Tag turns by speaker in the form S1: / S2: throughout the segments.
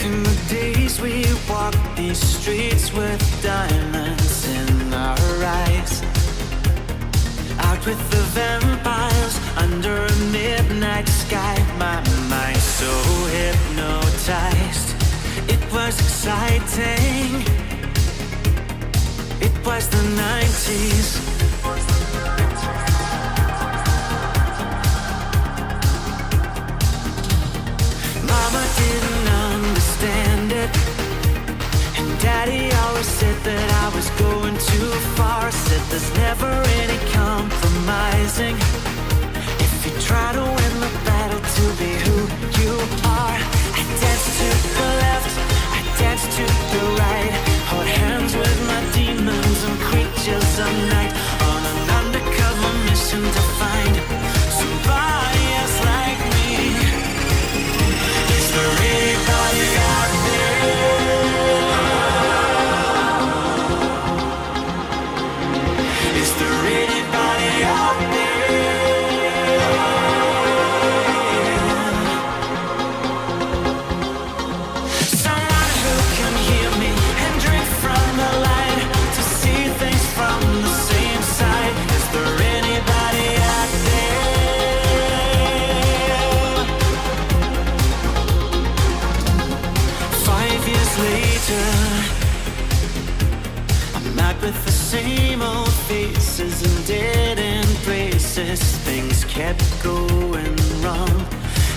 S1: In the days we walked these streets with diamonds in our eyes, out with the vampires under a midnight sky, my mind so hypnotized. It was exciting. It was the 90s. Mama didn't understand it, and Daddy always said that I was going too far. Said there's never any compromising if you try to win the battle to be who you are. I danced to the left, I danced to the right, hold hands with my demons and creatures of night, on an undercover mission to find somebody else like me. Is there anybody out there? Is there anybody out there? Someone who can hear me and drink from the light, to see things from the same side. Is there anybody out there? 5 years later, I'm out with the same old faces and dead end places. Things kept going wrong.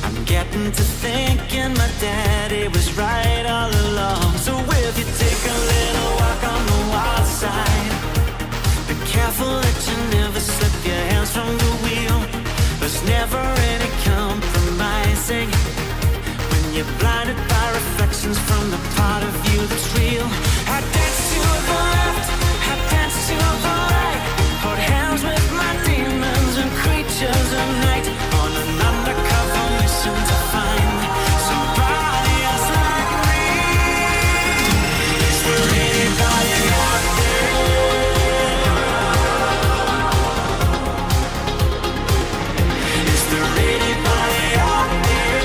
S1: I'm getting to thinking my daddy was right all along. So will you take a little walk on the wild side? Be careful that you never slip your hands from the wheel. There's never any compromising when you're blinded by reflections from the part of you that's real. I dance to the left, I dance to the right, hold hands with my demons and creatures of night, on an undercover mission to find somebody else like me. Is there anybody out there? Is there anybody out there?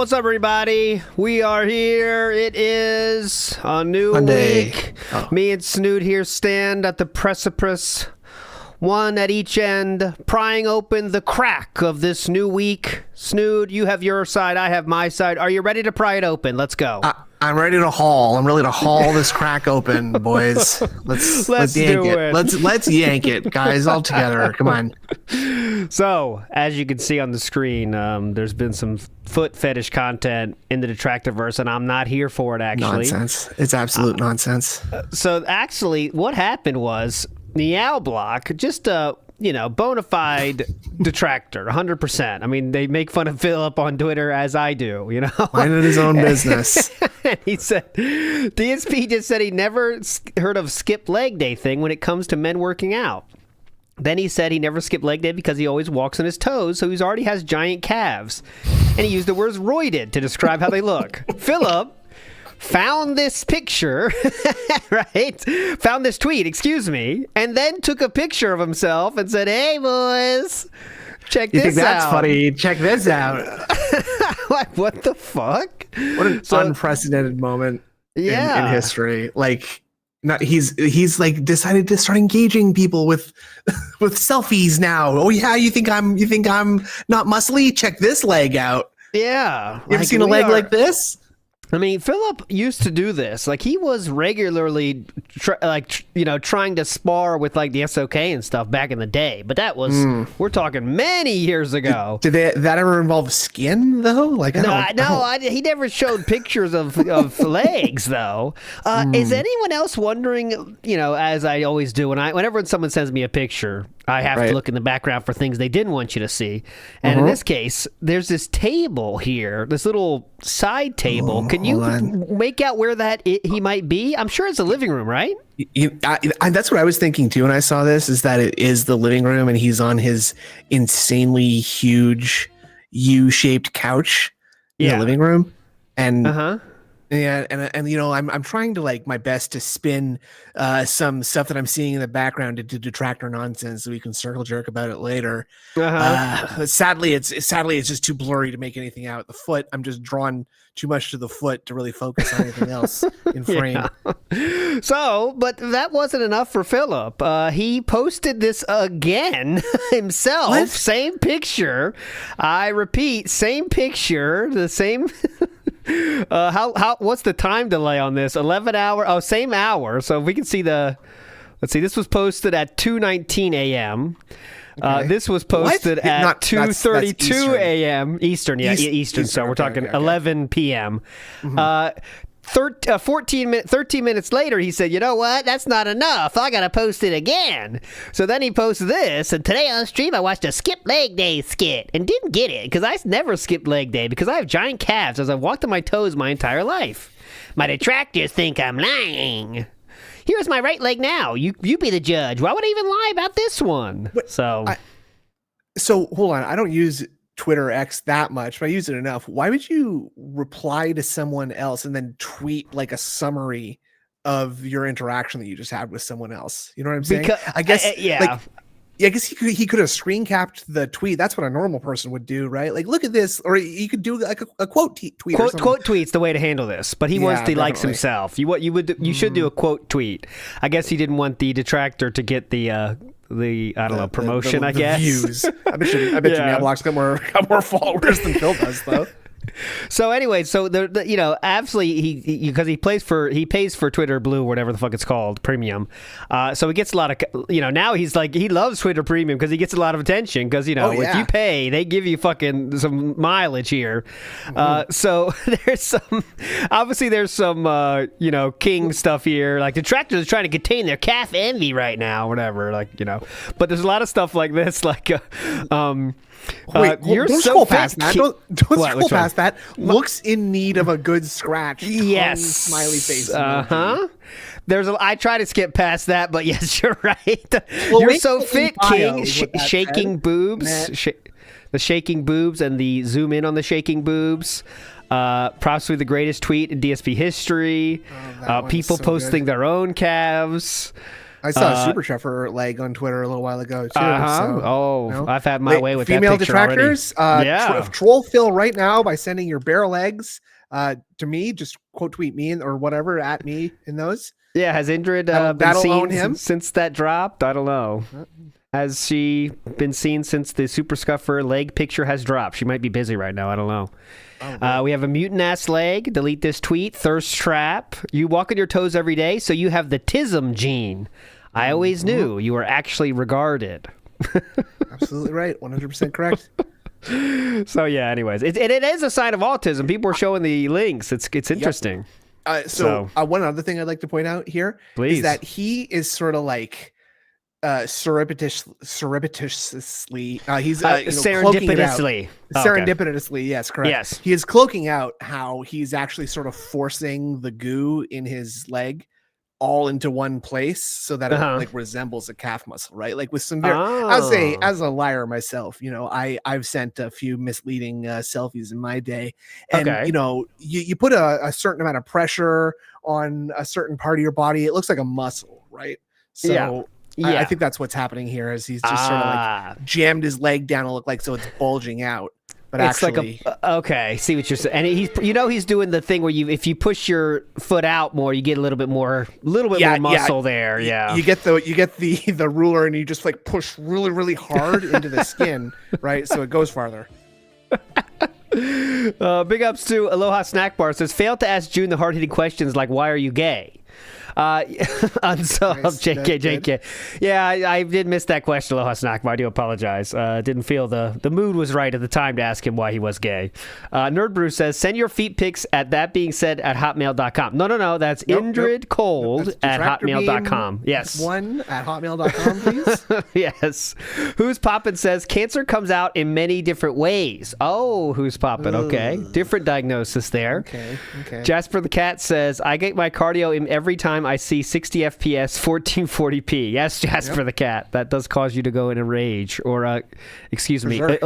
S2: what's up, everybody? We are here. It is a new
S3: Monday.
S2: week. Me and Snood here stand at the precipice, one at each end, prying open the crack of this new week. Snood, you have your side, I have my side. Are you ready to pry it open? Let's go.
S3: I'm ready to haul. I'm ready to haul this crack open, boys. Let's yank it. Let's yank it, guys, all together. Come on.
S2: So, as you can see on the screen, there's been some foot fetish content in the Detractorverse, and I'm not here for it, actually.
S3: Nonsense. It's absolute nonsense.
S2: So, actually, what happened was Meow Block, just a bona fide detractor, 100%. I mean, they make fun of Philip on Twitter as I do,
S3: Minding his own business.
S2: He said, DSP just said he never heard of skip leg day thing when it comes to men working out. Then he said he never skipped leg day because he always walks on his toes, so he already has giant calves. And he used the words roided to describe how they look. Philip found this picture, right? Found this tweet, excuse me, and then took a picture of himself and said, "Hey, boys, check this out." You think that's
S3: funny? Check this out.
S2: Like, what the fuck?
S3: What an unprecedented moment in history. Like, he's like decided to start engaging people with selfies now. Oh yeah, you think I'm not muscly? Check this leg out.
S2: Yeah,
S3: you ever seen a leg like this?
S2: I mean, Philip used to do this. Like, he was regularly, trying to spar with, like, the SOK and stuff back in the day. But that was, we're talking many years ago.
S3: Did that ever involve skin, though? Like,
S2: he never showed pictures of legs, though. Is anyone else wondering, as I always do, whenever someone sends me a picture, I have to look in the background for things they didn't want you to see. And in this case, there's this table here, this little side table. Can you make out where he might be? I'm sure it's a living room, right?
S3: That's what I was thinking too when I saw this, is that it is the living room and he's on his insanely huge U-shaped couch in the living room. And yeah, and I'm trying to like my best to spin some stuff that I'm seeing in the background into detractor nonsense so we can circle jerk about it later. Sadly, it's just too blurry to make anything out. The foot, I'm just drawn too much to the foot to really focus on anything else in frame.
S2: Yeah. So, but that wasn't enough for Philip. He posted this again himself. What? Same picture. I repeat, same picture, the same. What's the time delay on this? 11 hour. Oh, same hour. So if we can see let's see, this was posted at 2:19 a.m. Okay. This was posted at 2:32 a.m. Eastern. Yeah, Eastern. So we're talking 11 p.m. 13 minutes later, he said, "You know what? That's not enough. I gotta post it again." So then he posts this, and today on stream I watched a skip leg day skit and didn't get it because I never skipped leg day because I have giant calves as I've walked on my toes my entire life. My detractors think I'm lying. Here's my right leg now. You be the judge. Why would I even lie about this one? So
S3: hold on. I don't use Twitter X that much, but I use it enough. Why would you reply to someone else and then tweet like a summary of your interaction that you just had with someone else? You know what I'm saying? I guess I guess he could have screen capped the tweet. That's what a normal person would do, right? Like, look at this, or he could do like a quote tweet.
S2: Quote tweet's the way to handle this, but he likes himself. You should do a quote tweet. I guess he didn't want the detractor to get the promotion. I guess
S3: views. I bet you Mailbox got more followers than Phil does, though.
S2: So anyway, absolutely, because he pays for Twitter Blue, whatever the fuck it's called, Premium. So he gets a lot of, now he's like, he loves Twitter Premium because he gets a lot of attention because, if you pay, they give you fucking some mileage here. So there's some king stuff here. Like, detractors are trying to contain their calf envy right now, whatever, but there's a lot of stuff like this,
S3: you're don't so past that. Don't scroll past that. Looks in need of a good scratch.
S2: Yes.
S3: Smiley face.
S2: I try to skip past that, but yes, you're right. Well, you're so fit, King. Shaking boobs. The shaking boobs and the zoom in on the shaking boobs. Possibly the greatest tweet in DSP history. People posting their own calves.
S3: I saw a Superchat for leg on Twitter a little while ago too. So,
S2: I've had my way with
S3: female
S2: that picture
S3: detractors.
S2: already.
S3: Troll Phil right now by sending your barrel eggs to me. Just quote tweet me or whatever at me in those.
S2: Yeah, has Indrid been seen since that dropped? I don't know. Has she been seen since the Super Scuffer leg picture has dropped? She might be busy right now. I don't know. We have a mutant-ass leg. Delete this tweet. Thirst trap. You walk on your toes every day, so you have the tism gene. I always knew you were actually regarded.
S3: Absolutely right. 100% correct.
S2: So, yeah, anyways. It is a sign of autism. People are showing the links. It's interesting.
S3: Yep. One other thing I'd like to point out here is that he is sort of like surreptitiously he's
S2: serendipitously
S3: serendipitously, yes, correct.
S2: Yes,
S3: he is cloaking out how he's actually sort of forcing the goo in his leg all into one place so that it like resembles a calf muscle, right? Like with some very, as a liar myself, I've sent a few misleading selfies in my day, and you put a certain amount of pressure on a certain part of your body, it looks like a muscle, right? So yeah. I think that's what's happening here is he's just sort of like jammed his leg down to look like so it's bulging out. But it's actually,
S2: okay, see what you're saying. And he's doing the thing where if you push your foot out more, you get a little bit more muscle there. Yeah,
S3: you get the ruler and you just like push really, really hard into the skin, right? So it goes farther.
S2: Big ups to Aloha Snack Bar. Says failed to ask June the hard hitting questions like why are you gay? Unsolved, nice. JK. Yeah, I did miss that question, Aloha Snack. I do apologize. Didn't feel the mood was right at the time to ask him why he was gay. Nerd Brew says, send your feet pics at that being said at hotmail.com. No. That's Indrid Cold at hotmail.com. Yes.
S3: One at hotmail.com, please.
S2: Yes. Who's Poppin' says, cancer comes out in many different ways. Oh, Who's Poppin'? Okay. Different diagnosis there.
S3: Okay.
S2: Jasper the Cat says, I get my cardio in every time I see 60 FPS 1440p. Yes, Jasper the Cat. That does cause you to go in a rage. Or, excuse me.
S3: Sure.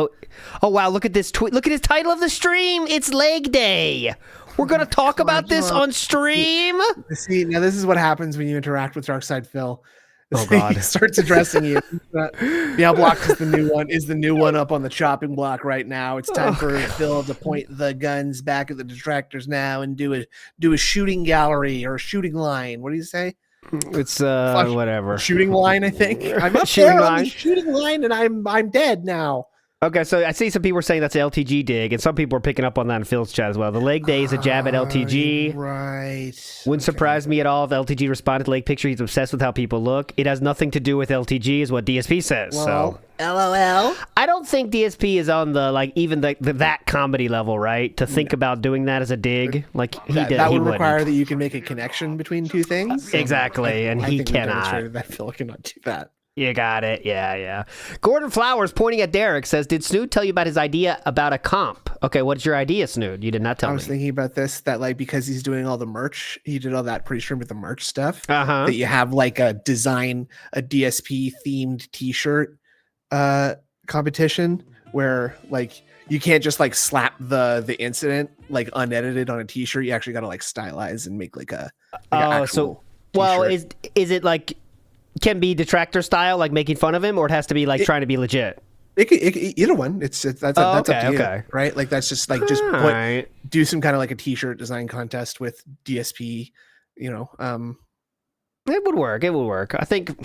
S2: Oh, wow. Look at this tweet. Look at his title of the stream. It's leg day. We're going to talk about this on stream.
S3: See, now this is what happens when you interact with Darkside Phil.
S2: Oh God!
S3: He starts addressing you. The block is the new one up on the chopping block right now. It's time for Phil to point the guns back at the detractors now and do a shooting gallery or a shooting line. What do you say?
S2: It's whatever.
S3: Shooting line, I think. I'm up there on the shooting line, and I'm dead now.
S2: Okay, so I see some people are saying that's an LTG dig, and some people are picking up on that in Phil's chat as well. The leg day is a jab at LTG.
S3: Right.
S2: Wouldn't surprise me at all if LTG responded to leg picture. He's obsessed with how people look. It has nothing to do with LTG, is what DSP says.
S3: Well, LOL.
S2: I don't think DSP is on that comedy level, right? To think about doing that as a dig, like
S3: that would require that you can make a connection between two things.
S2: Exactly, and he cannot.
S3: Demonstrated that Phil cannot do that.
S2: You got it. Yeah. Gordon Flowers, pointing at Derek, says, did Snood tell you about his idea about a comp? Okay, what's your idea, Snood? You did not tell me.
S3: I was thinking about this, that like because he's doing all the merch, he did all that Preestream with the merch stuff, that you have like a DSP themed t-shirt competition where like you can't just like slap the incident like unedited on a t-shirt. You actually got to like stylize and make like a actual t-shirt.
S2: Is it like can be detractor style, like making fun of him, or it has to be like trying to be legit?
S3: Either one. That's up to you, right? Like that's just like do some kind of like a t-shirt design contest with DSP. It
S2: would work. I think.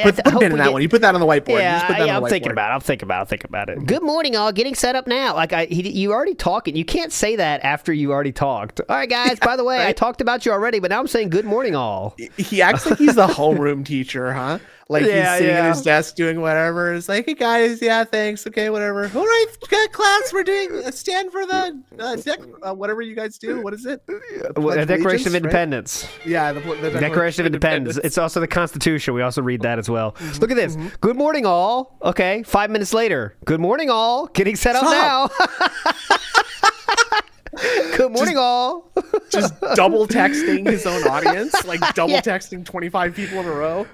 S3: Put a pin in that one. You put that on the whiteboard.
S2: I'm thinking about it. Good morning, all. Getting set up now. Like you already talking. You can't say that after you already talked. All right, guys. By the way, right? I talked about you already, but now I'm saying good morning, all.
S3: He acts like he's the homeroom teacher, huh? Like he's sitting at his desk doing whatever. It's like, hey guys, yeah, thanks. Okay, whatever. All right, class, we're doing a stand for the whatever you guys do. What is it?
S2: The Declaration of Independence.
S3: Right? Yeah, the
S2: Declaration of Independence. It's also the Constitution. We also read that as well. Look at this. Good morning, all. Okay, 5 minutes later. Good morning, all. Getting set up now. Good morning, all.
S3: Just double texting his own audience, like double texting 25 people in a row.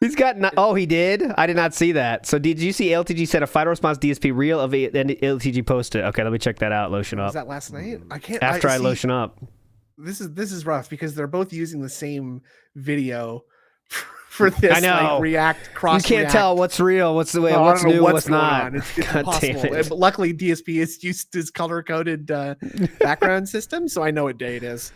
S2: He's got he did? I did not see that. So did you see LTG said a final response DSP reel of it, and LTG posted? Okay, let me check that out. Lotion up.
S3: Was that last night? I can't.
S2: I lotion up.
S3: This is rough because they're both using the same video for this
S2: I know.
S3: like react cross.
S2: You can't tell what's real, what's the way,
S3: Oh,
S2: what's
S3: I don't know
S2: new,
S3: what's
S2: what's
S3: going
S2: not.
S3: on. It's
S2: God damn
S3: impossible.
S2: it.
S3: But luckily, DSP is used to his color coded background system, so I know what day it is.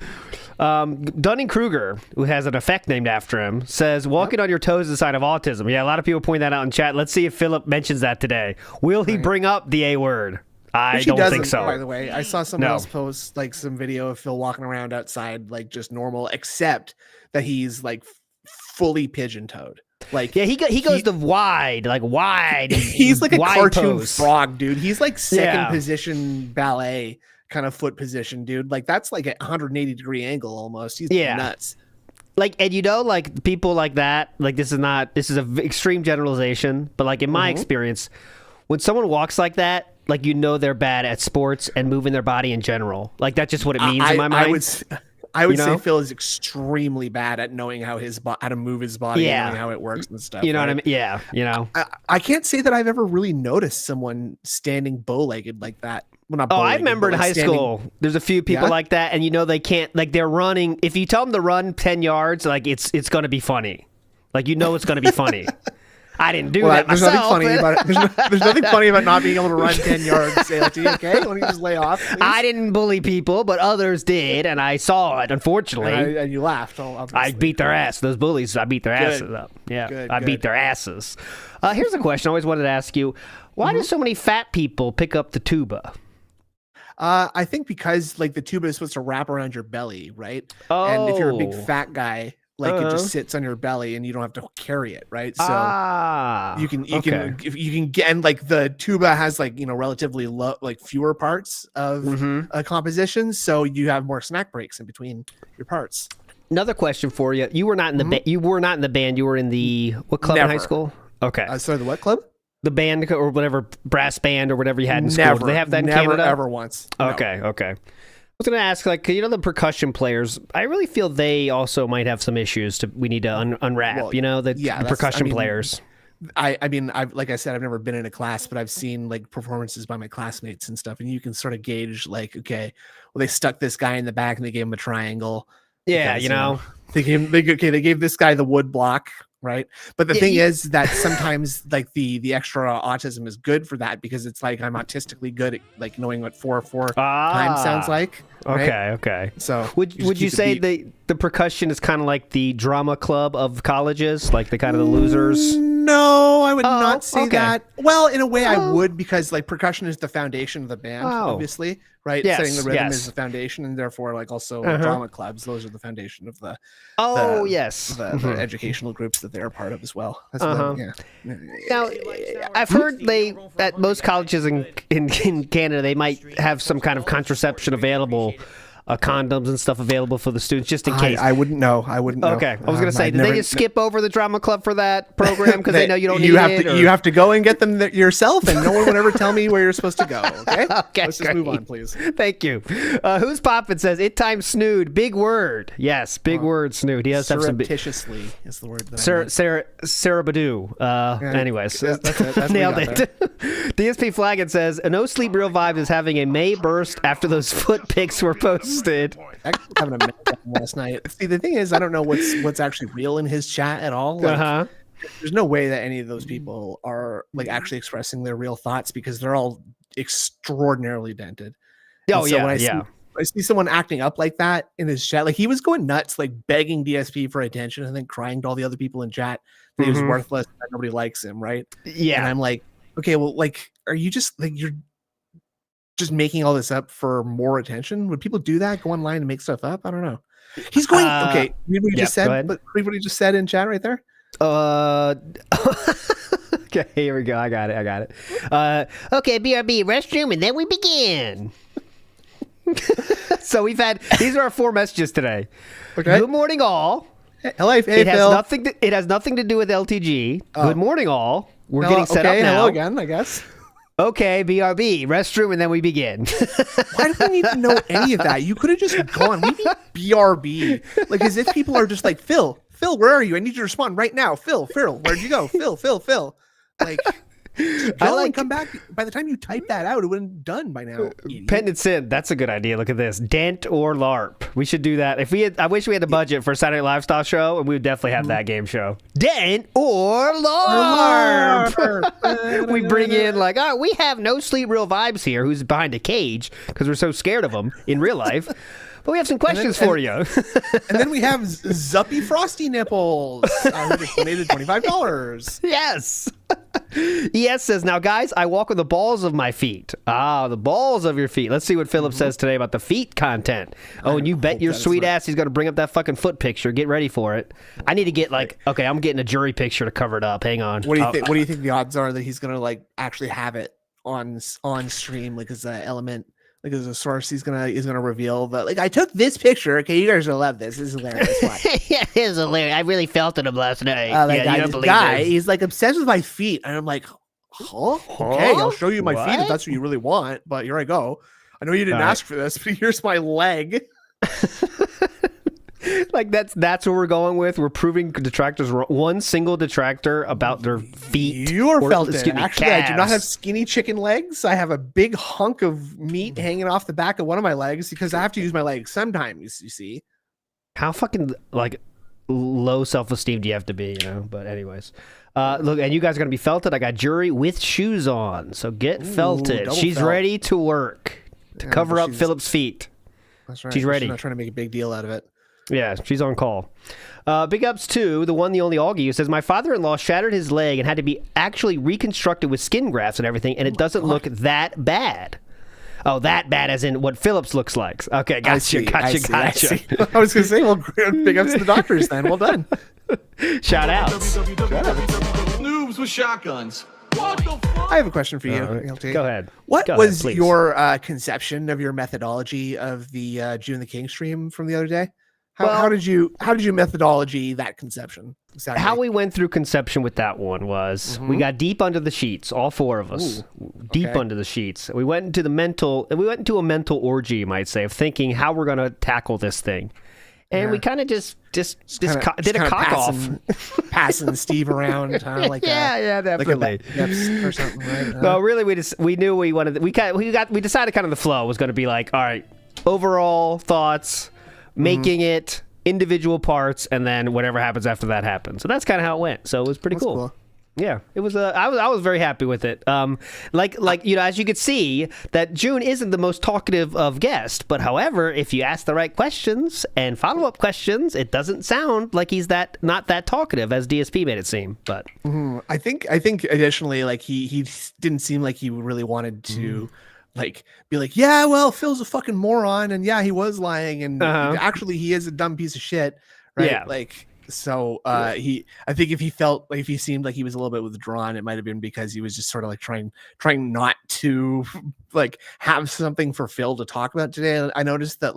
S2: Dunning-Kruger, who has an effect named after him, says, walking on your toes is a sign of autism. Yeah, a lot of people point that out in chat. Let's see if Philip mentions that today. Will he bring up the A word? I
S3: Which he
S2: don't
S3: doesn't,
S2: think so.
S3: By the way, I saw someone else post like some video of Phil walking around outside like just normal, except that he's like fully pigeon-toed. Like
S2: Yeah, he goes to wide, like wide.
S3: He's like a
S2: wide
S3: cartoon
S2: pose.
S3: frog, dude. He's like second
S2: Yeah.
S3: position ballet kind of foot position, dude. Like that's like a 180-degree angle almost. He's nuts.
S2: Like, and like people like that, like this is an extreme generalization, but like in my experience, when someone walks like that, like they're bad at sports and moving their body in general. Like that's just what it means in my mind.
S3: I would say Phil is extremely bad at knowing how to move his body, and knowing how it works and stuff.
S2: You know what I mean? Yeah,
S3: I can't say that I've ever really noticed someone standing bow-legged like that. Well, not
S2: I remember in high school, there's a few people like that, and they can't, like they're running. If you tell them to run 10 yards, like it's going to be funny. Like it's going to be funny. I didn't do that
S3: there's
S2: myself.
S3: Nothing funny about it. There's nothing funny about not being able to run 10 yards, ALT, okay? Why don't you just lay off, please?
S2: I didn't bully people, but others did, and I saw it, unfortunately.
S3: And you laughed.
S2: I beat their ass. Those bullies, I beat their asses up. Yeah, I beat their asses. Here's a question I always wanted to ask you. Why do so many fat people pick up the tuba?
S3: I think because like the tuba is supposed to wrap around your belly, right? And if you're a big fat guy, like it just sits on your belly and you don't have to carry it, right? So you can get, and like the tuba has like relatively low, like fewer parts of a composition, so you have more snack breaks in between your parts.
S2: Another question for you: you were not in the you were not in the band. You were in the what club in high school? Okay,
S3: sorry, the what club?
S2: The band or whatever, brass band or whatever you had in school. Do they have that in Canada?
S3: Never, ever once. No.
S2: Okay. I was going to ask, like, the percussion players, I really feel they also might have some issues we need to unwrap,
S3: Well,
S2: the percussion players.
S3: I mean, like I said, I've never been in a class, but I've seen like performances by my classmates and stuff, and you can sort of gauge like, okay, well, they stuck this guy in the back and they gave him a triangle.
S2: Yeah,
S3: because, they gave this guy the wood block, right? But the thing is that sometimes like the extra autism is good for that, because it's like I'm autistically good at like knowing what 4/4 time sounds like. Right?
S2: Okay.
S3: So
S2: would you say the percussion is kind of like the drama club of colleges, like the kind of the losers?
S3: No, I would not say that. Well, in a way I would, because like percussion is the foundation of the band, obviously, right?
S2: Yes,
S3: Setting the rhythm is the foundation, and therefore like also drama clubs, those are the foundation of the the educational groups that they're part of as well. That's
S2: Now, I've heard at most colleges in Canada, they might have some kind of contraception available, condoms and stuff available for the students, just in case.
S3: I wouldn't know.
S2: Okay, I was going to say, did they just skip over the drama club for that program because they know you don't need it?
S3: You have to go and get them yourself, and no one would ever tell me where you're supposed to go. Okay, let's just move on, please.
S2: Thank you. Who's Poppin' says it time snood, big word. Yes, big word snood. He has to have some
S3: surreptitiously is the word.
S2: Sarah Badu. Anyways,
S3: that's it. That's
S2: nailed it. DSP Flaggett says a no sleep real vibe is having a May burst after those foot pics were posted.
S3: Having a meltdown last night. See, the thing is, I don't know what's actually real in his chat at all. Like, there's no way that any of those people are like actually expressing their real thoughts, because they're all extraordinarily dented.
S2: Oh,
S3: when I see someone acting up like that in his chat, like he was going nuts, like begging DSP for attention, and then crying to all the other people in chat that he was worthless, that nobody likes him, right?
S2: Yeah.
S3: And I'm like, okay, well, like, are you just like you're just making all this up for more attention? Would people do that? Go online and make stuff up? I don't know. He's going okay. Read what you just said, but read what he just said in chat right there.
S2: Okay, here we go. I got it. Okay, BRB restroom, and then we begin. So these are our 4 messages today. Okay. Good morning, all.
S3: Hello, hey,
S2: Phil. It has nothing to do with LTG. Good morning, all. We're getting set up now.
S3: Hello again, I guess.
S2: Okay, BRB, restroom, and then we begin.
S3: Why do we need to know any of that? You could have just gone, we need BRB. Like, as if people are just like, Phil, where are you? I need you to respond right now. Phil, where'd you go? Phil. Like, come back. By the time you type that out, it would have been done by now.
S2: Pendant Sin, that's a good idea. Look at this. Dent or LARP. We should do that. I wish we had the budget for a Saturday Night Live style show, and we would definitely have that game show. Dent or LARP. We bring in like, oh, we have no Sleep Real Vibes here, who's behind a cage because we're so scared of him in real life. But we have some questions for you.
S3: And then we have Zuppy Frosty Nipples. Who donated $25.
S2: Yes. ES says, now, guys, I walk with the balls of my feet. Ah, the balls of your feet. Let's see what Philip says today about the feet content. Oh, and you bet your sweet ass he's going to bring up that fucking foot picture. Get ready for it. I need to get okay, I'm getting a jury picture to cover it up. Hang on.
S3: What do you think? What do you think the odds are that he's going to actually have it on stream, as an element? As a source, he's gonna reveal that. I took this picture. Okay, you guys will love this. This is hilarious.
S2: Yeah, it is hilarious. I really felt it him last night.
S3: He's obsessed with my feet, and I'm like, huh? Okay, I'll show you my feet if that's what you really want. But here I go. I know you didn't ask for this, but here's my leg.
S2: That's what we're going with. We're proving detractors wrong. One single detractor about their feet.
S3: You're felted. Actually,
S2: calves.
S3: I do not have skinny chicken legs. I have a big hunk of meat hanging off the back of one of my legs because I have to use my legs sometimes. You see,
S2: how fucking low self-esteem do you have to be? But anyways, look, and you guys are gonna be felted. I got jury with shoes on, so get felted. She's ready to work to cover up Philip's feet.
S3: That's right.
S2: She's ready.
S3: She's not trying to make a big deal out of it.
S2: Yeah, she's on call. Big ups to the one, the only Augie, who says, my father-in-law shattered his leg and had to be actually reconstructed with skin grafts and everything, and it doesn't look that bad. Oh, that bad as in what Phillips looks like. Okay, gotcha.
S3: I was going to say, well, big ups to the doctors then. Well done.
S2: Shout out.
S4: Noobs with shotguns. What the fuck?
S3: I have a question for you.
S2: Go ahead.
S3: What was your conception of your methodology of the June the King stream from the other day? How did you methodology that conception? Exactly.
S2: How we went through conception with that one was we got deep under the sheets, all four of us, deep under the sheets. We went into a mental orgy, you might say, of thinking how we're going to tackle this thing. And we kind of just did a cock off,
S3: passing Steve around, like
S2: definitely,
S3: or something, right?
S2: No, really, we knew we wanted. We decided kind of the flow was going to be all right, overall thoughts, making it individual parts, and then whatever happens after that happens. So that's kind of how it went. So it was pretty cool. Yeah, it was. I was very happy with it. As you could see, that June isn't the most talkative of guests, but however, if you ask the right questions and follow-up questions, it doesn't sound like he's not that talkative as DSP made it seem. But
S3: I think additionally, he didn't seem like he really wanted to. Be like, yeah, well, Phil's a fucking moron, and yeah, he was lying, and actually he is a dumb piece of shit, right?
S2: Yeah.
S3: I think if he seemed like he was a little bit withdrawn, it might have been because he was just sort of trying not to have something for Phil to talk about today. I noticed that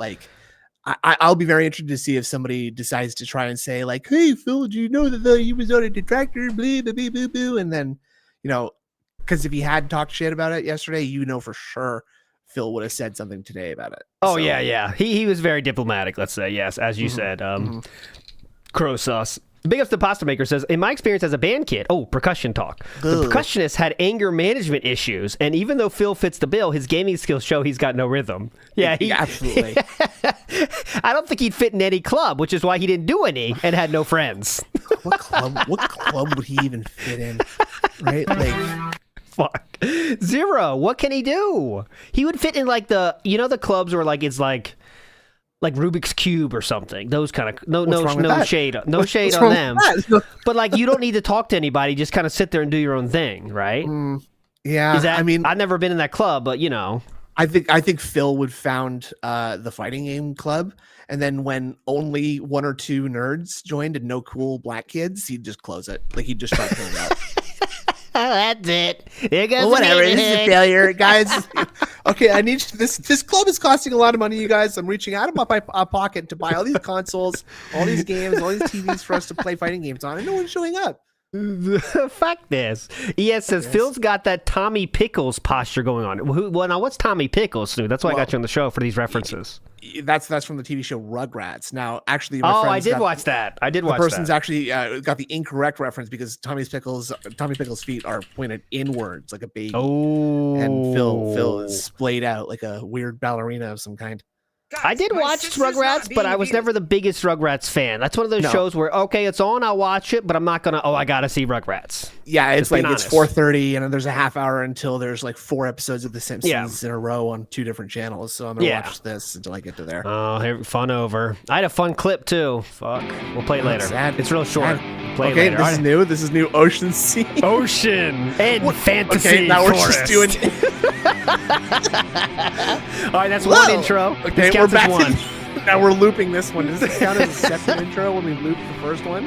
S3: I'll be very interested to see if somebody decides to try and say hey, Phil, do you know that he was on a detractor, blah, blah, blah, blah, blah, and then because if he had talked shit about it yesterday, for sure Phil would have said something today about it.
S2: Oh, so. Yeah. He was very diplomatic, let's say. Yes, as you said. Crow sauce. Big ups to Pasta Maker says, in my experience as a band kid, percussion talk. The percussionist had anger management issues, and even though Phil fits the bill, his gaming skills show he's got no rhythm. Yeah,
S3: absolutely.
S2: I don't think he'd fit in any club, which is why he didn't do any and had no friends.
S3: What club would he even fit in? Right?
S2: Fuck. Zero. What can he do? He would fit in the clubs where it's like Rubik's Cube or something. Those kind of no shade on them. But you don't need to talk to anybody. Just kind of sit there and do your own thing, right?
S3: Yeah.
S2: I've never been in that club, but
S3: I think Phil would found the fighting game club, and then when only one or two nerds joined and no cool black kids, he'd just close it. He'd just try to clean it up.
S2: Oh, that's it. Here goes
S3: whatever. This is a failure, guys. Okay, I need this club is costing a lot of money, you guys. I'm reaching out of my pocket to buy all these consoles, all these games, all these TVs for us to play fighting games on, and no one's showing up.
S2: Fuck this. ES says Phil's got that Tommy Pickles posture going on. Well, now what's Tommy Pickles, Snoop? That's why I got you on the show for these references.
S3: That's from the TV show Rugrats. Now, actually,
S2: I did watch that. I did watch that.
S3: The person's actually got the incorrect reference because Tommy Pickles' feet are pointed inwards like a baby.
S2: Oh,
S3: and Phil is splayed out like a weird ballerina of some kind.
S5: Guys,
S2: I did watch Rugrats, but I was never the biggest Rugrats fan. That's one of those shows where, okay, it's on, I'll watch it, but I'm not gonna. Oh, I gotta see Rugrats.
S3: Yeah, it's like
S2: honest.
S3: It's 4:30, and then there's a half hour until there's like 4 episodes of The Simpsons in a row on 2 different channels. So I'm gonna watch this until I get to there.
S2: Oh, fun over. I had a fun clip too. Fuck, we'll play it later. It's real short. Play it later.
S3: This is new. This is new. Ocean Sea.
S2: Ocean and fantasy.
S3: Okay, now
S2: forest.
S3: we're just doing.
S2: All right, that's one intro.
S3: Okay,
S2: we're back. One.
S3: Now we're looping this one. Does this count as a separate intro when we loop the first one?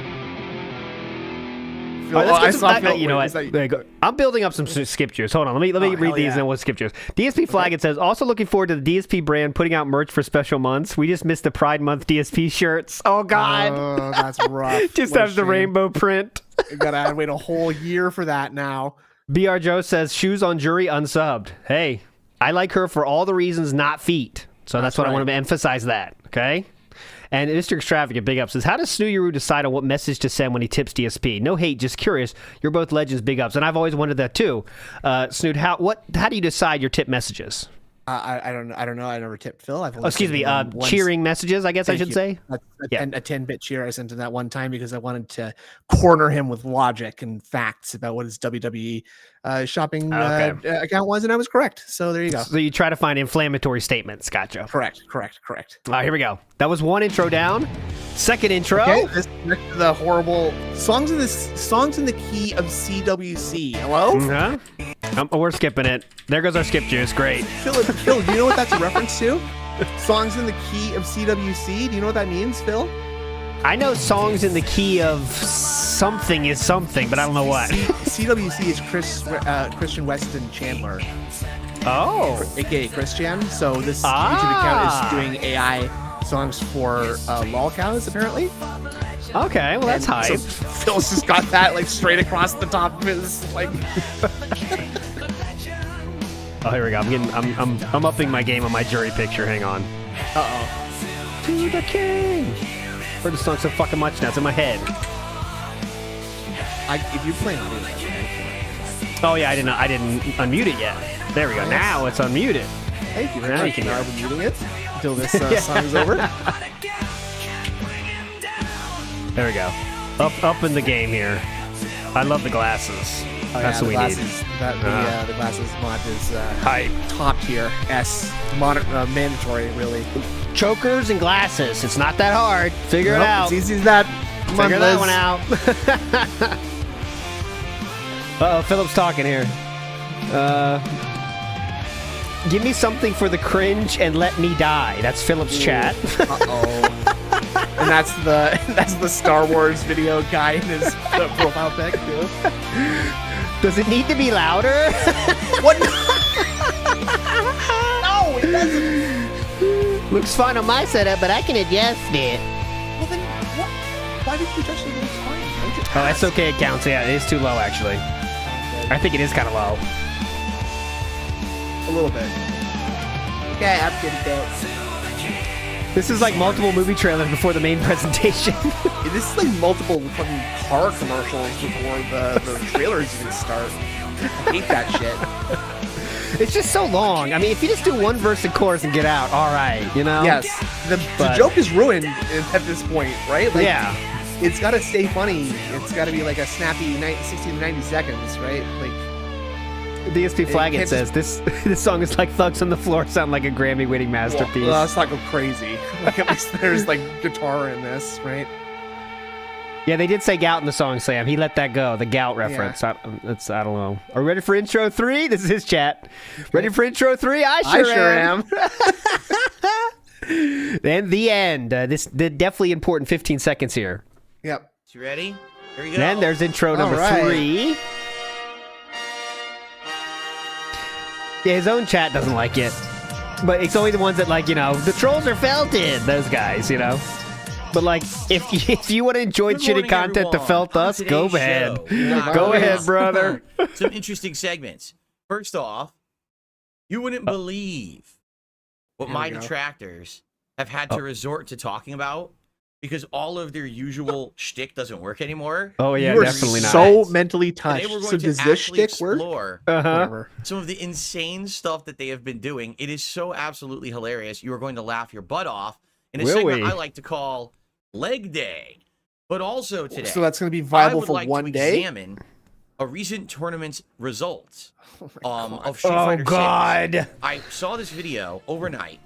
S2: You know what? There you go. I'm building up some skip juice. Hold on. Let me read these and then we'll skip juice. DSP Flag, it says, also looking forward to the DSP brand putting out merch for special months. We just missed the Pride Month DSP shirts. Oh, God.
S3: Oh, that's rough.
S2: Just have the rainbow print.
S3: You gotta wait a whole year for that now.
S2: BR Joe says, shoes on jury unsubbed. Hey, I like her for all the reasons, not feet. So that's what I want to emphasize that, okay? And Mr. Extravagant, big ups, says, how does Snooyaroo decide on what message to send when he tips DSP? No hate, just curious. You're both legends, big ups. And I've always wondered that too. Snood, how do you decide your tip messages?
S3: I don't know. I never tipped Phil.
S2: Cheering messages, I guess I should say.
S3: A 10-bit cheer I sent him that one time because I wanted to corner him with logic and facts about what his WWE shopping account was, and I was correct. So there you go.
S2: So you try to find inflammatory statements. Gotcha.
S3: Correct.
S2: All right, here we go. That was one intro down. Second intro.
S3: Okay, this is the horrible songs in the key of CWC. Hello?
S2: Mm-hmm. We're skipping it. There goes our skip juice. Great.
S3: Phil, do you know what that's a reference to? Songs in the key of CWC. Do you know what that means, Phil?
S2: I know songs in the key of something is something, but I don't know what.
S3: CWC is Christian Weston Chandler.
S2: Oh.
S3: AKA Chris Chan. So this YouTube account is doing AI songs for lolcows, apparently.
S2: Okay, well that's hype.
S3: So Phil's just got that like straight across the top of his like.
S2: Oh, here we go. I'm upping my game on my jury picture. Hang on. To the king. Heard the song so fucking much now. It's in my head.
S3: If you're playing audio,
S2: oh yeah, I didn't unmute it yet. There we go. Yes. Now it's unmuted.
S3: Thank you very much. Now I'll be muting it until this song is over.
S2: There we go. Up in the game here. I love the glasses. That's what we need.
S3: The glasses mod is
S2: hype.
S3: Top tier. Mandatory, really.
S2: Chokers and glasses. It's not that hard. Figure it out.
S3: It's easy as that.
S2: Figure that one out. Uh-oh, Philip's talking here. Give me something for the cringe and let me die. That's Philip's chat.
S3: And that's the Star Wars video guy in his profile pic too.
S2: Does it need to be louder?
S3: What? No, it doesn't.
S2: Looks fine on my setup, but I can adjust it.
S3: Well then, what? Why did you adjust it? It's fine.
S2: Oh, that's okay. It counts. Yeah, it is too low actually. I think it is kind of low.
S3: A little bit. Okay, I'm getting that.
S2: This is like multiple movie trailers before the main presentation.
S3: This is like multiple fucking car commercials before the trailers even start. I hate that shit.
S2: It's just so long. I mean, if you just do one verse and chorus and get out, all right, you know?
S3: Yes. The joke is ruined at this point, right? Like, yeah. It's got to stay funny. It's got to be like a snappy 60 to 90 seconds, right? Like.
S2: DSP Flaggett says this song is like Thugs on the Floor sound like a Grammy-winning masterpiece.
S3: Well, let's not go crazy. Like at least there's like guitar in this, right?
S2: Yeah, they did say gout in the song, Sam. He let that go. The gout reference. Yeah. I don't know. Are we ready for intro 3? This is his chat. Ready for intro 3? I sure am. Then the end. The definitely important 15 seconds here.
S3: Yep.
S5: You ready? Here we go.
S2: Then there's intro number 3. Yeah, his own chat doesn't like it. But it's only the ones that like, you know, the trolls are felted. Those guys, you know. But like, if you want to enjoy
S5: Good
S2: shitty
S5: morning,
S2: content to
S5: everyone.
S2: felt
S5: On
S2: us, go
S5: today's
S2: ahead.
S5: show,
S2: Go ahead, brother.
S5: Some interesting segments. First off, you wouldn't believe what
S3: Here
S5: my
S3: we go.
S5: detractors have had to resort to talking about because all of their usual shtick doesn't work anymore.
S2: Oh yeah,
S3: You are
S2: definitely not.
S3: so mentally
S5: Today
S3: touched.
S5: we're going
S3: So
S5: to
S3: does this
S5: actually
S3: shtick work?
S5: explore
S3: Whatever.
S5: some of the insane stuff that they have been doing. It is so absolutely hilarious. You are going to laugh your butt off in a
S2: Will
S5: segment
S2: we?
S5: I like to call Leg Day. But also today,
S3: So that's going to be
S5: I
S3: viable
S5: would
S3: for
S5: like
S3: one
S5: to
S3: day.
S5: examine a recent tournament's results of Street
S2: Oh
S5: Fighter 6.
S2: God.
S5: I saw this video overnight,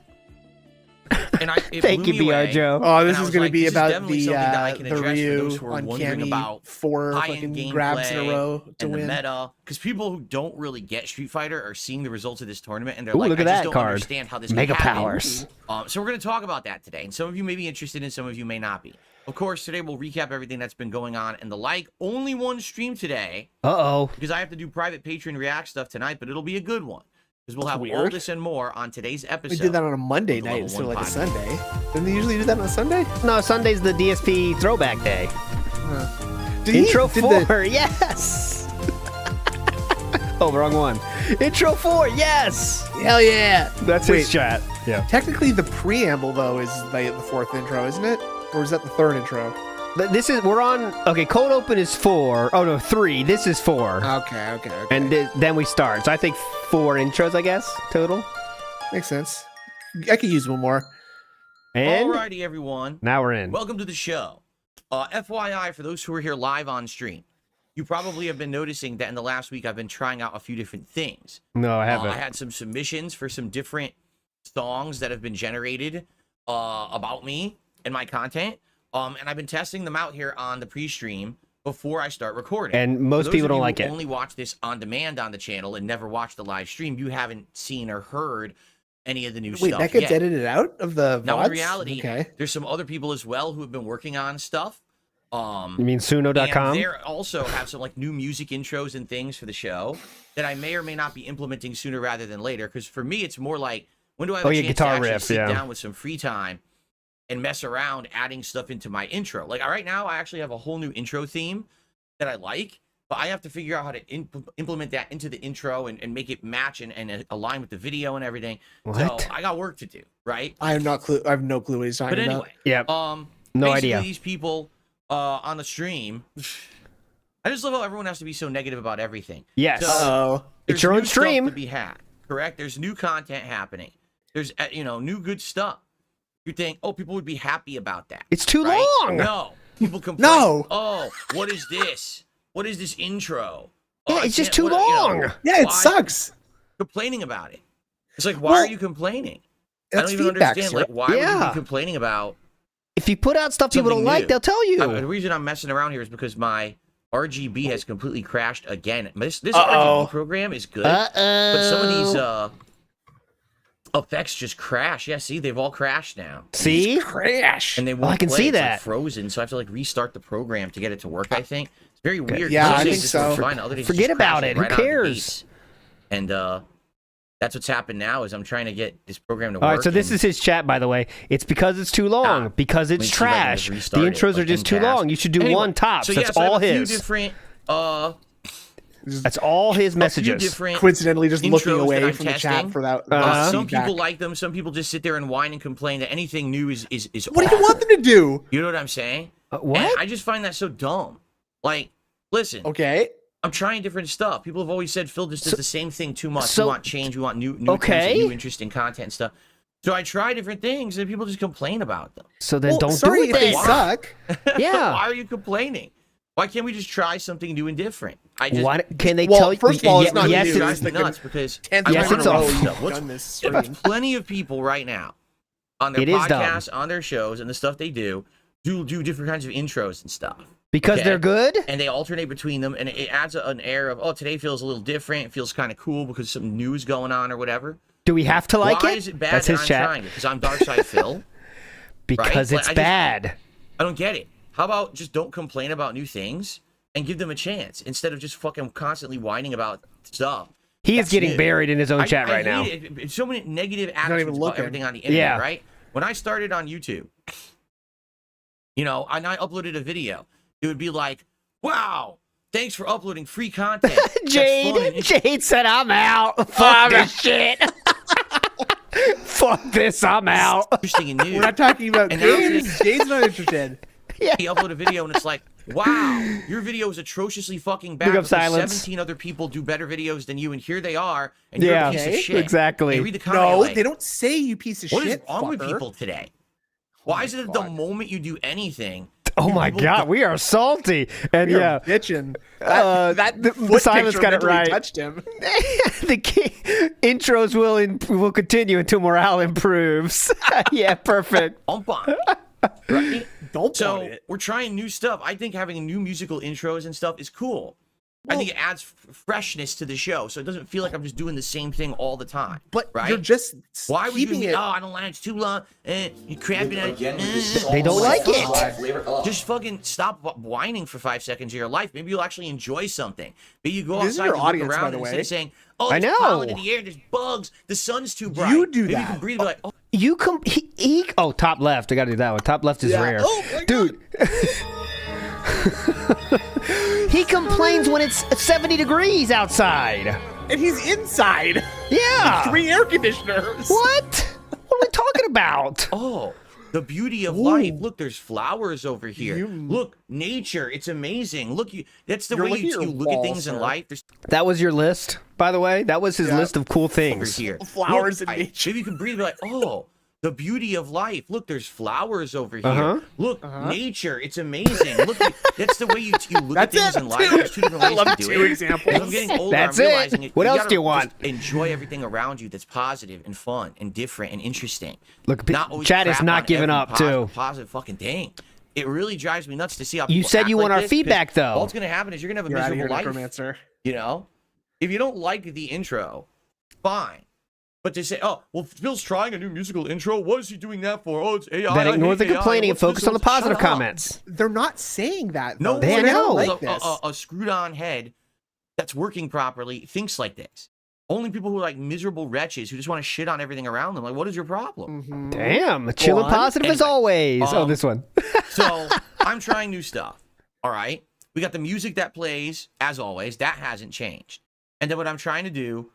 S5: and it
S2: Thank
S5: blew
S2: you,
S5: me away.
S2: BR Joe.
S3: Oh,
S5: And
S3: this
S5: I
S3: is
S5: was
S3: going
S5: like,
S3: to be
S5: this is
S3: about
S5: definitely
S3: the
S5: something that I can address for
S3: Ryu
S5: those who are wondering
S3: uncanny
S5: about
S3: 4
S5: high-end
S3: fucking grabs in a
S5: gameplay
S3: row to
S5: and the
S3: win.
S5: meta, because people who don't really get Street Fighter are seeing the results of this tournament, and they're
S2: Ooh,
S5: like,
S2: look at
S5: I just
S2: that
S5: don't
S2: card.
S5: understand how this can
S2: Mega
S5: happen.
S2: powers.
S5: So we're going to talk about that today, and some of you may be interested, and some of you may not be. Of course, today we'll recap everything that's been going on and the like. Only one stream today,
S2: Uh-oh.
S5: because I have to do private Patreon React stuff tonight, but it'll be a good one. Because we'll have all
S3: weird.
S5: this and more on today's episode.
S3: We did that on a Monday
S5: of the
S3: night
S5: Level
S3: instead of
S5: One
S3: like a
S5: podcast.
S3: Sunday. Didn't they usually do that on a Sunday?
S2: No, Sunday's the DSP throwback day.
S3: Did
S2: Intro
S3: did
S2: 4, yes. Oh, wrong one. Intro 4, yes.
S3: Hell yeah!
S2: That's
S3: Wait,
S2: his chat. Yeah.
S3: technically the preamble though is the 4th intro, isn't it? Or is that the 3rd intro?
S2: This is, we're on, okay, cold open is 4. Oh no, 3. This is 4.
S3: Okay.
S2: And then we start. So I think 4 intros, I guess, total.
S3: Makes sense. I could use one more.
S2: And
S5: Alrighty, everyone.
S2: now we're in.
S5: Welcome to the show. FYI, for those who are here live on stream, you probably have been noticing that in the last week I've been trying out a few different things.
S2: No, I haven't.
S5: I had some submissions for some different songs that have been generated about me and my content. And I've been testing them out here on the Preestream before I start recording.
S2: And
S5: For
S2: most
S5: those
S2: people
S5: of
S2: don't
S5: you
S2: like
S5: who
S2: it.
S5: only watch this on demand on the channel and never watch the live stream, you haven't seen or heard any of the new
S3: Wait,
S5: stuff
S3: that gets
S5: yet.
S3: edited out of the
S5: Now,
S3: VODs?
S5: in reality,
S3: Okay.
S5: there's some other people as well who have been working on stuff.
S2: You mean Suno.com?
S5: And they also have some like new music intros and things for the show that I may or may not be implementing sooner rather than later. Because for me, it's more like, when do I have a chance
S2: guitar
S5: to actually
S2: riff,
S5: sit
S2: yeah.
S5: down with some free time and mess around adding stuff into my intro? Like right now, I actually have a whole new intro theme that I like, but I have to figure out how to implement that into the intro and make it match and align with the video and everything.
S2: What?
S5: So I got work to do, right?
S3: I have no clue what he's talking
S5: But
S3: about.
S5: anyway,
S2: Yep.
S5: no
S2: No
S5: idea.
S2: idea.
S5: These people on the stream, I just love how everyone has to be so negative about everything.
S2: Yes.
S5: So,
S3: Oh,
S5: there's
S2: It's your own
S5: new stuff
S2: stream.
S5: to be had, correct? There's new content happening. There's new good stuff. You think, oh, people would be happy about that.
S2: It's too
S5: right?
S2: long.
S5: No, people complain.
S3: No.
S5: Oh, what is this? What is this intro?
S2: Yeah,
S5: Oh, I
S2: it's just
S5: can't-
S2: too
S5: what-
S2: long.
S3: yeah, it
S5: why-
S3: sucks.
S5: Complaining about it. It's like, why
S3: Well,
S5: are you complaining? I
S3: That's
S5: don't even
S3: feedback,
S5: understand.
S3: sir.
S5: Like, why would you
S2: Yeah.
S5: be complaining about?
S2: If you put out stuff people don't
S5: Something
S2: like,
S5: new.
S2: they'll tell you.
S5: The reason I'm messing around here is because my RGB has completely crashed again. This
S3: Uh-oh.
S5: RGB program is good, but some of these
S2: Uh-oh.
S5: effects just crash. Yeah, see, they've all crashed now,
S2: See?
S3: Crash.
S5: and they won't
S2: I can
S5: play.
S2: see
S5: It's, like,
S2: that.
S5: frozen, so I have to like restart the program to get it to work. I think it's very weird.
S3: Yeah,
S5: Some
S3: I
S5: days
S3: think
S5: it's
S3: so.
S5: fine, other days it
S2: Forget
S5: just
S2: about
S5: crashes
S2: it. Who
S5: right out of the
S2: cares?
S5: gates. And that's what's happened now. Is I'm trying to get this program to
S2: All
S5: work.
S2: right, so this
S5: and-
S2: is his chat, by the way. It's because it's too long. Because
S5: let
S2: it's
S5: me see if I can
S2: trash.
S5: just
S2: The
S5: restart it,
S2: intros are
S5: like,
S2: just
S5: in
S2: too
S5: task.
S2: long. You should do
S5: Anyway,
S2: one tops.
S5: So
S2: That's
S5: yes, I
S2: all
S5: have a few
S2: his.
S5: different
S2: That's all his
S5: a few
S2: messages.
S5: different
S3: Coincidentally, just looking
S5: intros that
S3: away
S5: I'm
S3: from the
S5: testing.
S3: chat for that.
S5: Some
S3: feedback.
S5: people like them. Some people just sit there and whine and complain that anything new is
S3: What do you
S5: awful.
S3: want them to do?
S5: You know what I'm saying?
S2: What?
S5: And I just find that so dumb. Like, listen,
S3: Okay.
S5: I'm trying different stuff. People have always said Phil just does the same thing too much.
S2: so-
S5: we want change. We want new
S2: Okay.
S5: new interesting content and stuff. So I try different things, and people just complain about them.
S2: So then
S3: Well,
S2: don't
S3: sorry
S2: do
S3: if
S2: it
S3: they
S2: then.
S3: suck.
S2: Yeah.
S5: Why are you complaining? Why can't we just try something new and different? I just
S2: Why can they
S3: Well,
S2: tell you?
S3: first of all, it's
S2: Ye-
S3: not
S2: yes,
S3: new.
S2: it's-
S5: drives me
S3: It's like
S5: nuts because
S3: 10th
S2: Yes,
S3: time
S2: it's
S3: in a row
S2: awful.
S3: you've
S5: What's-
S3: done this
S5: There are
S3: stream.
S5: plenty of people right now on their
S2: It is dumb.
S5: podcasts, on their shows, and the stuff they do different kinds of intros and stuff.
S2: because
S5: Okay.
S2: they're good.
S5: And they alternate between them, and it adds an air of, oh, today feels a little different. It feels kind of cool because something new is going on or whatever.
S2: Do we have to like
S5: Why
S2: it?
S5: is it bad
S2: That's
S5: that
S2: his
S5: I'm
S2: chat.
S5: trying it? Because I'm Darkside Phil?
S2: Because
S5: Like,
S2: it's
S5: I just-
S2: bad.
S5: I don't get it. How about just don't complain about new things and give them a chance instead of just fucking constantly whining about stuff?
S2: He is
S5: That's
S2: getting
S5: new.
S2: baried in his own chat right
S5: hate
S2: now.
S5: it. It's so many negative
S3: not even
S5: attitudes about
S3: looking.
S5: everything on the internet,
S2: Yeah.
S5: right? When I started on YouTube, You know, and I uploaded a video. It would be like, wow, thanks for uploading free content. That's fun and
S2: Jade said, I'm out. Fuck this shit. Fuck this, I'm out.
S5: interesting and new.
S3: We're not talking about
S5: And now
S3: games. Jade's not interested.
S5: You upload a video and it's like, wow, your video is atrociously fucking bad.
S2: Big up
S5: because
S2: silence.
S5: 17 other people do better videos than you, and here they are, and you're a piece of shit.
S2: exactly.
S5: They read the comment,
S3: No,
S5: like,
S3: they don't say you piece of
S5: what
S3: shit.
S5: is wrong with
S3: fucker.
S5: people today? Why is it that the moment you do anything,
S2: Oh my
S5: people
S2: God,
S5: go-
S2: we are salty. And
S3: We are
S2: yeah,
S3: bitching.
S2: the
S3: foot
S2: silence
S3: picture
S2: got it
S3: mentally
S2: right.
S3: Touched him.
S2: the intros will continue until morale improves. Yeah, perfect.
S5: bump on? Right?
S3: Don't
S5: So
S3: want it.
S5: we're trying new stuff. I think having new musical intros and stuff is cool. I think it adds freshness to the show, so it doesn't feel like I'm just doing the same thing all the time.
S3: But
S5: right?
S3: you're just
S5: Why would you
S3: keeping
S5: be,
S3: it.
S5: oh, I don't like it, it's too long, you're crapping on it.
S2: They don't like it.
S5: Just fucking stop whining for 5 seconds of your life. Maybe you'll actually enjoy something. Maybe you go
S3: This is
S5: outside
S3: your
S5: and look
S3: audience, by
S5: around
S3: the
S5: and instead
S3: way.
S5: of saying, oh,
S2: I
S5: there's pollen
S2: know.
S5: in the air, there's bugs, the sun's too bright.
S3: You do
S5: Maybe
S3: that.
S5: you can breathe and be like, oh,
S2: You oh, top left. I gotta do that one. Top left is
S3: Yeah.
S2: rare.
S3: Oh my
S2: Dude. He complains when it's 70 degrees outside.
S3: And he's inside.
S2: Yeah.
S3: 3 air conditioners.
S2: What? What are we talking about?
S5: oh, the beauty of life. Look, there's flowers over here.
S3: You-
S5: Look, nature. It's amazing. Look, that's the
S3: You're
S5: way
S3: looking
S5: you
S3: at your
S5: look at
S3: wall,
S5: things in
S3: sir.
S5: life. There's
S2: That was your list, by the way. That was his
S3: Yeah.
S2: list of cool
S5: over
S2: things.
S5: here.
S3: Flowers
S5: Look,
S3: and nature.
S5: Maybe you can breathe and be like, oh, the beauty of life. Look, there's flowers over here.
S2: Uh-huh.
S5: Look, nature. It's amazing. Look, that's the way you look at
S3: That's
S5: things
S3: it.
S5: in life. There's 2 different
S3: I
S5: ways
S3: love
S5: to do
S3: 2
S5: it.
S3: examples.
S5: As I'm getting older,
S2: That's
S5: I'm
S2: it.
S5: realizing
S2: What else
S5: gotta
S2: do you want?
S5: just enjoy everything around you that's positive and fun and different and interesting.
S2: Look,
S5: Not always
S2: Chad is
S5: crap
S2: not
S5: on
S2: giving
S5: every
S2: up, too.
S5: Positive fucking thing. It really drives me nuts to see how
S2: You
S5: people
S2: said
S5: act
S2: you want
S5: like
S2: our
S5: this,
S2: feedback,
S5: 'cause
S2: though.
S5: All that's gonna happen is you're gonna have a
S3: You're out of here,
S5: miserable life.
S3: necromancer.
S5: You know, if you don't like the intro, fine. But to say, oh, well, Phil's trying a new musical intro. What is he doing that for? Oh, it's AI.
S2: Then
S5: I
S2: ignore
S5: hate
S2: the
S5: AI.
S2: complaining and
S5: What's this?
S2: focus on the
S5: Shut
S2: positive
S5: up.
S2: comments.
S3: They're not saying that.
S5: No,
S3: though.
S2: They
S3: They're
S2: know.
S3: not like this.
S5: a screwed-on head that's working properly thinks like this. Only people who are like miserable wretches who just want to shit on everything around them. Like, what is your problem?
S2: Damn. Chill and
S3: on.
S2: positive as
S5: Anyway,
S2: always. Oh, this one.
S5: So I'm trying new stuff. All right. We got the music that plays, as always. That hasn't changed. And then what I'm trying to do,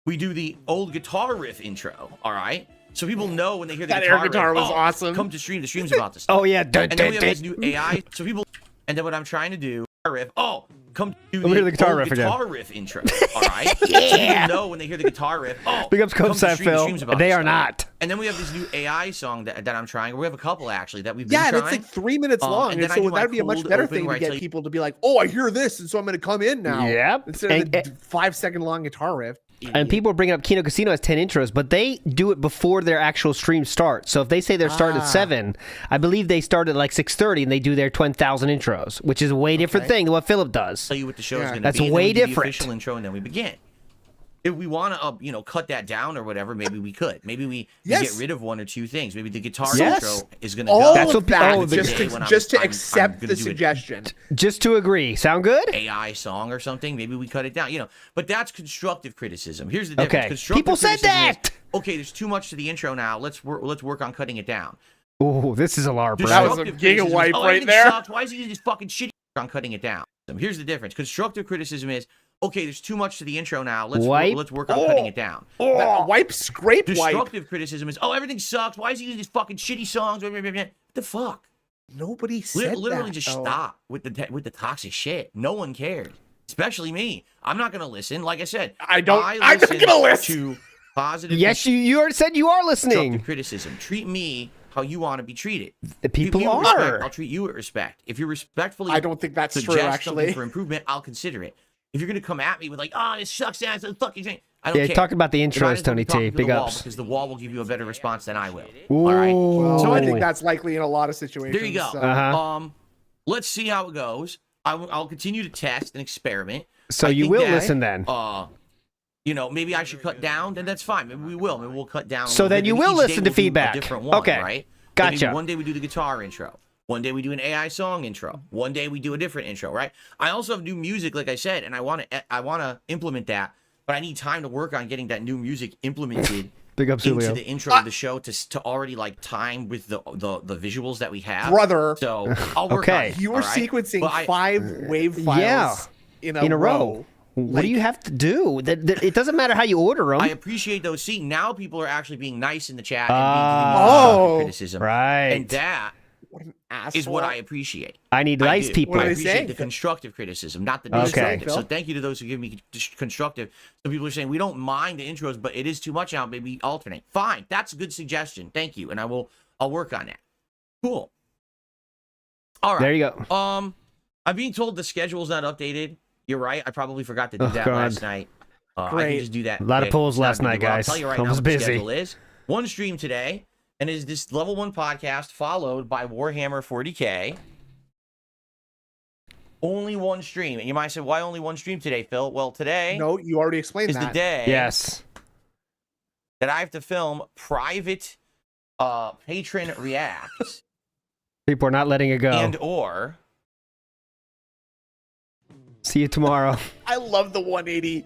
S5: we do the old guitar riff intro. All right. So people know when they hear the
S3: That
S5: guitar
S3: air guitar
S5: riff,
S3: was
S5: oh,
S3: awesome.
S5: Come to stream. The stream's about this stuff.
S2: Oh, yeah.
S5: And then we have this
S2: Dun.
S5: new AI. So people, and then what I'm trying to do, riff. Oh, come do
S2: Let me hear the guitar
S5: old
S2: riff again.
S5: guitar riff intro. All right. So people know when they hear the guitar riff. Oh,
S2: Big ups,
S5: come to
S2: Copeside
S5: stream. The
S2: Phil.
S5: stream's about
S2: They
S5: this
S2: are
S5: stuff.
S2: not.
S5: And then we have this new AI song that I'm trying. We have a couple actually that we've been
S3: Yeah, and
S5: trying.
S3: it's like 3 minutes long.
S5: and
S3: And
S5: then I
S3: so
S5: do my
S3: that would be a much
S5: cold
S3: better
S5: open
S3: thing
S5: where
S3: to
S5: I
S3: get
S5: tell you-
S3: people to be like, oh, I hear this, and so I'm going to come in now.
S2: Yep.
S3: Instead of the
S2: And-
S3: 5-second long guitar riff.
S2: And people are bringing up Kino Casino has 10 intros, but they do it before their actual stream starts. So if they say they're starting at 7, I believe they start at like 6:30 and they do their 10,000 intros, which is a way different thing than what Philip does.
S5: Tell you what the show's
S3: Yeah.
S5: going to be.
S2: That's
S5: and then
S2: way
S5: we do the
S2: different.
S5: official intro, and then we begin. If we want to, cut that down or whatever, maybe we could. Maybe we
S3: Yes.
S5: get rid of 1 or 2 things. Maybe the guitar
S2: Yes.
S5: intro is going to
S3: All
S5: go.
S2: That's
S3: of
S2: what-
S3: that,
S2: oh,
S3: just
S5: today when
S3: to
S5: I'm
S3: accept
S5: gonna
S3: the
S5: do it.
S3: suggestion.
S2: Just to agree. Sound good?
S5: AI song or something. Maybe we cut it down. But that's constructive criticism. Here's the difference.
S2: Okay.
S5: Constructive
S2: People said
S5: criticism is,
S2: that!
S5: okay, there's too much to the intro now. Let's work on cutting it down.
S2: Ooh, this is a LARP,
S3: That was
S2: right?
S3: a
S5: Constructive criticism is,
S3: gigawipe
S5: oh,
S3: right
S5: everything
S3: there.
S5: Sucks. Why is he just fucking shitty on cutting it down? Here's the difference. Constructive criticism is, okay, there's too much to the intro now. Let's work on cutting it down.
S3: Wipe, scrape, wipe.
S5: Destructive criticism is, oh, everything sucks. Why is he using these fucking shitty songs? What the fuck?
S3: Nobody said
S5: Literally
S3: that,
S5: just
S3: though.
S5: stop with the toxic shit. No one cares. Especially me. I'm not gonna listen. Like I said,
S3: I'm not
S5: listen
S3: gonna listen.
S5: to positive
S2: Yes, you already said you are listening.
S5: constructive criticism. Treat me how you want to be treated.
S2: The people
S5: Treat me with respect,
S2: are.
S5: I'll treat you with respect. If you're respectfully
S3: I don't think that's true,
S5: suggest
S3: actually.
S5: something for improvement, I'll consider it. If you're gonna come at me with like, oh, this sucks ass, fucking thing, I don't
S2: Yeah,
S5: care.
S2: talking about the
S5: You might
S2: intros,
S5: as well
S2: Tony
S5: be talking
S2: T.
S5: to
S2: Big
S5: the wall,
S2: ups.
S5: because the wall will give you a better response than I will.
S2: Ooh.
S5: All right.
S3: So I
S2: Ooh.
S3: think that's likely in a lot of situations.
S5: There you go.
S3: so-
S2: Uh-huh.
S5: Let's see how it goes. I'll continue to test and experiment.
S2: So
S5: I
S2: you
S5: think
S2: will
S5: that,
S2: listen then.
S5: Maybe I should cut down. Then that's fine. Maybe we will. Maybe we'll cut down. a
S2: So
S5: little
S2: then
S5: bit.
S2: you
S5: Maybe
S2: will
S5: each day
S2: listen to
S5: we'll do
S2: feedback.
S5: A different one,
S2: Okay.
S5: right? Then maybe
S2: Gotcha.
S5: one day we do the guitar intro. One day we do an AI song intro. One day we do a different intro, right? I also have new music, like I said, and I want to implement that, but I need time to work on getting that new music implemented
S2: Big up,
S5: into
S2: Julio.
S5: the intro of the show to already like time with the visuals that we have.
S3: Brother.
S5: So I'll work
S2: Okay.
S5: on it,
S3: You
S5: all
S3: were
S5: right?
S3: sequencing
S5: But
S3: 5 wave files
S2: Yeah.
S3: in a row.
S2: What do you have to do? It doesn't matter how you order them.
S5: I appreciate those. See, now people are actually being nice in the chat and
S3: Oh.
S5: being criticism.
S2: right.
S5: And that
S3: What an asshole.
S5: is what I appreciate.
S2: I need
S5: I
S2: nice
S5: do.
S2: people.
S3: What
S5: I
S3: do they
S5: appreciate
S3: say?
S5: the constructive criticism, not the
S2: Okay.
S5: destructive. So
S3: Phil?
S5: thank you to those who give me constructive. Some people are saying we don't mind the intros, but it is too much now. Maybe alternate. Fine, that's a good suggestion. Thank you, and I'll work on that. Cool. All right.
S2: There you go.
S5: I'm being told the schedule's not updated. You're right. I probably forgot to do that
S2: God.
S5: last night. I
S3: Great.
S5: can just do that.
S2: A lot of
S5: quick.
S2: polls
S5: It's not
S2: last
S5: a big
S2: night,
S5: deal. I'll
S2: guys.
S5: tell you right
S2: I
S5: now
S2: was
S5: what the
S2: busy.
S5: schedule is. One stream today, and is this level 1 podcast followed by Warhammer 40K. Only one stream. And you might say, why only one stream today, Phil? Well, today
S3: No, you already explained
S5: is
S3: that.
S5: the day
S2: Yes.
S5: that I have to film private patron reacts
S2: People are not letting it go.
S5: and or
S2: See you tomorrow.
S3: I love the 180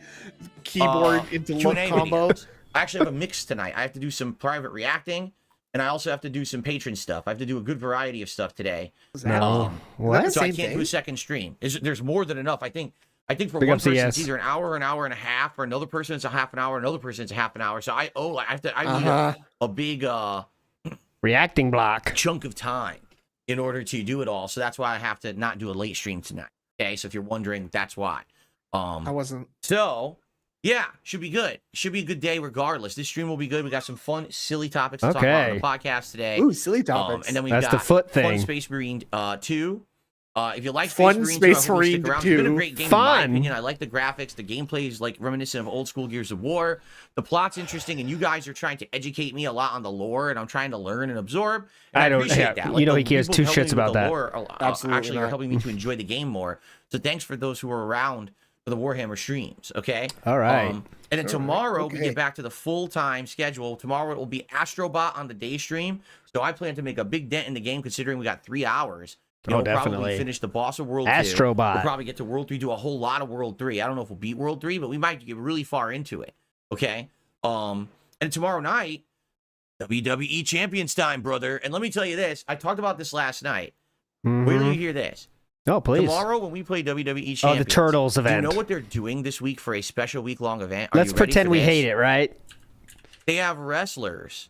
S3: keyboard into look
S5: Q&A
S3: combo.
S5: videos. I actually have a mix tonight. I have to do some private reacting, and I also have to do some patron stuff. I have to do a good variety of stuff today.
S2: No. What?
S5: So I
S3: Same
S5: can't do
S3: thing?
S5: a second stream. There's more than enough. I think for
S2: Big
S5: one
S2: up
S5: person
S2: CS.
S5: it's either an hour and a half, or another person it's a half an hour, another person it's a half an hour. So I need a big
S2: Reacting block.
S5: chunk of time in order to do it all. So that's why I have to not do a late stream tonight. Okay, so if you're wondering, that's why.
S3: I wasn't.
S5: So yeah, should be good. Should be a good day regardless. This stream will be good. We got some fun, silly topics to talk about on the podcast today.
S3: Ooh, silly topics.
S5: And then we've
S2: That's
S5: got
S2: the foot
S5: Fun
S2: thing.
S5: Space Marine 2. If you like
S3: Fun
S5: Space Marine 2,
S3: Space
S5: I hope you stick
S3: Marine
S5: around. It's been a
S3: 2.
S5: great game in my
S2: Fun.
S5: opinion. I like the graphics. The gameplay is like reminiscent of old school Gears of War. The plot's interesting, and you guys are trying to educate me a lot on the lore, and I'm trying to learn and absorb. And
S2: I don't-
S5: appreciate
S2: yeah,
S5: that.
S2: you know
S5: the
S2: he cares
S5: people
S2: two
S5: helping
S2: shits
S5: me with
S2: about
S5: the
S2: that.
S5: lore
S3: Absolutely
S5: actually are
S3: not.
S5: helping me to enjoy the game more. So thanks for those who were around for the Warhammer streams. Okay.
S2: All right.
S5: And then tomorrow we
S3: okay.
S5: get back to the full-time schedule. Tomorrow it will be Astrobot on the day stream. So I plan to make a big dent in the game considering we got 3 hours.
S2: Oh,
S5: We'll
S2: definitely.
S5: probably finish the boss of World 2.
S2: Astrobot.
S5: We'll probably get to World 3, do a whole lot of World 3. I don't know if we'll beat World 3, but we might get really far into it. Okay? And tomorrow night, WWE Champions time, brother. And let me tell you this. I talked about this last night. Wait till you hear this.
S2: Oh, please.
S5: Tomorrow when we play WWE Champions.
S2: Oh, the Turtles
S5: Do
S2: event.
S5: you know what they're doing this week for a special week-long event? Are
S2: Let's
S5: you ready
S2: pretend
S5: for
S2: we
S5: this?
S2: hate it, right?
S5: They have wrestlers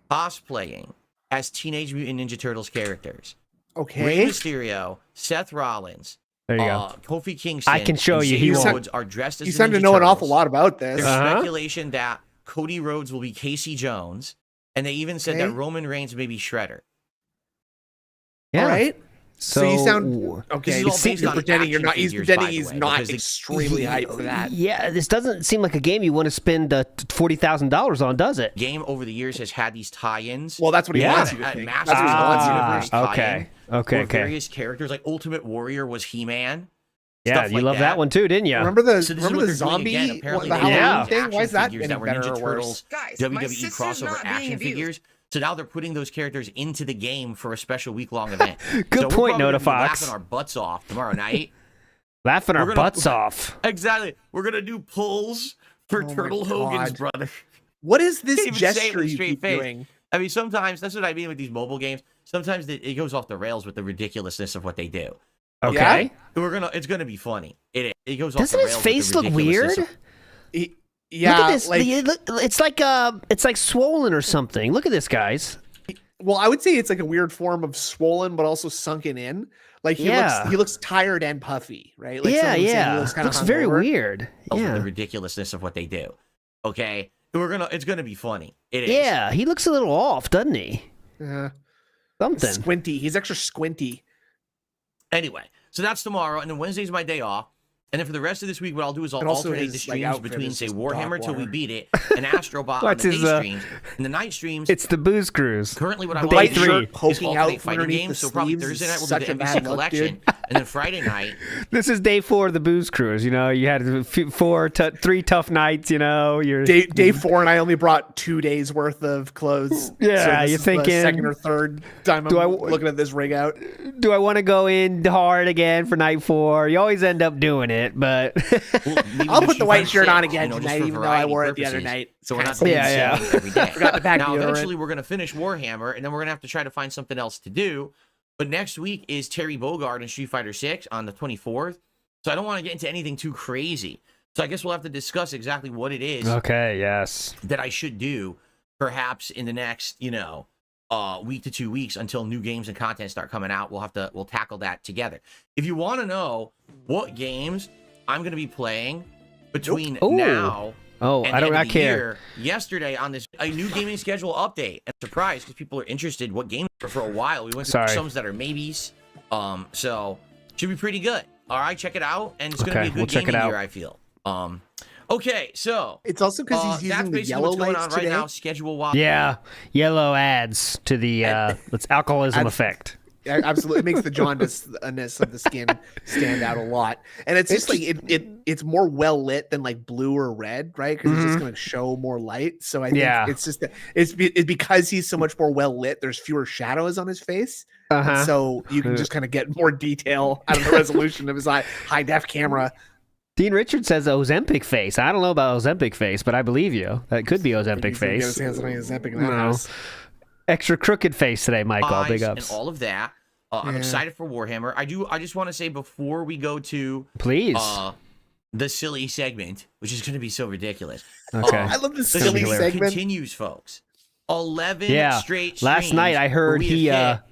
S5: cosplaying as Teenage Mutant Ninja Turtles characters. Rey
S3: Okay.
S5: Mysterio, Seth Rollins,
S2: There you go.
S5: Kofi Kingston,
S2: I can show
S5: and
S2: you, he
S5: Xavier
S2: won't.
S5: Woods are dressed as
S3: You
S5: the
S3: seem to
S5: Ninja
S3: know an
S5: Turtles.
S3: awful lot about this.
S5: There's
S2: Uh-huh.
S5: speculation that Cody Rhodes will be Casey Jones, and they even said that
S3: Okay.
S5: Roman Reigns may be Shredder.
S2: Yeah.
S3: All right. So you sound
S5: This
S3: okay.
S5: is all based
S3: You're
S5: on
S3: pretending you're
S5: action
S3: not. He's
S5: figures,
S3: pretending
S5: by the
S3: he's
S5: way,
S3: not
S5: because they-
S3: extremely hyped for that.
S2: Yeah, this doesn't seem like a game you want to spend $40,000 on, does it?
S5: Game over the years has had these tie-ins.
S3: Well, that's what he
S2: Yeah.
S3: wants you to
S5: At
S3: think.
S5: Masters
S3: That's what he wants you to
S5: Ah,
S3: think.
S5: tie-in
S2: Okay.
S5: for
S2: Okay.
S5: various characters, like Ultimate Warrior was He-Man.
S2: Yeah,
S5: stuff
S2: you
S5: like
S2: love that one too, didn't you?
S3: Remember the
S5: So this is
S3: remember
S5: what
S3: the
S5: they're doing
S3: zombie,
S5: again. Apparently
S3: the
S5: they
S3: Halloween
S2: have
S3: thing?
S5: action
S3: Why is that
S5: figures
S3: any
S5: that were
S3: better
S5: Ninja
S3: or worse?
S5: Turtles,
S6: Guys, my
S5: WWE
S6: sister's
S5: crossover
S6: not being
S5: action
S6: abused.
S5: figures. So now they're putting those characters into the game for a special week-long event.
S2: Good
S5: so we're
S2: point,
S5: probably gonna be
S2: Notifox.
S5: laughing our butts off tomorrow night.
S2: Laughing our
S5: We're gonna-
S2: butts off.
S5: Exactly. We're gonna do pulls for
S3: Oh my
S5: Turtle Hogan's
S3: God.
S5: brother.
S3: What is this
S5: Can't even say it
S3: gesture
S5: with a
S3: you
S5: straight
S3: keep
S5: face.
S3: doing?
S5: I mean, sometimes that's what I mean with these mobile games. Sometimes it goes off the rails with the ridiculously of what they do.
S2: Okay.
S5: It's gonna be funny. It goes off
S2: Doesn't
S5: the
S2: his
S5: rails with
S2: face
S5: the
S2: look weird?
S5: ridiculousness of-
S3: Yeah,
S2: Look at this.
S3: like
S2: It's like swollen or something. Look at this, guys.
S3: well, I would say it's like a weird form of swollen, but also sunken in. Like
S2: Yeah.
S3: he looks tired and puffy, right? Like
S2: Yeah,
S3: someone would say he
S2: yeah.
S3: looks kinda
S2: Looks very
S3: hungover.
S2: weird.
S5: with the
S2: Yeah.
S5: ridiculousness of what they do. Okay, it's gonna be funny. It is.
S2: Yeah, he looks a little off, doesn't he? Something.
S3: Squinty. He's extra squinty.
S5: Anyway, so that's tomorrow, and then Wednesday's my day off. And then for the rest of this week, what I'll do is I'll
S3: And also
S5: alternate the
S3: his, like,
S5: streams
S3: outfit
S5: between,
S3: is
S5: say,
S3: just
S5: Warhammer
S3: dark
S5: till we
S3: water.
S5: beat it, and Astrobot on
S2: What's
S5: the
S2: his,
S5: day streams, and the night streams.
S2: It's the booze cruise.
S5: Currently, what I'm
S3: The
S5: doing
S3: white
S2: three
S3: shirt
S5: is
S3: poking
S5: alternate
S3: out from
S5: fighting
S3: underneath
S5: games.
S3: the
S5: So probably
S3: sleeves
S5: Thursday
S3: is
S5: night will
S3: such
S5: be
S3: a
S5: the NBC
S3: bad look,
S5: collection,
S3: dude.
S5: And then Friday night.
S2: This is day 4 of the booze cruise. You know, you had 3 tough nights. You know, you're
S3: Day 4, and I only brought 2 days worth of clothes.
S2: Yeah,
S3: so this
S2: you're
S3: is
S2: thinking,
S3: the second or third time I'm looking at this rig out.
S2: Do I want to go in hard again for night 4? You always end up doing it, but
S3: I'll put the white shirt on again
S5: just
S3: tonight,
S5: for
S3: even though I
S5: variety
S3: wore it the other
S5: purposes.
S3: night.
S5: So we're not
S3: Kinda
S5: doing
S2: Yeah,
S5: the same every day.
S3: Forgot the back
S5: Now,
S3: deodorant.
S5: eventually, we're going to finish Warhammer, and then we're going to have to try to find something else to do. But next week is Terry Bogard in Street Fighter 6 on the 24th. So I don't want to get into anything too crazy. So I guess we'll have to discuss exactly what it is
S2: okay, yes.
S5: that I should do, perhaps in the next, week to 2 weeks until new games and content start coming out. We'll tackle that together. If you want to know what games I'm going to be playing between now
S2: Oh,
S5: and
S2: I
S5: the
S2: don't
S5: end of
S2: not
S5: the
S2: care.
S5: year, yesterday on a new gaming schedule update, and surprise because people are interested what games are for a while. We went through some that are maybes, so should be pretty good. All right, check it out, and it's gonna be a good gaming year, I feel. Okay, so
S3: It's also because he's using
S5: that's
S3: the
S5: basically
S3: yellow
S5: what's going
S3: lights
S5: on right
S3: today.
S5: now, schedule wise.
S2: Yeah, yellow adds to the let's alcoholism effect.
S3: Yeah, absolutely, it makes the jaundice-ness of the skin stand out a lot, and it's just like it's more well lit than like blue or red, right? Because it's just going to show more light. So I think it's just that it's because he's so much more well lit. There's fewer shadows on his face, and so you can just kind of get more detail out of the resolution of his high def camera.
S2: Dean Richards says Ozempic face. I don't know about Ozempic face, but I believe you. That could be Ozempic
S3: He's gonna get his
S2: face.
S3: hands on Ozempic in that house.
S2: Extra crooked face today, Michael. Big ups.
S5: And all of that. I'm excited for Warhammer. I just want to say before we go to
S2: Please.
S5: The silly segment, which is going to be so ridiculous.
S2: Okay.
S3: I love the
S5: The
S3: silly
S5: streak
S3: segment.
S5: continues, folks. 11 straight streams.
S2: Last night I
S5: where
S2: heard
S5: we have hit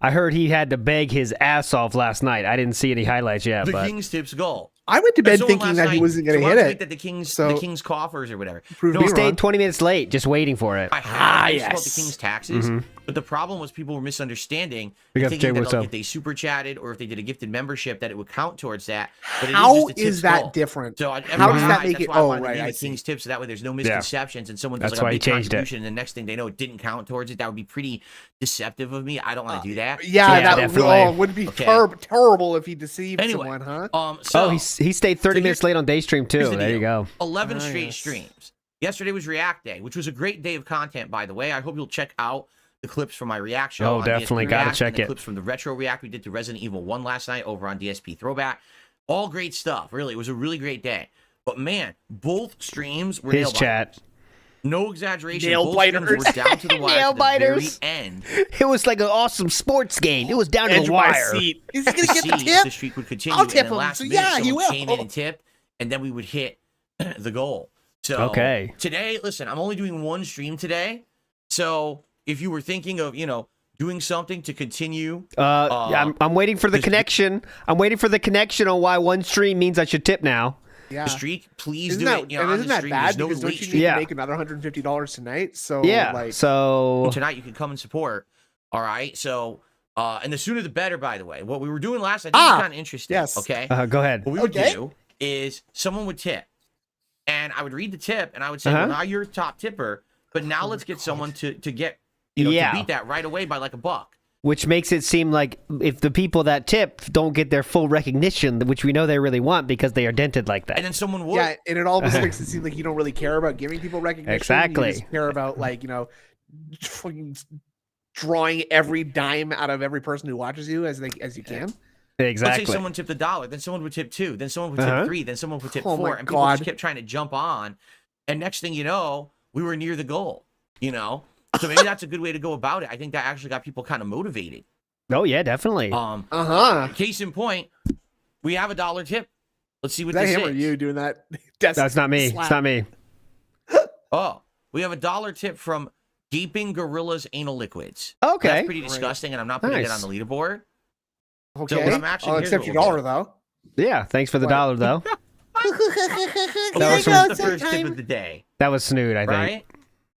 S2: I heard he had to beg his ass off last night. I didn't see any highlights yet,
S5: the
S2: but
S5: King's Tips goal.
S3: I went to bed
S5: Someone
S3: thinking
S5: last
S3: that he
S5: night-
S3: wasn't going to
S5: someone
S3: hit
S5: last
S3: it.
S5: night that
S3: So-
S5: the King's coffers or whatever.
S3: Prove
S5: No,
S3: me
S2: he
S3: wrong.
S2: stayed 20 minutes late, just waiting for it.
S5: I had to
S3: yes.
S5: the King's taxes, but the problem was people were misunderstanding,
S2: Because
S5: and
S2: Jay
S5: thinking
S2: was
S5: that
S2: up.
S5: if they super chatted or if they did a gifted membership, that it would count towards that. But it
S3: How
S5: is, just a
S3: is
S5: tips
S3: that
S5: goal.
S3: different?
S5: So
S3: How does that make
S5: that's
S3: it?
S5: why I
S3: Oh,
S5: wanted to
S3: right,
S5: name
S3: I
S5: it
S3: see.
S5: King's Tips, so that way there's no misconceptions, and someone does
S2: That's
S5: like
S2: why
S5: a
S2: he
S5: big
S2: changed it.
S5: contribution, and the next thing they know, it didn't count towards it. That would be pretty deceptive of me. I don't want to do that.
S3: Yeah,
S2: Yeah,
S3: that
S2: definitely.
S3: would be
S5: Okay.
S3: terrible if he deceived
S5: Anyway,
S3: someone, huh?
S5: so
S2: he stayed 30
S5: here's-
S2: minutes late on Daystream too.
S5: here's the
S2: There you
S5: deal.
S2: go.
S5: 11 straight
S3: Nice.
S5: streams. Yesterday was React Day, which was a great day of content, by the way. I hope you'll check out the clips from my React show.
S2: Oh,
S5: on
S2: definitely.
S5: DSP
S2: Gotta
S5: React,
S2: check
S5: and the
S2: it.
S5: clips from the Retro React we did to Resident Evil 1 last night over on DSP Throwback. All great stuff. Really, it was a really great day. But man, both streams were
S2: His
S5: nail-biters.
S2: chat.
S5: No exaggeration.
S3: Nail
S5: both streams
S3: biters.
S5: were down to the wire
S2: Nail
S5: to the very
S2: biters.
S5: end.
S2: It was like an awesome sports game. It was down to
S3: Edge
S2: the
S3: of my
S2: wire.
S3: seat. Is he going to
S5: To
S3: get
S5: see
S3: the
S5: if
S3: tip?
S5: the streak would continue.
S3: I'll tip
S5: and then
S3: him.
S5: last
S3: So,
S5: minute,
S3: yeah, he
S5: someone
S3: will.
S5: came in and tipped, and then we would hit the goal. So
S2: Okay.
S5: today, listen, I'm only doing one stream today. So if you were thinking of, doing something to continue,
S2: Yeah, I'm waiting for the
S5: this-
S2: connection. I'm waiting for the connection on why one stream means I should tip now.
S3: Yeah.
S5: the streak, please
S3: Isn't
S5: do
S3: that,
S5: it.
S3: and
S5: On
S3: isn't
S5: the
S3: that
S5: stream,
S3: bad?
S5: there's no
S3: Because
S5: late
S3: don't you
S5: stream.
S3: need
S2: Yeah.
S3: to make another $150 tonight? So
S2: Yeah.
S3: like,
S2: So
S5: Tonight you can come and support. All right. So, and the sooner the better, by the way. What we were doing last night, I think was kind of interesting.
S3: yes.
S5: Okay.
S2: go ahead.
S5: What we would
S3: Okay.
S5: do is someone would tip, and I would read the tip, and I would say,
S2: Uh-huh.
S5: well, now you're a top tipper, but now let's get someone to get,
S2: Yeah.
S5: to beat that right away by like $1.
S2: Which makes it seem like if the people that tip don't get their full recognition, which we know they really want because they are dented like that.
S5: And then someone would.
S3: yeah, and it almost makes it seem like you don't really care about giving people recognition.
S2: Exactly.
S3: You just care about fucking drawing every dime out of every person who watches you as you can.
S5: Let's
S2: Exactly.
S5: say someone tipped $1, then someone would tip 2, then someone would tip
S2: Uh-huh.
S5: 3, then someone would tip
S3: Oh
S5: 4,
S3: my
S5: and people just
S3: God.
S5: kept trying to jump on. And next thing you know, we were near the goal. So maybe that's a good way to go about it. I think that actually got people kind of motivated.
S2: Oh yeah, definitely.
S5: Case in point, we have $1 tip. Let's see what
S3: Is that
S5: this
S3: him or
S5: is.
S3: you doing that? Desk
S2: That's not me.
S3: slap?
S2: It's not me.
S5: Oh, we have $1 tip from Gaping Gorillas Anal Liquids.
S2: Okay.
S5: That's pretty disgusting, and I'm not putting it on
S2: Nice.
S5: the leaderboard.
S3: Okay,
S5: what I'm actually-
S3: I'll
S5: here's
S3: accept
S5: what
S3: your
S5: we'll
S3: dollar though.
S2: Yeah. Thanks for the $1 though.
S5: That
S2: was
S5: the first tip of the day,
S2: That was Snood, I think.
S5: right?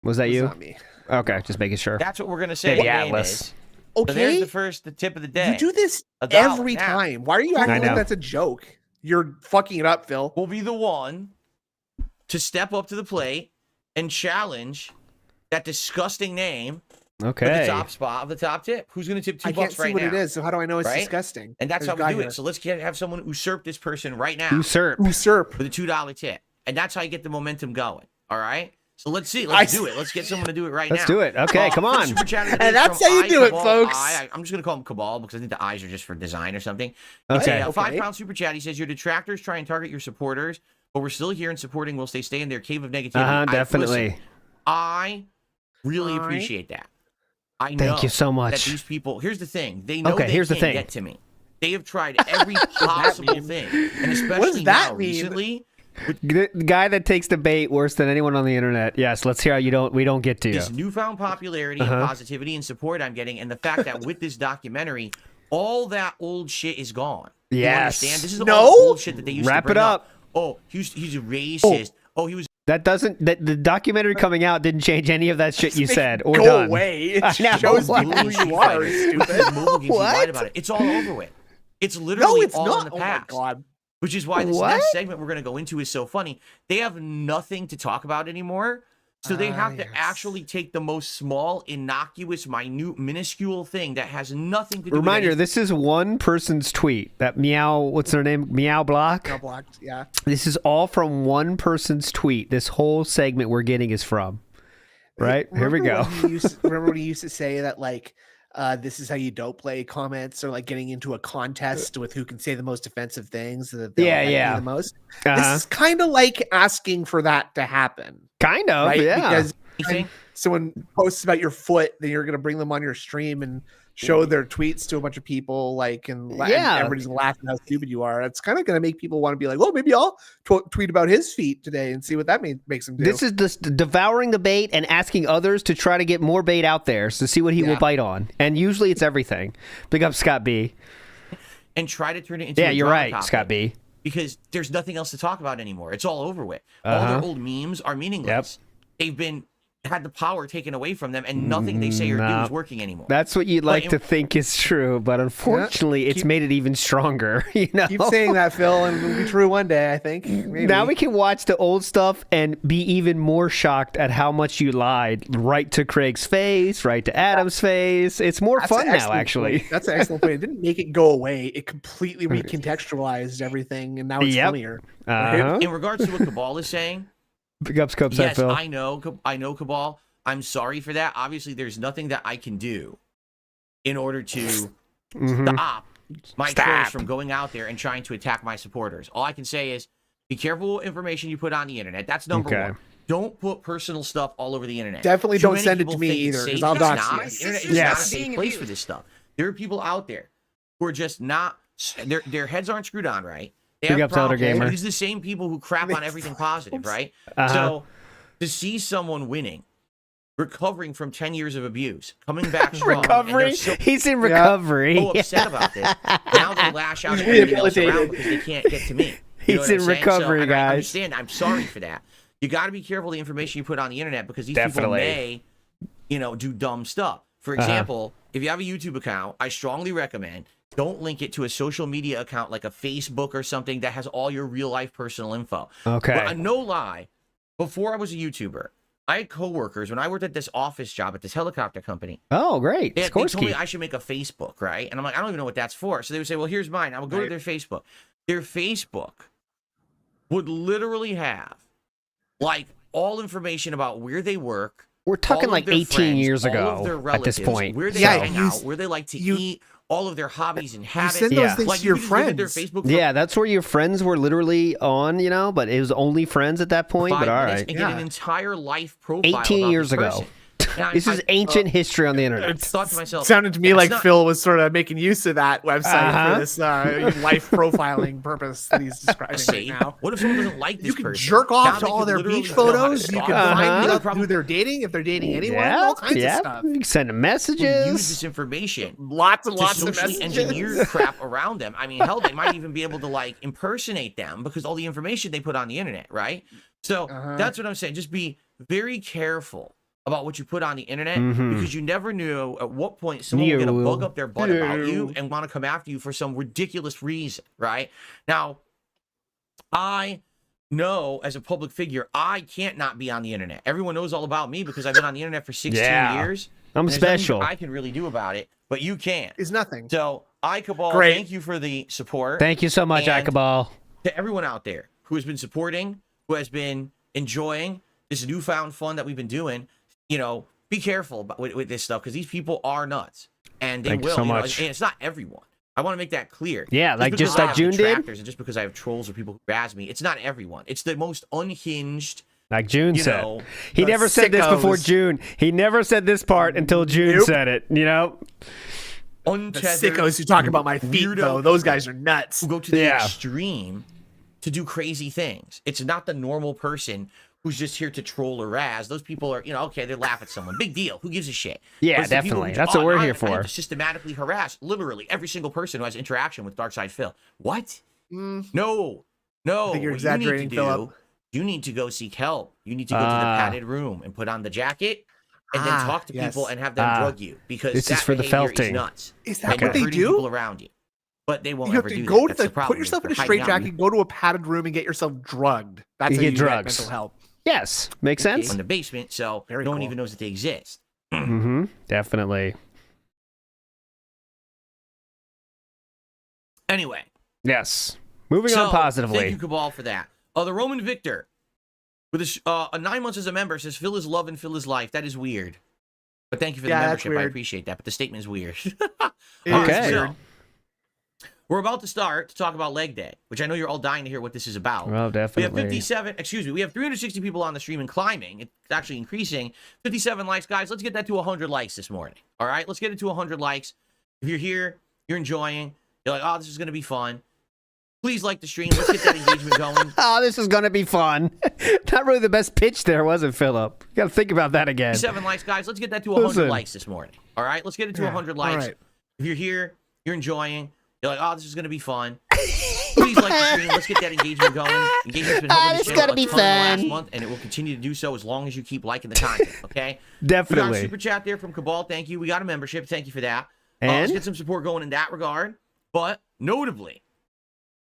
S2: Was that
S3: It's
S2: you?
S3: not me.
S2: Okay, just making sure.
S5: That's what we're gonna say.
S2: The
S5: the name
S2: Atlas.
S5: is. So there's
S3: Okay,
S5: the first tip of the day.
S3: you do this
S5: $1
S3: every
S5: now.
S3: time. Why are you acting
S2: I
S3: like
S2: know.
S3: that's a joke? You're fucking it up, Phil.
S5: Will be the one to step up to the plate and challenge that disgusting name For
S2: Okay.
S5: the top spot of the top tip. Who's going to tip $2
S3: I can't see
S5: right
S3: what
S5: now?
S3: it is. So how do I know it's
S5: Right?
S3: disgusting?
S5: And that's
S3: There's
S5: how
S3: a
S5: we
S3: guy
S5: do
S3: here.
S5: it. So let's have someone usurp this person right now
S2: Usurp.
S3: Usurp.
S5: with a $2 tip. And that's how you get the momentum going. All right? So let's see. Let's do it. Let's get someone to do it right now.
S2: Let's do it. Okay, come on.
S5: Super chat of the day
S3: And that's
S5: from
S3: how you do it,
S5: Cabal
S3: folks.
S5: I'm just going to call him Cabal because I think the eyes are just for design or something.
S2: Okay.
S5: A
S3: Okay.
S5: £5 super chat. He says, your detractors try and target your supporters, but we're still here and supporting whilst they stay in their cave of negativity.
S2: Definitely.
S5: I really appreciate that. I know
S2: Thank you so
S5: that
S2: much.
S5: these people, here's the thing, they know
S2: Okay,
S5: they
S2: here's the
S5: can't
S2: thing.
S5: get to me. They have tried every possible thing, and especially
S3: that
S5: now,
S3: mean?
S5: recently,
S2: The guy that takes the bait worse than anyone on the internet. Yes, let's hear how we don't get to you.
S5: this newfound popularity and positivity and support I'm getting, and the fact that with this documentary, all that old shit is gone. You
S2: Yes.
S5: understand? This is
S3: No?
S5: all the old shit that they used
S2: Wrap
S5: to bring
S2: it up.
S5: Oh, he's a racist. Oh, he was
S2: That the documentary coming out didn't change any of that shit you said or
S3: Go
S2: done.
S3: away.
S2: I
S3: It
S2: know.
S3: shows
S2: What?
S3: people who you are, stupid.
S5: mobile games. He
S2: What?
S5: lied about it. It's all over with. It's
S3: No,
S5: literally
S3: it's
S5: all
S3: not.
S5: in the
S3: Oh my
S5: past.
S3: god.
S5: Which is why this
S2: What?
S5: next segment we're going to go into is so funny. They have nothing to talk about anymore. So they have to
S3: yes.
S5: actually take the most small, innocuous, minute, minuscule thing that has nothing to do
S2: Reminder:
S5: with
S2: this is one person's tweet. That meow. What's their name? Meow Block.
S3: Now blocked. Yeah.
S2: This is all from one person's tweet. This whole segment we're getting is from. Right here we go.
S3: Remember when he used to say that like, this is how you don't play comments, or like getting into a contest with who can say the most offensive things that they'll
S2: Yeah,
S3: like you
S2: yeah.
S3: the most.
S2: Uh-huh.
S3: This is kind of like asking for that to happen,
S2: Kind of.
S3: right?
S2: Yeah.
S3: Because
S5: anything.
S3: someone posts about your foot, then you're gonna bring them on your stream and show their tweets to a bunch of people, like, and
S2: Yeah.
S3: everybody's laughing how stupid you are. It's kind of gonna make people want to be like, well, maybe I'll tweet about his feet today and see what that makes him do.
S2: This is just devouring the bait and asking others to try to get more bait out there to see what he will
S3: Yeah.
S2: bite on. And usually it's everything. Big up Scott B.
S5: And try to turn it into
S2: Yeah,
S5: a
S2: you're
S5: drama
S2: right,
S5: topic.
S2: Scott B.
S5: Because there's nothing else to talk about anymore. It's all over with. All their old memes are meaningless. They've had the power taken away from them, and nothing they say or do is working anymore.
S2: That's what you'd like
S5: in-
S2: to think is true, but unfortunately, it's made it even stronger. You know,
S3: Keep saying that, Phil, and it'll be true one day, I think. Maybe.
S2: now we can watch the old stuff and be even more shocked at how much you lied. Right to Craig's face, right to Adam's face. It's more
S3: That's
S2: fun
S3: an
S2: now,
S3: excellent
S2: actually.
S3: point. That's an excellent point. It didn't make it go away. It completely recontextualized everything, and now it's
S2: Yep.
S3: funnier.
S2: Uh-huh.
S5: In regards to what Cabal is saying,
S2: Big up Scope
S5: yes,
S2: Phil.
S5: I know, Cabal. I'm sorry for that. Obviously, there's nothing that I can do in order to stop my trolls from going out there and trying to attack my supporters. All I can say is be careful with information you put on the internet. That's number one. Don't put personal stuff all over the internet.
S3: Definitely
S5: Too
S3: don't
S5: many
S3: send it
S5: people
S3: to me
S5: think it's
S3: either, 'cause
S5: safe.
S3: I'll
S5: It's
S3: dox
S5: not.
S3: you.
S5: The internet is
S2: Yes.
S5: not a safe place for this stuff. There are people out there who are just not. Their heads aren't screwed on right. They
S2: Big
S5: have
S2: up to Elder
S5: problems.
S2: Gamer.
S5: These are the same people who crap on everything positive, right? So to see someone winning, recovering from 10 years of abuse, coming back strong, and
S2: Recovery?
S5: they're so
S2: He's in recovery.
S5: upset about this. Now they lash out at everybody else around because they can't get to me. You know
S2: He's
S5: what I'm
S2: in
S5: saying?
S2: recovery,
S5: and I
S2: guys.
S5: understand. I'm sorry for that. You got to be careful the information you put on the internet because these
S2: Definitely.
S5: people may, do dumb stuff. For example, if you have a YouTube account, I strongly recommend don't link it to a social media account like a Facebook or something that has all your real life personal info.
S2: Okay.
S5: But, no lie, before I was a YouTuber, I had coworkers when I worked at this office job at this helicopter company.
S2: Oh, great.
S5: They told me
S2: Skorsky.
S5: I should make a Facebook, right? And I'm like, I don't even know what that's for. So they would say, well, here's mine. I would go to their Facebook. Their Facebook would literally have like all information about where they work.
S2: We're talking
S5: all of
S2: like
S5: their
S2: 18
S5: friends,
S2: years
S5: all
S2: ago
S5: of their
S2: at this
S5: relatives,
S2: point.
S5: where they
S3: Yeah,
S5: hang
S3: you-
S5: out, where they like to eat, all of their hobbies and habits.
S3: send those
S2: Yeah.
S3: things
S5: Like,
S3: to
S5: you
S3: your
S5: could just look at their
S3: friends.
S5: Facebook for
S2: Yeah, that's where your friends were literally on, but it was only friends at that point.
S5: 5
S2: But all
S5: minutes
S2: right.
S5: and get an entire life profile
S2: 18
S5: about
S2: years
S5: this
S2: ago.
S5: person. And
S2: This is ancient history on the internet.
S5: I thought to myself,
S3: Sounded to me
S5: that's
S3: like
S5: not-
S3: Phil was sort of making use of that website
S2: Uh-huh.
S3: for this life profiling purpose that he's describing right
S5: See?
S3: now.
S5: What if someone doesn't like this
S3: You can
S5: person?
S3: jerk
S5: Now
S3: off
S5: they
S3: to all
S5: could
S3: their
S5: literally
S3: beach
S5: know how to
S3: photos. You
S5: stalk
S3: can
S5: them.
S3: find
S5: They
S3: out
S5: probably
S3: who they're dating, if they're dating anyone,
S2: Yeah,
S3: all kinds
S2: yeah.
S3: of stuff.
S2: You can send them
S5: use
S2: messages.
S5: this information
S3: Lots and
S5: to
S3: lots of
S5: socially
S3: messages.
S5: engineer crap around them. I mean, hell, they might even be able to like impersonate them because all the information they put on the internet, right? So that's what I'm saying. Just be very careful about what you put on the internet because you never knew at what point someone will get a bug up their butt about you and want to come after you for some ridiculous reason, right? Now, I know as a public figure, I can't not be on the internet. Everyone knows all about me because I've been on the internet for 16
S2: Yeah.
S5: years.
S2: I'm
S5: There's nothing
S2: special.
S5: I can really do about it, but you can.
S3: Is nothing.
S5: So, Ikeball,
S3: Great.
S5: thank you for the support.
S2: Thank you so much,
S5: And
S2: Ikeball.
S5: to everyone out there who has been supporting, who has been enjoying this newfound fun that we've been doing, be careful with this stuff, because these people are nuts, and they
S2: Thank you
S5: will.
S2: so much.
S5: And it's not everyone. I want to make that clear.
S2: Yeah, like
S5: because
S2: just
S5: I
S2: like
S5: have
S2: June did?
S5: detractors and just because I have trolls or people who razz me, it's not everyone. It's the most unhinged.
S2: Like June said.
S5: know,
S2: He never said this before
S3: sickos.
S2: June. He never said this part until June
S3: Nope.
S2: said it,
S3: The
S5: Untethered
S3: sickos who talk about my feet,
S5: weirdo
S3: though, those guys are nuts.
S5: who go to the
S2: Yeah.
S5: extreme to do crazy things. It's not the normal person who's just here to troll or razz. Those people are, okay, they laugh at someone. Big deal. Who gives a shit?
S2: Yeah,
S5: But it's the people
S2: definitely.
S5: who
S2: That's what we're here
S5: I
S2: for.
S5: have to systematically harass literally every single person who has interaction with Darkside Phil. What? No.
S3: I think you're
S5: What
S3: exaggerating,
S5: you need to
S3: Philip.
S5: you need to go seek help. You need to go to the padded room and put on the jacket and then talk to
S3: yes.
S5: people and have them drug you, because
S2: This is
S5: that
S2: for the
S5: behavior is
S2: felting.
S5: nuts.
S3: Is that
S5: And
S3: what they
S5: you're hurting
S3: do?
S5: people around you. But they won't
S3: You have
S5: ever
S3: to
S5: do
S3: go
S5: that.
S3: to
S5: That's the problem.
S3: put yourself in a
S5: They're hiding out.
S3: straitjacket, go to a padded room, and get yourself drugged. That's
S2: You
S3: how
S2: get
S3: you get
S2: drugs.
S3: mental help.
S2: Yes. Makes sense?
S5: In the basement, so
S3: Very
S5: no one
S3: cool.
S5: even knows that they exist.
S2: Mm-hmm. Definitely.
S5: Anyway,
S2: Yes. Moving
S5: so
S2: on positively.
S5: thank you, Cabal, for that. The Roman Victor, with a 9 months as a member, says, "Phil is love and Phil is life." That is weird. But thank you for the
S3: Yeah, that's
S5: membership. I
S3: weird.
S5: appreciate that. But the statement is weird.
S3: It
S2: Okay.
S3: is weird.
S5: So, we're about to start to talk about leg day, which I know you're all dying to hear what this is about.
S2: Well,
S5: We have
S2: definitely.
S5: we have 360 people on the stream and climbing. It's actually increasing. 57 likes, guys. Let's get that to 100 likes this morning. All right? Let's get it to 100 likes. If you're here, you're enjoying, you're like, oh, this is going to be fun. Please like the stream. Let's get that engagement going.
S2: Oh, this is going to be fun. Not really the best pitch there, was it, Philip? You got to think about that again.
S5: 7 likes, guys. Let's get that to 100
S2: Listen.
S5: likes this morning. All right? Let's get it to 100 likes.
S3: all right.
S5: If you're here, you're enjoying, you're like, oh, this is going to be fun. Please like the stream. Let's get that engagement going. Engagement's been helping
S2: this
S5: the
S2: is
S5: channel
S2: gonna be
S5: a ton in the last
S2: fun.
S5: month, and it will continue to do so as long as you keep liking the content, okay?
S2: Definitely.
S5: We got a super chat there from Cabal. Thank you. We got a membership. Thank you for that.
S2: And?
S5: Let's get some support going in that regard. But notably,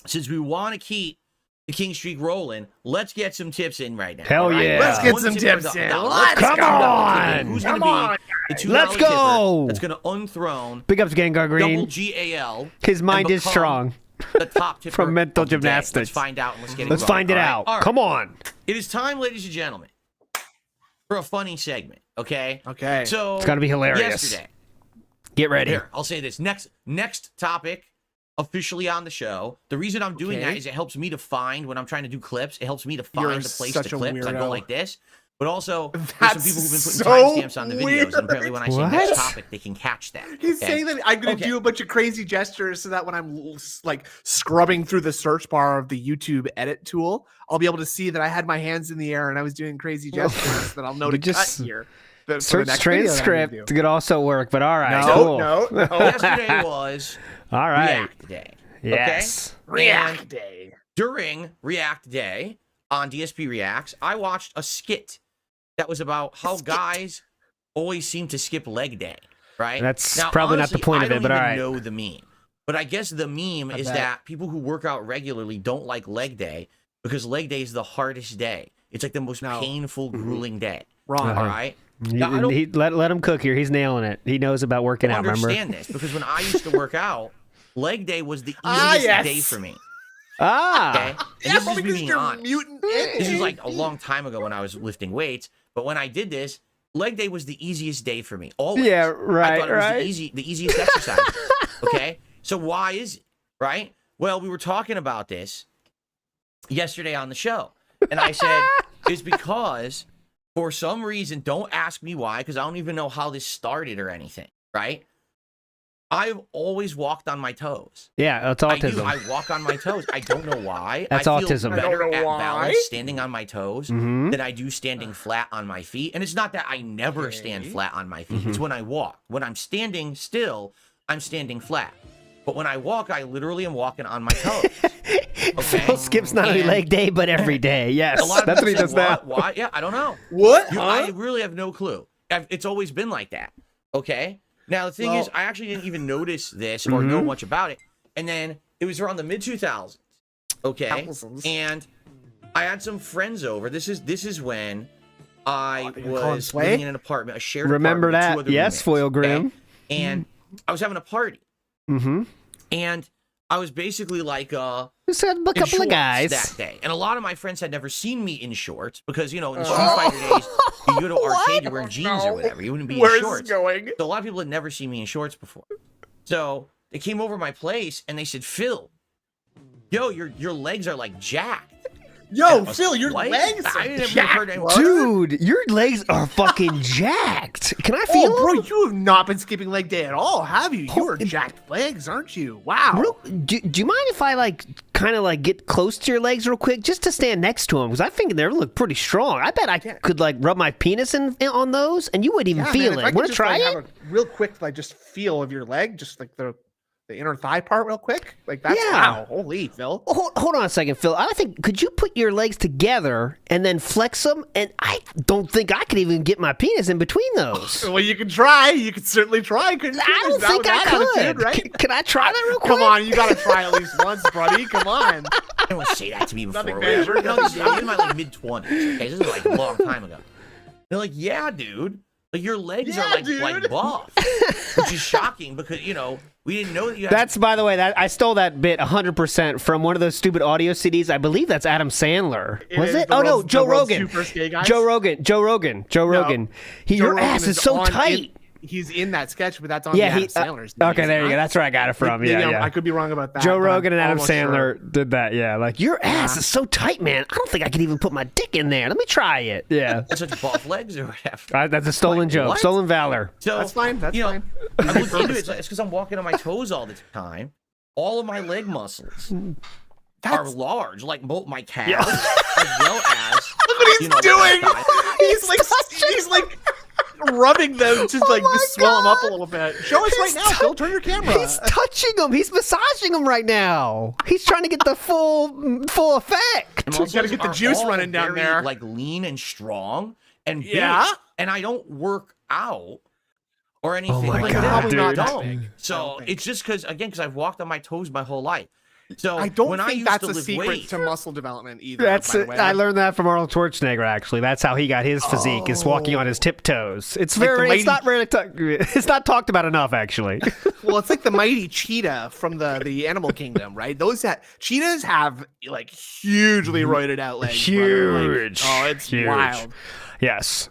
S5: since we want to keep the King streak rolling, let's get some tips in right now.
S2: Hell
S5: all right?
S2: yeah.
S3: Let's get
S5: One
S3: some
S5: tip
S3: tips
S5: per
S3: in.
S5: dollar.
S3: Let's
S2: Come
S5: get $2
S2: on.
S5: tip in. Who's
S3: Come
S5: going
S3: on.
S5: to be the $2
S2: Let's
S5: tipper
S2: go.
S5: that's going to unthrone
S2: Big ups, Gengar Green.
S5: double GAL?
S2: His
S5: and
S2: mind is
S5: become
S2: strong.
S5: The top tipper
S2: From mental
S5: of the day.
S2: gymnastics.
S5: Let's find out and let's get it
S2: Let's
S5: going,
S2: find it
S5: all right?
S2: out.
S5: All right.
S2: Come on.
S5: It is time, ladies and gentlemen, for a funny segment, okay?
S3: Okay.
S5: So
S2: It's gotta be hilarious.
S5: Yesterday,
S2: Get ready.
S5: here, I'll say this. Next topic officially on the show. The reason I'm doing
S3: Okay.
S5: that is it helps me to find, when I'm trying to do clips, it helps me to
S3: You're
S5: find the place
S3: such
S5: to
S3: a
S5: clip. So I go
S3: weirdo.
S5: like this. But also, there's some
S3: That's
S5: people who've been putting
S3: so
S5: timestamps on the videos,
S3: weird.
S5: and apparently when I say
S2: What?
S5: next topic, they can catch that.
S3: He's
S5: okay?
S3: saying that I'm going to
S5: Okay.
S3: do a bunch of crazy gestures so that when I'm like scrubbing through the search bar of the YouTube edit tool, I'll be able to see that I had my hands in the air and I was doing crazy gestures that I'll know
S2: You
S3: to
S2: just
S3: cut here. for the
S2: Search
S3: next video that I'm gonna
S2: transcript
S3: do.
S2: could also work, but all right.
S3: No,
S2: cool.
S3: no.
S5: Yesterday was
S2: All right.
S5: React Day.
S2: Yes.
S3: React Day.
S5: During React Day on DSP Reacts, I watched a skit that was about how guys always seem to skip leg day, right?
S2: That's probably not the
S5: honestly,
S2: point of
S5: I
S2: it,
S5: don't
S2: but all
S5: even
S2: right.
S5: know the meme. But I guess the meme is
S3: bet.
S5: that people who work out regularly don't like leg day because leg day is the hardest day. It's like the most
S3: No.
S5: painful, grueling day.
S3: Wrong.
S2: Uh-huh.
S5: All right? Now, I don't
S2: Let him cook here. He's nailing it. He knows about working out, remember?
S5: understand this because when I used to work out, leg day was the easiest
S3: Ah, yes.
S5: day for me.
S2: Ah.
S5: Okay? And
S3: Yeah,
S5: this
S3: but
S5: is me
S3: because
S5: being
S3: you're
S5: honest.
S3: mutant.
S5: This was like a long time ago when I was lifting weights, but when I did this, leg day was the easiest day for me. Always.
S2: Yeah,
S5: I
S2: right,
S5: thought it was
S2: right.
S5: the easiest exercise. Okay? So why is it? Right? Well, we were talking about this yesterday on the show. And I said, it's because for some reason, don't ask me why, because I don't even know how this started or anything, right? I've always walked on my toes.
S2: Yeah, it's
S5: I do.
S2: autism.
S5: I walk on my toes. I don't know why.
S2: That's
S5: I feel
S2: autism.
S5: better
S3: I don't know
S5: at
S3: why.
S5: balance standing on my toes
S2: Mhm.
S5: than I do standing flat on my feet. And it's not that I never stand flat on my feet. It's when I walk. When I'm standing still, I'm standing flat. But when I walk, I literally am walking on my toes. Okay?
S2: Phil skips not only
S5: And
S2: leg day, but every day. Yes,
S5: a lot of
S2: that's what he
S5: people
S2: does
S5: say,
S2: now.
S5: "What? Why? Yeah, I don't know.
S3: What?
S5: I
S3: Huh?
S5: really have no clue. It's always been like that. Okay. Now the thing
S3: Well-
S5: is, I actually didn't even notice this or know much about it, and then it was around the mid 2000s. Okay.
S3: Thousands.
S5: And I had some friends over. This is when I
S3: they gonna call him
S5: was
S3: Sway?
S5: living in an apartment, a shared
S2: Remember
S5: apartment with two
S2: that?
S5: other
S2: Yes,
S5: roommates,
S2: Foil Grim.
S5: okay? And I was having a party.
S2: Mm-hmm.
S5: And I was basically like
S2: Just had a
S5: in
S2: couple
S5: shorts
S2: of guys.
S5: that day. And a lot of my friends had never seen me in shorts because, you know, in the Street Fighter days, you go to arcade, you're wearing jeans or whatever. You wouldn't be
S3: Where's
S5: in shorts.
S3: this going?
S5: So a lot of people had never seen me in shorts before. So they came over my place and they said, Phil, yo, your legs are like jacked.
S3: Yo,
S5: was
S3: Phil, your
S5: like,
S3: legs
S5: I
S3: are
S5: never
S3: jacked,
S5: heard anyone-
S2: Dude, your legs are fucking jacked. Can I feel
S3: Oh, bro,
S2: them?
S3: you have not been skipping leg day at all, have you? You are jacked legs, aren't you? Wow.
S2: Do you mind if I like kind of like get close to your legs real quick just to stand next to them? Because I think they look pretty strong. I bet I could like rub my penis on those and you wouldn't even
S3: Yeah,
S2: feel
S3: man, if I
S2: it.
S3: could
S2: Want to
S3: just,
S2: try
S3: like,
S2: it?
S3: have a real quick, like, just feel of your leg, just like the inner thigh part real quick? Like, that's,
S2: Yeah.
S3: wow. Holy, Phil.
S2: Hold on a second, Phil. I think, could you put your legs together and then flex them? And I don't think I could even get my penis in between those.
S3: Well, you can try. You can certainly try. Couldn't you?
S2: I don't
S3: That-
S2: think
S3: that
S2: I could.
S3: attitude, right?
S2: Can I try that real quick?
S3: Come on, you gotta try at least once, buddy. Come on.
S5: Anyone say that to me before?
S3: Nothing
S5: Whatever.
S3: bad.
S5: No, I'm in my like mid-20s. Okay, this is like a long time ago. They're like, yeah, dude. Like your legs
S3: Yeah,
S5: are like
S3: dude.
S5: buff, which is shocking because you know we didn't know that you had.
S2: That's, by the way, that I stole that bit 100% from one of those stupid audio CDs. I believe that's Adam Sandler. Was
S3: is
S2: it?
S3: the
S2: Oh no,
S3: world's-
S2: Joe
S3: the world's
S2: Rogan.
S3: super gay guys?
S2: Joe Rogan. Joe Rogan.
S3: Joe
S2: Your
S3: Rogan
S2: ass is so
S3: on
S2: tight.
S3: he's in that sketch, but that's on
S2: Yeah,
S3: the
S2: he.
S3: Adam Sandler's.
S2: Okay, there you go. That's where I got it from.
S3: Maybe
S2: Yeah.
S3: I could be wrong about that.
S2: Joe
S3: but
S2: Rogan
S3: I'm
S2: and Adam
S3: almost
S2: Sandler
S3: sure.
S2: did that. Yeah, like your ass is so tight, man. I don't think I could even put my dick in there. Let me try it. Yeah,
S5: such buff legs or whatever.
S2: that's a stolen joke.
S5: what?
S2: Stolen valor.
S5: So
S3: That's fine. That's
S5: you know,
S3: fine.
S5: I look into it. It's because I'm walking on my toes all the time. All of my leg muscles are large, like both my calves, as well as
S3: Look what he's doing.
S5: my thigh.
S3: He's like rubbing them to like
S2: my
S3: just swell them up a
S2: God.
S3: little bit. Show us right
S2: He's
S3: now, Phil. Turn your camera.
S2: He's touching him. He's massaging him right now. He's trying to get the full effect.
S5: And
S3: You gotta get the
S5: are
S3: juice
S5: all
S3: running down
S5: very,
S3: there.
S5: like lean and strong and big.
S3: Yeah?
S5: And I don't work out or anything
S2: Oh my
S5: like
S2: God,
S5: that.
S3: Probably not
S2: dude.
S3: that
S5: Don't.
S3: big. I
S5: So
S3: don't think.
S5: it's just because I've walked on my toes my whole life. So
S3: I don't
S5: when I
S3: think
S5: used
S3: that's
S5: to
S3: a
S5: lift
S3: secret
S5: weights,
S3: to muscle development either.
S2: That's
S3: by the
S2: it.
S3: way.
S2: I learned that from Arnold Schwarzenegger. Actually, that's how he got his physique. Is walking on his tiptoes. It's
S3: Like the
S2: very. It's
S3: mighty-
S2: not really. It's not talked about enough, actually.
S3: Well, it's like the mighty cheetah from the animal kingdom, right? Cheetahs have like hugely roided out legs. brother. Like,
S2: Huge.
S3: oh, it's
S2: Huge.
S3: wild.
S2: Yes.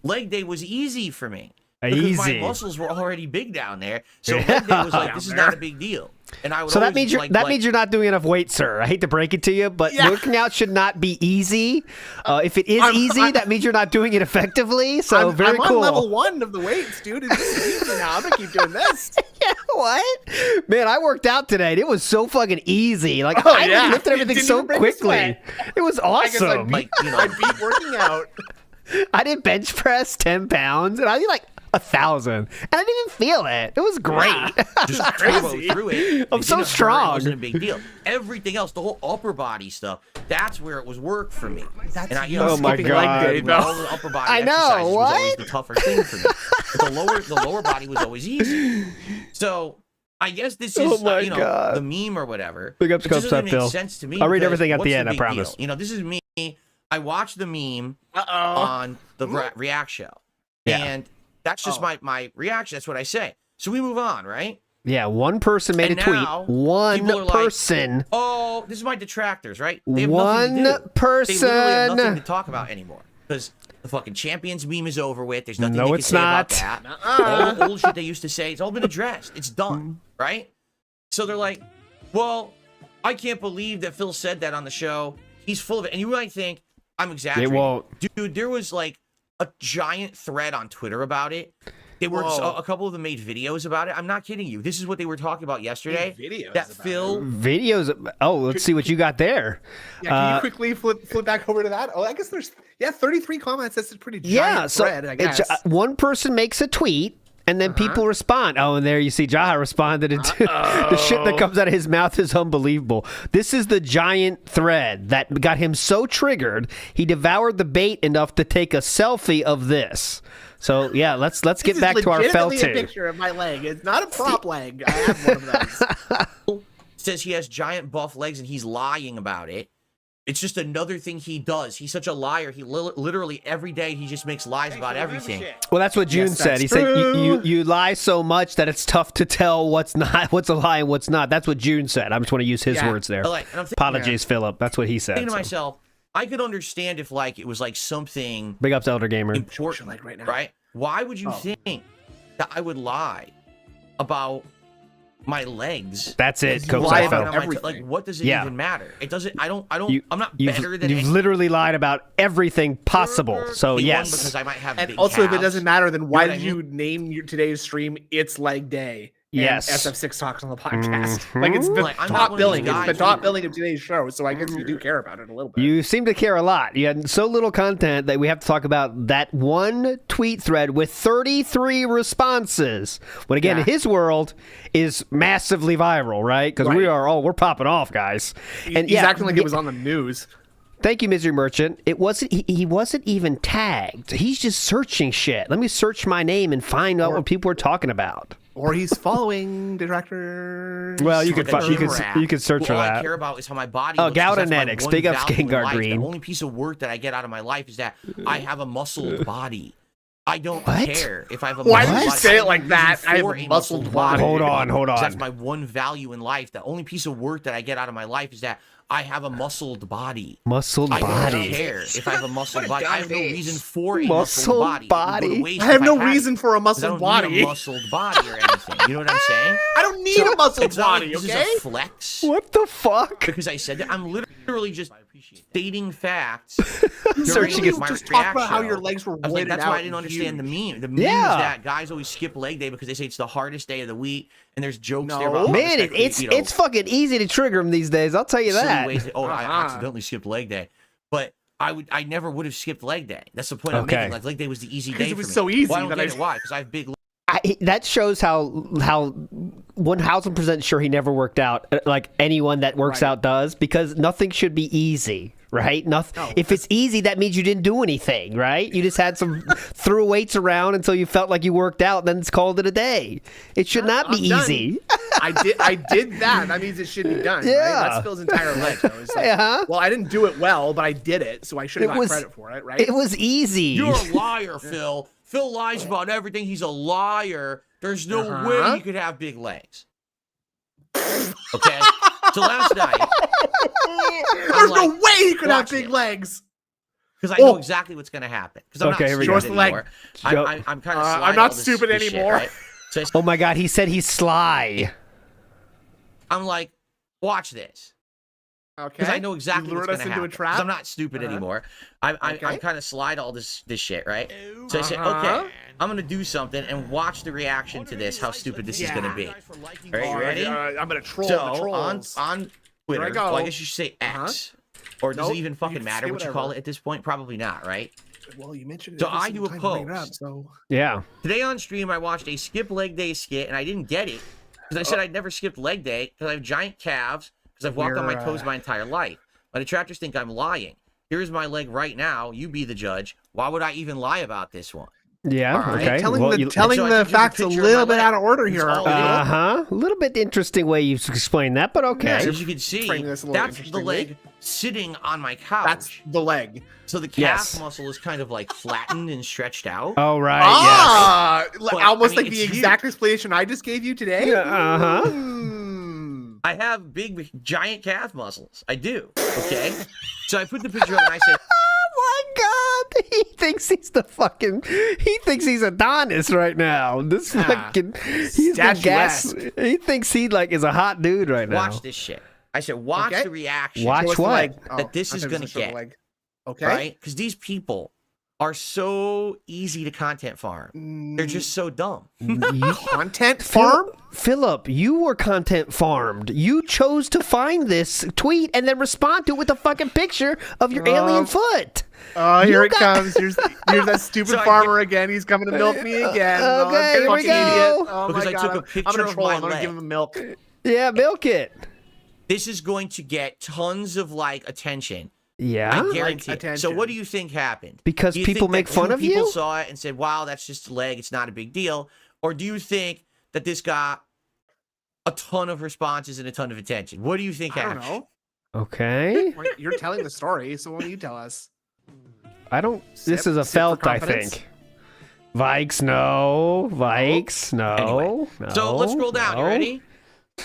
S5: leg day was easy for me. Because
S2: Easy.
S5: my muscles were already big down there. So leg day was like, this is not a big deal. And I would
S2: So that
S5: always,
S2: means
S5: like,
S2: means you're not doing enough weight, sir. I hate to break it to you, but
S3: Yeah.
S2: working out should not be easy. If it is easy, that means you're not doing it effectively. So
S3: I'm
S2: very
S3: on
S2: cool.
S3: level 1 of the weights, dude. It's easy now. I'm gonna keep doing this.
S2: Yeah, what? Man, I worked out today. And it was so fucking easy. Like
S3: Oh,
S2: I
S3: yeah.
S2: lifted
S3: It
S2: everything
S3: didn't
S2: so
S3: even break a
S2: quickly.
S3: sweat.
S2: It was
S3: I guess I
S2: awesome.
S3: beat,
S5: Like, you know.
S3: I beat working out.
S2: I did bench press 10 pounds, and I did like 1,000, and I didn't even feel it. It was great.
S5: just turbo
S3: crazy.
S5: through it.
S2: I'm
S5: It
S2: so
S5: didn't hurt,
S2: strong.
S5: It wasn't a big deal. Everything else, the whole upper body stuff, that's where it was work for me.
S3: That's
S5: and I,
S3: you
S2: Oh my
S3: skipping leg
S2: God.
S3: day,
S5: all
S3: though.
S5: the upper body
S2: I know,
S5: exercises was always
S2: what?
S5: the tougher thing for me. But the lower body was always easy. So I guess this is
S2: Oh my
S5: you know
S2: God.
S5: the meme or whatever.
S2: Big ups,
S5: It just
S2: Cups
S5: doesn't
S2: up,
S5: make
S2: Phil.
S5: sense to me.
S2: I'll read
S5: because
S2: everything at
S5: what's
S2: the end, I
S5: big
S2: promise.
S5: deal? You know, this is me. I watched the meme
S3: Uh-oh.
S5: on the React show,
S2: Yeah.
S5: and that's just my reaction. That's what I say. So we move on, right?
S2: Yeah, one person made
S5: And
S2: a tweet.
S5: now,
S2: One
S5: people are like,
S2: person.
S5: Oh, this is my detractors, right? They have
S2: One
S5: nothing to do.
S2: person.
S5: They literally have nothing to talk about anymore because the fucking champions meme is over with. There's nothing
S2: No,
S5: they can
S2: it's
S5: say
S2: not.
S5: about that. All the old shit they used to say, it's all been addressed. It's done, right? So they're like, well, I can't believe that Phil said that on the show. He's full of it. And you might think I'm exaggerating.
S2: It won't.
S5: Dude, there was like a giant thread on Twitter about it. They were
S3: Whoa.
S5: a couple of them made videos about it. I'm not kidding you. This is what they were talking about yesterday.
S3: Made videos
S5: that
S3: about
S5: Phil
S2: Videos. Oh, let's see what you got there.
S3: Yeah, can you quickly flip back over to that? Oh, I guess there's 33 comments. That's a pretty giant
S2: Yeah, so
S3: thread, I guess.
S2: one person makes a tweet. And then people respond. Oh, and there you see Jaha responded. And the shit that comes out of his mouth is unbelievable. This is the giant thread that got him so triggered, he devoured the bait enough to take a selfie of this. So, yeah, let's get back to our fell
S3: This is legitimately a
S2: two.
S3: picture of my leg. It's not a prop leg. I have one of those.
S5: says he has giant buff legs and he's lying about it. It's just another thing he does. He's such a liar. He literally every day he just makes lies about everything.
S2: Well, that's what June said. He said you lie so much that it's tough to tell what's a lie and what's not. That's what June said. I just want to use his words there.
S5: Like, and I'm
S2: Apologies, Philip. That's what he said.
S5: Thinking to myself, I could understand if like it was like something
S2: Big ups, Elder Gamer.
S5: important,
S3: like right now.
S5: right? Why would you think that I would lie about my legs?
S2: That's it. Coach
S3: lie
S2: Phil.
S3: about everything.
S5: Like, what does it
S2: Yeah.
S5: even matter? It doesn't. I don't.
S2: You-
S5: I'm not
S2: You've,
S5: better than
S2: you've
S5: any-
S2: literally lied about everything possible. So
S5: anyone
S2: yes.
S5: because I might have
S3: And
S5: big
S3: also, if it
S5: calves.
S3: doesn't matter, then why
S5: what I
S3: did you name your today's stream "It's Leg Day"? And
S2: Yes.
S3: SF6 talks on the podcast. Like it's the
S5: Like, I'm not
S3: top
S5: one of
S3: billing.
S5: these
S3: It's the
S5: guys
S3: top
S5: who-
S3: billing of today's show. So I guess you do care about it a little bit.
S2: You seem to care a lot. You had so little content that we have to talk about that one tweet thread with 33 responses. What again, in his world, is massively viral, right? Because we're popping off, guys. And
S3: He's acting like it was on the news.
S2: Thank you, Misery Merchant. It wasn't. He wasn't even tagged. He's just searching shit. Let me search my name and find out what people are talking about.
S3: Or he's following directors.
S2: Well, you could
S5: Like a
S2: you could
S5: gym rat.
S2: you could search for
S5: All I
S2: that.
S5: care about is how my body
S2: Oh,
S5: looks, 'cause that's my
S2: Gaudenetics.
S5: one
S2: Big up
S5: value
S2: Skin
S5: in
S2: Guard
S5: life.
S2: Green.
S5: The only piece of work that I get out of my life is that I have a muscled body. I don't
S2: What?
S5: care if I have a
S3: Why
S5: muscled
S3: did you
S5: body.
S3: say it
S5: I'm
S3: like that?
S5: using
S3: I have
S5: for
S3: a muscled body.
S2: Hold on.
S5: That's my one value in life. The only piece of work that I get out of my life is that I have a muscled body.
S2: Muscled
S5: I don't
S2: body.
S5: care if I have a muscled body. I have no reason for a
S2: Muscled
S5: muscled body. It would go to
S2: body.
S5: waste
S3: I have
S5: if
S3: no
S5: had
S3: reason
S5: it,
S3: for a
S5: 'cause
S3: muscled
S5: I don't
S3: body.
S5: need a muscled body or anything. You know what I'm saying?
S3: I don't need a muscled
S5: It's not like
S3: body,
S5: this
S3: okay?
S5: is a flex.
S2: What the fuck?
S5: Because I said that I'm literally just stating facts.
S2: Searching
S5: during
S2: it.
S5: my
S3: Just talk about how
S5: reaction.
S3: your legs were
S5: I was like,
S3: weighted
S5: that's
S3: out
S5: why I didn't
S3: and
S5: understand the
S3: huge.
S5: meme. The meme
S2: Yeah.
S5: is that guys always skip leg day because they say it's the hardest day of the week, and there's jokes there
S3: No.
S5: about how
S2: Man,
S5: that could,
S2: it's
S5: you know,
S2: it's fucking easy to trigger him these days. I'll tell you
S5: silly
S2: that.
S5: ways. I accidentally skipped leg day, but I never would have skipped leg day. That's the point I'm
S2: Okay.
S5: making. Like leg day was the easy day
S3: it was
S5: for me.
S3: so easy
S5: Well, I don't
S3: that
S5: get
S3: I-
S5: it. Why? Because I have big.
S2: That shows how 1000% sure he never worked out like anyone that works out does, because nothing should be easy, right? Nothing. If it's easy, that means you didn't do anything, right? You just had some threw weights around until you felt like you worked out, then it's called it a day. It should not be
S3: I'm done.
S2: easy.
S3: I did that. That means it should be done.
S2: Yeah.
S3: Right? That's Phil's entire leg. Though. It's like,
S2: Uh-huh.
S3: well, I didn't do it well, but I did it, so I should have
S2: It
S3: got
S2: was-
S3: credit for it, right?
S2: It was easy.
S5: You're a liar, Phil. Phil lies about everything. He's a liar. There's no way you could have big legs. Okay? So last night,
S3: There's no way he could have
S5: watch
S3: big
S5: it.
S3: legs.
S5: because I know exactly what's going to happen. Because I'm
S2: Okay, here we
S5: not
S2: go.
S5: stupid
S3: Show us the leg.
S5: anymore. I'm kind of
S3: I'm not stupid anymore.
S5: So
S2: Oh my God, he said he's sly.
S5: I'm like, watch this.
S3: Okay.
S5: Because I know exactly
S3: You
S5: what's
S3: lured
S5: going
S3: us
S5: to
S3: into
S5: happen.
S3: a trap.
S5: 'Cause I'm not stupid anymore. I'm
S3: Okay.
S5: kind of slide all this shit, right? So I said, okay, I'm going to do something and watch the reaction to this, how stupid this is going to be. All right, you ready?
S3: I'm gonna troll
S5: So
S3: the
S5: on
S3: trolls.
S5: Twitter,
S3: I go.
S5: well, I guess you should say X. Or does
S3: Nope,
S5: it even
S3: you
S5: fucking
S3: can
S5: matter
S3: say
S5: what you
S3: whatever.
S5: call it at this point? Probably not, right?
S3: Well, you mentioned it.
S5: So
S3: every
S5: I
S3: single
S5: do a
S3: time you bring it
S5: post.
S3: up, so
S2: Yeah.
S5: Today on stream, I watched a skip leg day skit, and I didn't get it because I said I'd never skipped leg day because I have giant calves because I've walked on my toes my entire life. My detractors think I'm lying. Here's my leg right now. You be the judge. Why would I even lie about this one?
S2: Yeah.
S5: All right.
S2: Okay.
S3: telling
S2: Well,
S3: the
S2: you-
S3: telling
S5: So I
S3: the
S5: took you a
S3: facts a
S5: picture of
S3: little
S5: my
S3: bit
S5: leg.
S3: out of order
S5: It's
S3: here.
S5: all
S3: aren't we?
S2: Uh-huh. A little bit interesting way you explained that, but okay.
S5: So as you can see,
S3: Frame this a little
S5: that's the
S3: interestingly.
S5: leg sitting on my couch.
S3: That's the leg.
S5: So the calf
S2: Yes.
S5: muscle is kind of like flattened and stretched out.
S2: Oh, right.
S5: But,
S3: Almost
S5: I mean,
S3: like the
S5: it's
S3: exact explanation I just gave you today.
S2: Yeah, uh-huh.
S3: Hmm.
S5: I have big, giant calf muscles. I do. Okay. So I put the picture up and I said,
S2: Oh my God! He thinks he's the fucking. He thinks he's Adonis right now. This fucking. He's the gas.
S3: Statuesque.
S2: He thinks he like is a hot dude right now.
S5: watch this shit. I said, watch
S3: Okay.
S5: the reaction.
S2: Watch
S3: Show us the
S2: what?
S3: leg.
S5: That this
S3: I
S5: is
S3: thought it was
S5: gonna
S3: a short
S5: get.
S3: leg. Okay.
S5: Right? Because these people are so easy to content farm. They're just so dumb.
S3: Content farm.
S2: Philip, you were content farmed. You chose to find this tweet and then respond to it with a fucking picture of your alien foot.
S3: Oh, here
S2: You
S3: it
S2: got-
S3: comes. Here's that stupid
S5: So I
S3: farmer again. He's coming to milk me again. Oh,
S2: Okay, here we
S3: fucking
S2: go.
S3: idiot. Oh
S5: Because
S3: my
S5: I
S3: God.
S5: took a
S3: I'm
S5: picture
S3: gonna
S5: of
S3: troll
S5: my
S3: him. I'm gonna
S5: leg.
S3: give him milk.
S2: Yeah, milk it.
S5: This is going to get tons of like attention.
S2: Yeah.
S5: I guarantee it. So
S3: attention.
S5: what do you think happened?
S2: Because
S5: Do you
S2: people
S5: think
S2: make
S5: that
S2: fun
S5: two
S2: of
S5: people
S2: you?
S5: saw it and said, wow, that's just a leg. It's not a big deal. Or do you think that this got a ton of responses and a ton of attention? What do you think
S3: I don't
S5: happened?
S3: know.
S2: Okay.
S3: Wait, you're telling the story, so why don't you tell us?
S2: I don't. This
S3: Sip-
S2: is a
S3: sip for
S2: felt, I
S3: confidence?
S2: think. Vikes, no. Vikes, no.
S5: Anyway,
S2: no.
S5: So let's scroll down. You
S2: no.
S5: ready?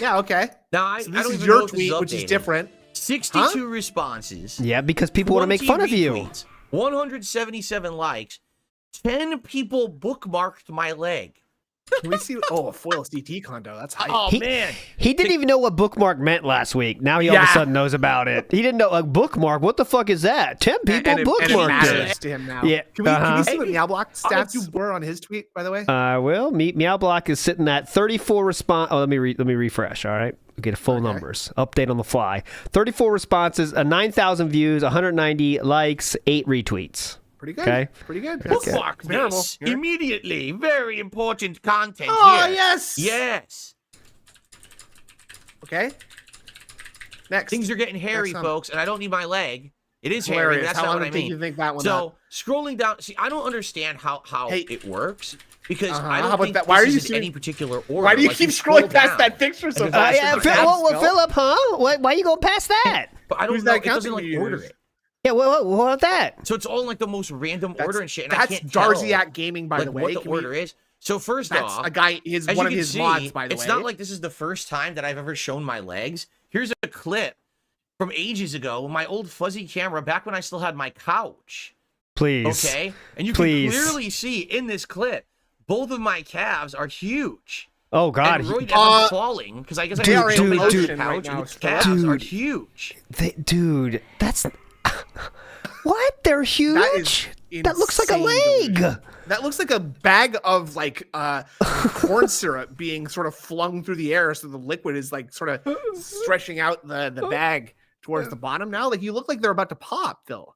S3: Yeah, okay.
S5: Now I
S3: So
S5: I
S3: this
S5: don't
S3: is
S5: even know
S3: your
S5: if this is
S3: tweet, which is
S5: updated.
S3: different.
S5: 62 responses.
S2: Yeah, because people want to make
S5: 20
S2: fun of you.
S5: retweets, 177 likes. 10 people bookmarked my leg.
S3: Can we see? Oh, a foil CT condo. That's hype.
S5: Oh,
S2: He-
S5: man.
S2: He didn't even know what bookmark meant last week. Now he all of a
S3: Yeah.
S2: sudden knows about it. He didn't know a bookmark. What the fuck is that? 10 people
S3: And it
S2: bookmarked
S3: matters
S2: it.
S3: to him now.
S2: Yeah,
S3: Can we see
S5: Hey,
S3: what Meowblock
S5: I'll
S3: stats were on his tweet, by the way?
S2: Well, Meowblock is sitting at 34 response. Oh, let me refresh. All right, we'll get full numbers. Update on the fly. 34 responses, 9,000 views, 190 likes, 8 retweets.
S3: Pretty good.
S2: Okay.
S3: Pretty good.
S5: Bookmark
S3: Comparable.
S5: this
S3: Here.
S5: immediately. Very important content
S3: Oh,
S5: here.
S3: yes.
S5: Yes.
S3: Okay. Next.
S5: Things are getting hairy,
S3: Next one.
S5: folks, and I don't need my leg. It is hairy,
S3: Hilarious.
S5: but that's
S3: How
S5: not
S3: long
S5: what
S3: did
S5: I
S3: it take
S5: mean.
S3: you to think that one
S5: So
S3: up?
S5: scrolling down, see, I don't understand how
S3: Hey.
S5: it works because
S3: Uh-huh.
S5: I
S3: How
S5: don't
S3: about
S5: think
S3: that? Why
S5: this
S3: are you
S5: is in
S3: seeing-
S5: any particular order.
S3: Why do you
S5: Like,
S3: keep
S5: scroll
S3: scrolling past
S5: down,
S3: that picture so
S5: and
S3: fast?
S5: there's
S3: Yeah,
S5: different tabs, no?
S2: Philip, huh? Why you going past that?
S5: But I don't
S3: Who's
S5: know.
S3: that
S5: It doesn't
S3: accountant
S5: like
S3: you
S5: order
S3: use?
S5: it.
S2: Yeah, what about that?
S5: So it's all in, like the most random order and shit. And I
S3: That's
S5: can't tell,
S3: Darziak Gaming, by
S5: like,
S3: the way.
S5: what the
S3: Can we-
S5: order is. So first
S3: That's
S5: off,
S3: a guy. His
S5: as
S3: one
S5: you
S3: of
S5: can
S3: his
S5: see,
S3: mods, by the way.
S5: it's not like this is the first time that I've ever shown my legs. Here's a clip from ages ago, my old fuzzy camera, back when I still had my couch.
S2: Please.
S5: Okay, and you
S2: Please.
S5: can clearly see in this clip, both of my calves are huge.
S2: Oh God.
S5: And Roy, as
S3: Uh,
S5: I'm falling, because I guess
S3: they
S5: I
S3: are
S5: was
S3: in
S5: jumping on the
S3: motion
S5: couch,
S3: right now,
S5: and his
S3: still.
S5: calves are
S2: Dude.
S5: huge.
S2: Dude, that's what? They're huge.
S3: is
S2: That looks like a
S3: insane,
S2: leg.
S3: dude. That looks like a bag of like corn syrup being sort of flung through the air, so the liquid is like sort of stretching out the bag towards the bottom. Now, like you look like they're about to pop, Phil.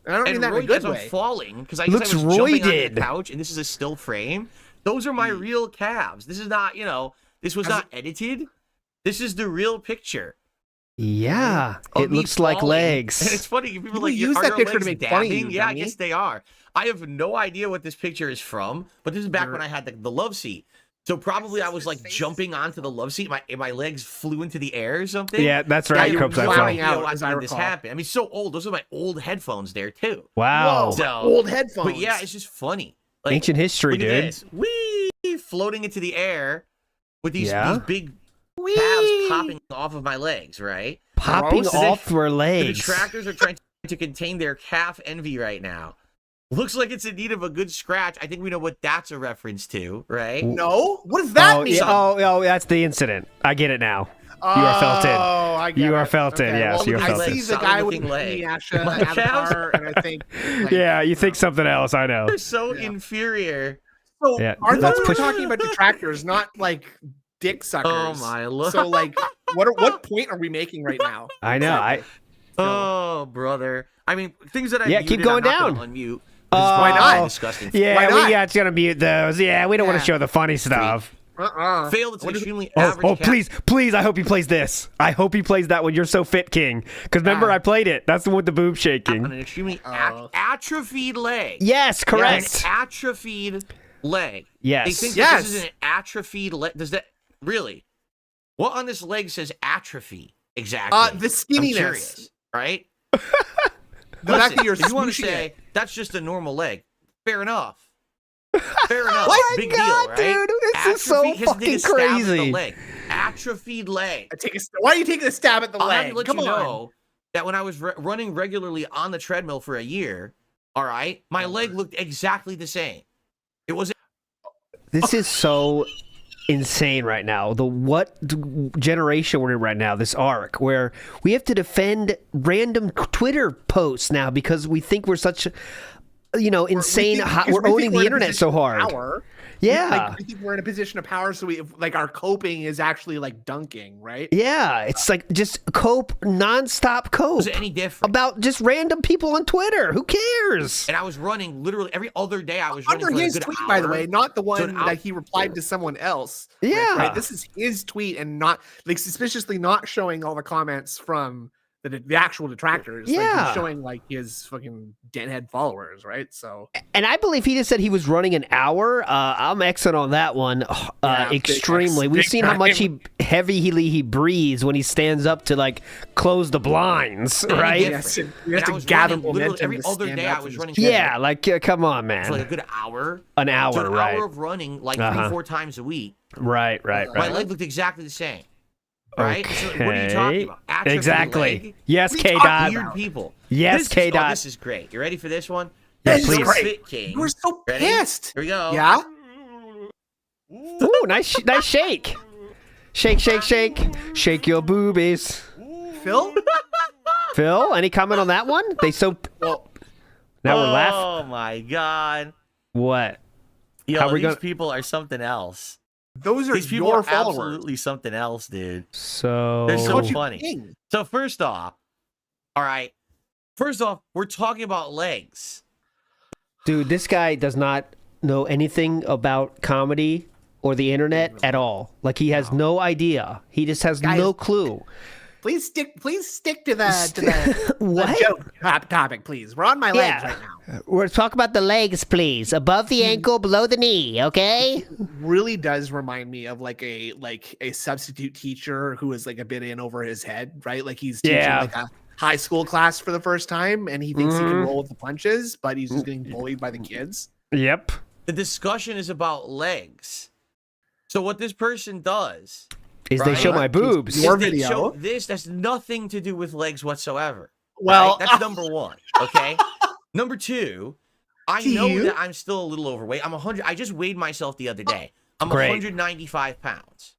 S3: And I don't mean
S5: And
S3: that in
S5: Roy,
S3: a good
S5: as I'm
S3: way.
S5: falling, because I
S2: Looks
S5: guess I was jumping onto
S2: roided.
S5: the couch, and this is a still frame. Those are my real calves. This is not, this was not edited. This is the real picture.
S2: Yeah,
S5: of
S2: it
S5: me
S2: looks like
S5: falling.
S2: legs.
S5: And it's funny, people
S3: People
S5: like,
S3: use
S5: are
S3: that
S5: your
S3: picture to
S5: legs
S3: make fun of
S5: dabbing?
S3: you,
S5: Yeah, I
S3: dummy.
S5: guess they are. I have no idea what this picture is from, but this is back when I had the love seat. So probably I was like jumping onto the love seat. My legs flew into the air or something.
S2: Yeah, that's right.
S3: you
S2: Copes,
S3: were
S2: I
S3: flying
S2: saw.
S3: out,
S5: When
S3: as I
S5: this
S3: recall.
S5: happened. I mean, so old. Those are my old headphones there too.
S2: Wow.
S3: Whoa,
S5: So-
S3: old headphones.
S5: But yeah, it's just funny. Like,
S2: Ancient history,
S5: look at
S2: dude.
S5: this. Whee! Floating into the air with these big
S3: Whee!
S5: calves popping off of my legs, right?
S2: Popping
S3: Gross.
S2: off their
S5: The
S2: legs.
S5: detractors are trying to contain their calf envy right now. Looks like it's in need of a good scratch. I think we know what that's a reference to, right?
S3: No, what does that
S2: Oh,
S3: mean?
S2: yeah, oh, that's the incident. I get it now. You are felted.
S3: Oh, I get
S2: You are
S3: it.
S2: felted,
S3: Okay,
S2: yes,
S3: well,
S2: you are
S3: I
S2: felted.
S3: see the guy with
S5: Solid-looking
S3: the
S5: leg.
S3: Inuyasha
S5: My calves-
S3: avatar, and I think, like,
S2: Yeah, you think something else. I know.
S5: They're so inferior.
S3: So
S2: Yeah,
S3: I thought
S2: let's
S3: we were
S2: push-
S3: talking about detractors, not like dick suckers.
S5: Oh my lord.
S3: So like, what point are we making right now?
S2: I know.
S5: Oh, brother. I mean, things that I
S2: Yeah,
S5: muted,
S2: keep going
S5: I'm not
S2: down.
S5: gonna unmute.
S3: Why not?
S5: Disgusting.
S2: Yeah,
S3: Why not?
S2: we got gonna mute those. Yeah, we don't want
S3: Yeah.
S2: to show the funny stuff.
S5: Failed. It's an extremely
S2: Oh,
S5: average. cat.
S2: please! I hope he plays this. I hope he plays that one. You're so fit, King. Because remember, I played it. That's the one with the boob
S5: On
S2: shaking.
S5: an extremely atrophied leg.
S2: Yes,
S5: An
S2: correct.
S5: atrophied leg.
S2: Yes.
S5: They think
S3: Yes.
S5: that this is an atrophied leg. Does that really? What on this leg says atrophy exactly?
S3: The
S5: I'm
S3: skinniness.
S5: curious, right?
S3: The fact that you're
S5: if you want to
S3: smooshing
S5: say
S3: it.
S5: that's just a normal leg, fair enough. Fair enough.
S2: Oh my
S5: Big
S2: God,
S5: deal, right?
S2: dude, this is so
S5: Atrophy- here's the thing,
S2: fucking
S5: a stab at the
S2: crazy.
S5: leg. Atrophied leg.
S3: Why are you taking a stab at the
S5: I'll have
S3: leg?
S5: to let
S3: Come
S5: you
S3: on.
S5: know that when I was running regularly on the treadmill for a year, all right, my leg looked exactly the same. It was
S2: This is so insane right now. What generation we're in right now, this arc, where we have to defend random Twitter posts now because we think we're such, insane. We're owning the internet so hard.
S3: Power.
S2: Yeah.
S3: We think we're in a position of power, so our coping is actually like dunking, right?
S2: Yeah. It's like just cope, nonstop cope.
S5: was it any different?
S2: About just random people on Twitter. Who cares?
S5: And I was running literally every other day. I was running
S3: Under
S5: for
S3: his
S5: a good
S3: tweet,
S5: hour.
S3: by the way, not the one
S5: an hour-
S3: that he replied to someone else. with,
S2: Yeah.
S3: right? This is his tweet, and not like suspiciously not showing all the comments from the actual detractors. Like,
S2: Yeah.
S3: he's showing like his fucking deadhead followers, right? So
S2: And I believe he just said he was running an hour. I'm Xing on that one
S3: Yeah, big
S2: extremely.
S3: X,
S2: We've
S3: big
S2: seen how much
S3: time.
S2: heavily he breathes when he stands up to like close the blinds, right?
S3: Yes, you have
S5: And I
S3: to
S5: was
S3: gather
S5: running literally
S3: momentum.
S5: every
S3: to
S5: other
S3: stand
S5: day.
S3: up
S5: I was
S3: and
S5: running.
S2: Yeah, like come on,
S5: for
S2: man.
S5: like a good hour.
S2: An hour,
S5: So an
S2: right?
S5: hour of running like 3-4 times a week.
S2: Right.
S5: My leg looked exactly the same. Right? So what are you talking about? Atrophy
S2: Exactly.
S5: leg?
S2: Yes,
S5: What are you
S2: K.
S5: talking
S2: Dot.
S5: about? Weird people.
S2: Yes,
S5: This
S2: K.
S5: is-
S2: Dot.
S5: Oh, this is great. You ready for this one?
S2: Yes,
S3: This is
S2: please.
S3: great.
S5: Fit King.
S3: You were so
S5: Ready?
S3: pissed.
S5: Here we go.
S3: Yeah.
S2: Ooh, nice shake. Shake your boobies.
S3: Phil?
S2: Phil, any comment on that one?
S3: Well,
S2: Now we're laughing.
S5: Oh my god.
S2: What?
S5: Yo,
S2: How we
S5: these
S2: gonna-
S5: people are something else.
S3: those are
S5: These people
S3: your
S5: are
S3: followers.
S5: absolutely something else, dude.
S2: So
S5: They're so
S3: What you
S5: funny.
S3: think?
S5: So first off, all right. First off, we're talking about legs.
S2: dude, this guy does not know anything about comedy or the internet at all. Like he has no idea. He just has
S3: Guys,
S2: no clue.
S3: Please stick to the
S2: What?
S3: joke topic, please. We're on my legs
S2: Yeah.
S3: right now.
S2: We're talking about the legs, please. Above the ankle, below the knee, okay?
S3: Really does remind me of like a substitute teacher who is like a bit in over his head, right? Like he's teaching
S2: Yeah.
S3: like a high school class for the first time and he thinks he
S2: Mm-hmm.
S3: can roll with the punches, but he's just getting bullied by the kids.
S2: Yep.
S5: The discussion is about legs. So what this person does
S2: Is they
S5: Right.
S2: show my boobs.
S3: Your
S5: is they
S3: video.
S5: show this that's nothing to do with legs whatsoever.
S3: Well,
S5: right? That's number one. Okay. Number two, I
S3: To
S5: know
S3: you?
S5: that I'm still a little overweight. I'm 100. I just weighed myself the other day. I'm
S2: Great.
S5: 195 pounds.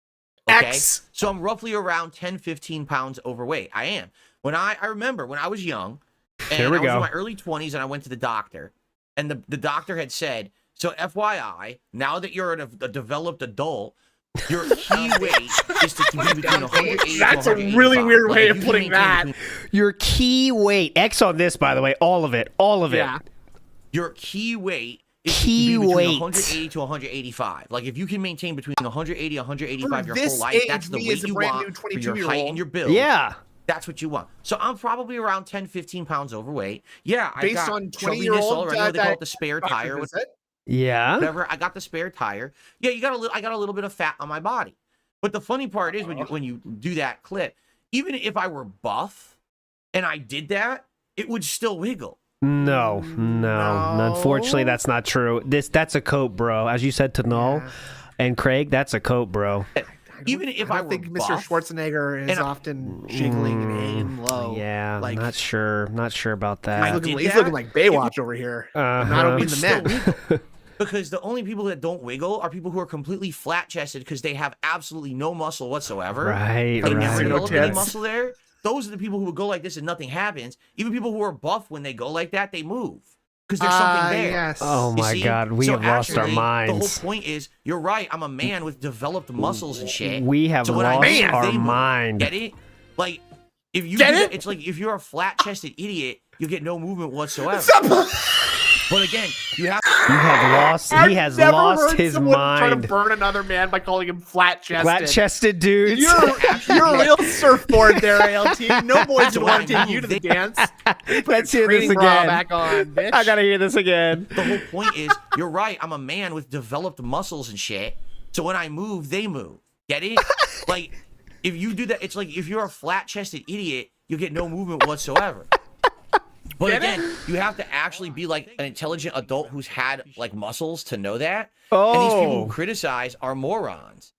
S5: Okay.
S3: X.
S5: So I'm roughly around 10, 15 pounds overweight. I am. When I remember when I was young, and
S2: Here we
S5: I was
S2: go.
S5: in my early 20s, and I went to the doctor, and the doctor had said, "So FYI, now that you're a developed adult, your key weight is to be between 180
S3: That's
S5: to
S3: a really
S5: 185.
S3: weird
S5: Like,
S3: way
S5: if
S3: of
S5: you can
S3: putting
S5: maintain
S3: that.
S5: between-
S2: Your key weight. X on this, by the way. All of it. All of it.
S3: Yeah.
S5: Your key weight is
S2: Key
S5: to be between
S2: weight.
S5: 180 to 185. Like if you can maintain between 180 and 185 your
S3: this
S5: whole life,
S3: age,
S5: that's the
S3: me
S5: weight
S3: as a
S5: you
S3: brand
S5: want
S3: new
S5: for your
S3: 22-year-old.
S5: height and your build.
S2: Yeah.
S5: That's what you want. So I'm probably around 10, 15 pounds overweight. Yeah, I
S3: Based
S5: got
S3: on
S5: chubbiness
S3: 20-year-old
S5: all around. You know, they call it the spare
S3: doctor
S5: tire,
S3: visit.
S2: Yeah.
S5: whatever. I got the spare tire. Yeah, I got a little bit of fat on my body. But the funny part is when you do that clip, even if I were buff and I did that, it would still wiggle.
S2: No. Unfortunately, that's not true. That's a coat, bro. As you said to Null and Craig, that's a coat, bro.
S5: Even if I
S3: don't
S5: were
S3: think Mr.
S5: buff,
S3: Schwarzenegger is
S5: and I-
S3: often jiggling and hanging low.
S2: Yeah,
S3: like
S2: not sure about
S3: he's
S2: that.
S3: looking,
S5: did
S3: he's
S5: that,
S3: looking like Baywatch over here. And I don't mean
S5: It's
S3: the
S5: still
S3: men.
S5: wiggle. Because the only people that don't wiggle are people who are completely flat chested because they have absolutely no muscle whatsoever.
S2: Right,
S5: They never
S2: right.
S5: develop any
S3: tits.
S5: muscle there. Those are the people who would go like this and nothing happens. Even people who are buff, when they go like that, they move because there's something there.
S3: Yes.
S2: Oh
S5: You
S2: my
S5: see?
S2: God, we
S5: So
S2: have lost our
S5: actually,
S2: minds.
S5: The whole point is, you're right. I'm a man with developed muscles and shit.
S2: We have
S5: So when I
S2: lost
S5: move,
S2: our
S5: they move.
S2: mind.
S5: Get it? Like, if you
S3: Get
S5: do
S3: it?
S5: that, it's like if you're a flat-chested idiot, you get no movement whatsoever. But again, you have
S2: You have lost.
S3: I've
S2: He has
S3: never
S2: lost
S3: heard
S2: his
S3: someone try to
S2: mind.
S3: burn another man by calling him flat-chested.
S2: Flat-chested dudes.
S3: You're a real surfboard there, ALT. No boys would want to take you to the dance.
S2: Let's hear this
S3: Training bra
S2: again.
S3: back on, bitch.
S2: I gotta hear this again.
S5: the whole point is, you're right. I'm a man with developed muscles and shit. So when I move, they move. Get it? Like, if you do that, it's like if you're a flat-chested idiot, you get no movement whatsoever. But
S3: Get
S5: again, you have to actually be like an intelligent adult who's had like muscles to know that. And these people
S2: Oh.
S5: who criticize are morons.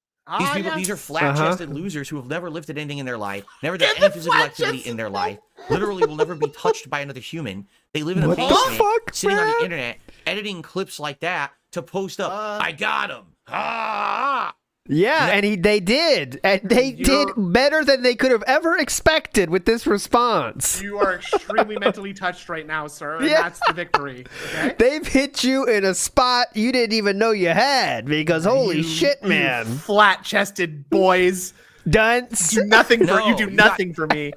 S5: These are flat-chested losers who have never lifted anything in their life, never done any physical activity in their life, literally will never be touched by another human. They live in a
S2: What the
S5: basement,
S2: fuck,
S5: sitting on
S2: man?
S5: the internet, editing clips like that to post up. I got him. Ah!
S2: Yeah, and they did. And they did better than they could have ever expected with this response.
S3: You are extremely mentally touched right now, sir, and
S2: Yeah.
S3: that's the victory. Okay?
S2: They've hit you in a spot you didn't even know you had because holy shit, man.
S3: Flat-chested boys.
S2: Dunce.
S3: Do nothing for
S5: No,
S3: you. Do
S5: you
S3: nothing for me.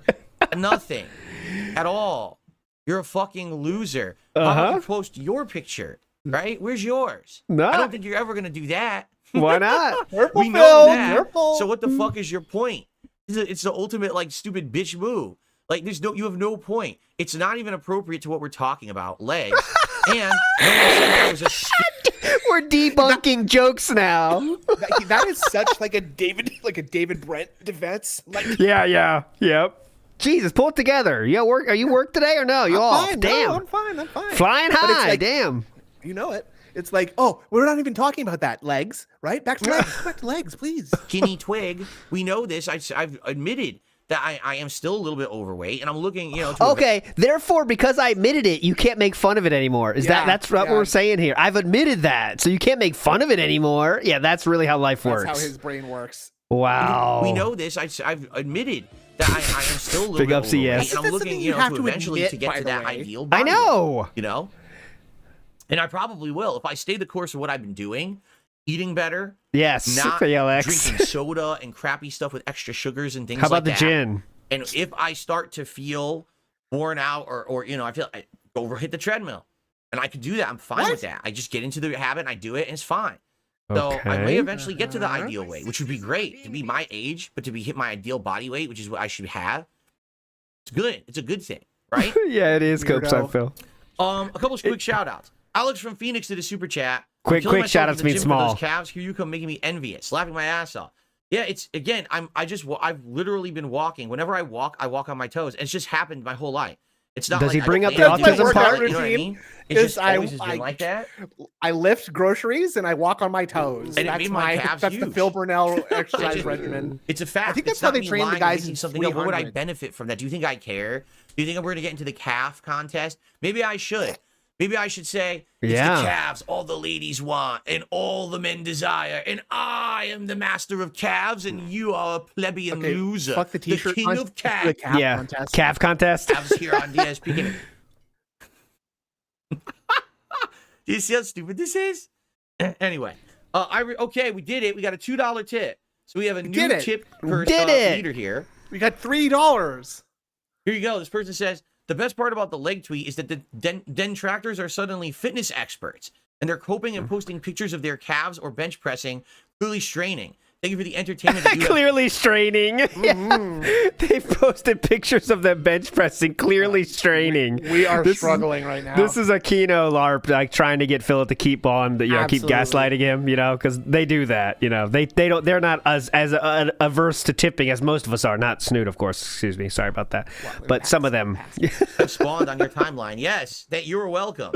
S5: Nothing at all. You're a fucking loser. How about you post your picture, right? Where's yours?
S2: No.
S5: I don't think you're ever gonna do that.
S2: Why not?
S5: We know that. So what the fuck is your point? It's the ultimate like stupid bitch move. Like you have no point. It's not even appropriate to what we're talking about. Legs. And no one said that was a
S2: We're debunking jokes now.
S3: That is such like a David Brent defense. Like,
S2: Yep. Jesus, pull it together. You work? Are you work today or no? You off?
S3: fine.
S2: Damn.
S3: No, I'm fine.
S2: Flying
S3: But it's
S2: high.
S3: like-
S2: Damn.
S3: You know it. It's like, oh, we're not even talking about that. Legs, right? Back to legs. Back to legs, please.
S5: Skinny twig. We know this. I've admitted that I am still a little bit overweight, and I'm looking, to
S2: Okay, therefore, because I admitted it, you can't make fun of it anymore. That's what we're saying here? I've admitted that, so you can't make fun of it anymore. Yeah, that's really how life works.
S3: That's how his brain works.
S2: Wow.
S5: We know this. I've admitted that I am still a little
S2: Big
S5: bit
S2: ups to
S5: overweight,
S2: yes.
S5: and I'm
S3: That's
S5: looking,
S3: something you have
S5: to
S3: to
S5: eventually
S3: admit,
S5: to get
S3: by
S5: to
S3: the
S5: that
S3: way.
S5: ideal
S2: I
S5: body
S2: know.
S5: weight, and I probably will if I stay the course of what I've been doing, eating better,
S2: Yes.
S5: not
S2: Alex.
S5: drinking soda and crappy stuff with extra sugars and things
S2: How about
S5: like
S2: the
S5: that.
S2: gin?
S5: And if I start to feel worn out or I feel I go hit the treadmill, and I could do that, I'm fine with that. I just get into the habit and I do it, and it's fine. So I may
S2: Okay.
S5: eventually get to the ideal weight, which would be great to be my age, but to be hit my ideal body weight, which is what I should have. It's good. It's a good thing, right?
S2: Yeah, it is. Copes, I
S3: Weirdo.
S2: feel.
S5: A couple of quick shout outs. Alex from Phoenix did a super chat.
S2: Quick
S5: I'm killing myself
S2: shout
S5: in
S2: outs
S5: the
S2: mean
S5: gym for
S2: small.
S5: Those calves, here you come, making me envious, laughing my ass off. Yeah, it's again. I've literally been walking. Whenever I walk on my toes. It's just happened my whole life. It's not.
S2: Does
S5: like
S2: he
S5: I
S2: bring
S5: don't
S2: up the
S5: think about
S2: autism
S5: it,
S2: part?
S5: You know what I mean? It's just always has been like that.
S3: I lift groceries and I walk on my toes.
S5: And it
S3: That's
S5: made my calves
S3: that's the
S5: huge.
S3: Phil Burnell exercise
S5: just-
S3: regimen.
S5: It's a fact.
S3: I think
S5: It's
S3: that's how
S5: not
S3: they
S5: me
S3: train the
S5: lying or
S3: guys
S5: making
S3: in
S5: something up. What would I
S3: 300.
S5: benefit from that? Do you think I care? Do you think we're going to get into the calf contest? Maybe I should. Maybe I should say, it's
S2: Yeah.
S5: the calves all the ladies want and all the men desire, and I am the master of calves, and you are a plebeian
S3: Okay,
S5: loser.
S3: fuck the t-shirt
S5: king
S3: contest,
S5: of
S3: the
S5: calves.
S3: calf
S2: Yeah.
S3: contest.
S2: Calf contest.
S5: Calves here on DSP Gaming. Do you see how stupid this is? Anyway, okay, we did it. We got a $2 tip. So we have a new
S3: did it.
S5: tip per
S2: Did it.
S5: leader here.
S3: We got $3.
S5: Here you go. This person says, the best part about the leg tweet is that the detractors are suddenly fitness experts, and they're coping and posting pictures of their calves or bench pressing, clearly straining. Thank you for the entertainment that you have.
S2: Clearly straining. Yeah. They posted pictures of them bench pressing, clearly straining.
S3: We are
S2: This is-
S3: struggling right now.
S2: This is a Keno LARP, like trying to get Philip to keep on, keep
S3: Absolutely.
S2: gaslighting him, because they do that, they're not as averse to tipping as most of us are. Not Snoot, of course. Excuse me, sorry about that. But some of them,
S5: Have spawned on your timeline. Yes, that you're welcome.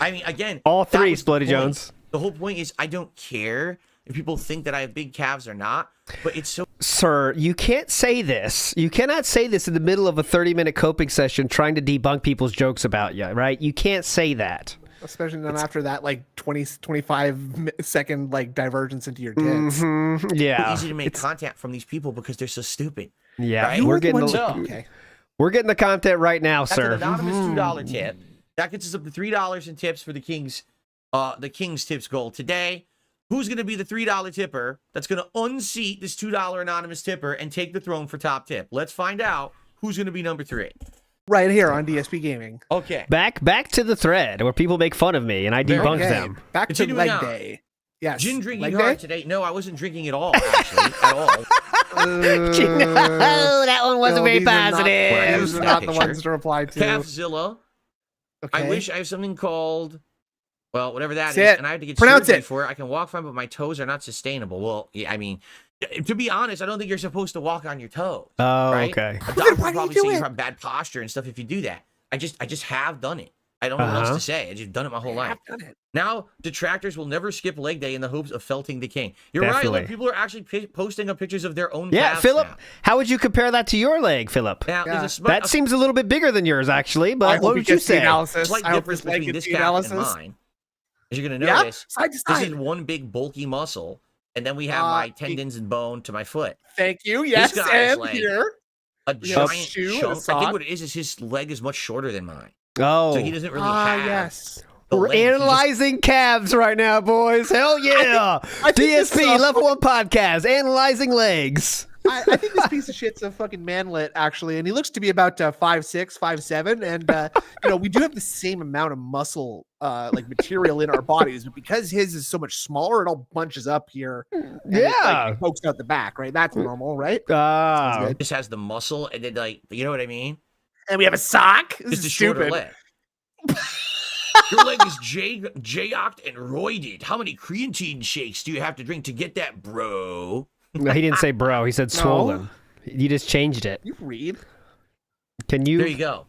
S5: I mean, again,
S2: all
S5: that
S2: three,
S5: was the
S2: Splitty
S5: point.
S2: Jones.
S5: The whole point is I don't care if people think that I have big calves or not, but it's so
S2: Sir, you can't say this. You cannot say this in the middle of a 30-minute coping session trying to debunk people's jokes about you, right? You can't say that.
S3: Especially then after that 25 second divergence into your tits.
S2: Yeah.
S5: easy to make content from these people because they're so stupid.
S2: Yeah,
S5: Right?
S2: we're
S3: the
S2: getting
S3: ones
S2: the,
S3: who- okay.
S2: we're getting the content right now,
S5: That's
S2: sir.
S5: an anonymous $2 tip. That gets us up to $3 in tips for the King's tips goal today. Who's going to be the $3 tipper that's going to unseat this $2 anonymous tipper and take the throne for top tip? Let's find out who's going to be number 3.
S3: Right here on DSP Gaming.
S5: Okay.
S2: Back to the thread where people make fun of me and I debunk
S3: Okay,
S2: them.
S3: Back to
S5: Continuing
S3: leg
S5: on.
S3: day. Yes.
S5: Gin drinking
S3: leg
S5: hard
S3: day?
S5: today. No, I wasn't drinking at all, actually. At all.
S2: Oh, that one wasn't
S3: No,
S2: very
S3: these are not-
S2: positive.
S3: These are not the
S5: Picture.
S3: ones to reply to.
S5: Calfzilla.
S3: Okay.
S5: I wish I have something called, well, whatever that
S3: Say
S5: is,
S3: it.
S5: and I have to get
S3: Pronounce
S5: surgery
S3: it.
S5: for it. I can walk fine, but my toes are not sustainable. Well, yeah, I mean, to be honest, I don't think you're supposed to walk on your toes.
S2: Oh,
S5: right?
S2: okay.
S5: A doctor
S3: why
S5: would
S3: do you
S5: probably
S3: do
S5: say you
S3: it?
S5: have bad posture and stuff if you do that. I just have done it. I don't know what else to say. I've just done it my whole life.
S3: I've done it.
S5: Now, detractors will never skip leg day in the hopes of felting the king. You're
S2: Definitely.
S5: right. Look, people are actually posting up pictures of their own
S2: Yeah,
S5: calves
S2: Philip,
S5: now.
S2: how would you compare that to your leg, Philip?
S5: Now,
S3: Yeah.
S5: there's a
S2: That seems a little bit bigger than yours, actually,
S3: I
S2: but
S3: hope
S2: what
S3: he
S2: would you
S3: gets the
S2: say?
S3: analysis.
S5: slight
S3: I hope
S5: difference
S3: his leg
S5: between
S3: gets
S5: this
S3: the
S5: calf and
S3: analysis.
S5: mine. As you're going to
S3: Yeah,
S5: notice,
S3: side to
S5: this
S3: side.
S5: is one big bulky muscle, and then we have my tendons and bone to my foot.
S3: Thank you. Yes,
S5: guy's
S3: and
S5: like-
S3: here.
S5: A
S3: We have a
S5: giant
S3: shoe and a
S5: chunk. I
S3: sock.
S5: think what it is his leg is much shorter than mine,
S2: Oh,
S5: so he doesn't really have.
S3: Yes.
S5: the
S2: we're
S5: length. He just-
S2: analyzing calves right now, boys. Hell yeah.
S3: I think this,
S2: DSP, Level 1 Podcast, analyzing legs.
S3: I think this piece of shit's a fucking manlet, actually, and he looks to be about 5'6", 5'7", and we do have the same amount of muscle, material in our bodies, but because his is so much smaller, it all bunches up here. And
S2: Yeah.
S3: it pokes out the back, right? That's normal, right?
S2: Ah.
S3: good.
S5: Just has the muscle, and then you know what I mean?
S3: And we have a sock. This
S5: Just
S3: is
S5: a shorter
S3: stupid.
S5: leg. Your leg is jayocked and roided. How many creatine shakes do you have to drink to get that, bro?
S2: No, he didn't say bro. He said swollen. You just changed it.
S3: You read.
S2: Can you?
S5: There you go.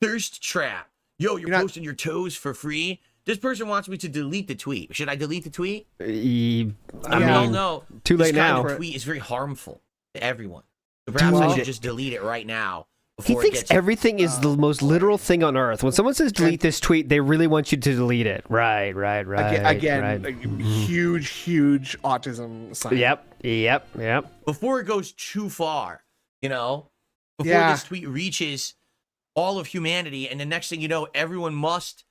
S5: Thirst trap. Yo, you're posting your toes for free. This person wants me to delete the tweet. Should I delete the tweet?
S2: I
S5: We all
S2: mean,
S5: know
S2: too late
S5: this kind
S2: now.
S5: of tweet is very harmful to everyone. So perhaps I should just delete it right now.
S2: He thinks everything is the most literal thing on earth. When someone says delete this tweet, they really want you to delete it. Right.
S3: Again, like, huge autism sign.
S2: Yep.
S5: Before it goes too far, before this tweet reaches all of humanity, and the next thing you know, everyone must,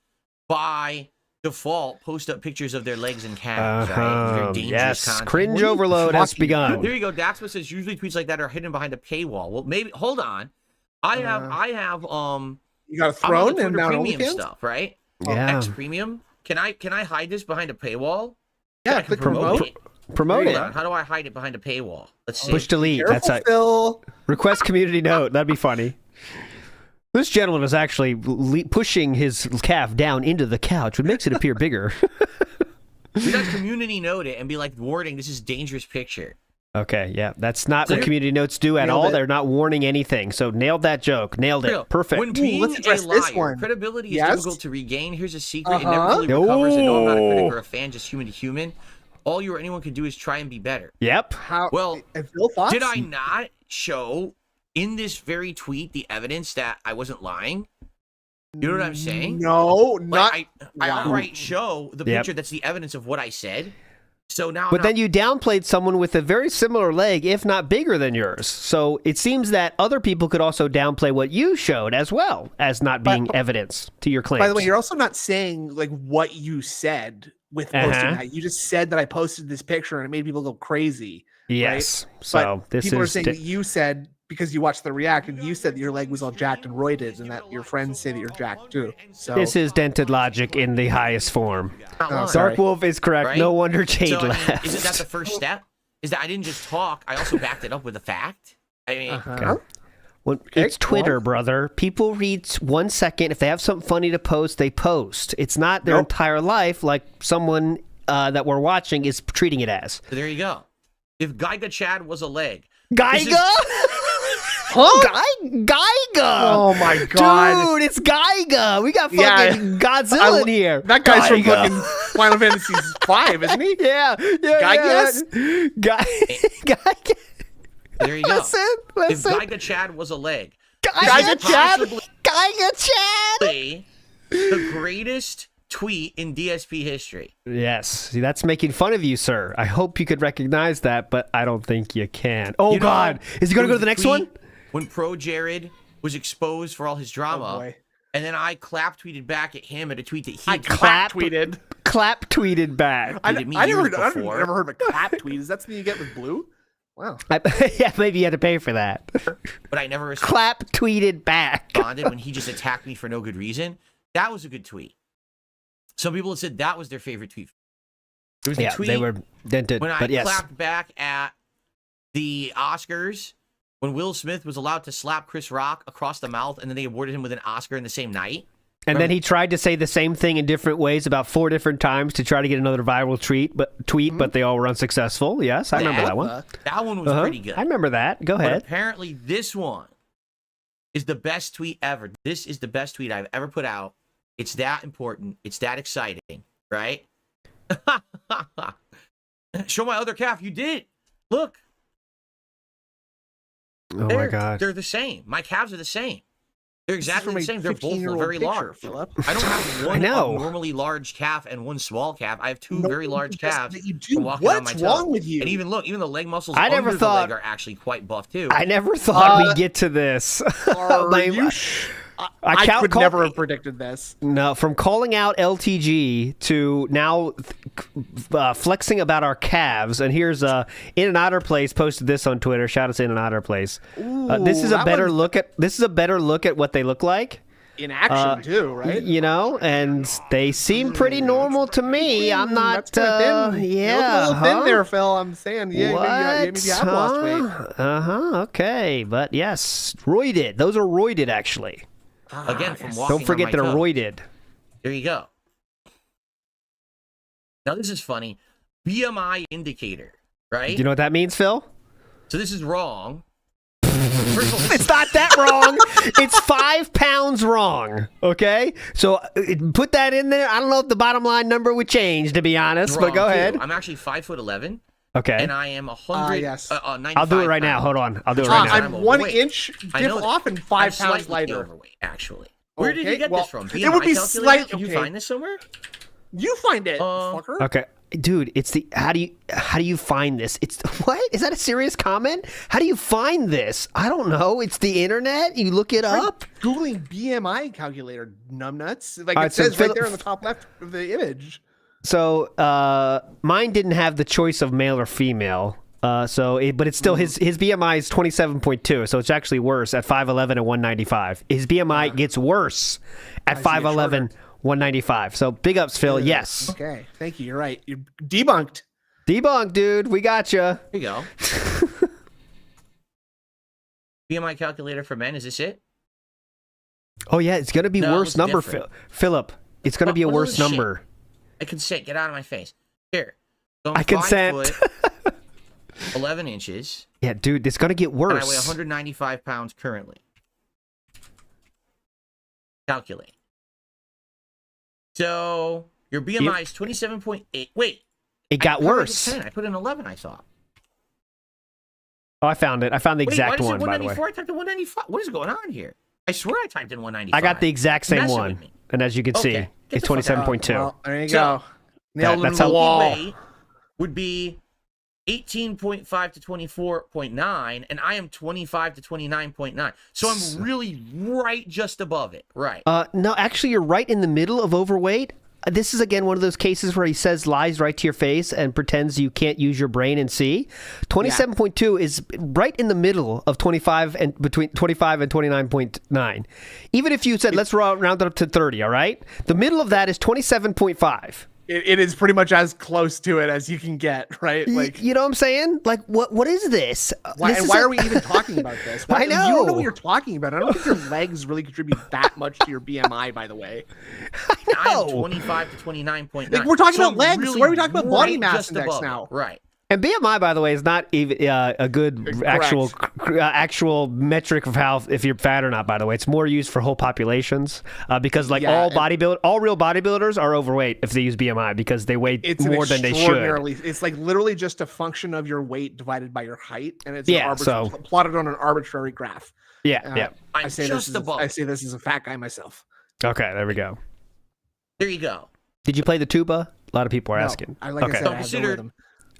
S5: by default, post up pictures of their legs and calves. Right? It's very dangerous content.
S2: Cringe overload has begun.
S5: There you go. Daxma says usually tweets like that are hidden behind a paywall. Well, maybe hold on. I have
S3: You got a throne and now
S5: premium
S3: OnlyFans?
S5: stuff, right?
S2: Yeah.
S5: X premium. Can I hide this behind a paywall?
S3: Yeah,
S5: I can
S3: click
S5: promote it.
S2: Promote it.
S5: Hold on. How do I hide it behind a paywall? Let's see.
S2: Push delete.
S3: Careful,
S2: That's it.
S3: Phil.
S2: Request community note. That'd be funny. This gentleman is actually pushing his calf down into the couch, which makes it appear bigger.
S5: We got community note it and be like, warning, this is dangerous picture.
S2: Okay, yeah. That's not what community notes do at all. They're not warning anything. So nailed that joke. Nailed it. Perfect.
S5: When being
S3: let's address
S5: a
S3: this
S5: liar,
S3: one.
S5: credibility is
S3: Yes?
S5: difficult to regain. Here's a secret. It never fully recovers. And no, I'm not a critic or a fan, just human to human. All you or anyone can do is try and be better.
S2: Yep.
S5: Well,
S3: Phil, thoughts?
S5: did I not show in this very tweet the evidence that I wasn't lying? You know what I'm saying?
S3: No, not.
S5: I outright show the picture that's the evidence of what I said. So now,
S2: But then you downplayed someone with a very similar leg, if not bigger than yours. So it seems that other people could also downplay what you showed as well as not being evidence to your claims.
S3: By the way, you're also not saying like what you said with posting that. You just said that I posted this picture and it made people go crazy.
S2: Yes.
S3: Right?
S2: So
S3: but
S2: this
S3: people are
S2: is
S3: saying that you said, because you watched the react, and you said that your leg was all jacked and roided, and that your friends say that you're jacked too. So
S2: this is dented logic in the highest form.
S3: sorry.
S2: Dark Wolf is correct.
S5: Right?
S2: No wonder Jade
S5: So, I mean,
S2: laughed.
S5: isn't that the first step? Is that I didn't just talk, I also backed it up with a fact? I mean,
S2: Well, it's Twitter, brother. People read 1 second. If they have something funny to post, they post. It's not their entire life like someone that we're watching is treating it as.
S5: so there you go. If Geiga Chad was a leg.
S2: Geiga? Geiga!
S3: Oh my god,
S2: Dude, it's Geiga! We got fucking Godzilla in here.
S3: That guy's from
S2: Geiga.
S3: fucking Final Fantasy V, isn't he?
S2: Yeah. Geiga.
S5: There you go.
S2: Listen.
S5: If Geiga Chad was a leg.
S2: Geiga Chad.
S5: Possibly
S2: Geiga Chad.
S5: the greatest tweet in DSP history.
S2: Yes. See, that's making fun of you, sir. I hope you could recognize that, but I don't think you can. Oh, God. Is he going to go to the next one?
S5: When Pro Jared was exposed for all his drama, and then I clap tweeted back at him at a tweet that he had
S2: Clap tweeted back.
S3: I
S5: tweeted me
S3: never
S5: years
S3: heard
S5: before.
S3: of a clap tweet. Is that something you get with Blue? Wow.
S2: Yeah, maybe you had to pay for that.
S5: But I never
S2: Clap tweeted back.
S5: responded when he just attacked me for no good reason. That was a good tweet. Some people have said that was their favorite tweet. There was a tweet
S2: they were dented,
S5: when I
S2: but yes.
S5: clapped back at the Oscars when Will Smith was allowed to slap Chris Rock across the mouth, and then they awarded him with an Oscar in the same night.
S2: And then he tried to say the same thing in different ways about 4 different times to try to get another viral tweet, but they all were unsuccessful. Yes, I remember that one.
S5: That one was pretty good.
S2: I remember that. Go
S5: But
S2: ahead.
S5: apparently this one is the best tweet ever. This is the best tweet I've ever put out. It's that important. It's that exciting, right? Show my other calf. You did. Look.
S2: Oh my God.
S5: They're the same. My calves are the same. They're exactly
S3: from
S5: the
S3: a
S5: same. They're both
S3: 15-year-old
S5: very
S3: picture,
S5: large.
S3: Philip.
S5: I don't have one
S2: know.
S5: abnormally large calf and one small calf. I have two very large calves.
S3: You do.
S5: from walking on
S3: What's
S5: my toe.
S3: wrong with you?
S5: And even look, even the leg muscles
S2: I
S5: under
S2: never
S5: the
S2: thought-
S5: leg are actually quite buff too.
S2: I never thought we'd get to this.
S3: I
S2: count-
S3: could never have predicted this.
S2: No, from calling out LTG to now flexing about our calves. And here's In and Outer Place posted this on Twitter. Shout out to In and Outer Place. This is a
S3: that
S2: better
S3: one's-
S2: look at. This is a better look at what they look like.
S3: In action too, right?
S2: You know, and they seem pretty normal to me. I'm not.
S3: That's kinda thin. You look a little thin there, Phil. I'm saying, maybe you have lost weight.
S2: Okay, but yes, roided. Those are roided, actually.
S5: Again, from walking
S2: Don't forget
S5: on
S2: they're
S5: my toe.
S2: roided.
S5: There you go. Now this is funny. BMI indicator, right?
S2: Do you know what that means, Phil?
S5: So this is wrong. First of all,
S2: It's not that wrong. It's 5 pounds wrong. Okay, so put that in there. I don't know if the bottom line number would change, to be honest.
S5: wrong,
S2: But go
S5: too.
S2: ahead.
S5: I'm actually 5'11",
S2: Okay,
S5: and I am 100.
S3: Yes.
S5: 95
S2: I'll do it right now.
S5: pounds.
S2: Hold on. I'll do it right now.
S5: I'm
S3: I'm 1
S5: overweight.
S3: inch
S5: I
S3: diff
S5: know that.
S3: off and
S5: I'm
S3: 5 pounds
S5: slightly
S3: lighter.
S5: overweight, actually. Where did you
S3: Okay,
S5: get
S3: well,
S5: this from?
S3: it would be
S5: BMI calculator?
S3: slight-
S5: Did you
S3: okay.
S5: find this somewhere?
S3: You find it, fucker.
S2: Okay, dude, it's the how do you find this? It's what? Is that a serious comment? How do you find this? I don't know. It's the internet. You look it up.
S3: Googling BMI calculator, numbnuts. Like
S2: All
S3: it
S2: right, so
S3: says right
S2: Phil-
S3: there on the top left of the image.
S2: So mine didn't have the choice of male or female. But it's still his BMI is 27.2, so it's actually worse at 5'11" and 195. His BMI gets worse at 5'11", 195. So big ups, Phil. Yes,
S3: Okay, thank you. You're right. You're debunked.
S2: debunk, dude. We got you.
S5: Here you go. BMI calculator for men. Is this it?
S2: Oh yeah, it's gonna be
S5: No, it
S2: worse
S5: was
S2: number,
S5: different.
S2: Philip. It's gonna be a
S5: What
S2: worse
S5: is this shit?
S2: number.
S5: I consent. Get out of my face. Here. So I'm
S2: I consent.
S5: 5 foot, 11 inches,
S2: Yeah, dude, it's gonna get
S5: and I weigh
S2: worse.
S5: 195 pounds currently. Calculate. So your BMI is 27.8. Wait.
S2: It got
S5: I put it at
S2: worse.
S5: 10. I put in 11, I thought.
S2: Oh, I found it. I found the
S5: Wait,
S2: exact
S5: why does
S2: one,
S5: it
S2: by the way.
S5: 194? I typed in 195. What is going on here? I swear I typed in 195.
S2: I got the exact same
S5: Messing
S2: one,
S5: with me.
S2: and as you can see,
S5: Okay, get
S2: it's
S5: the fuck out.
S2: 27.2.
S3: Well, there you
S5: So,
S3: go. Nailed
S2: that's
S3: it to
S2: how-
S3: the wall.
S5: Weight would be 18.5 to 24.9, and I am 25 to 29.9. So I'm really right just above it. Right.
S2: No, actually, you're right in the middle of overweight. This is again one of those cases where he says lies right to your face and pretends you can't use your brain and see. 27.2 is right in the middle of 25 and between 25 and 29.9. Even if you said let's round it up to 30, all right? The middle of that is 27.5.
S3: It is pretty much as close to it as you can get, right? Like,
S2: You know what I'm saying? Like, what is this?
S3: why,
S2: This
S3: and
S2: is
S3: why
S2: a-
S3: are we even talking about this? Why,
S2: I
S3: You don't know
S2: know.
S3: what you're talking about. I don't think your legs really contribute that much to your BMI, by the way.
S5: I am
S2: No.
S5: 25 to 29.9.
S3: Like, we're talking
S5: So
S3: about
S5: I'm
S3: legs.
S5: really
S3: Why are we talking about body
S5: right
S3: mass
S5: just
S3: index
S5: above it.
S3: now?
S5: Right.
S2: And BMI, by the way, is not even a good actual metric of how if you're fat or not. By the way, it's more used for whole populations because like
S3: Yeah,
S2: all real bodybuilders are overweight if they use BMI because they weigh
S3: It's
S2: more than they should.
S3: It's like literally just a function of your weight divided by your height, and it's
S2: Yeah,
S3: plotted on an arbitrary graph.
S2: Yeah, yeah.
S5: I'm
S3: I say
S5: just
S3: this.
S5: above.
S3: I say this as a fat guy myself.
S2: Okay, there we go.
S5: There you go.
S2: Did you play the tuba? A lot of people are
S3: No,
S2: asking.
S3: I like
S2: okay,
S3: I said, I have the
S5: Considered-
S3: rhythm.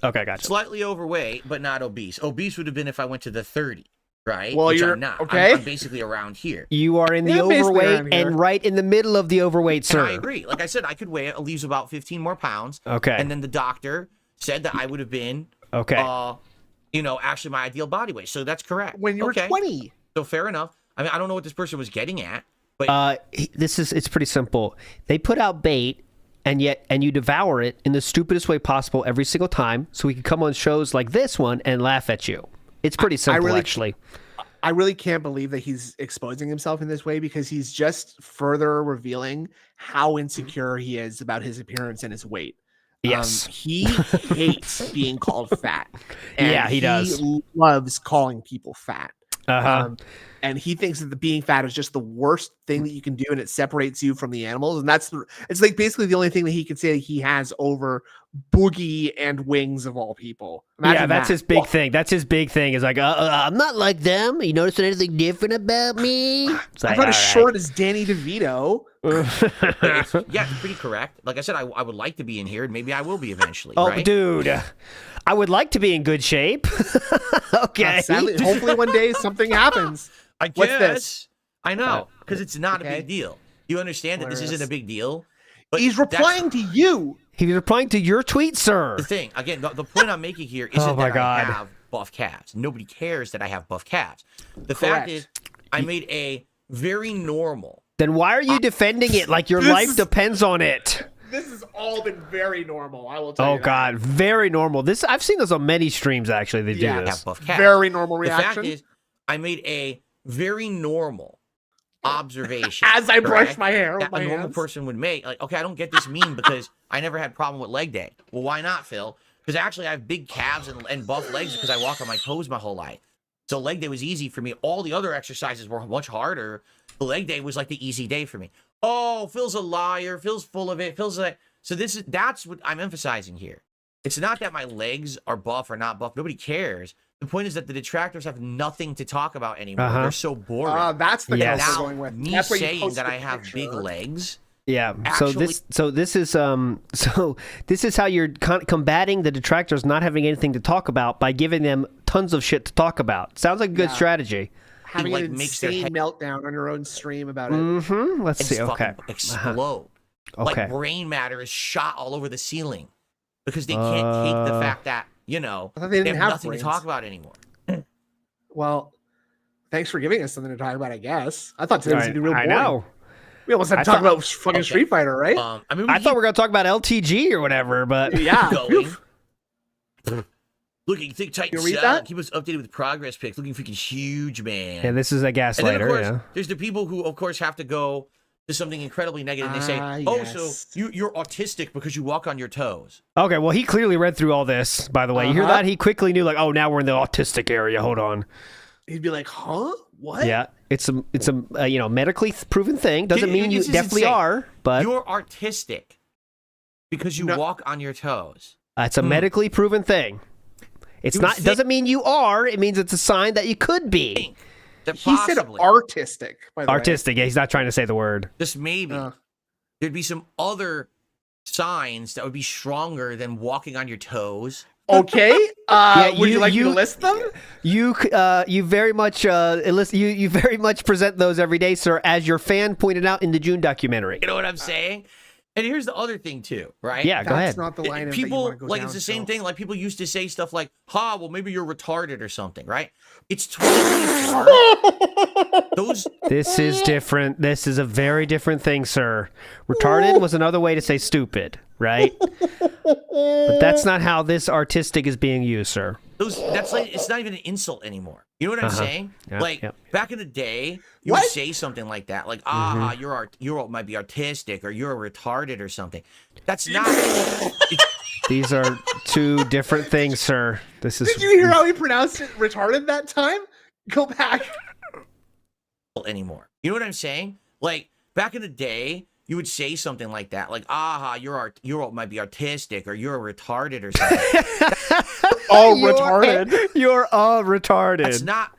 S2: okay, gotcha.
S5: Slightly overweight, but not obese. Obese would have been if I went to the 30, right?
S3: Well,
S5: Which
S3: you're-
S5: I'm not.
S3: okay.
S5: I'm basically around here.
S2: You are in the
S3: Yeah, basically
S2: overweight
S3: around here.
S2: and right in the middle of the overweight,
S5: And
S2: sir.
S5: I agree. Like I said, I could weigh at least about 15 more pounds.
S2: Okay.
S5: And then the doctor said that I would have been,
S2: Okay.
S5: actually my ideal body weight. So that's correct.
S3: When you were
S5: Okay.
S3: 20.
S5: So fair enough. I mean, I don't know what this person was getting at, but
S2: It's pretty simple. They put out bait and you devour it in the stupidest way possible every single time so we can come on shows like this one and laugh at you. It's pretty simple, actually.
S3: I really can't believe that he's exposing himself in this way because he's just further revealing how insecure he is about his appearance and his weight.
S2: Yes.
S3: He hates being called fat. And
S2: Yeah, he does.
S3: He loves calling people fat.
S2: Uh-huh.
S3: And he thinks that the being fat is just the worst thing that you can do, and it separates you from the animals. And it's like basically the only thing that he could say that he has over Boogie and Wings of all people. Imagine
S2: that's
S3: that.
S2: his big thing. That's his big thing. Is like, I'm not like them. You noticing anything different about me? It's like,
S3: I'm not as
S2: all right.
S3: short as Danny DeVito.
S5: yeah, it's pretty correct. Like I said, I would like to be in here, and maybe I will be eventually.
S2: Oh,
S5: right?
S2: dude, I would like to be in good shape. Okay.
S3: Sadly, hopefully one day something happens.
S5: I
S3: What's
S5: guess.
S3: this?
S5: I know, because it's not a
S3: Okay.
S5: big deal. You understand that this isn't a big deal. But
S3: He's
S5: that's
S3: replying to you.
S2: He was replying to your tweet, sir.
S5: the thing. Again, the point I'm making here isn't
S2: Oh my
S5: that
S2: God.
S5: I have buff calves. Nobody cares that I have buff calves. The fact
S3: Correct.
S5: is, I made a very normal.
S2: Then why are you defending it like your
S3: This
S2: life
S3: is-
S2: depends on it?
S3: This has all been very normal. I will tell
S2: Oh
S3: you that.
S2: God, very normal. This I've seen this on many streams actually. They do
S3: Yeah.
S5: I
S2: this.
S5: have buff calves.
S3: Very normal
S5: The fact
S3: reaction.
S5: is, I made a very normal observation
S3: As I brush
S5: correct?
S3: my hair with
S5: that
S3: my
S5: a normal
S3: hands.
S5: person would make. Like, okay, I don't get this meme because I never had problem with leg day. Well, why not, Phil? Because actually I have big calves and buff legs because I walk on my toes my whole life. So leg day was easy for me. All the other exercises were much harder. The leg day was like the easy day for me. Oh, Phil's a liar. Phil's full of it. Phil's like, so that's what I'm emphasizing here. It's not that my legs are buff or not buff. Nobody cares. The point is that the detractors have nothing to talk about anymore. They're so boring.
S3: That's the
S2: Yes.
S3: yes.
S5: Now,
S3: we're going with.
S5: me
S3: That's where you
S5: saying
S3: post
S5: that
S3: the
S5: I have
S3: picture.
S5: big legs.
S2: Yeah.
S5: Actually-
S2: so this is how you're combating the detractors not having anything to talk about by giving them tons of shit to talk about. Sounds like a good strategy.
S3: Having
S5: like,
S3: an
S5: makes their
S3: insane
S5: head-
S3: meltdown on your own stream about it.
S2: Mm-hmm. Let's
S5: and
S2: see. Okay.
S5: fucking explode.
S2: Okay.
S5: Like brain matter is shot all over the ceiling because they can't take the fact that,
S3: I thought they didn't
S5: have
S3: have
S5: nothing
S3: brains.
S5: to talk about anymore.
S3: Well, thanks for giving us something to talk about, I guess. I thought today was going to be real
S2: I
S3: boring.
S2: know.
S3: We almost had to talk about fucking Street Fighter, right?
S5: I mean,
S2: I thought we were gonna talk about LTG or whatever, but
S3: yeah.
S5: going. Looking thick, tight,
S3: You
S5: and
S3: read
S5: solid.
S3: that?
S5: Keep us updated with progress pics. Looking freaking huge, man.
S2: yeah, this is a
S5: and then, of
S2: gaslighter.
S5: course,
S2: Yeah.
S5: there's the people who, of course, have to go to something incredibly negative. And they say, "Oh,
S3: yes.
S5: so you're autistic because you walk on your toes."
S2: Okay. Well, he clearly read through all this. By the way, you hear
S3: Uh-huh.
S2: that? He quickly knew, like, oh, now we're in the autistic area. Hold on.
S3: He'd be like, huh? What?
S2: Yeah. It's a medically proven thing. Doesn't mean you
S5: This is
S2: definitely
S5: insane.
S2: are, but
S5: You're artistic because you
S3: No.
S5: walk on your toes.
S2: it's a medically proven thing. It's
S5: You
S2: not.
S5: think-
S2: Doesn't mean you are. It means it's a sign that you could be
S5: That
S3: He said
S5: possibly,
S3: artistic, by the way.
S2: artistic. Yeah, he's not trying to say the word.
S5: just maybe,
S3: Uh.
S5: there'd be some other signs that would be stronger than walking on your toes.
S3: Okay. Would you like me to
S2: you-
S3: list them?
S2: You very much you very much present those every day, sir, as your fan pointed out in the June documentary.
S5: You know what I'm saying? And here's the other thing too, right?
S2: Yeah, go
S3: That's
S2: ahead.
S3: not the line that you
S5: People
S3: want to go
S5: like
S3: down
S5: it's the same
S3: still.
S5: thing. Like people used to say stuff like, "Ha, well maybe you're retarded or something," right? It's 2024. Those
S2: This is different. This is a very different thing, sir. Retarded was another way to say stupid, right? But that's not how this artistic is being used, sir.
S5: that's like it's not even an insult anymore. You know what I'm saying?
S2: Yeah,
S5: like
S2: yeah.
S5: back in the day, you
S3: What?
S5: would say something like that, like you might be artistic or you're retarded or something. That's not
S2: These are two different things, sir. This is
S3: Did you hear how he pronounced it retarded that time? Go back.
S5: anymore. You know what I'm saying? Like back in the day, you would say something like that, like you might be artistic or you're retarded or something.
S3: Oh, retarded.
S2: You're all retarded.
S5: That's not.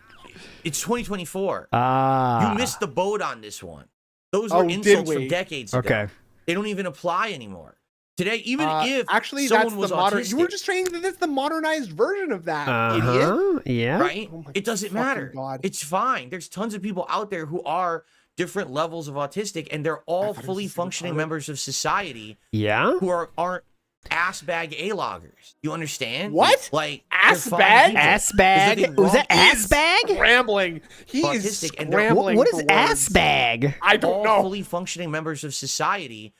S5: It's 2024.
S2: Ah.
S5: You missed the boat on this one. Those
S3: Oh,
S5: were
S3: did
S5: insults
S3: we?
S5: from decades ago.
S2: Okay.
S5: They don't even apply anymore. Today, even if
S3: Actually,
S5: someone
S3: that's
S5: was
S3: the modern.
S5: autistic,
S3: You were just saying that that's the modernized version of that, idiot.
S2: Uh-huh. Yeah.
S5: right?
S3: Oh my
S5: It doesn't
S3: fucking
S5: matter.
S3: God.
S5: It's fine. There's tons of people out there who are different levels of autistic, and they're all
S3: thought it was
S5: fully
S3: the same
S5: functioning
S3: color.
S5: members of society
S2: Yeah.
S5: who aren't ass bag A-loggers. You understand?
S3: What?
S5: Like
S3: Ass
S5: they're fine
S3: bag?
S5: people.
S2: Ass
S5: There's
S2: bag?
S5: nothing
S2: Was that
S5: wrong-
S2: ass bag?
S3: Scrambling. He is
S5: Autistic and they're-
S3: scrambling.
S2: What
S3: for
S2: is ass
S3: words.
S2: bag?
S3: I don't
S5: all
S3: know.
S5: fully functioning members of society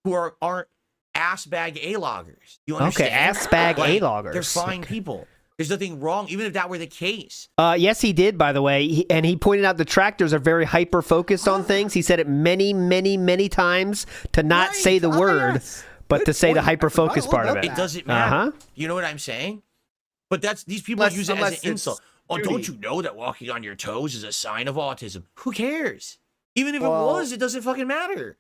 S5: who aren't ass bag A-loggers. You understand?
S2: Okay, ass bag
S5: Like,
S2: A-loggers.
S5: They're fine people. There's nothing wrong, even if that were the case.
S2: Yes, he did, by the way. And he pointed out detractors are very hyper-focused on things. He said it many, many, many times to not
S3: Right.
S2: say the
S3: Ah,
S2: word,
S3: yes.
S2: but
S3: Good
S2: to say the
S3: point. I
S2: hyper-focus
S3: forgot all
S2: part of
S3: about
S2: it.
S5: It doesn't matter.
S2: Uh-huh.
S5: You know what I'm saying? But these people use it as
S3: Unless
S5: an
S3: it's
S5: insult. Oh,
S3: duty.
S5: don't you know that walking on your toes is a sign of autism? Who cares? Even if
S3: Well-
S5: it was, it doesn't fucking matter.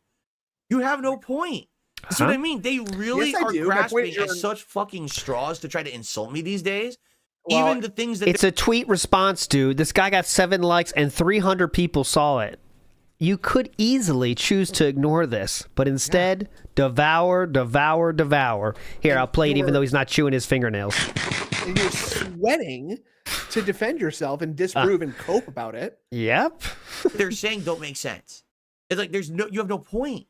S5: You have no point. That's what I mean. They really
S3: Yes, I
S5: are
S3: do. My point
S5: grasping
S3: is
S5: at
S3: you're-
S5: such fucking straws to try to insult me these days.
S3: Well,
S5: Even the things that
S2: It's a tweet response, dude. This guy got 7 likes and 300 people saw it. You could easily choose to ignore this, but instead, devour, devour, devour. Here, I'll play it even though he's not chewing his fingernails.
S3: And you're sweating to defend yourself and disprove and cope about it.
S2: Yep.
S5: they're saying don't make sense. It's like you have no point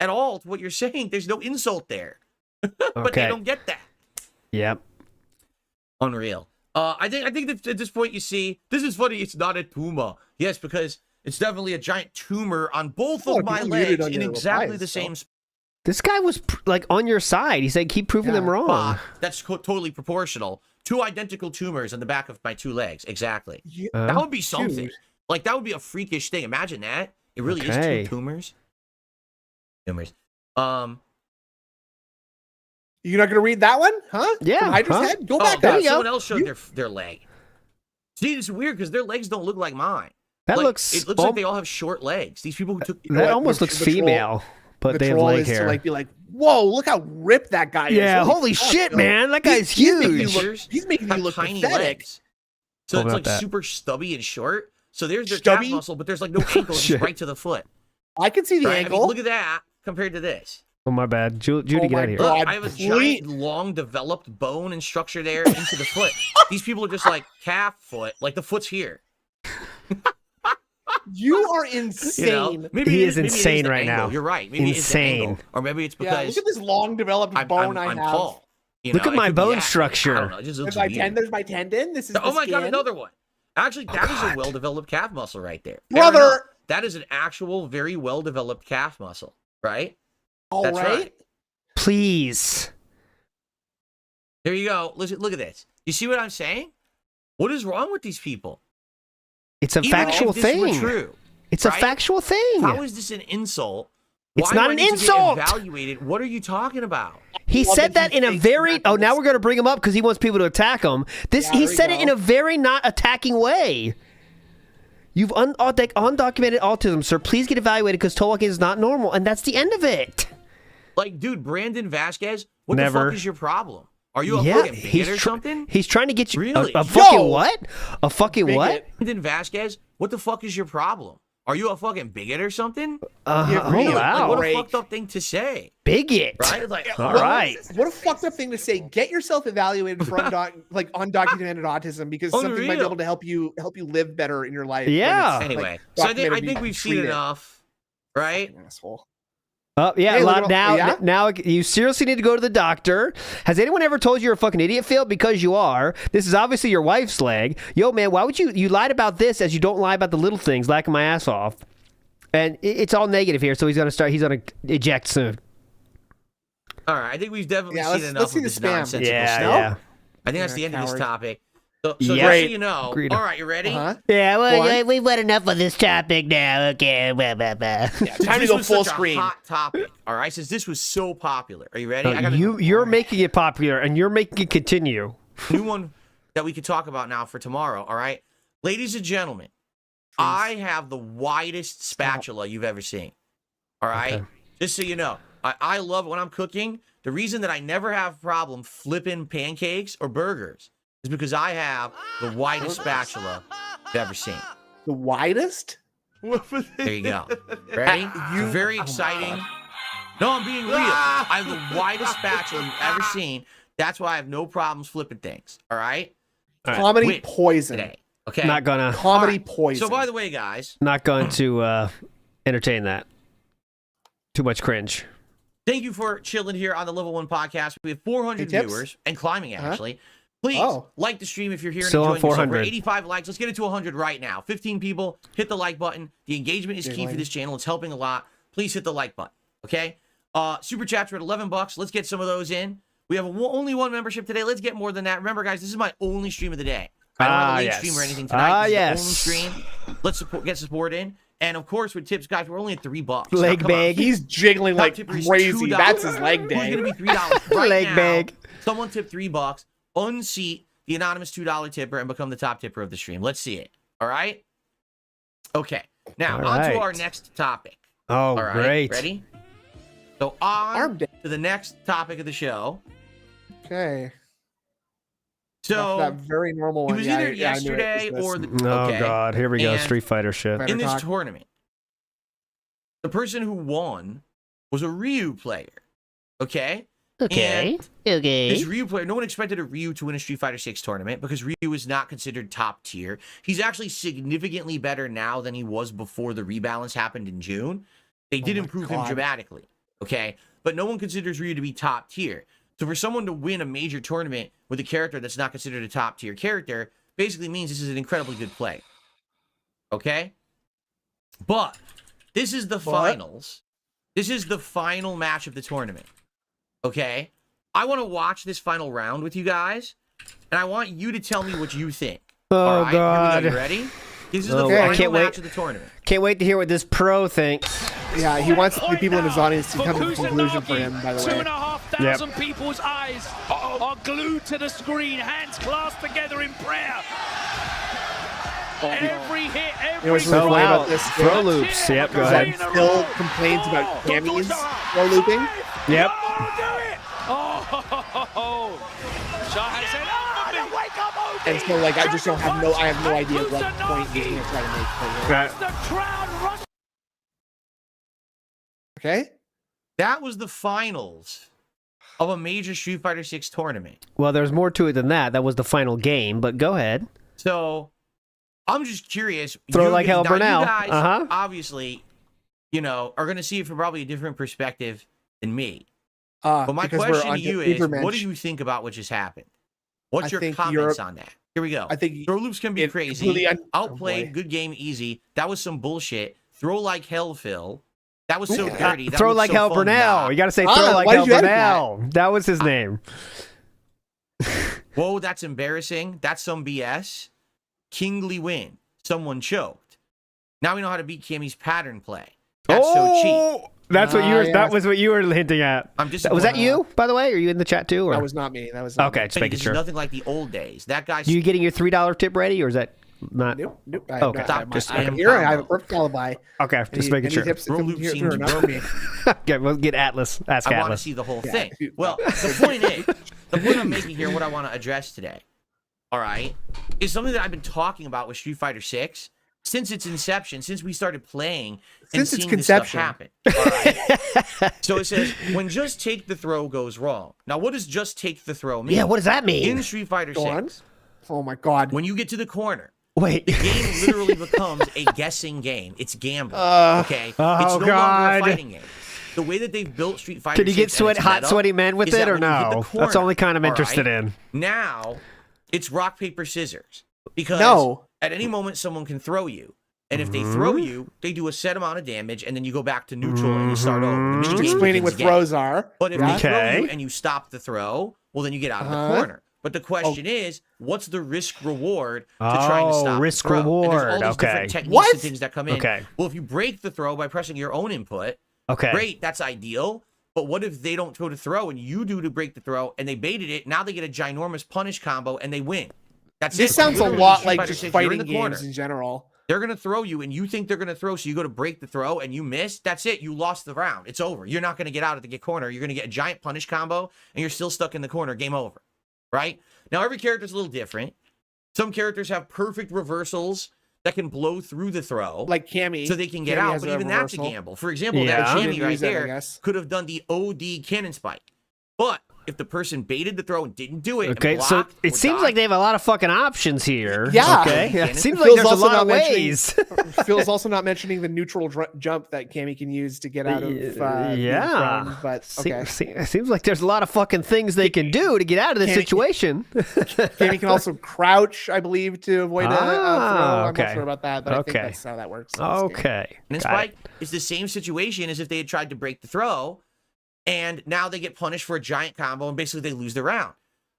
S5: at all to what you're saying. There's no insult there. But they
S2: Okay.
S5: don't get that.
S2: Yep.
S5: Unreal. I think that at this point you see this is funny. It's not a tumor. Yes, because it's definitely a giant tumor on both
S3: Oh,
S5: of my
S3: you muted
S5: legs
S3: on
S5: in
S3: your
S5: exactly
S3: replies,
S5: the
S3: so.
S5: same spot.
S2: This guy was like on your side. He said, keep proving them wrong.
S5: That's totally proportional. 2 identical tumors on the back of my 2 legs. Exactly.
S3: Yeah.
S5: That would be something.
S3: Dude.
S5: Like, that would be a freakish thing. Imagine that. It really is two tumors. Tumors.
S3: You're not gonna read that one, huh?
S2: Yeah.
S3: From Hydra's head. Go back
S2: there
S3: up.
S2: you go.
S5: Someone else showed their leg. See, it's weird because their legs don't look like mine.
S2: That
S5: Like,
S2: looks.
S5: It looks like they all have short legs. These people who took.
S2: That almost looks
S3: The troll-
S2: female, but
S3: The
S2: they have
S3: troll
S2: leg
S3: is to
S2: hair.
S3: like be like, whoa, look how ripped that guy is.
S2: Yeah, holy shit,
S3: fuck,
S2: man, that guy's
S3: he's making you
S2: huge.
S3: look- He's making you
S5: have
S3: look
S5: tiny
S3: pathetic.
S5: legs. So
S2: Hold
S5: it's
S2: on
S5: like
S2: that.
S5: super stubby and short. So there's their
S3: Stubby?
S5: calf muscle, but there's like no ankle, it's
S2: Shit.
S5: just right to the foot.
S3: I can see the
S5: Right? I mean,
S3: ankle.
S5: look at that compared to this.
S2: Oh my bad, Judy,
S3: Oh
S2: get
S3: my
S2: out of here.
S3: God.
S5: Look, I have a giant, long, developed bone and structure there into the foot. These people are just like calf foot, like the foot's here.
S3: You are insane.
S5: You know? Maybe
S2: He
S5: it
S2: is
S5: maybe it
S2: insane
S5: the
S2: right
S5: angle.
S2: now.
S5: You're right. Maybe it's the
S2: Insane.
S5: angle, or maybe it's
S3: Yeah,
S5: because
S3: look at this long developed bone I
S5: I'm
S3: have.
S5: tall. You
S2: Look
S5: know,
S2: at
S5: it
S2: my
S5: could be
S2: bone
S5: that.
S2: structure.
S5: I don't know. It just looks
S3: There's
S5: weird.
S3: there's my tendon. This is
S5: Oh
S3: the
S5: my god,
S3: skin.
S5: another one. Actually, that is
S2: God.
S5: a well-developed calf muscle right there. Fair
S3: Brother!
S5: enough. That is an actual, very well-developed calf muscle, right?
S3: All
S5: That's
S3: right.
S2: Please.
S5: There you go. Listen, look at this. You see what I'm saying? What is wrong with these people?
S2: It's a
S5: Even
S2: factual
S5: if this were
S2: thing.
S5: true,
S2: It's a
S5: right?
S2: factual thing.
S5: how is this an insult?
S2: It's
S5: Why
S2: not
S5: do I
S2: an
S5: need to get
S2: insult.
S5: Evaluated. What are you talking about?
S2: He
S3: love
S2: said
S3: that
S2: that in a
S3: he
S2: very.
S3: thinks
S2: Oh,
S3: that
S2: now
S3: this-
S2: we're going to bring him up because he wants people to attack him. This
S3: Yeah,
S2: he
S3: there you
S2: said it in
S3: go.
S2: a very not attacking way. You've undocumented autism, sir. Please get evaluated because toe-walking is not normal, and that's the end of it.
S5: Like, dude, Brandon Vasquez, what the
S2: Never.
S5: fuck is your problem? Are you a
S2: Yeah,
S5: fucking bigot or something?
S2: He's trying to get you.
S5: Really?
S2: A fucking
S3: Yo!
S2: what? A fucking
S3: Bigot.
S2: what?
S5: Brandon Vasquez, what the fuck is your problem? Are you a fucking bigot or something?
S3: Yeah,
S2: Oh,
S3: really?
S2: wow.
S5: Like, what a
S3: Break.
S5: fucked up thing to say,
S2: Bigot.
S5: right? Like,
S2: All right.
S3: What a fucked up thing to say. Get yourself evaluated for undocumented autism because something might be
S5: Unreal.
S3: able to help you live better in your life. when
S2: Yeah.
S3: it's,
S5: anyway,
S3: like,
S5: so I
S3: documented
S5: think
S3: you
S5: we've seen
S3: treat it.
S5: enough, right?
S3: Asshole.
S2: Oh yeah,
S3: Hey, look at
S2: now,
S3: all- yeah?
S2: now you seriously need to go to the doctor. Has anyone ever told you you're a fucking idiot, Phil? Because you are. This is obviously your wife's leg. Yo, man, why would you lied about this as you don't lie about the little things, lacking my ass off? And it's all negative here, so he's gonna eject soon.
S5: All right, I think we've definitely
S3: Yeah,
S5: seen
S3: let's
S5: enough
S3: see
S5: of
S3: the
S5: this
S3: spam.
S5: nonsensical
S2: Yeah,
S5: stuff.
S2: yeah.
S5: I think that's the end of this
S3: Coward.
S5: topic. So
S2: Yeah.
S5: just so
S3: Great.
S5: you know,
S2: Agreed.
S5: all right, you ready?
S3: Uh-huh.
S2: Yeah,
S3: What?
S2: we've had enough of this topic now. Okay, blah, blah, blah.
S3: Yeah, time to
S5: This
S3: go
S5: was
S3: full
S5: such
S3: screen.
S5: a hot topic. All right, since this was so popular, are you ready? I got a
S2: You're making it popular, and you're making it continue.
S5: new one that we could talk about now for tomorrow. All right, ladies and gentlemen, I have the widest spatula you've ever seen. All right,
S2: Okay.
S5: just so you know, I love when I'm cooking. The reason that I never have a problem flipping pancakes or burgers is because I have the widest spatula you've ever seen.
S3: The widest?
S5: There you go. Ready? It's very exciting. No, I'm being real. I have the widest spatula you've ever seen. That's why I have no problems flipping things. All right?
S3: Comedy
S5: Wait,
S3: poison.
S5: Today. Okay.
S2: Not gonna
S3: Comedy
S5: Alright,
S3: poison.
S5: So by the way, guys,
S2: to entertain that. Too much cringe.
S5: thank you for chilling here on the Level 1 podcast. We have 400
S3: Hey, tips?
S5: viewers and climbing, actually. Please
S3: Oh.
S5: like the stream if you're here and
S2: Still on
S5: enjoying yourself. We're
S2: 400.
S5: 85 likes. Let's get it to 100 right now. 15 people. Hit the like button. The engagement is key for this channel. It's helping a lot. Please hit the like button. Okay? Super chats are at $11. Let's get some of those in. We have only one membership today. Let's get more than that. Remember, guys, this is my only stream of the day. I don't have a late
S2: yes.
S5: stream or anything tonight. This
S2: yes.
S5: is the only stream. Let's get support in. And of course, with tips, guys, we're only at $3.
S2: Leg
S5: Now, come on.
S2: bag.
S3: He's jiggling like
S5: Top tipper is
S3: crazy.
S5: $2.
S3: That's his leg
S5: Who's
S3: day.
S5: gonna be $3 right
S2: Leg
S5: now?
S2: bag.
S5: Someone tip $3. Unseat the anonymous $2 tipper and become the top tipper of the stream. Let's see it. All right. Okay. Now
S2: All
S5: on to
S2: right.
S5: our next topic.
S2: Oh,
S5: All right.
S2: great.
S5: Ready? So on
S3: Arm day.
S5: to the next topic of the show.
S3: Okay.
S5: So
S3: that very normal
S5: it
S3: one.
S5: was
S3: Yeah,
S5: either
S3: yeah, I knew it
S5: yesterday
S3: was
S5: or
S3: this.
S5: the
S2: Oh
S5: okay.
S2: God, here we go.
S5: And
S2: Street Fighter shit.
S3: Better
S5: in this
S3: talk.
S5: tournament, the person who won was a Ryu player. Okay?
S2: Okay.
S5: And
S2: Okay.
S5: this Ryu player, no one expected a Ryu to win a Street Fighter 6 tournament because Ryu is not considered top tier. He's actually significantly better now than he was before the rebalance happened in June. They did
S3: my
S5: improve him
S3: God.
S5: dramatically. Okay? But no one considers Ryu to be top tier. So for someone to win a major tournament with a character that's not considered a top tier character basically means this is an incredibly good play. Okay? But this is the finals. This is the final match of the tournament. Okay? I want to watch this final round with you guys, and I want you to tell me what you think.
S2: Oh
S5: All right?
S2: God.
S5: Here we go. You ready? This is the
S2: I
S5: final
S2: can't wait.
S5: match of the tournament.
S2: Can't wait to hear what this pro thinks.
S3: Yeah, he wants the people in his audience to come to a conclusion for him, by the way.
S6: 2,500 people's eyes are glued to the screen, hands clasped together in prayer. Every hit,
S3: You know what's really
S2: So
S3: funny
S2: wow.
S3: about this?
S2: Throw loops. Yep, go ahead.
S3: Phil complains about Cammy's throw looping.
S2: Yep.
S6: Oh, Shahan said, "Oh, wake up, Hogan."
S3: And so, like, I just don't have no idea what point he's going to try to make.
S2: Right.
S6: The crowd rush.
S3: Okay?
S5: That was the finals of a major Street Fighter 6 tournament.
S2: Well, there's more to it than that. That was the final game, but go ahead.
S5: So I'm just curious.
S2: Throw like hell,
S5: now,
S2: Burnell.
S5: You guys
S2: Uh-huh.
S5: obviously, are going to see it from probably a different perspective than me. But my
S3: Because we're
S5: question
S3: on
S5: to you is,
S3: Ubermensch.
S5: what do you think about what just happened? What's
S3: I
S5: your
S3: think
S5: comments on that? Here we go.
S3: I think
S5: Throw loops can be
S3: it
S5: crazy.
S3: completely
S5: Outplayed,
S3: boy.
S5: good game, easy. That was some bullshit. Throw like hell, Phil. That was so dirty. That
S2: Throw
S5: was
S2: like
S5: so
S2: hell,
S5: fun,
S2: Burnell.
S5: Doc.
S2: You got to say
S3: Ah,
S2: throw like
S3: why
S2: hell,
S3: did you edit
S2: Burnell. That was his name.
S5: Whoa, that's embarrassing. That's some BS. Kingly win. Someone choked. Now we know how to beat Kimmy's pattern play. That's so cheap.
S2: That's what you were.
S3: yeah.
S2: That was what you were hinting at.
S5: I'm disappointed.
S2: Was that you, by the way? Are you in the chat too? Or?
S3: That was not me. That was not
S2: Okay,
S3: me.
S2: just making
S5: This
S2: sure.
S5: is nothing like the old days. That guy's
S2: You getting your $3 tip ready, or is that not?
S3: Nope.
S2: Okay.
S5: Just-
S3: I'm here. I have a perfect alibi.
S2: Okay, just making sure.
S3: Tips that
S5: Throw
S3: come
S5: loop
S3: here
S5: seems
S3: are not from me.
S2: Okay, we'll get Atlas. Ask
S5: I want to
S2: Atlas.
S5: see the whole
S3: Yeah.
S5: thing. Well, the point is, the point I'm making here, what I want to address today, all right, is something that I've been talking about with Street Fighter 6 since its inception, since we started playing and
S3: Since its
S5: seeing this stuff
S3: conception.
S5: happen. All right? So it says, when just take the throw goes wrong. Now, what does just take the throw mean?
S2: Yeah, what does that mean?
S5: In Street Fighter
S3: Go on.
S5: 6,
S3: Oh my god.
S5: when you get to the corner,
S2: Wait.
S5: the game literally becomes a guessing game. It's gambling. Okay? It's
S2: Oh,
S5: no longer
S2: God.
S5: a fighting game. The way that they've built Street Fighter
S2: Can you get
S5: 6 and its
S2: hot,
S5: meta
S2: sweaty men with
S5: is
S2: it,
S5: that
S2: or
S5: when you hit the
S2: no?
S5: corner,
S2: That's the only kind I'm
S5: all
S2: interested
S5: right,
S2: in.
S5: Now, it's rock, paper, scissors. Because
S3: No.
S5: at any moment, someone can throw you. And if they throw you, they do a set amount of damage, and then you go back to neutral and you start over. The
S3: Just
S5: minigame
S3: explaining
S5: begins
S3: what
S5: again.
S3: throws are.
S5: But if
S3: Yeah.
S5: they throw
S2: Okay.
S5: you and you stop the throw, well, then you get out of the
S3: Uh-huh.
S5: corner. But the question is, what's the risk reward to trying to
S2: Oh,
S5: stop
S2: risk
S5: the throw? And there's all
S2: reward,
S5: these
S2: okay.
S5: different techniques
S3: What?
S5: and things that come in.
S2: Okay.
S5: Well, if you break the throw by pressing your own input,
S2: Okay.
S5: great, that's ideal. But what if they don't go to throw and you do to break the throw and they baited it? Now they get a ginormous punish combo and they win. That's
S3: This
S5: it.
S3: sounds a
S5: Literally,
S3: lot
S5: Street
S3: like
S5: Fighter
S3: just
S5: 6, you're in
S3: fighting
S5: the corner.
S3: games in general.
S5: They're going to throw you and you think they're going to throw, so you go to break the throw and you miss. That's it. You lost the round. It's over. You're not going to get out of the corner. You're going to get a giant punish combo and you're still stuck in the corner. Game over. Right? Now, every character's a little different. Some characters have perfect reversals that can blow through the throw.
S3: Like Cammy.
S5: So they can get
S3: Cammy
S5: out,
S3: has
S5: but
S3: a
S5: even that's a
S3: reversal.
S5: gamble. For example,
S2: Yeah.
S5: that
S3: She didn't
S5: Cammy right
S3: use it, I
S5: there
S3: guess.
S5: could have done the OD cannon spike. But if the person baited the throw and didn't do it,
S2: Okay,
S5: and
S2: so
S5: blocked
S2: it
S5: or
S2: seems
S5: dodged,
S2: like they have a lot of fucking options here.
S3: Yeah.
S2: Okay.
S5: Yeah.
S2: It seems
S3: Phil's
S2: like there's a
S3: also
S2: lot
S3: not
S2: of
S3: mentioning-
S2: ways.
S3: Phil's also not mentioning the neutral jump that Cammy can use to get out of being
S2: Yeah.
S3: thrown, but okay.
S2: Seems like there's a lot of fucking things they can do to get out of this
S3: Can-
S2: situation.
S3: Cammy can also crouch, I believe, to avoid a throw. I'm
S2: okay.
S3: not sure about that, but I
S2: Okay.
S3: think that's how that works. in this game.
S2: Okay.
S5: And it's
S2: Got
S5: like
S2: it.
S5: it's the same situation as if they had tried to break the throw, and now they get punished for a giant combo, and basically they lose the round.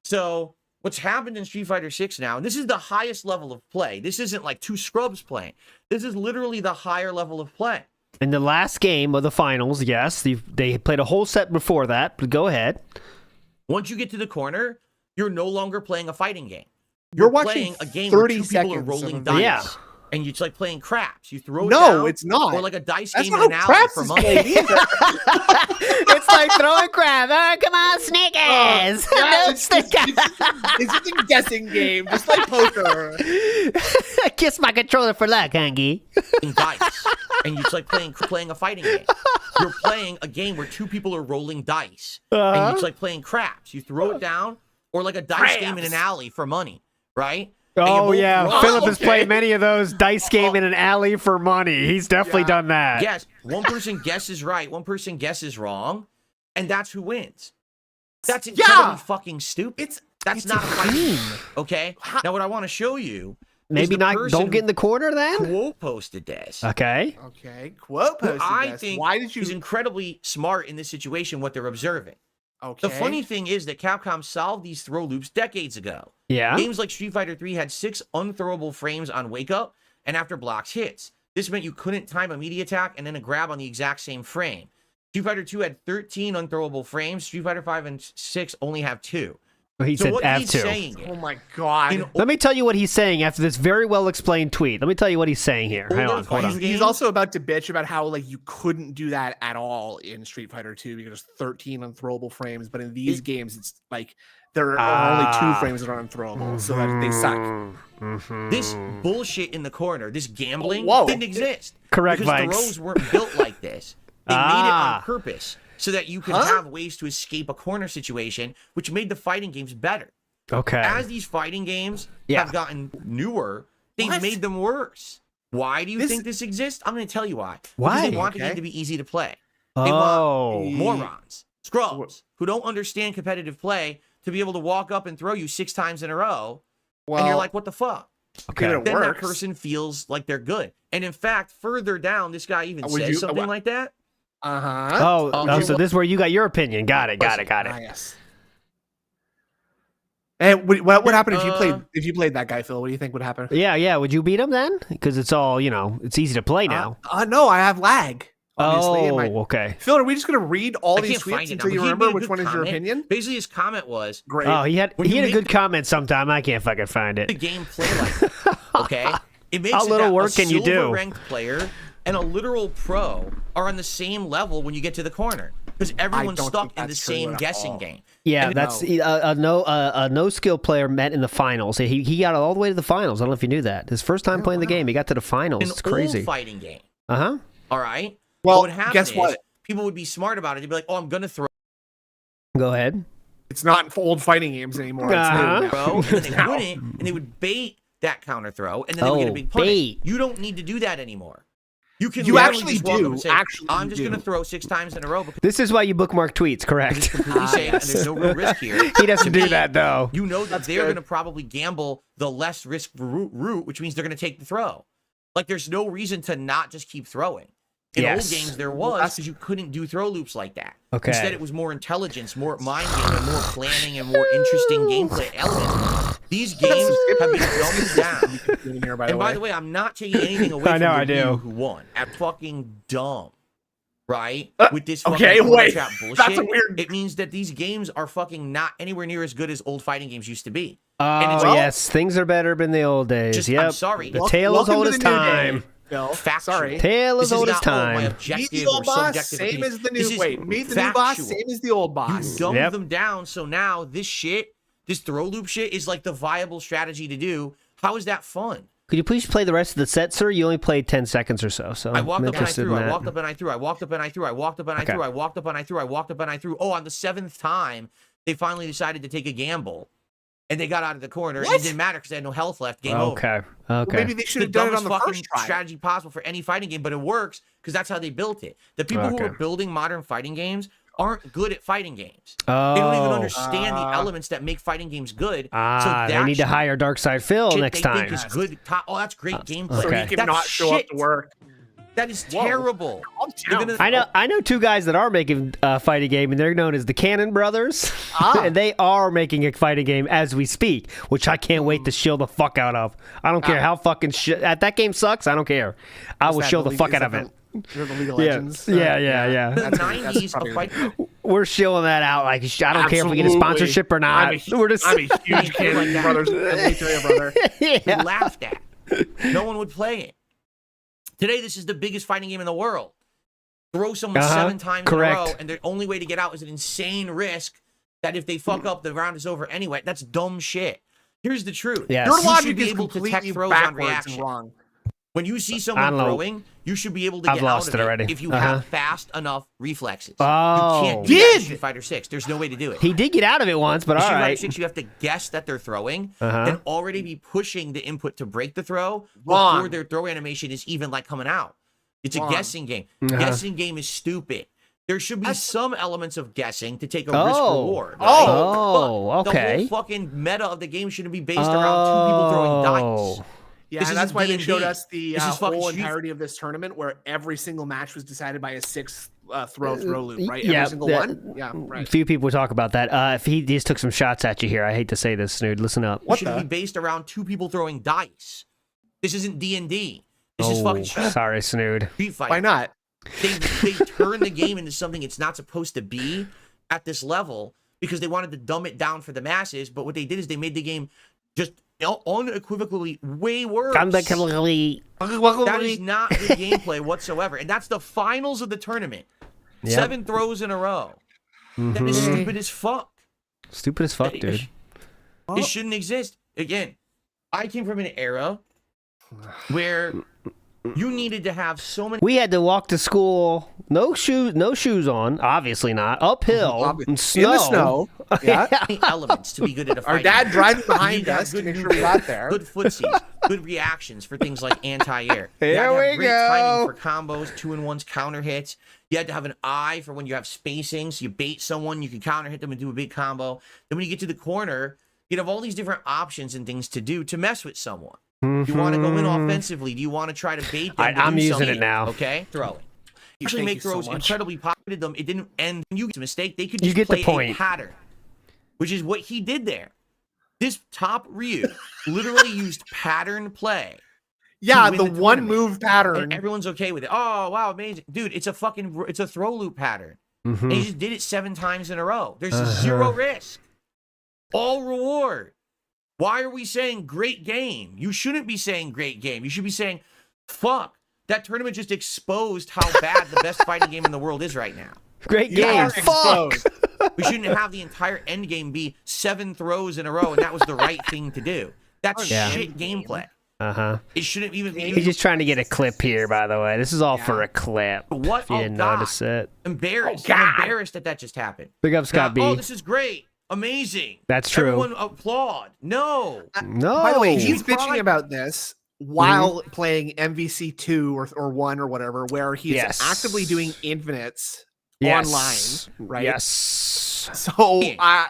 S5: So what's happened in Street Fighter 6 now, and this is the highest level of play. This isn't like two scrubs playing. This is literally the higher level of play.
S2: In the last game of the finals, yes, they played a whole set before that, but go ahead.
S5: Once you get to the corner, you're no longer playing a fighting game.
S3: You're
S5: playing
S3: watching
S5: a game where
S3: 30
S5: two people are
S3: seconds
S5: rolling
S3: of
S5: dice.
S2: Yeah.
S5: And it's like playing craps. You throw it
S3: No,
S5: down,
S3: it's not.
S5: Or like a dice
S3: That's
S5: game
S3: not
S5: in an
S3: how
S5: alley
S3: craps
S5: for
S3: is
S5: money.
S3: played either.
S2: It's like throwing crab. Oh, come on, sneakers.
S3: Yeah,
S2: No
S3: it's just a guessing game, just like poker.
S2: Kiss my controller for luck, Hungy.
S5: Playing dice. And it's like playing a fighting game. You're playing a game where two people are rolling dice. And it's like playing craps. You throw it down, or like a dice game in an alley for money, right? And you
S2: Oh,
S5: both
S2: yeah.
S5: roll.
S2: Philip has
S3: okay.
S2: played many of those dice game in an alley for money. He's definitely done that.
S5: Yes, one person guesses right, one person guesses wrong, and that's who wins. That's incredibly fucking stupid. That's not a fighting game, okay? Now, what I want to show you
S2: Maybe
S5: is the
S2: not.
S5: person
S2: Don't get in the corner then.
S5: Quote posted this.
S2: Okay.
S3: Okay, quote
S5: Who
S3: posted
S5: I
S3: this.
S5: think
S3: Why did
S5: is
S3: you?
S5: incredibly smart in this situation, what they're observing.
S3: Okay.
S5: The funny thing is that Capcom solved these throw loops decades ago.
S2: Yeah.
S5: Games like Street Fighter 3 had 6 unthrowable frames on Wake Up, and after blocks hits. This meant you couldn't time a media attack and then a grab on the exact same frame. Street Fighter 2 had 13 unthrowable frames. Street Fighter 5 and 6 only have 2.
S2: He
S5: So
S2: said
S5: what
S2: have
S5: he's
S2: 2.
S5: saying
S3: Oh
S5: is,
S3: my god.
S2: Let me tell you what he's saying after this very well explained tweet. Let me tell you what he's saying here. Hang on, hold on.
S3: He's also about to bitch about how like you couldn't do that at all in Street Fighter 2 because there's 13 unthrowable frames, but in these games it's like there are only 2 frames that are unthrowable, so that they suck.
S5: this bullshit in the corner, this gambling,
S3: Whoa.
S5: didn't exist.
S2: Correct,
S5: because the
S2: Vikes.
S5: rows weren't built like this. They made it on purpose so that you could have ways to escape a corner situation, which made the fighting games better.
S2: Okay.
S5: As these fighting games have gotten newer, they've made them worse. Why do you think this exists? I'm going to tell you why.
S2: Why?
S5: Because they want the game to be easy to play. They
S2: Oh.
S5: want morons, scrubs, who don't understand competitive play to be able to walk up and throw you 6 times in a row, and you're like, what the fuck?
S2: Okay.
S3: It
S5: Then
S3: works.
S5: that person feels like they're good. And in fact, further down, this guy even
S3: Would
S5: says
S3: you-
S5: something like that.
S2: Oh, so this is where you got your opinion. Got it.
S3: Yes. Hey, what would happen if you played that guy, Phil? What do you think would happen?
S2: Yeah. Would you beat him then? Because it's all, it's easy to play now.
S3: No, I have lag. Obviously,
S2: okay.
S3: Phil, are we just gonna read all
S5: I
S3: these
S5: can't find
S3: tweets
S5: it
S3: until
S5: now,
S3: you
S5: but he
S3: remember
S5: made a
S3: which
S5: good
S3: one is your
S5: comment.
S3: opinion?
S5: Basically, his comment was,
S3: Great.
S2: Oh, he had
S5: When you
S2: a
S5: make
S2: good comment sometime. I can't fucking find
S5: the
S2: it.
S5: game play like that, okay? It makes
S2: How
S5: it
S2: little
S5: that
S2: work
S5: a
S2: can you do?
S5: silver-ranked player and a literal pro are on the same level when you get to the corner because everyone's
S3: don't
S5: stuck
S3: think
S5: in the
S3: that's true
S5: same
S3: at
S5: guessing
S3: all.
S5: game.
S2: Yeah,
S5: And
S2: that's a no skill player met in the finals. He got all the way to the finals. I don't know if you knew that. His first time playing the game, he got to the finals.
S5: An
S2: It's crazy.
S5: old fighting game.
S2: All
S5: right.
S3: Well,
S5: what would happen
S3: guess
S5: is
S3: what?
S5: people would be smart about it. They'd be like, "Oh, I'm gonna throw
S2: Go ahead.
S3: It's not old fighting games anymore. It's new now.
S5: throw," and then they wouldn't, and they would bait that counter throw, and then they would get a big punish.
S2: bait.
S5: You don't need to do that anymore. You can
S3: You
S5: literally
S3: actually
S5: just walk up
S3: do.
S5: and say,
S3: Actually,
S5: I'm
S3: you
S5: just
S3: do.
S5: gonna throw 6 times in a row because
S2: This is why you bookmark tweets,
S5: it's
S2: correct?
S5: completely safe and there's no real risk here.
S2: He doesn't do that though.
S5: You know that they're
S3: good.
S5: going to probably gamble the less risk route, which means they're going to take the throw. Like, there's no reason to not just keep throwing. In
S2: Yes.
S5: old games, there was because you couldn't do throw loops like that.
S2: Okay.
S5: Instead, it was more intelligence, more mind game, and more planning, and more interesting gameplay elements. These games have been dumbed down.
S3: Here, by
S5: And by the way, I'm not taking anything away
S2: I
S5: from
S2: know,
S5: the
S2: I do.
S5: Ryu who won. At fucking dumb. Right? With this fucking
S3: okay,
S5: corner
S3: wait.
S5: trap bullshit.
S3: That's a weird-
S5: It means that these games are fucking not anywhere near as good as old fighting games used to be.
S2: Oh, yes. Things are better than the old days.
S5: Just-
S2: Yep.
S5: I'm sorry.
S2: The tale is
S3: Welcome
S2: old
S3: to
S2: as
S3: the new
S2: time.
S3: day, Phil.
S5: Factual.
S3: Sorry.
S2: Tale
S5: This
S2: is old as
S5: not, oh, my
S2: time.
S3: Meet
S5: objective
S3: the
S5: or
S3: old boss,
S5: subjective
S3: same
S5: opinion.
S3: as the
S5: This
S3: new.
S5: is
S3: Wait, meet the new boss,
S5: factual.
S3: same as the old boss.
S5: You dumbed
S2: Yep.
S5: them down, so now this shit, this throw loop shit, is like the viable strategy to do. How is that fun?
S2: Could you please play the rest of the set, sir? You only played 10 seconds or so. So
S5: I walked
S2: I'm
S5: up and I
S2: interested
S5: threw.
S2: in
S5: I
S2: that.
S5: walked up and I threw. I walked up and I threw. I walked up and I
S2: Okay.
S5: threw. I walked up and I threw. I walked up and I threw. Oh, on the 7th time, they finally decided to take a gamble, and they got out of the corner. And it didn't matter because they had no health left. Game over.
S2: Okay.
S3: Well, maybe they should
S5: The
S3: have done it
S5: dumbest
S3: on the
S5: fucking
S3: first try.
S5: strategy possible for any fighting game, but it works because that's how they built it. The people who
S2: Okay.
S5: are building modern fighting games aren't good at fighting games. They don't even
S2: Oh.
S5: understand the elements that make fighting games good.
S2: Ah,
S5: so
S2: they need to hire Darkside Phil
S5: shit
S2: next
S5: they
S2: time.
S5: think is good. Oh, that's great gameplay.
S3: So
S2: Okay.
S3: he can
S5: That's
S3: not show up
S5: shit.
S3: to work.
S5: That is terrible.
S3: Calm
S5: You're
S3: down.
S5: gonna-
S2: I know 2 guys that are making a fighting game, and they're known as the Cannon Brothers, and they are making a fighting game as we speak, which I can't wait to shill the fuck out of. I don't care how fucking that game sucks. I don't care. I will
S3: Is that
S2: shill
S3: the
S2: the fuck
S3: League-
S2: out of
S3: is
S2: it.
S3: They're the League of
S2: Yeah,
S3: Legends.
S2: yeah.
S5: The
S3: That's
S5: 90s
S3: probably
S5: of fighting.
S2: We're shilling that out. Like I don't care if we get a
S3: Absolutely.
S2: sponsorship or not. We're just
S3: I'm a huge Cannon Brothers. Let me tell you, brother.
S2: yeah.
S5: Laughed at. No one would play it. Today, this is the biggest fighting game in the world. Throw someone 7 times
S2: Correct.
S5: in a row, and the only way to get out is an insane risk that if they fuck up, the round is over anyway. That's dumb shit. Here's the truth.
S2: Yes.
S3: Your
S5: You
S3: logic
S5: should be
S3: is
S5: able to tech
S3: completely
S5: throws on
S3: backwards
S5: reaction.
S3: and wrong.
S5: When you see
S2: I
S5: someone
S2: don't know.
S5: throwing, you should be able to
S2: I've
S5: get
S2: lost
S5: out of
S2: it already.
S5: if you
S2: Uh-huh.
S5: have fast enough reflexes.
S2: Oh.
S5: You can't do that in Street Fighter 6. There's no way to do it.
S2: He did get out of it once, but
S5: In
S2: all
S5: Street Fighter
S2: right.
S5: 6, you have to guess that they're throwing
S2: Uh-huh.
S5: and already be pushing the input to break the throw
S3: Wrong.
S5: before their throw animation is even like coming out. It's a
S3: Wrong.
S5: guessing game.
S2: Uh-huh.
S5: Guessing game is stupid. There should be some elements of guessing to take a
S2: Oh.
S5: risk reward. Right?
S2: Oh,
S5: But
S2: okay.
S5: The whole fucking meta of the game shouldn't be based around 2 people throwing dice.
S3: Yeah,
S5: This
S3: and that's
S5: isn't
S3: why they
S5: D&D.
S3: showed us the
S5: This is fucking
S3: whole
S5: Street-
S3: entirety of this tournament where every single match was decided by a 6 throw loop, right?
S2: yeah,
S3: Every single
S2: that-
S3: one? Yeah,
S2: A
S3: right.
S2: few people talk about that. If he just took some shots at you here. I hate to say this, Snood. Listen up.
S5: It should be based around 2 people throwing dice. This isn't D&D. This is fucking
S2: sorry, Snood.
S5: Street Fighter.
S3: Why not?
S5: They turned the game into something it's not supposed to be at this level because they wanted to dumb it down for the masses. But what they did is they made the game just unequivocally way worse. That is not good gameplay whatsoever. And that's the finals of the tournament. Yep. 7 throws in a row. That is stupid as fuck.
S2: Stupid as fuck, dude.
S5: It shouldn't exist. Again, I came from an era where you needed to have so many.
S2: We had to walk to school, no shoes on, obviously not, uphill, in snow.
S3: In the snow. Yeah.
S5: Elements to be good at a fight.
S3: Our dad driving behind us to make sure we got there.
S5: Good footsies, good reactions for things like anti-air.
S2: Here we
S5: great
S2: go.
S5: Timing for combos, 2-in-1s, counter hits. You had to have an eye for when you have spacing, so you bait someone, you can counter hit them and do a big combo. Then when you get to the corner, you'd have all these different options and things to do to mess with someone. Do you want to go in offensively? Do you want to try to bait them?
S2: I'm using
S5: something?
S2: it now.
S5: Okay, throwing. Usually make throws incredibly popular. Them, it didn't end. You get a mistake. They could
S2: You
S5: just
S2: get the
S5: play a
S2: point.
S5: pattern, which is what he did there. This top Ryu literally used pattern play.
S3: Yeah, the one move pattern.
S5: And everyone's okay with it. Oh wow, amazing, dude! It's a throw loop pattern. And he just did it 7 times in a row. There's zero risk, all reward. Why are we saying great game? You shouldn't be saying great game. You should be saying, fuck, that tournament just exposed how bad the best fighting game in the world is right now.
S2: Great game. Fuck.
S5: We shouldn't have the entire end game be 7 throws in a row, and that was the right thing to do. That's shit gameplay. It shouldn't even be.
S2: He's just trying to get a clip here, by the way. This is all for a clip.
S5: What?
S2: If you didn't notice it.
S5: Embarrassed. I'm embarrassed that just happened.
S2: Big up, Scott B.
S5: Oh, this is great. Amazing.
S2: That's true.
S5: Everyone applaud. No.
S2: No.
S3: By the way, he's bitching about this while playing MVC 2 or 1 or whatever, where he's actively doing infinites online, right?
S2: Yes.
S3: So,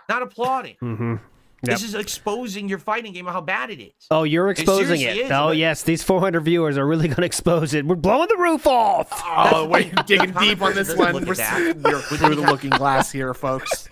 S5: not applauding. This is exposing your fighting game and how bad it is.
S2: Oh, you're exposing it. Yes, these 400 viewers are really going to expose it. We're blowing the roof off.
S3: Oh, wait, digging deep on this one. We're through the looking glass here, folks.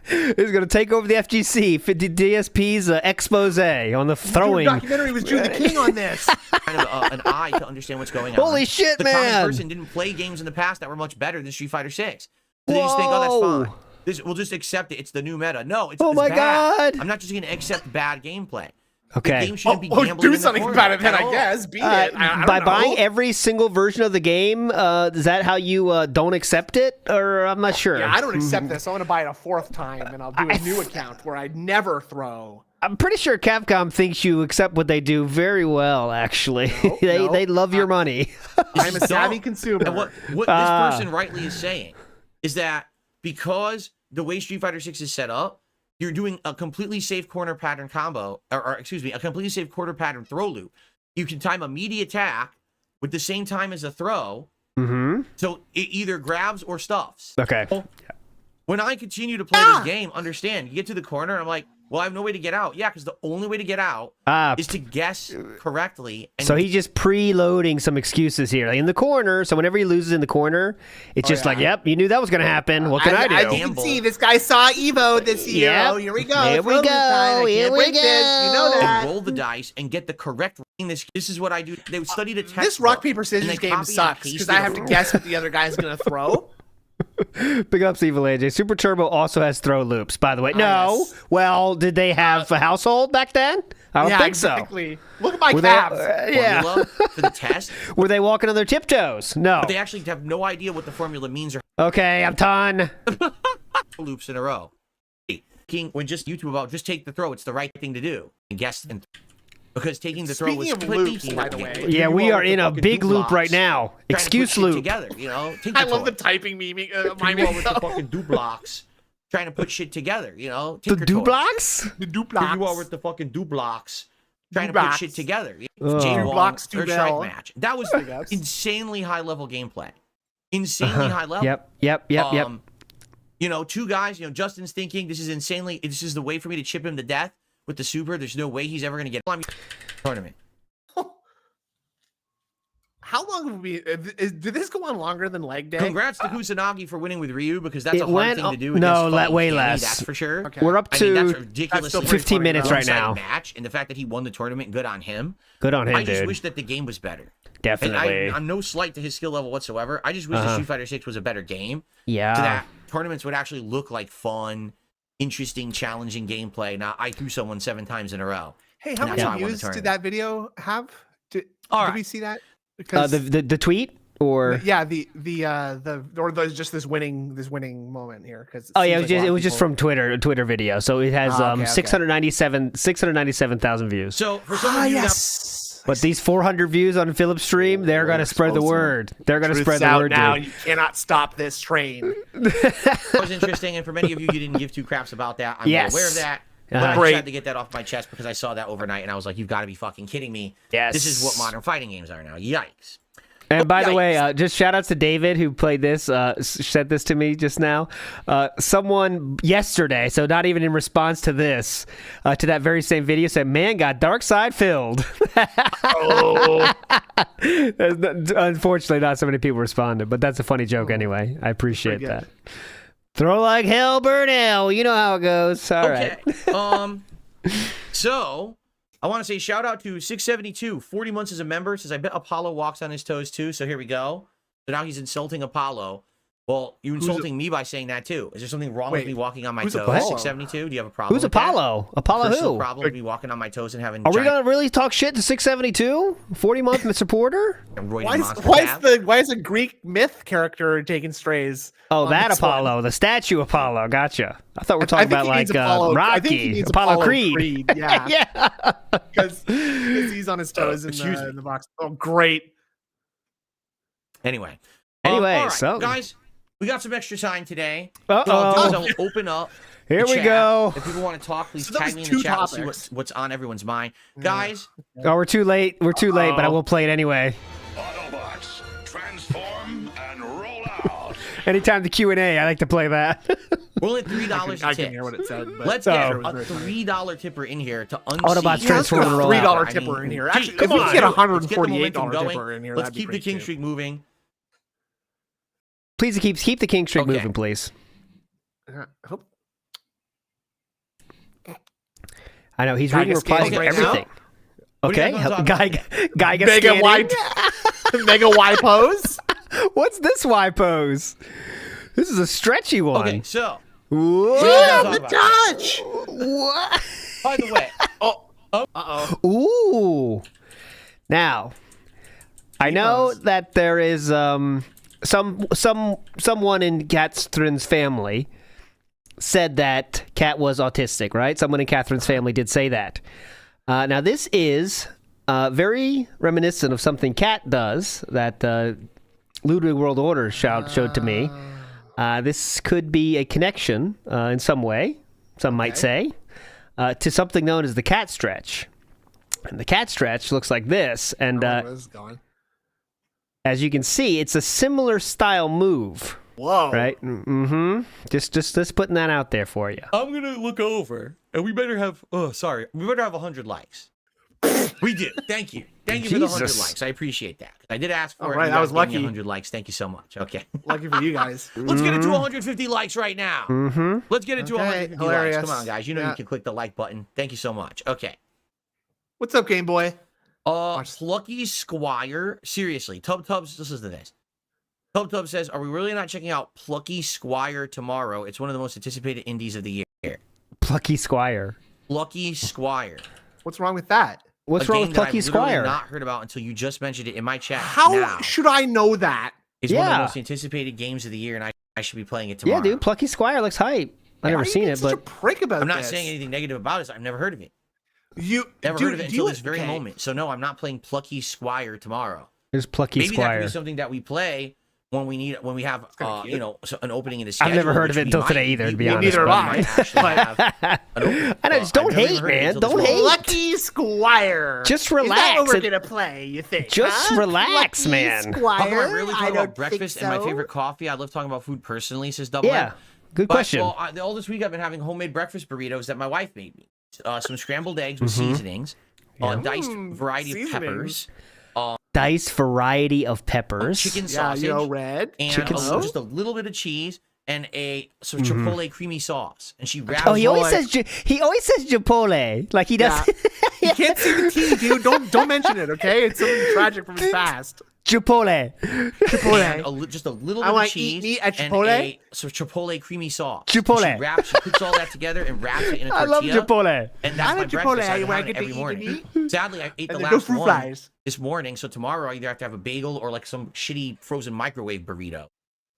S2: He's going to take over the FGC, DSP's expose on the throwing.
S3: The documentary was Drew the King on this.
S5: Kind of an eye to understand what's going on.
S2: Holy shit,
S5: the
S2: man.
S5: The common person didn't play games in the past that were much better than Street Fighter 6. So they just think, oh, that's fine. We'll just accept it. It's the new meta. No, it's
S2: my
S5: bad.
S2: God.
S5: I'm not just going to accept bad gameplay.
S2: Okay.
S5: The game shouldn't be gambling
S3: do
S5: in the
S3: something
S5: corner
S3: about it then,
S5: at
S3: I
S5: all.
S3: guess. Beat it. I
S2: By
S3: don't know.
S2: buying every single version of the game, is that how you don't accept it? Or I'm not sure.
S3: Yeah, I don't accept this. I'm going to buy it a 4th time, and I'll do a new account where I never throw.
S2: I'm pretty sure Capcom thinks you accept what they do very well, actually. They love your money.
S3: I'm a savvy consumer.
S5: And what this person rightly is saying is that because the way Street Fighter 6 is set up, you're doing a completely safe corner pattern combo, or excuse me, a completely safe quarter pattern throw loop. You can time a meaty attack with the same time as a throw. So it either grabs or stuffs.
S2: Okay.
S5: When I continue to play this game, understand, you get to the corner, I'm like, well, I have no way to get out. Yeah, because the only way to get out is to guess correctly. And
S2: so he's just preloading some excuses here. Like in the corner, so whenever he loses in the corner, it's just like, yep, you knew that was going to happen. What can I do?
S3: As you can see, this guy saw Evo this year.
S2: Yep.
S3: Here we go.
S2: Here we go.
S3: Here we go. You know that.
S5: roll the dice and get the correct rating. This is what I do. They studied a textbook.
S3: This rock, paper,
S5: and
S3: scissors
S5: they
S3: game
S5: copy and
S3: sucks
S5: paste
S3: because
S5: it
S3: I have to
S5: over.
S3: guess what the other guy's going to throw.
S2: Big ups, Evil AJ. Super Turbo also has throw loops, by the way. No.
S3: Yes.
S2: Well, did they have a household back then? I don't think
S3: exactly. Look at my
S2: so.
S3: calves.
S5: Formula for the test.
S2: Were they walking on their tiptoes? No.
S5: But they actually have no idea what the formula means or
S2: Okay, I'm done.
S5: loops in a row. When just YouTube about just take the throw, it's the right thing to do. And guess and because taking the throw was
S3: Speaking of
S5: completely
S3: loops, by the way.
S2: Yeah, we are in a
S5: fucking
S2: big loop
S5: blocks.
S2: right now.
S5: Trying to put
S2: Excuse
S5: shit
S2: loop.
S5: together, you know.
S3: I love the typing meme.
S5: you are with the fucking do blocks, trying to put shit together, you know.
S2: The
S5: Tinker
S2: do
S5: toy.
S2: blocks?
S3: The
S5: Here you are with the fucking do blocks, trying to put
S3: blocks.
S5: shit together.
S2: Oh.
S5: J1
S3: blocks,
S5: or
S3: do
S5: strike
S3: bell.
S5: match. That was insanely high level gameplay. Insanely high level.
S2: Yep.
S5: You know, 2 guys. You know, Justin's thinking this is insanely. This is the way for me to chip him to death with the super. There's no way he's ever going to get tournament.
S3: How long have we? Did this go on longer than leg day?
S5: Congrats to Kusanagi for winning with Ryu because that's
S2: It
S5: a hard
S2: went-
S5: thing to do.
S2: no,
S5: against fucking
S2: way
S5: Kenny,
S2: less.
S5: That's for sure.
S3: Okay.
S2: We're up
S5: I mean, that's
S2: to
S5: ridiculously
S3: still pretty
S2: 15 minutes right
S5: one-sided
S2: now.
S5: match, and the fact that he won the tournament, good on him.
S2: Good on him,
S5: I just
S2: dude.
S5: wish that the game was better. And
S2: Definitely.
S5: I'm no slight to his skill level whatsoever. I just wish that Street Fighter 6 was a better game.
S2: Yeah.
S5: So that tournaments would actually look like fun, interesting, challenging gameplay. Not I threw someone 7 times in a row.
S3: Hey, how
S5: And that's how I
S3: many
S5: won the
S3: views did
S5: tournament.
S3: that video have? Did
S5: All
S3: did
S5: right.
S3: we see that? Because
S2: the tweet or
S3: yeah, just this winning moment here. Because
S2: oh yeah, it was just from Twitter, a Twitter video. So it has
S3: Okay.
S2: 697,000 views.
S5: So for some of you
S3: yes.
S2: But these 400 views on Philip's stream, they're gonna spread the
S3: explosive.
S2: word. They're gonna
S3: Truth's
S2: spread the
S3: out
S2: word,
S3: now.
S2: dude.
S3: You cannot stop this train.
S5: that was interesting, and for many of you, you didn't give 2 craps about that. I'm
S2: Yes.
S5: aware of that. But I
S3: Great.
S5: just had to get that off my chest because I saw that overnight, and I was like, "You've got to be fucking kidding me!
S2: Yes.
S5: This is what modern fighting games are now. Yikes!"
S2: And by the way,
S5: Yikes.
S2: just shout outs to David who played this, said this to me just now. Someone yesterday, so not even in response to this, to that very same video, said, "Man, got dark side filled."
S3: Oh,
S2: Unfortunately, not so many people responded, but that's a funny joke anyway. I appreciate
S3: Pretty
S2: that. Throw like hell, burn hell. You know how it goes. All right.
S5: Okay. So I want to say shout out to 672, 40 months as a member. Says I bet Apollo walks on his toes too. So here we go. So now he's insulting Apollo. Well, you're insulting me by saying that too. Is there something wrong with
S3: Wait,
S5: me walking on my
S3: who's
S5: toes?
S3: Apollo?
S5: 672. Do you have a problem?
S2: Who's
S5: with that?
S2: Apollo? Apollo
S5: Personal
S2: who?
S5: problem with me walking on my toes and having
S2: Are we
S5: giant
S2: going to really talk shit to 672? 40-month supporter?
S5: roided monster
S3: why
S5: calves?
S3: is a Greek myth character taking strays?
S2: Oh,
S3: on
S2: that
S3: this one?
S2: Apollo, the statue Apollo. Gotcha. I thought we were
S3: I
S2: talking
S3: think
S2: about
S3: he
S2: like
S3: needs Apollo- I think he
S2: Rocky,
S3: needs
S2: Apollo Creed.
S3: Yeah,
S2: Yeah.
S3: because he's on his toes
S5: Excuse me.
S3: in the box. Oh, great.
S5: Anyway.
S2: Anyway,
S5: all right,
S2: so-
S5: guys, we got some extra time today. What I'll do is
S2: Uh-oh.
S5: I'll open up.
S2: Here
S5: the
S2: we
S5: chat.
S2: go.
S5: If people want to talk, please
S3: So that
S5: tag
S3: was
S5: me in
S3: 2
S5: the chat. We'll see
S3: topics.
S5: what's on everyone's mind. Guys,
S2: Oh, we're too late. We're too late, but I will play it anyway.
S7: Autobots, transform and roll out.
S2: Anytime the Q&A, I like to play that.
S5: we're only at $3
S3: I
S5: a
S3: can
S5: tip.
S3: hear what it said. But
S5: Let's
S2: Oh.
S5: get
S3: It was
S5: a
S3: very funny.
S5: $3 tipper in here to unsee.
S2: Autobots
S3: Yeah, let's
S2: transform
S3: get
S2: and
S3: a
S2: roll out.
S3: $3
S5: I
S3: tipper
S5: mean,
S3: in here.
S5: gee,
S3: Actually,
S5: come
S3: if we
S5: on.
S3: can get a
S5: Let's get the
S3: $148
S5: momentum going.
S3: tipper in here,
S5: Let's
S3: that'd be
S5: keep the
S3: pretty
S5: king
S3: cheap.
S5: streak moving.
S2: Please keep the king streak
S5: Okay.
S2: moving, please.
S3: Hope-
S2: I know he's
S3: Guy
S2: reading
S3: gets
S2: replies
S3: scanning
S2: to
S3: right now?
S2: everything.
S5: What do you
S2: Okay,
S5: guys wanna talk
S2: guy gets
S3: Mega
S2: scanning.
S3: Y, Mega Y pose.
S2: What's this Y pose? This is a stretchy one.
S5: Okay, so
S2: Whoa.
S5: Yeah,
S3: the
S5: talk
S3: touch.
S2: What?
S5: by the way,
S2: Ooh. Now, I know that there is someone in Catherine's family said that Kat was autistic, right? Someone in Catherine's family did say that. Now, this is very reminiscent of something Kat does that Ludwig World Order showed to me. This could be a connection in some way, some might say, to something known as the cat stretch. And the cat stretch looks like this. And
S3: Where is it going?
S2: as you can see, it's a similar style move,
S3: Whoa.
S2: right? Mm-hmm. Just putting that out there for you.
S5: I'm gonna look over, and we better have. Oh, sorry, we better have 100 likes. We do. Thank you. Thank you for the 100
S2: Jesus.
S5: likes. I appreciate that. I did ask for
S3: All
S5: it.
S3: right,
S5: You
S3: I
S5: guys
S3: was
S5: gave me
S3: lucky.
S5: 100 likes. Thank you so much. Okay.
S3: Lucky for you guys.
S5: Let's get it to 150 likes right now.
S2: Mm-hmm.
S5: Let's get it to
S3: Okay,
S5: 150
S3: hilarious.
S5: likes. Come on, guys. You know
S3: Yeah.
S5: you can click the like button. Thank you so much. Okay.
S3: What's up, Game Boy?
S5: Plucky Squire. Seriously, Tubs, listen to this. Tub says, "Are we really not checking out Plucky Squire tomorrow? It's one of the most anticipated indies of the year."
S2: Plucky Squire.
S5: Plucky Squire.
S3: What's wrong with that?
S2: What's
S5: A
S2: wrong
S5: game
S2: with
S5: that
S2: Plucky
S5: I've literally
S2: Squire?
S5: not heard about until you just mentioned it in my chat.
S3: How
S5: now.
S3: should I know that?
S5: It's one of the
S2: Yeah.
S5: most anticipated games of the year, and I should be playing it tomorrow.
S2: Yeah, dude. Plucky Squire looks hype. I've
S3: Why
S2: never
S3: are you
S2: seen
S3: being
S2: it,
S3: such a
S2: but
S3: prick about
S5: I'm not
S3: this?
S5: saying anything negative about it. I've never heard of it.
S3: You
S5: Never
S3: dude,
S5: heard of it
S3: do
S5: until
S3: you-
S5: this very
S3: okay.
S5: moment. So no, I'm not playing Plucky Squire tomorrow.
S2: there's Plucky
S5: Maybe that could
S2: Squire.
S5: be something that we play when we have
S3: kinda cute.
S5: you know, an opening in the schedule.
S2: I've never heard of
S5: which
S2: it
S5: we
S2: until
S5: might-
S2: today either, to be
S5: we-
S2: honest.
S3: neither
S5: we
S3: have I.
S5: might actually have an opening.
S2: I know, just don't
S5: I've never
S2: hate,
S5: heard of it
S2: man.
S5: until
S2: Don't
S5: this
S2: hate.
S5: moment.
S3: Lucky Squire.
S2: Just
S3: Is that
S2: relax.
S3: what we're
S2: It-
S3: gonna play? You think?
S2: Just
S3: huh?
S2: relax,
S3: Lucky
S2: man.
S3: Squire?
S5: How come I really talk about
S3: don't
S5: breakfast
S3: think
S5: and my
S3: so.
S5: favorite coffee? I love talking about food personally, says Double.
S2: Yeah, good
S5: But,
S2: question.
S5: Well, all this week I've been having homemade breakfast burritos that my wife made me. Some scrambled eggs with
S2: Mm-hmm.
S5: seasonings, diced variety of
S3: seasonings.
S5: peppers,
S2: Dice variety of peppers.
S5: chicken
S3: Yeah,
S5: sausage,
S3: red.
S5: and
S2: Chicken
S5: just a little bit of cheese and some chipotle creamy sauce. And she wraps.
S2: Oh, he always
S3: like-
S2: says Chipotle, like he does.
S3: You can't see the T, dude. Don't mention it, okay? It's something tragic from his past.
S2: Chipotle.
S5: And just a little
S3: I
S5: bit of
S3: wanna
S5: cheese
S3: eat at
S5: and
S3: Chipotle.
S5: some chipotle creamy sauce.
S2: Chipotle.
S5: She cooks all that together and wraps it in a
S2: I love
S5: tortilla.
S2: Chipotle.
S5: And
S3: I
S5: that's my
S3: like Chipotle.
S5: breakfast.
S3: I
S5: I
S3: wanna
S5: have it
S3: get to
S5: every
S3: eat
S5: morning.
S3: and
S5: Sadly, I ate the
S3: And then no
S5: last
S3: fruit
S5: one
S3: fries.
S5: this morning, so tomorrow I either have to have a bagel or like some shitty frozen microwave burrito.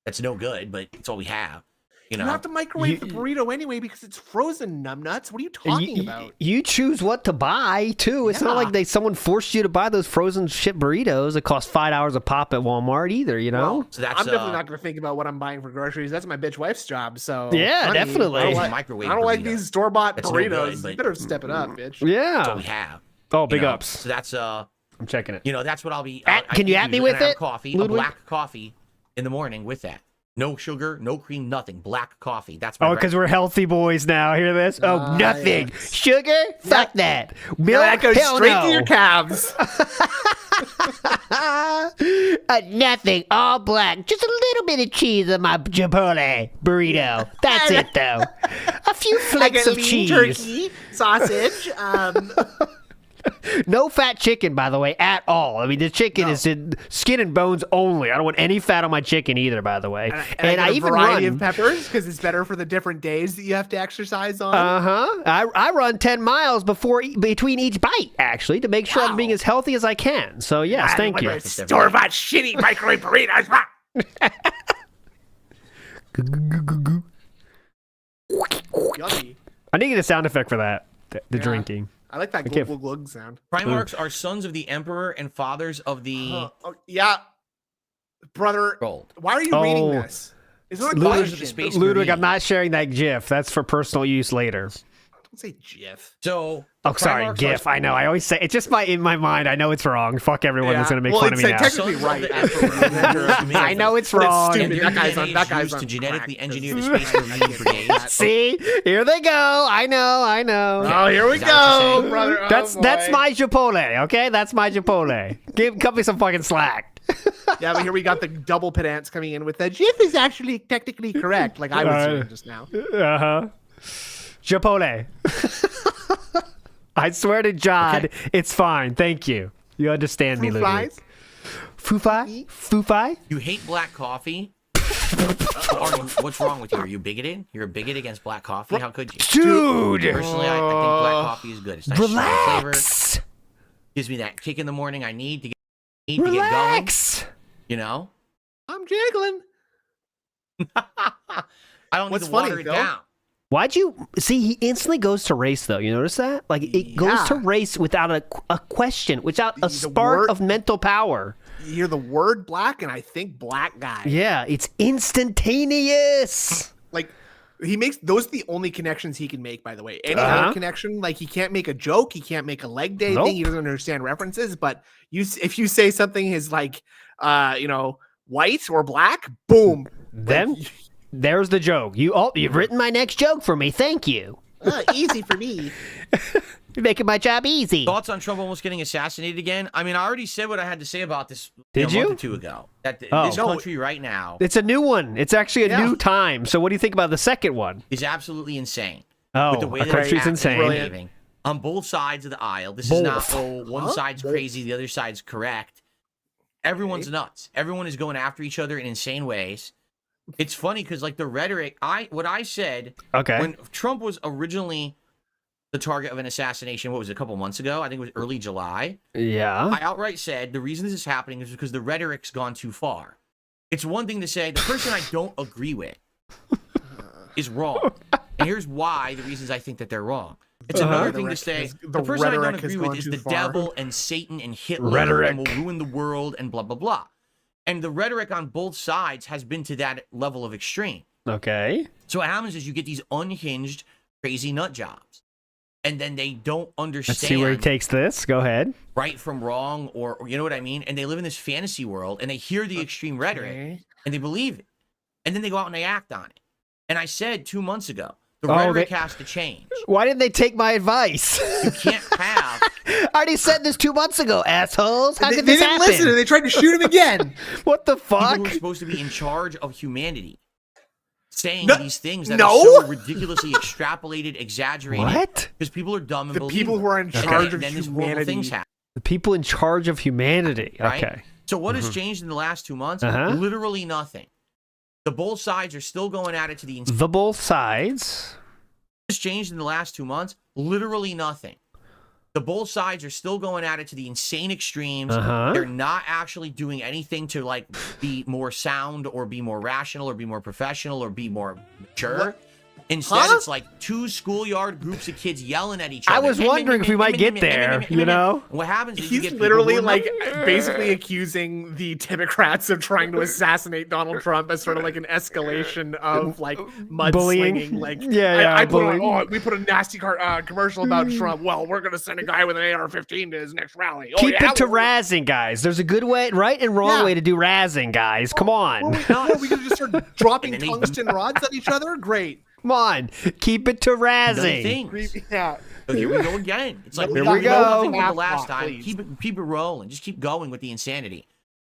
S5: That's no good, but it's all we have. You know,
S3: You have to microwave the burrito anyway because it's frozen, numbnuts. What are you talking about?
S2: You choose what to buy too. It's not
S3: Yeah.
S2: like someone forced you to buy those frozen shit burritos that cost $5 a pop at Walmart either. You know?
S5: so that's
S3: I'm definitely not going to think about what I'm buying for groceries. That's my bitch wife's job. So
S2: Yeah,
S3: honey,
S2: definitely.
S3: I don't like,
S5: Microwave
S3: I don't like
S5: burrito.
S3: these store bought
S5: That's no
S3: burritos.
S5: good, but-
S3: You better step it up, bitch.
S5: that's all
S2: Yeah.
S5: we have.
S2: Oh, big
S5: you know?
S2: ups.
S5: So that's
S2: I'm checking it.
S5: you know, that's what I'll be.
S2: Can you at me with
S5: and I have
S2: it,
S5: Coffee,
S2: Ludwig?
S5: a black coffee in the morning with that. No sugar, no cream, nothing. Black coffee. That's my
S2: Oh, because we're healthy boys now. Hear this? Oh, nothing.
S3: yes.
S2: Sugar? Fuck that. Milk?
S3: That goes
S2: Hell
S3: straight
S2: no.
S3: to your calves.
S2: Nothing. All black. Just a little bit of cheese on my Chipotle burrito. That's it, though. A few
S3: I
S2: flecks
S3: get
S2: of
S3: lean
S2: cheese.
S3: turkey, sausage.
S2: No fat chicken, by the way, at all. I mean, the chicken is in skin and bones only. I don't want any fat on my chicken either, by the way.
S3: and I
S2: I
S3: get a
S2: even
S3: variety
S2: run.
S3: of peppers because it's better for the different days that you have to exercise on.
S2: I run 10 miles between each bite, actually, to make sure I'm being as healthy as I can. So, yes, thank you.
S3: Store bought shitty microwave burritos. Yummy.
S2: I need to get a sound effect for that, the
S3: Yeah.
S2: drinking.
S3: I like that
S2: Okay.
S3: glug glug glug sound.
S5: Primarchs are sons of the Emperor and fathers of the
S3: Oh, yeah, brother.
S5: gold.
S3: Why are you reading
S2: Oh.
S3: this? Is there a
S2: Ludwig-
S5: Fathers of the
S3: question?
S5: Space
S2: Ludwig, I'm
S5: Marine.
S2: not sharing that GIF. That's for personal use later.
S3: Don't say GIF.
S5: So,
S2: Oh,
S5: the
S2: sorry,
S5: Primarchs
S2: GIF.
S5: are-
S2: I know. I always say it's just in my mind. I know it's wrong. Fuck everyone that's
S3: Yeah.
S2: gonna make
S3: Well,
S2: fun of
S3: it's
S2: me now.
S3: technically
S5: Sons of
S3: right.
S5: the
S3: After
S5: Emperor.
S2: I know it's
S3: But it's
S2: wrong.
S3: stupid.
S5: And
S3: That
S5: their
S3: guy's
S5: DNA
S3: that
S5: is
S3: guy's
S5: used to
S3: on
S5: genetically
S3: crack.
S5: engineer the Space Marine brigades.
S2: See, here they go. I know.
S3: Oh, here we
S5: Is that what you're
S3: go,
S5: saying?
S3: brother. Oh,
S2: That's
S3: boy.
S2: my Chipotle. Okay, that's my Chipotle. Cut me some fucking slack.
S3: Yeah, but here we got the double pedants coming in with the GIF is actually technically correct, like I was doing just now.
S2: Chipotle. I swear to God, it's fine. Thank you. You understand me,
S3: Fruit
S2: Ludwig.
S3: flies?
S2: Fufai? Fufai?
S5: You hate black coffee? What's wrong with you? Are you bigoted? You're a bigot against black coffee? How could you?
S2: Dude!
S5: Personally, I think black coffee is good. It's nice, strong flavor.
S2: Relax!
S5: Gives me that kick in the morning I need to get going.
S2: Relax!
S5: You know?
S3: I'm jiggling.
S5: I don't
S3: What's
S5: need to water
S3: funny,
S5: it
S3: though?
S5: down.
S2: Why'd you see? He instantly goes to race, though. You notice that? Like it goes to
S3: Yeah.
S2: race without a question, without a
S3: The
S2: spark
S3: word-
S2: of mental power.
S3: You hear the word black, and I think black guy.
S2: Yeah, it's instantaneous.
S3: Like he makes those are the only connections he can make. By the way, any other connection, like he can't make a joke, he can't make a leg day
S2: Nope.
S3: thing. He doesn't understand references. But if you say something is like, white or black, boom.
S2: Then
S3: Like,
S2: there's the joke. You've written my next joke for me. Thank you.
S3: easy for me.
S2: You're making my job easy.
S5: Thoughts on Trump almost getting assassinated again? I mean, I already said what I had to say about this
S2: Did
S5: a month
S2: you?
S5: or two ago. That
S2: Oh.
S5: this country right now
S2: It's a new one. It's actually a
S3: Yeah.
S2: new time. So what do you think about the second one?
S5: is absolutely insane.
S2: Oh,
S5: With the way
S2: our
S5: that they're
S2: country's
S5: acting and
S2: insane.
S5: behaving on both sides of the aisle. This
S2: Both.
S5: is not, one side's crazy, the other side's correct. Everyone's nuts. Everyone is going after each other in insane ways. It's funny because like the rhetoric, what I said
S2: Okay.
S5: when Trump was originally the target of an assassination, what was it, a couple months ago? I think it was early July.
S2: Yeah.
S5: I outright said the reason this is happening is because the rhetoric's gone too far. It's one thing to say the person I don't agree with is wrong. And here's why the reasons I think that they're wrong. It's another thing to say the person I don't
S3: rhetoric has
S5: agree with
S3: gone
S5: is
S3: too
S5: the
S3: far.
S5: devil and Satan and Hitler
S2: Rhetoric.
S5: and will ruin the world and blah, blah, blah. And the rhetoric on both sides has been to that level of extreme.
S2: Okay.
S5: So what happens is you get these unhinged, crazy nut jobs. And then they don't understand
S2: Let's see where he takes this. Go ahead.
S5: right from wrong or you know what I mean? And they live in this fantasy world and they hear the extreme rhetoric and they believe it. And then they go out and they act on it. And I said 2 months ago, the rhetoric has to change.
S2: Why didn't they take my advice?
S5: You can't have
S2: I already said this 2 months ago, assholes. How
S3: They
S2: could this
S3: didn't
S2: happen?
S3: listen and they tried to shoot him again.
S2: What the
S5: People
S2: fuck?
S5: who are supposed to be in charge of humanity saying
S3: No-
S5: these things that
S3: no.
S5: are so ridiculously extrapolated, exaggerated.
S2: What?
S5: Because people are dumb and
S3: The
S5: believe
S3: people
S5: it.
S3: who are in charge of
S5: then these horrible
S3: humanity.
S5: things happen.
S2: The people in charge of humanity.
S5: Right?
S2: Okay.
S5: So what has changed in the last 2 months?
S2: Uh-huh.
S5: Literally nothing. The both sides are still going at it to the insane.
S2: The both sides.
S5: What has changed in the last 2 months? Literally nothing. The both sides are still going at it to the insane extremes.
S2: Uh-huh.
S5: They're not actually doing anything to like be more sound or be more rational or be more professional or be more mature. Instead, it's like two schoolyard groups of kids yelling at each other.
S2: I was wondering if we might get there, you know?
S5: What happens is you
S3: He's
S5: get
S3: literally
S5: people who are
S3: like basically accusing the Democrats of trying to assassinate Donald Trump as sort of like an escalation of like
S2: Bullying?
S3: mudslinging. Like,
S2: Yeah,
S3: we put a nasty commercial about Trump. Well, we're gonna send a guy with an AR-15 to his next rally. Oh,
S2: Keep
S3: yeah,
S2: it to
S3: we're-
S2: razzing, guys. There's a good way, right and wrong
S3: Yeah.
S2: way to do razzing, guys. Come on.
S3: We could just start dropping
S5: And then he-
S3: tungsten rods at each other. Great.
S2: Come on. Keep it to
S5: doing
S2: razzing.
S5: things.
S3: Yeah.
S5: So here we go again. It's like
S3: Here
S5: we
S3: we
S5: go.
S3: go.
S5: Nothing from the last
S3: Half-block,
S5: time.
S3: please.
S5: Keep it rolling. Just keep going with the insanity.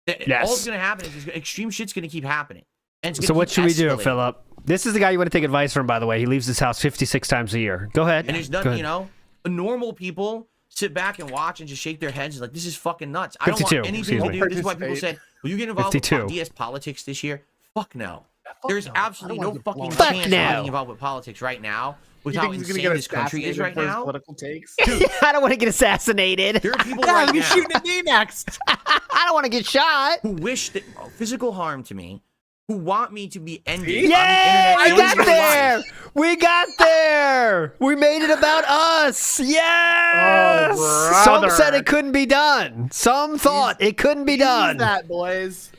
S5: All
S2: Yes.
S5: that's gonna happen is extreme shit's gonna keep happening. And it's gonna
S2: So what
S5: keep
S2: should we do,
S5: escalating.
S2: Philip? This is the guy you want to take advice from, by the way. He leaves his house 56 times a year. Go ahead.
S5: And there's
S2: Go
S5: nothing,
S2: ahead.
S5: you know, normal people sit back and watch and just shake their heads like, this is fucking nuts. I don't
S2: 52,
S5: want anything
S2: excuse
S5: to
S2: me.
S5: do. This is why people said, will you get involved
S2: 52.
S5: with DS politics this year? Fuck no. There's
S3: no.
S5: absolutely
S3: I don't
S5: no
S3: wanna
S5: fucking
S3: get
S2: blown up.
S5: chance
S2: Fuck
S5: of
S2: no.
S5: getting involved with politics right now with
S3: You
S5: how
S3: think he's gonna
S5: insane
S3: get
S5: this country is
S3: assassinated
S5: right
S3: for his
S5: now.
S3: political takes?
S2: I don't want to get assassinated.
S5: There are people
S3: Yeah,
S5: right
S3: he's
S5: now
S3: shooting at me next.
S2: I don't want to get shot.
S5: who wish that physical harm to me, who want me to be ended
S3: See?
S5: on the
S2: Yay!
S5: internet.
S2: We
S5: and
S2: got
S5: in real
S2: there.
S5: life.
S2: We got there. We made it about us. Yes.
S3: Oh,
S2: Some
S3: brother.
S2: said it couldn't be done. Some thought it couldn't be done.
S3: Use that, boys.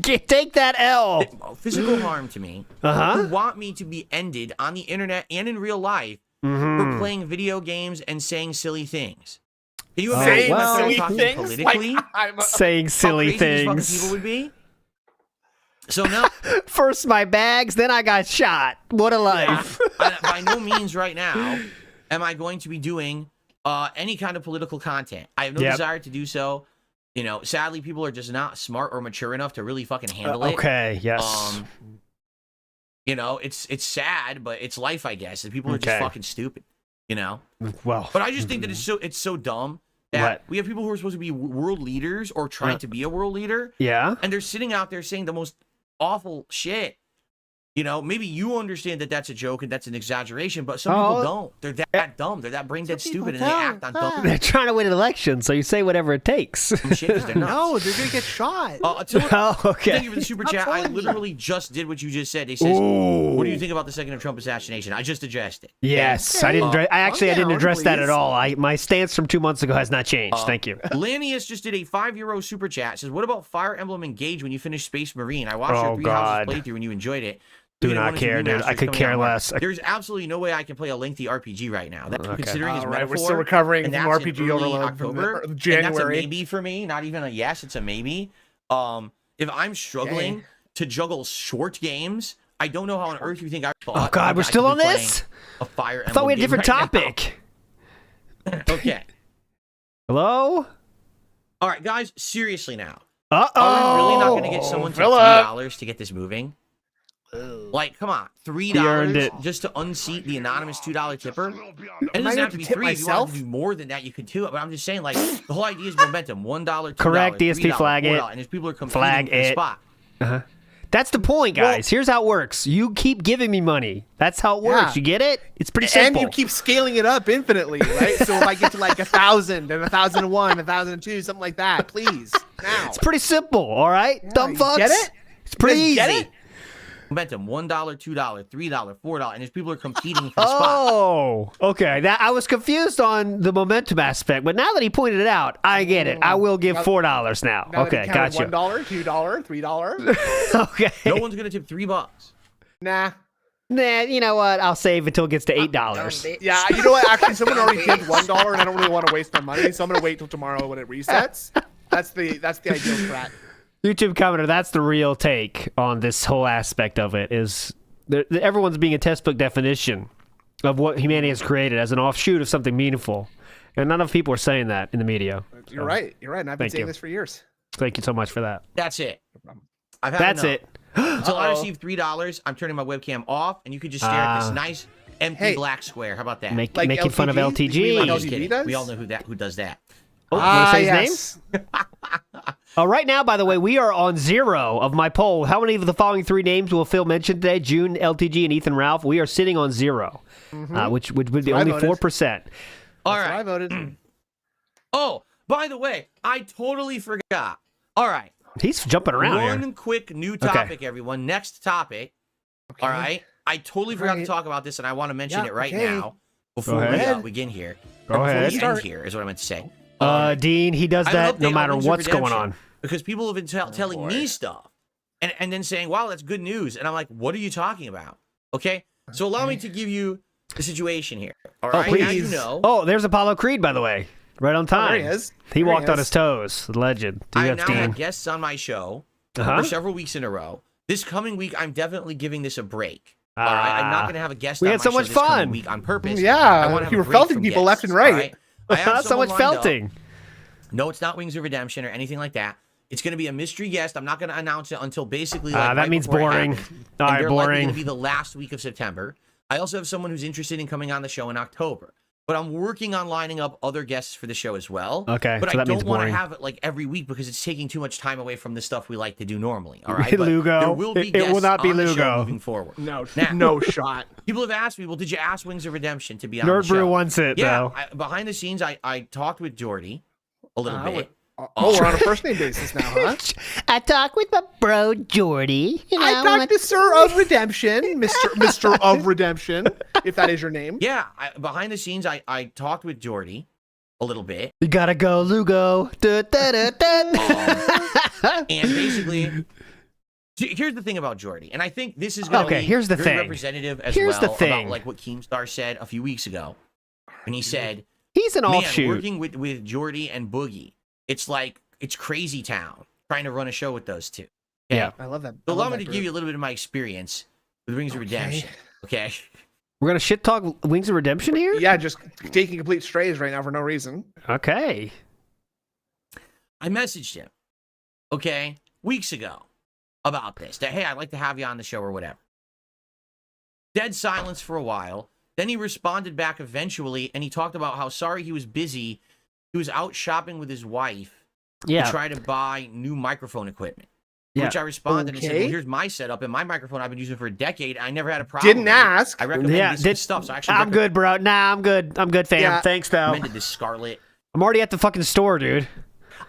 S2: Take that L.
S5: Physical harm to me,
S2: Uh-huh.
S5: who want me to be ended on the internet and in real life
S2: Mm-hmm.
S5: for playing video games and saying silly things. Can you
S2: Oh,
S5: imagine
S3: Saying
S5: if I
S2: well.
S5: started
S3: silly
S5: talking
S3: things.
S5: politically?
S3: Like, I'm
S2: Saying
S5: How
S2: silly
S5: crazy these fucking
S2: things.
S5: people would be? So no,
S2: First my bags, then I got shot. What a life.
S5: by no means right now am I going to be doing any kind of political content. I have no
S2: Yep.
S5: desire to do so. You know, sadly, people are just not smart or mature enough to really fucking handle it.
S2: Okay, yes.
S5: You know, it's sad, but it's life, I guess. And people are
S2: Okay.
S5: just fucking stupid. You know,
S2: Well,
S5: but I just think that it's so dumb that
S2: What?
S5: we have people who are supposed to be world leaders or trying to be a world leader,
S2: yeah.
S5: and they're sitting out there saying the most awful shit. You know, maybe you understand that that's a joke and that's an exaggeration, but some people
S2: Oh.
S5: don't. They're that dumb. They're that brain dead stupid, and they
S3: don't.
S5: act on dumb
S2: They're trying to win an election, so you say whatever it takes.
S5: shit because they're nuts.
S3: No, they're gonna get shot.
S2: Oh, okay.
S5: Thank you for the super chat. I literally just did what you just said. They says,
S2: Ooh.
S5: "What do you think about the second of Trump assassination?" I just addressed it.
S2: Yes, I didn't. I didn't
S3: down,
S2: address that at
S3: please.
S2: all. My stance from 2 months ago has not changed. Thank you.
S5: Lanius just did a €5 super chat. Says, "What about Fire Emblem Engage when you finish Space Marine? I watched
S2: Oh,
S5: your 3
S2: God.
S5: houses playthrough and you enjoyed it.
S2: Do
S5: You know,
S2: not
S5: one or two
S2: care, dude.
S5: remasters
S2: I could
S5: coming
S2: care
S5: out in March.
S2: less.
S5: There's absolutely no way I can play a lengthy RPG right now. That
S2: Okay.
S5: considering it's
S3: All right, we're
S5: metaphor,
S3: still recovering
S5: and
S3: from
S5: that's in
S3: RPG
S5: early
S3: overload from
S5: October,
S3: the-
S5: and
S3: January.
S5: that's a maybe for me. Not even a yes, it's a maybe. If I'm struggling to juggle short games, I don't know how on earth you think I thought.
S2: Oh God,
S5: that
S2: we're
S5: I
S2: still
S5: could
S2: on
S5: be
S2: this.
S5: playing A Fire Emblem
S2: I thought we had a
S5: game
S2: different
S5: right now.
S2: topic.
S5: Okay.
S2: Hello.
S5: All right, guys. Seriously now.
S2: Uh oh.
S5: Are we really not going to get someone to $3 to get this moving? Like, come on,
S2: earned it.
S5: $3 just to unseat the anonymous $2 tipper. And it
S3: Am I
S5: doesn't
S3: gonna
S5: have to be
S3: tip
S5: free. If you want
S3: myself?
S5: to do more than that, you could do it. But I'm just saying, like, the whole idea is momentum. $1, $2,
S2: Correct, DSP
S5: $3,
S2: flag it.
S5: $4, and as people are competing
S2: Flag
S5: for the
S2: it.
S5: spot.
S2: That's the point, guys. Here's how it works. You keep giving me money. That's how it works.
S3: Yeah.
S2: You get it? It's pretty
S3: And
S2: simple.
S3: you keep scaling it up infinitely, right? So if I get to like 1,000 and 1,001, 1,002, something like that, please. Now.
S2: It's pretty simple. All right, dumb
S3: you
S2: fucks.
S3: get it?
S2: It's pretty
S3: You
S2: easy.
S3: guys get it?
S5: Momentum, $1, $2, $3, $4, and as people are competing for the spot.
S2: Oh, okay. That I was confused on the momentum aspect, but now that he pointed it out, I get it. I will give $4 now.
S3: Now that
S2: Okay,
S3: he counted
S2: gotcha.
S3: $1, $2, $3.
S2: Okay.
S5: No one's going to tip $3.
S3: Nah.
S2: Nah, you know what? I'll save until it gets to $8.
S3: Yeah, you know what? Actually, someone already tipped $1, and I don't really want to waste my money, so I'm gonna wait till tomorrow when it resets. That's the ideal strat.
S2: YouTube commenter, that's the real take on this whole aspect of it. Is everyone's being a textbook definition of what humanity has created as an offshoot of something meaningful, And not enough people are saying that in the media.
S3: You're right. You're right. And I've been
S2: Thank
S3: saying
S2: you.
S3: this for years.
S2: Thank you so much for that.
S5: That's it. I've had
S2: That's
S5: enough.
S2: it.
S5: Until I receive $3, I'm turning my webcam off, and you can just stare at this nice empty black square. How about that?
S3: Like
S2: Making fun of
S3: LTG?
S2: LTG.
S3: You mean like
S5: Just
S3: LTG
S5: kidding.
S3: does?
S5: We all know who does that.
S2: Oh, wanna say his
S3: yes.
S2: name? Right now, by the way, we are on 0 of my poll. How many of the following 3 names will Phil mention today? June, LTG, and Ethan Ralph. We are sitting on 0, which would be
S3: I
S2: only
S3: voted.
S2: 4%.
S5: All
S3: That's
S5: right.
S3: what I voted.
S5: Oh, by the way, I totally forgot. All right.
S2: He's jumping around
S5: One
S2: here.
S5: quick new topic, everyone. Next topic.
S3: Okay.
S5: All right. I totally forgot to
S3: Right.
S5: talk about this, and I want to mention
S3: Yeah,
S5: it right
S3: okay.
S5: now before
S2: Go
S5: we
S2: ahead.
S5: begin here.
S2: Go
S5: Or before
S2: ahead.
S5: we end here is what I meant to say.
S2: Dean, he does
S5: I have an
S2: that no
S5: update on
S2: matter
S5: Wings of
S2: what's going
S5: Redemption,
S2: on.
S5: Because people have been telling me stuff and then saying, wow, that's good news. And I'm like, what are you talking about? Okay. So allow me to give you the situation here. All right.
S2: please.
S5: As you know,
S2: Oh, there's Apollo Creed, by the way. Right on time.
S3: there he is.
S2: He
S3: There
S2: walked
S3: he
S2: on
S3: is.
S2: his toes. Legend. Dude,
S5: I
S2: that's
S5: now
S2: Dean.
S5: have guests on my show
S2: Uh-huh.
S5: for several weeks in a row. This coming week, I'm definitely giving this a break. All right. I'm not going to have a guest
S2: We
S5: on
S2: had
S5: my
S2: so
S5: show
S2: much
S5: this coming
S2: fun.
S5: week on purpose.
S3: Yeah,
S5: I wanna have
S3: you
S5: a
S3: were
S5: break
S3: felting
S5: from
S3: people left
S5: guests,
S3: and right.
S5: all right? I have
S2: Not so
S5: someone
S2: much
S5: lined up.
S2: felting.
S5: No, it's not Wings of Redemption or anything like that. It's going to be a mystery guest. I'm not going to announce it until basically like
S2: that
S5: right
S2: means
S5: before it
S2: boring.
S5: happens.
S2: All
S5: And
S2: right,
S5: they're likely
S2: boring.
S5: going to be the last week of September. I also have someone who's interested in coming on the show in October. But I'm working on lining up other guests for the show as well.
S2: Okay,
S5: But
S2: so
S5: I
S2: that means
S5: don't want to
S2: boring.
S5: have it like every week because it's taking too much time away from the stuff we like to do normally. All right. But
S2: Lugo.
S5: there will be
S2: It
S5: guests
S2: will not be
S5: on the show
S2: Lugo.
S5: moving forward.
S3: No,
S5: Now-
S3: no shot.
S5: People have asked me, well, did you ask Wings of Redemption to be on the
S2: Nerd
S5: show?
S2: Brew wants it,
S5: Yeah.
S2: though.
S5: Behind the scenes, I talked with Jordy a little bit.
S3: Oh, we're on a first name basis now, huh?
S2: I talk with my bro Jordy.
S3: I talked to Sir of Redemption, Mr. of Redemption, if that is your name.
S5: Yeah, behind the scenes, I talked with Jordy a little bit,
S2: You gotta go, Lugo. Da, da, da, da.
S5: and basically, here's the thing about Jordy, and I think this is going to
S2: Okay, here's the
S5: very
S2: thing.
S5: representative as
S2: Here's the
S5: well
S2: thing.
S5: about like what Keemstar said a few weeks ago, when he said,
S2: He's an
S5: "Man,
S2: offshoot.
S5: working with Jordy and Boogie, it's like it's crazy town trying to run a show with those two." Okay?
S2: Yeah.
S3: I love that.
S5: So allow me to give you a little bit of my experience with Rings of Redemption. Okay.
S2: We're gonna shit talk Wings of Redemption here?
S3: Yeah, just taking complete strays right now for no reason.
S2: Okay.
S5: I messaged him, okay, weeks ago about this. That, hey, I'd like to have you on the show or whatever. Dead silence for a while. Then he responded back eventually, and he talked about how sorry he was busy. He was out shopping with his wife to
S2: Yeah.
S5: try to buy new microphone equipment.
S2: Yeah.
S5: Which I responded and said,
S3: Okay.
S5: well, here's my setup and my microphone I've been using for a decade. I never had a problem.
S3: Didn't
S5: with it.
S3: ask.
S5: I recommend
S2: Yeah,
S5: this stuff. So I actually
S2: I'm good, bro. Nah, I'm good. I'm good, fam.
S3: Yeah.
S2: Thanks, though.
S5: recommended this Scarlett.
S2: I'm already at the fucking store, dude.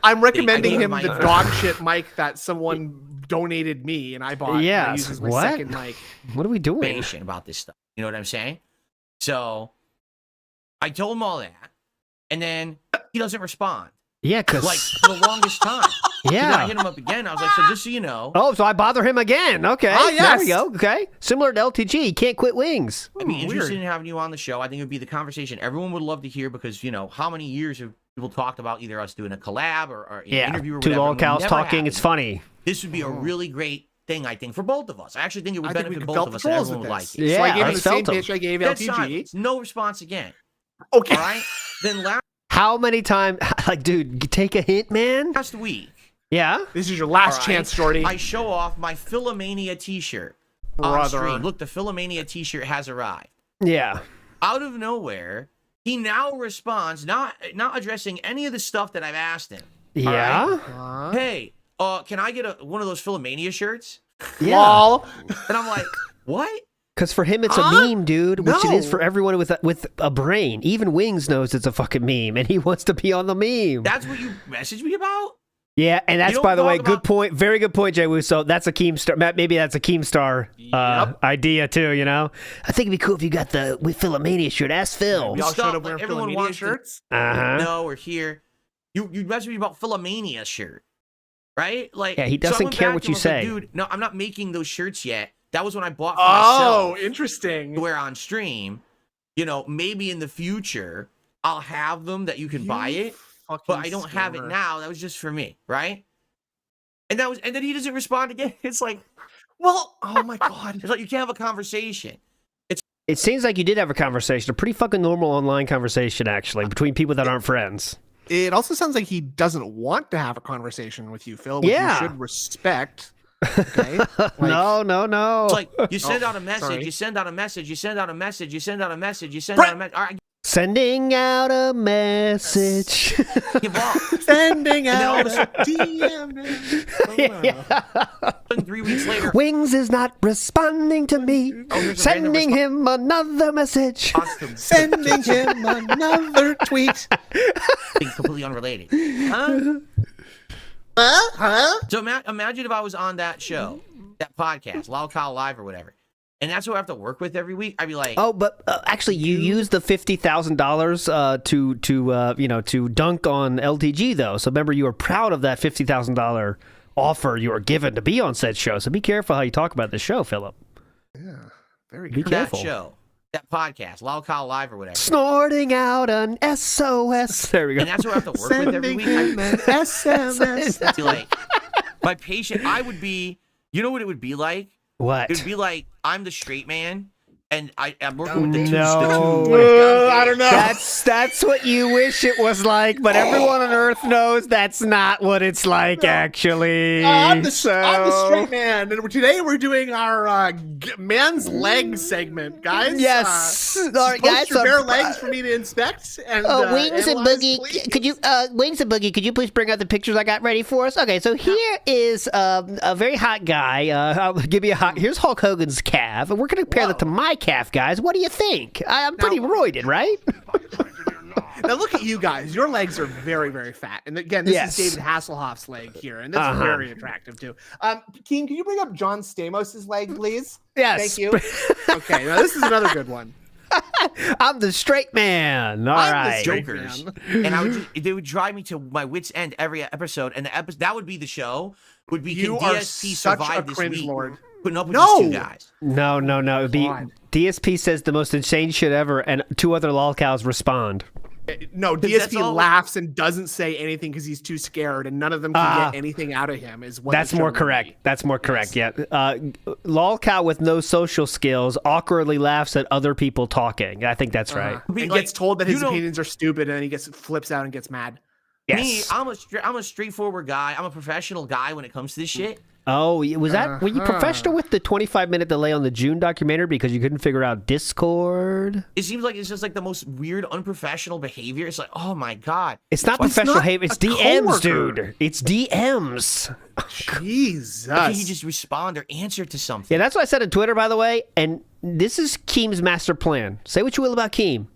S3: I'm recommending
S5: gave
S3: him
S5: my-
S3: the dog shit mic that someone donated me, and I bought.
S2: Yes,
S3: And I use as my
S2: what?
S3: second mic.
S2: What are we doing?
S5: Patient about this stuff. You know what I'm saying? So I told him all that, and then he doesn't respond.
S2: Yeah, cause
S5: Like for the longest time. So then I
S2: yeah.
S5: hit him up again. I was like, so just so you know,
S2: Oh, so I bother him again. Okay.
S3: Oh,
S2: There we
S3: yes.
S2: go. Okay. Similar to LTG, can't quit wings.
S5: I'd be interested
S3: weird.
S5: in having you on the show. I think it would be the conversation everyone would love to hear because, you know, how many years have people talked about either us doing a collab or an
S2: Yeah.
S5: interview or
S2: Two
S5: whatever.
S2: long
S5: and we
S2: cows
S5: never
S2: talking.
S5: have.
S2: It's funny.
S5: This would be a really great thing, I think, for both of us. I actually think it would
S3: I think we
S5: benefit
S3: could
S5: both
S3: felt
S5: of
S3: the
S5: us and
S3: trolls
S5: everyone
S3: with
S5: would
S3: this.
S5: like it.
S2: Yeah,
S3: So I gave
S2: I
S3: him the
S2: felt
S3: same
S2: him.
S3: pitch I gave
S5: Dead
S3: LTG.
S5: silence. No response again.
S3: Okay.
S5: All right? Then
S2: How many times? Like, dude, take a hint, man.
S5: last week,
S2: Yeah.
S3: This is your last
S5: all right,
S3: chance, Jordy.
S5: I show off my Philomania t-shirt on
S3: Brother.
S5: stream. Look, the Philomania t-shirt has arrived.
S2: Yeah.
S5: Out of nowhere, he now responds, not addressing any of the stuff that I've asked him.
S2: Yeah.
S5: Hey, can I get one of those Philomania shirts?
S2: Yeah.
S3: Lol.
S5: And I'm like, what?
S2: Because for him, it's a
S3: Huh?
S2: meme, dude. Which it is
S3: No.
S2: for everyone with a brain. Even Wings knows it's a fucking meme, and he wants to be on the meme.
S5: That's what you messaged me about?
S2: Yeah, and that's,
S5: don't
S2: by the way,
S5: talk
S2: good
S5: about-
S2: point. Very good point, Jay Wusso. That's a Keemstar. Matt, maybe that's a Keemstar
S3: Yep.
S2: idea, too, you know? I think it'd be cool if you got the with Philomania shirt. Ask Phil.
S3: We all
S5: Stop,
S3: showed up
S5: like,
S3: wearing
S5: everyone
S3: Philomania
S5: wants to-
S3: shirts.
S2: Uh-huh.
S5: No, we're here. You messaged me about Philomania shirt, right? Like,
S2: Yeah, he
S5: so I
S2: doesn't
S5: went
S2: care
S5: back
S2: what
S5: to him,
S2: you
S5: I was like,
S2: say.
S5: Dude, no, I'm not making those shirts yet. That was when I bought for
S3: Oh,
S5: myself
S3: interesting.
S5: to wear on stream. You know, maybe in the future I'll have them that you can buy it, but I don't have it now. That was just for me, right? And then he doesn't respond again. It's like,
S3: Well, oh my god.
S5: it's like you can't have a conversation.
S2: It seems like you did have a conversation, a pretty fucking normal online conversation, actually, between people that aren't friends.
S3: It also sounds like he doesn't want to have a conversation with you, Phil, which you should respect. Okay? Like,
S2: No.
S5: It's like you send out a message,
S3: sorry.
S5: you send out a message, you send out a message, you send out a message, you send out a message. All right,
S2: Sending out a message.
S5: give up.
S3: Sending
S5: all
S3: out
S5: of
S3: a
S5: a
S3: DM.
S5: 3 weeks later,
S2: Wings is not responding to me.
S5: here's a
S2: Sending
S5: random
S2: him another message.
S3: Sending him another tweet.
S5: Thing completely unrelated. Huh? So imagine if I was on that show, that podcast, Loud Cow Live or whatever, and that's what I have to work with every week. I'd be like,
S2: Oh, but actually, you used the $50,000 to dunk on LTG though. So remember, you were proud of that $50,000 offer you were given to be on said show. So be careful how you talk about the show, Philip.
S3: Yeah, very
S2: Be
S3: good.
S5: that
S2: careful.
S5: show, that podcast, Loud Cow Live or whatever.
S2: Snorting out an SOS. There we go.
S5: And that's what I have to work with every
S3: Sending
S5: week.
S3: him an SMS.
S5: I'd be like, my patient, I would be, you know what it would be like?
S2: What?
S5: It would be like, I'm the straight man, and I'm working with the two.
S3: I don't know.
S2: That's what you wish it was like, but everyone on Earth knows that's not what it's like, actually.
S3: I'm the straight man, and today we're doing our man's leg segment, guys.
S2: Yes. All right,
S3: post
S2: guys.
S3: your bare legs for me to inspect. And
S2: Wings and
S3: analyze,
S2: Boogie,
S3: please.
S2: could you Wings and Boogie, could you please bring out the pictures I got ready for us? Okay, so here is a very hot guy. I'll give you a hot. Here's Hulk Hogan's calf, and we're gonna compare that to my calf, guys. What do you think? I'm pretty roided, right?
S3: Now look at you guys. Your legs are very, very fat. And again, this
S2: Yes.
S3: is David Hasselhoff's leg here, and that's very attractive too. Keen, can you bring up John Stamos' leg, please?
S2: Yes.
S3: Thank you. Okay, now this is another good one.
S2: I'm the straight man. All
S3: I'm the
S2: right.
S3: straight
S5: Jokers,
S3: man.
S5: and they would drive me to my wits' end every episode, and that would be the show. Would be
S3: You
S5: can
S3: are
S5: DSP
S3: such a
S5: survive this
S3: cringe
S5: week?
S3: lord.
S5: Putting up with
S3: No!
S5: these two guys.
S2: No. It'd be
S3: God.
S2: DSP says the most insane shit ever, and two other lolcows respond.
S3: No,
S5: that's
S3: DSP
S5: all-
S3: laughs and doesn't say anything because he's too scared, and none of them can get anything out of him. Is what
S2: That's
S3: the show
S2: more
S3: would
S2: correct.
S3: be.
S2: That's more correct. Yeah. Lolcow with no social skills awkwardly laughs at other people talking. I think that's right.
S5: I mean,
S3: And
S5: like,
S3: gets told that
S5: you
S3: his
S5: don't-
S3: opinions are stupid, and then he flips out and gets mad.
S5: Me,
S2: Yes.
S5: I'm a straightforward guy. I'm a professional guy when it comes to this shit.
S2: Oh, were you professional with the 25-minute delay on the June documentary because you couldn't figure out Discord?
S5: It seems like it's just like the most weird, unprofessional behavior. It's like, oh my god.
S2: It's not
S3: It's
S2: professional
S3: not
S2: behavior. It's
S3: a
S2: DMs,
S3: coworker.
S2: dude. It's DMs.
S3: Jesus.
S5: Why can't he just respond or answer to something?
S2: Yeah, that's what I said on Twitter, by the way. And this is Keem's master plan. Say what you will about Keem.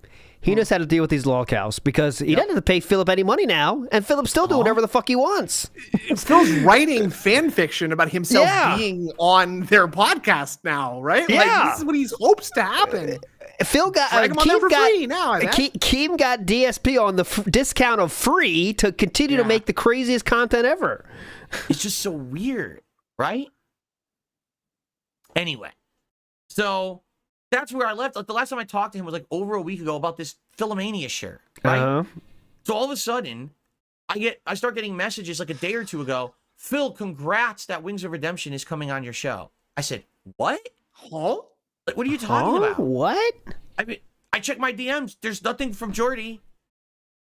S2: He knows how to deal with these lolcows because he doesn't have to pay Philip any money now, and Philip's still doing whatever the fuck he wants.
S3: Phil's writing fan fiction about himself
S2: Yeah.
S3: being on their podcast now, right?
S2: Yeah.
S3: Like, this is what he hopes to happen.
S2: Phil got
S3: Drag him on there for free now, I bet.
S2: Keem got DSP on the discount of free to continue to
S3: Yeah.
S2: make the craziest content ever.
S5: It's just so weird, right? Anyway, so that's where I left. Like the last time I talked to him was like over a week ago about this Philomania shirt, right?
S2: Uh-huh.
S5: So all of a sudden, I start getting messages like a day or two ago. Phil, congrats that Wings of Redemption is coming on your show. I said, what?
S3: Huh?
S5: Like, what are you talking
S2: Huh?
S5: about?
S2: What?
S5: I mean, I checked my DMs. There's nothing from Jordy.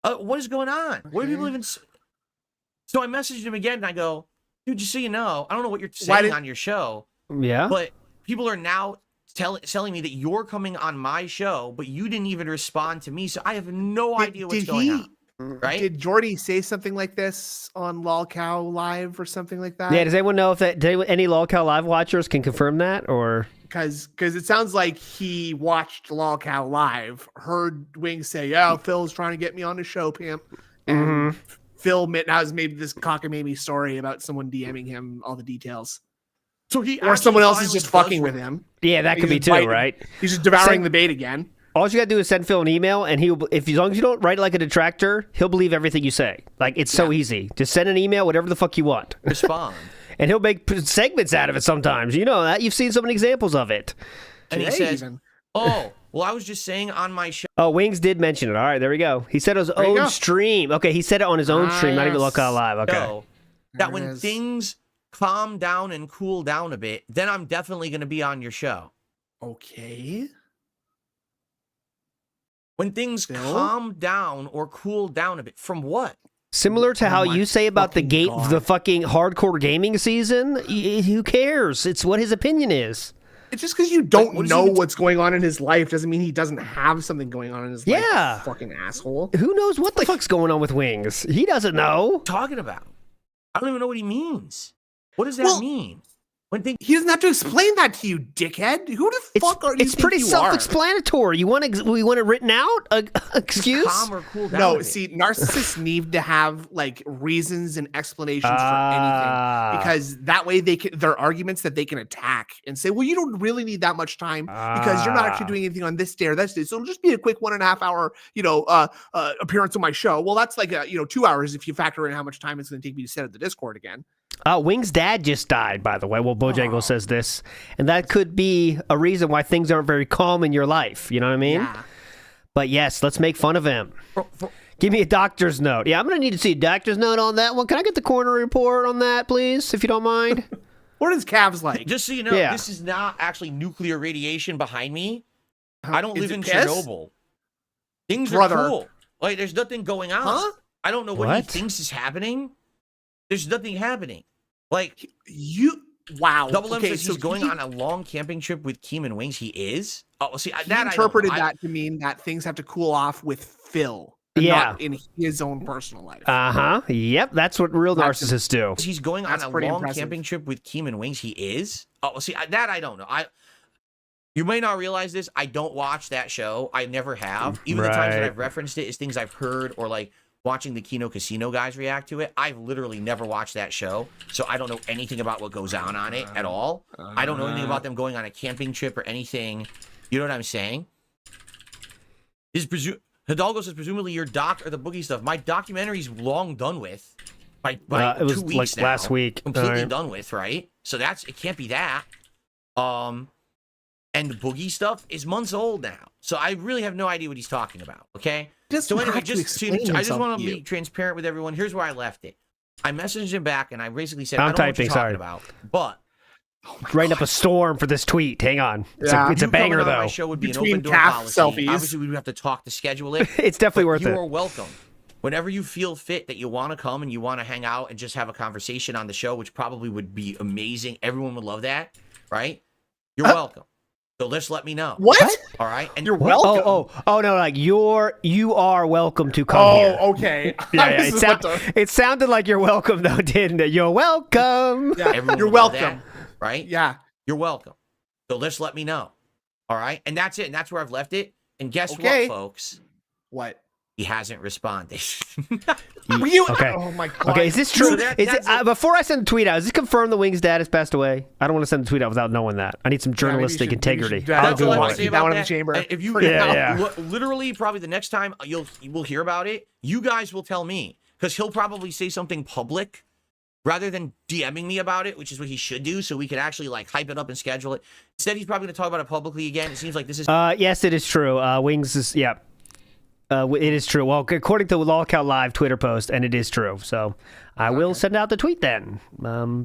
S5: What is going on? What are people even? So I messaged him again and I go, dude, just so you know, I don't know what you're saying on your show,
S2: Yeah.
S5: but people are now telling me that you're coming on my show, but you didn't even respond to me, so I have no idea what's going on. Right?
S3: Did Jordy say something like this on LolCow Live or something like that?
S2: Yeah, does anyone know if any LolCow Live watchers can confirm that? Or
S3: Because it sounds like he watched LolCow Live, heard Wings say, yeah, Phil's trying to get me on the show, pimp. And Phil has made this cockamamie story about someone DMing him all the details.
S5: So he
S3: Or
S5: actually
S3: someone else is
S5: finally
S3: just fucking
S5: does-
S3: with him.
S2: yeah, that could
S3: He's
S2: be too,
S3: biting-
S2: right?
S3: He's just devouring
S2: Same-
S3: the bait again.
S2: All you gotta do is send Phil an email, and as long as you don't write like a detractor, he'll believe everything you say. Like, it's so easy. Just send an email, whatever the fuck you want,
S5: respond.
S2: and he'll make segments out of it. Sometimes, you know that you've seen so many examples of it.
S5: And he
S3: Today
S5: says,
S3: even.
S5: oh, well, I was just saying on my show.
S2: Oh, Wings did mention it. All right, there we go. He said it was his
S3: you
S2: own
S3: go.
S2: stream. Okay, he said it on his own stream, not even
S3: yes.
S2: LolCow Live. Okay.
S5: That
S3: There it
S5: when
S3: is.
S5: things calm down and cool down a bit, then I'm definitely going to be on your show.
S3: Okay.
S5: When things
S3: Phil?
S5: calm down or cool down a bit. From what?
S2: Similar to how
S3: my
S2: you say about the
S3: fucking God.
S2: the fucking hardcore gaming season. Who cares? It's what his opinion is.
S3: It's just because you don't
S5: what is
S3: know
S5: he-
S3: what's going on in his life doesn't mean he doesn't have something going on in his life.
S2: Yeah.
S3: You fucking asshole.
S2: Who knows what the fuck's going on with Wings? He doesn't know.
S5: Talking about? I don't even know what he means. What does that
S3: Well,
S5: mean? When things
S3: He doesn't have to explain that to you, dickhead. Who the fuck are you?
S2: It's pretty
S3: think you are?
S2: self-explanatory. We want it written out? Excuse?
S5: calm or cool down. a
S3: No,
S5: bit.
S3: see, narcissists need to have like reasons and explanations for anything because that way their arguments that they can attack and say, well, you don't really need that much time because you're not actually doing anything on this day or that day. So it'll just be a quick 1.5 hour, appearance on my show. Well, that's like 2 hours if you factor in how much time it's going to take me to set up the Discord again.
S2: Wing's dad just died, by the way. Well, Bojangles says this. And that could be a reason why things aren't very calm in your life. You know what I mean?
S3: Yeah.
S2: But yes, let's make fun of him. Give me a doctor's note. Yeah, I'm going to need to see a doctor's note on that one. Can I get the coroner report on that, please, if you don't mind?
S3: What are his calves like?
S5: Just so you know,
S2: Yeah.
S5: this is not actually nuclear radiation behind me. I don't
S3: Is
S5: live
S3: it
S5: in
S3: piss?
S5: Chernobyl. Things
S3: Brother.
S5: are cool. Like, there's nothing going on.
S3: Huh?
S5: I don't know what he
S2: What?
S5: thinks is happening. There's nothing happening. Like,
S3: Wow.
S5: double
S3: Okay,
S5: emphasis,
S3: so
S5: he's going
S3: he
S5: on a long camping trip with Keem and Wings. He is? Oh, see,
S3: He
S5: that
S3: interpreted
S5: I don't know.
S3: that to mean that things have to cool off with Phil,
S2: Yeah.
S3: not in his own personal life.
S2: Uh-huh. Yep, that's what real
S3: That's
S2: narcissists do.
S5: He's going on
S3: That's
S5: a
S3: pretty
S5: long
S3: impressive.
S5: camping trip with Keem and Wings. He is? Oh, see, that I don't know. You may not realize this. I don't watch that show. I never have. Even the times that
S2: Right.
S5: I've referenced it is things I've heard or like watching the Kino Casino guys react to it. I've literally never watched that show, so I don't know anything about what goes on it at all. I don't know anything about them going on a camping trip or anything. You know what I'm saying? Hidalgo says, presumably your doc or the boogie stuff. My documentary's long done with. By
S2: it was
S5: 2 weeks
S2: like
S5: now.
S2: last week.
S5: Completely
S2: Alright.
S5: done with, right? So it can't be that. And the boogie stuff is months old now. So I really have no idea what he's talking about. Okay.
S3: Doesn't
S5: So anyway,
S3: have to
S5: I
S3: explain
S5: just
S3: himself
S5: want
S3: to
S5: to
S3: you.
S5: be transparent with everyone. Here's where I left it. I messaged him back and I basically said,
S2: I'm
S5: I don't know what
S2: typing,
S5: you're
S2: sorry.
S5: talking about, but
S2: Writing up a storm for this tweet. Hang on. It's
S3: Yeah.
S2: a
S5: you
S2: banger,
S5: coming on my
S2: though.
S5: show would be
S3: Between
S5: an open door
S3: calf
S5: policy.
S3: selfies.
S5: Obviously, we would have to talk to schedule it.
S2: It's definitely
S5: but
S2: worth
S5: you
S2: it.
S5: are welcome. Whenever you feel fit that you want to come and you want to hang out and just have a conversation on the show, which probably would be amazing. Everyone would love that, right? You're welcome. So just let me know.
S3: What?
S5: All right. And
S3: You're welcome.
S2: Oh no! Like you are welcome to come here.
S3: Okay.
S2: Yeah,
S3: This is what the-
S2: it sounded like you're welcome though, didn't it? You're welcome.
S3: Yeah,
S5: everyone
S3: you're
S5: would love
S3: welcome.
S5: that, right?
S3: Yeah.
S5: You're welcome. So just let me know. All right. And that's it. And that's where I've left it. And guess
S3: Okay.
S5: what, folks?
S3: What?
S5: He hasn't responded.
S3: Were you?
S2: Okay.
S3: Oh my god.
S2: Okay, is this true?
S5: So that-
S2: is it,
S5: that's it.
S2: before I send the tweet out, is this confirmed the Wings dad has passed away? I don't want to send the tweet out without knowing that. I need some journalistic integrity.
S3: Yeah,
S2: I'll
S5: That's
S2: do
S5: all I
S2: it.
S5: want to say
S3: Keep that
S5: about
S3: one in
S5: that.
S3: the chamber.
S5: And if you,
S3: For
S2: now.
S5: literally, probably the next time you will hear about it, you guys will tell me because he'll probably say something public rather than DMing me about it, which is what he should do, so we could actually like hype it up and schedule it. Instead, he's probably going to talk about it publicly again. It seems like this is.
S2: Yes, it is true. Wings is it is true. Well, according to the Lolcow Live Twitter post, and it is true. So I will send out the tweet then.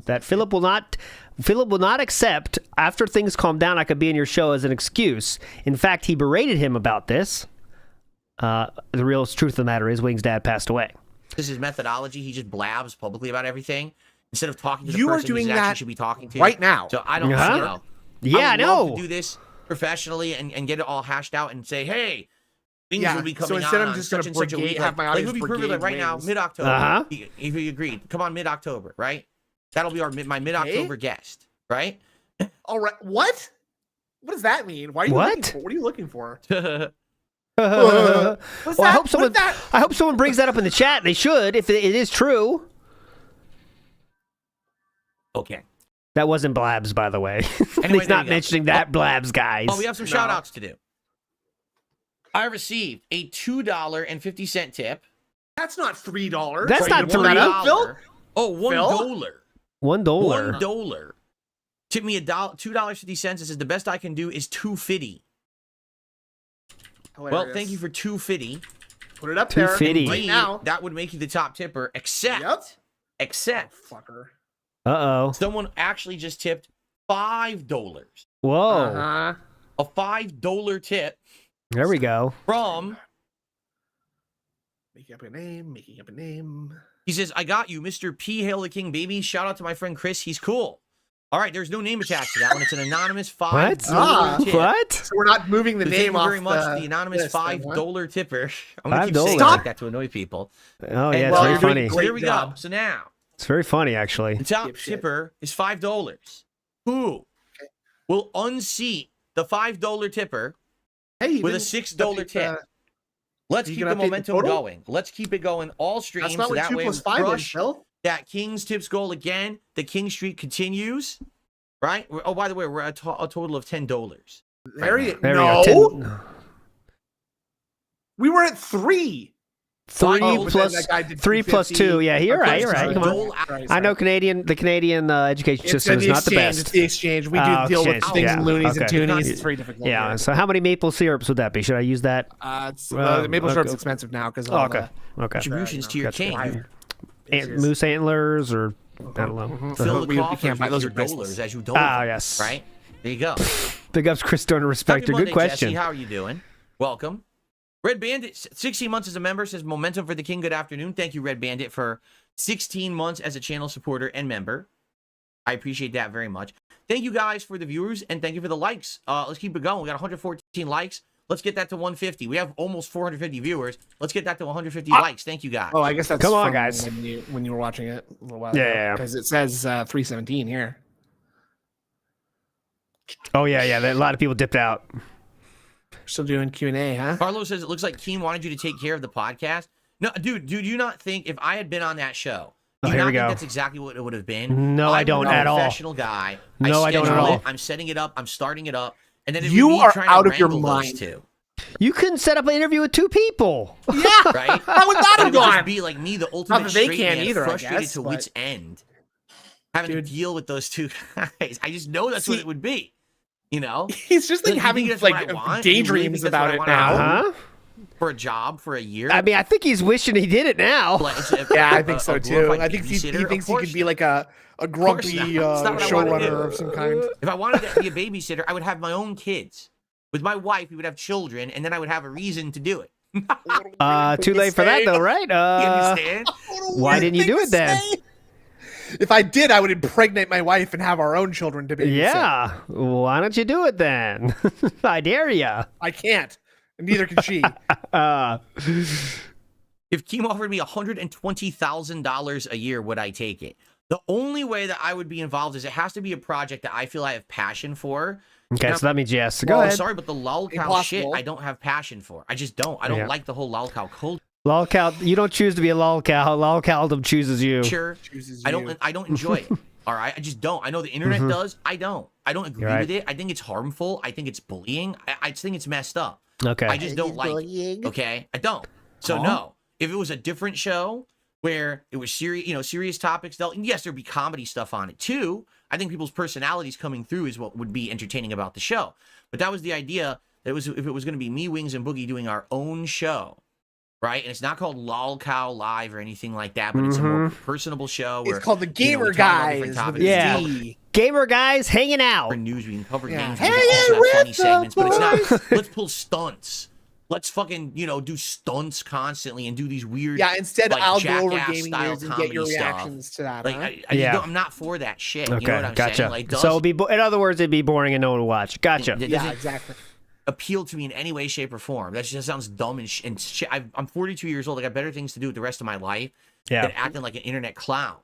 S2: That Philip will not accept after things calm down. I could be in your show as an excuse. In fact, he berated him about this. The real truth of the matter is, Wings' dad passed away.
S5: This is methodology. He just blabs publicly about everything instead of talking to the
S3: You are
S5: person
S3: doing
S5: he actually
S3: that
S5: should be talking to
S3: right now.
S5: So I don't,
S2: Uh-huh.
S5: you know.
S2: Yeah, I
S5: would love
S2: know.
S5: to do this professionally and get it all hashed out and say, hey, things
S3: Yeah,
S5: will be
S3: so
S5: coming
S3: instead
S5: on
S3: I'm just
S5: such
S3: gonna
S5: and such a
S3: brigade-
S5: week.
S3: have my
S5: Like, it would
S3: audience
S5: be perfect like
S3: brigade
S5: right now,
S3: wings.
S5: mid-October.
S2: Uh-huh.
S5: If you agreed. Come on, mid-October, right? That'll be my mid-October guest, right?
S3: All right. What? What does that mean? Why are you
S2: What?
S3: looking for? What are you looking for?
S2: Well,
S3: What's
S2: I
S3: that?
S2: hope
S3: What
S2: someone.
S3: is that?
S2: I hope someone brings that up in the chat. They should, if it is true.
S5: Okay.
S2: That wasn't Blabs, by the way.
S5: Anyway,
S2: He's
S5: there
S2: not
S5: you go.
S2: mentioning that Blabs, guys.
S5: Oh, we have some
S3: No.
S5: shout-outs to do. I received a $2.50 tip.
S3: That's not $3.
S2: That's
S3: Are
S2: not
S3: you gonna pull that up, Phil?
S5: $1. Oh, $1.
S2: $1.
S5: $1. Tip me $2.50. It says the best I can do is $2.50. Well,
S3: Hilarious.
S5: thank you for $2.50.
S3: Put it up there
S2: $2.50.
S3: right now.
S5: That would make you the top tipper, except
S3: Yep.
S5: except
S3: Fucker.
S2: Uh-oh.
S5: someone actually just tipped $5.
S2: Whoa.
S3: Uh-huh.
S5: A $5 tip
S2: There we go.
S5: From
S3: Making up a name.
S5: he says, I got you, Mr. P. Hail the King, baby. Shout out to my friend Chris. He's cool. All right, there's no name attached to that one. It's an anonymous $5 tip.
S2: What?
S3: So we're not moving the
S5: So
S3: name
S5: thank you
S3: off
S5: very much, the anonymous
S3: list, then,
S5: $5 tipper. I'm going to keep
S2: $5.
S5: saying it like that to annoy people.
S2: Oh, yeah,
S5: And,
S2: it's
S3: well,
S2: very
S3: you're doing
S2: funny.
S5: So
S3: great
S5: here we go.
S3: job.
S5: So now,
S2: It's very funny, actually.
S5: the top
S3: Dipshit.
S5: tipper is $5. Who will unseat the $5 tipper
S3: Hey,
S5: with a
S3: then
S5: $6
S3: update,
S5: tip? Let's
S3: you
S5: keep
S3: gonna
S5: the
S3: update the
S5: momentum
S3: total?
S5: going. Let's keep it going all streams.
S3: That's not
S5: So
S3: what
S5: that
S3: 2
S5: way
S3: plus
S5: we
S3: 5 is,
S5: crush
S3: Phil.
S5: that King's Tips goal again. The King Streak continues. Right? Oh, by the way, we're at a total of $10.
S3: There you
S2: There
S3: no.
S2: we go. 10.
S3: We were at 3.
S2: Three
S5: Oh, but
S2: plus
S3: then that guy did
S2: 3 plus
S3: 250.
S2: 2. Yeah, you're right. You're right. Come on.
S5: Dole out.
S3: Sorry,
S2: I know
S3: sorry.
S2: the Canadian education
S3: It's
S2: system is
S3: the
S2: not the
S3: exchange.
S2: best.
S3: It's the exchange. We do
S2: Oh,
S3: deal with
S2: exchange.
S3: things
S2: Yeah,
S3: and loonies and
S2: okay.
S3: toonies. It's very difficult.
S2: Yeah.
S3: here.
S2: So how many maple syrups would that be? Should I use that?
S3: The maple syrup's
S2: okay.
S3: expensive now because
S2: Oh, okay. Okay.
S5: Contributions to your
S2: Gotcha.
S5: King.
S2: Moose antlers or I don't know.
S5: Fill the
S3: We
S5: coffers
S3: can't buy
S5: with
S3: those
S5: your
S3: are priceless.
S5: dollars as you dole.
S2: Ah,
S5: them,
S2: yes.
S5: Right? There you go.
S2: Big ups, Chris Turner. Respecter.
S5: Happy
S2: Good
S5: Monday,
S2: question.
S5: Jesse. How are you doing? Welcome. Red Bandit, 16 months as a member, says momentum for the King. Good afternoon. Thank you, Red Bandit, for 16 months as a channel supporter and member. I appreciate that very much. Thank you guys for the viewers and thank you for the likes. Let's keep it going. We got 114 likes. Let's get that to 150. We have almost 450 viewers. Let's get that to 150 likes. Thank you, guys.
S3: Oh, I guess that's
S2: Come on,
S3: from
S2: guys.
S3: When you were watching it a little while
S2: Yeah.
S3: Because it says 317 here.
S2: Oh yeah. A lot of people dipped out.
S3: Still doing Q&A, huh?
S5: Carlos says it looks like Keen wanted you to take care of the podcast. No, dude, do you not think if I had been on that show, do you
S2: here
S5: not
S2: we
S5: think
S2: go.
S5: that's exactly what it would have been?
S2: No, I
S5: I'm
S2: don't
S5: a
S2: at all.
S5: Professional guy.
S2: No, I don't at
S5: schedule
S2: all.
S5: it, I'm setting it up. I'm starting it up, and then
S3: You are
S5: trying
S3: out
S5: to
S3: of your
S5: wrangle those
S3: mind.
S5: two,
S2: You couldn't set up an interview with 2 people.
S3: Yeah.
S5: right?
S3: How would that
S5: But
S3: have
S5: it would just
S3: gone?
S5: be like me, the ultimate
S3: that they
S5: straight
S3: can
S5: man,
S3: either, I
S5: frustrated
S3: guess,
S5: to
S3: but-
S5: wit's end, having
S3: Dude.
S5: to deal with those two guys. I just know that's what
S3: See-
S5: it would be. You know,
S3: He's just like
S5: Do you
S3: having
S5: think that's
S3: like
S5: what I want? Do you really
S3: daydreams
S5: think that's what
S3: about
S5: I
S3: it
S5: want?
S3: now.
S2: Huh?
S5: for a job for a year.
S2: I mean, I think he's wishing he did it now.
S5: Like,
S3: Yeah, I think so
S5: a
S3: too.
S5: glorified
S3: I think he
S5: babysitter? Of
S3: thinks he
S5: course
S3: could be
S5: not.
S3: like a grumpy
S5: not. It's not what I wanna do.
S3: showrunner of some kind.
S5: If I wanted to be a babysitter, I would have my own kids. With my wife, we would have children, and then I would have a reason to do it.
S2: Too late for that though, right?
S5: You understand?
S2: Why didn't you do it then?
S3: If I did, I would impregnate my wife and have our own children to babysit.
S2: Yeah. Why don't you do it then? I dare ya.
S3: I can't. And neither can she.
S5: If Keem offered me $120,000 a year, would I take it? The only way that I would be involved is it has to be a project that I feel I have passion for.
S2: Okay,
S5: Now-
S2: so that means yes. Go
S5: Well,
S2: ahead.
S5: sorry, but the lolcow shit,
S3: Impossible.
S5: I don't have passion for. I just don't. I don't
S2: Yeah.
S5: like the whole lolcow culture.
S2: Lolcow, you don't choose to be a lolcow. Lolcowdom chooses you.
S3: Chooses
S5: I
S3: you.
S5: don't enjoy it. All right, I just don't. I know the internet does. I don't. I don't agree
S2: You're right.
S5: with it. I think it's harmful. I think it's bullying. I just think it's messed up.
S2: Okay.
S5: I just don't like it. Okay, I don't. So no, if it was a different show where it was serious, serious topics dealt, and yes, there'd be comedy stuff on it too. I think people's personalities coming through is what would be entertaining about the show. But that was the idea. That was if it was going to be me, Wings, and Boogie doing our own show, right? And it's not called Lolcow Live or anything like that, but it's a more personable show. Where,
S3: It's called the
S5: we
S3: Gamer
S5: talk about different
S3: Guys.
S5: topics.
S3: with a
S2: Yeah.
S3: D.
S2: Gamer guys hanging out.
S5: For news, we can cover
S3: Yeah.
S5: games.
S3: Hanging
S5: We can also
S3: with
S5: have funny
S3: the
S5: segments, but it's not.
S3: boys.
S5: Let's pull stunts. Let's fucking do stunts constantly and do these weird.
S3: Yeah, instead
S5: like,
S3: I'll go over
S5: Jackass
S3: gaming
S5: style
S3: news and get your
S5: comedy stuff.
S3: reactions to that.
S5: Like
S3: huh?
S5: I just
S2: Yeah.
S5: I'm not for that shit.
S2: Okay,
S5: You know what I'm
S2: gotcha.
S5: saying? Like, does,
S2: So it'd be in other words, it'd be boring and no one would watch. Gotcha.
S5: it
S3: Yeah,
S5: doesn't
S3: exactly.
S5: appeal to me in any way, shape, or form. That just sounds dumb and shit. I'm 42 years old. I got better things to do with the rest of my life
S2: Yeah.
S5: than acting like an internet clown.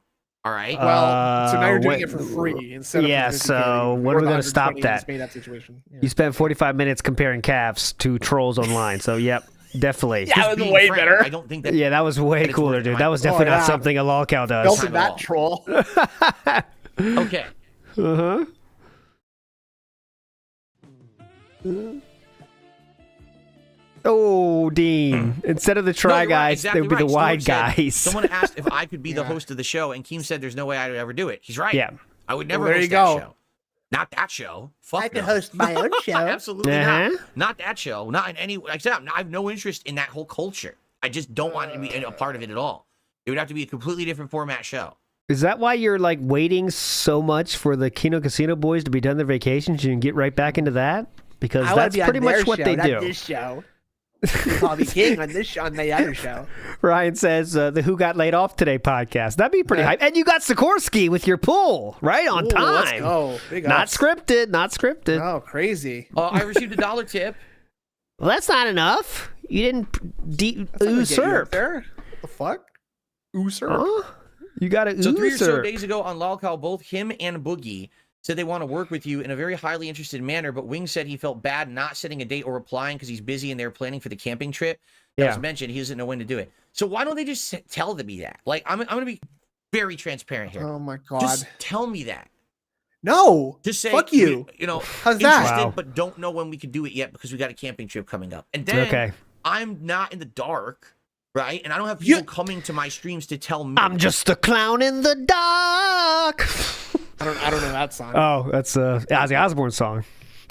S5: All right.
S3: Well, so now you're doing
S2: wait-
S3: it for free instead of
S2: Yeah,
S3: for 50K,
S2: so when
S3: or
S2: are we
S3: the
S2: gonna stop
S3: 120
S2: that?
S3: just made up situation. Yeah.
S2: You spent 45 minutes comparing calves to trolls online. So yep, definitely.
S3: Yeah,
S5: Being
S3: way
S5: frank,
S3: better.
S5: I don't think that.
S2: Yeah, that was way
S5: It's
S2: cooler,
S5: worth
S2: dude.
S5: my-
S2: That was definitely
S3: Oh,
S2: not
S3: yeah.
S2: something a lolcow does.
S3: Belted
S5: Time at all.
S3: that troll.
S5: Okay.
S2: Uh-huh. Oh, Dean. Instead of the
S5: No,
S2: try
S5: you're right,
S2: guys,
S5: exactly
S2: they would be
S5: right.
S2: the wide
S5: Someone said-
S2: guys.
S5: Someone asked if I could be the
S3: Yeah.
S5: host of the show, and Keem said there's no way I would ever do it. He's right.
S2: Yeah.
S5: I would never
S3: Well, there
S5: host
S3: you
S5: that
S3: go.
S5: show. Not that show. Fuck
S3: I could
S5: no.
S3: host my own show.
S5: Absolutely
S2: Uh-huh.
S5: not. Not that show. Not in any. Except I have no interest in that whole culture. I just don't want to be a part of it at all. It would have to be a completely different format show.
S2: Is that why you're waiting so much for the Kino Casino boys to be done their vacations and get right back into that? because
S3: I wanna
S2: that's
S3: be on
S2: pretty
S3: their
S2: much what
S3: show,
S2: they
S3: not
S2: do.
S3: This show. I'll be king on this on the other show.
S2: Ryan says the Who Got Laid Off Today podcast. That'd be pretty hype. And you got Sikorsky with your pool right on
S3: Ooh,
S2: time.
S3: let's go. Big
S2: Not
S3: ups.
S2: scripted. Not scripted.
S3: Oh, crazy.
S5: I received a $1 tip.
S2: Well, that's not enough. You didn't
S3: That's not gonna get you up
S2: usurp.
S3: there. What the fuck? Usurp.
S2: Huh? You got to
S5: So 3 or so
S2: usurp.
S5: days ago on Lolcow, both him and Boogie said they want to work with you in a very highly interested manner, but Wing said he felt bad not setting a date or replying because he's busy and they're planning for the camping trip. That was mentioned. He doesn't know when to do it. So why don't they just tell me that? Like, I'm going to be very transparent here.
S3: Oh my god.
S5: Just tell me that.
S3: No.
S5: Just say,
S3: fuck you.
S5: You know,
S3: How's that?
S5: interested,
S2: Wow.
S5: but don't know when we can do it yet because we got a camping trip coming up. And then I'm not in the dark, right? And I don't have people coming to my streams to tell me.
S2: I'm just a clown in the dark.
S3: I don't know that song.
S2: Oh, that's a Ozzy Osbourne song.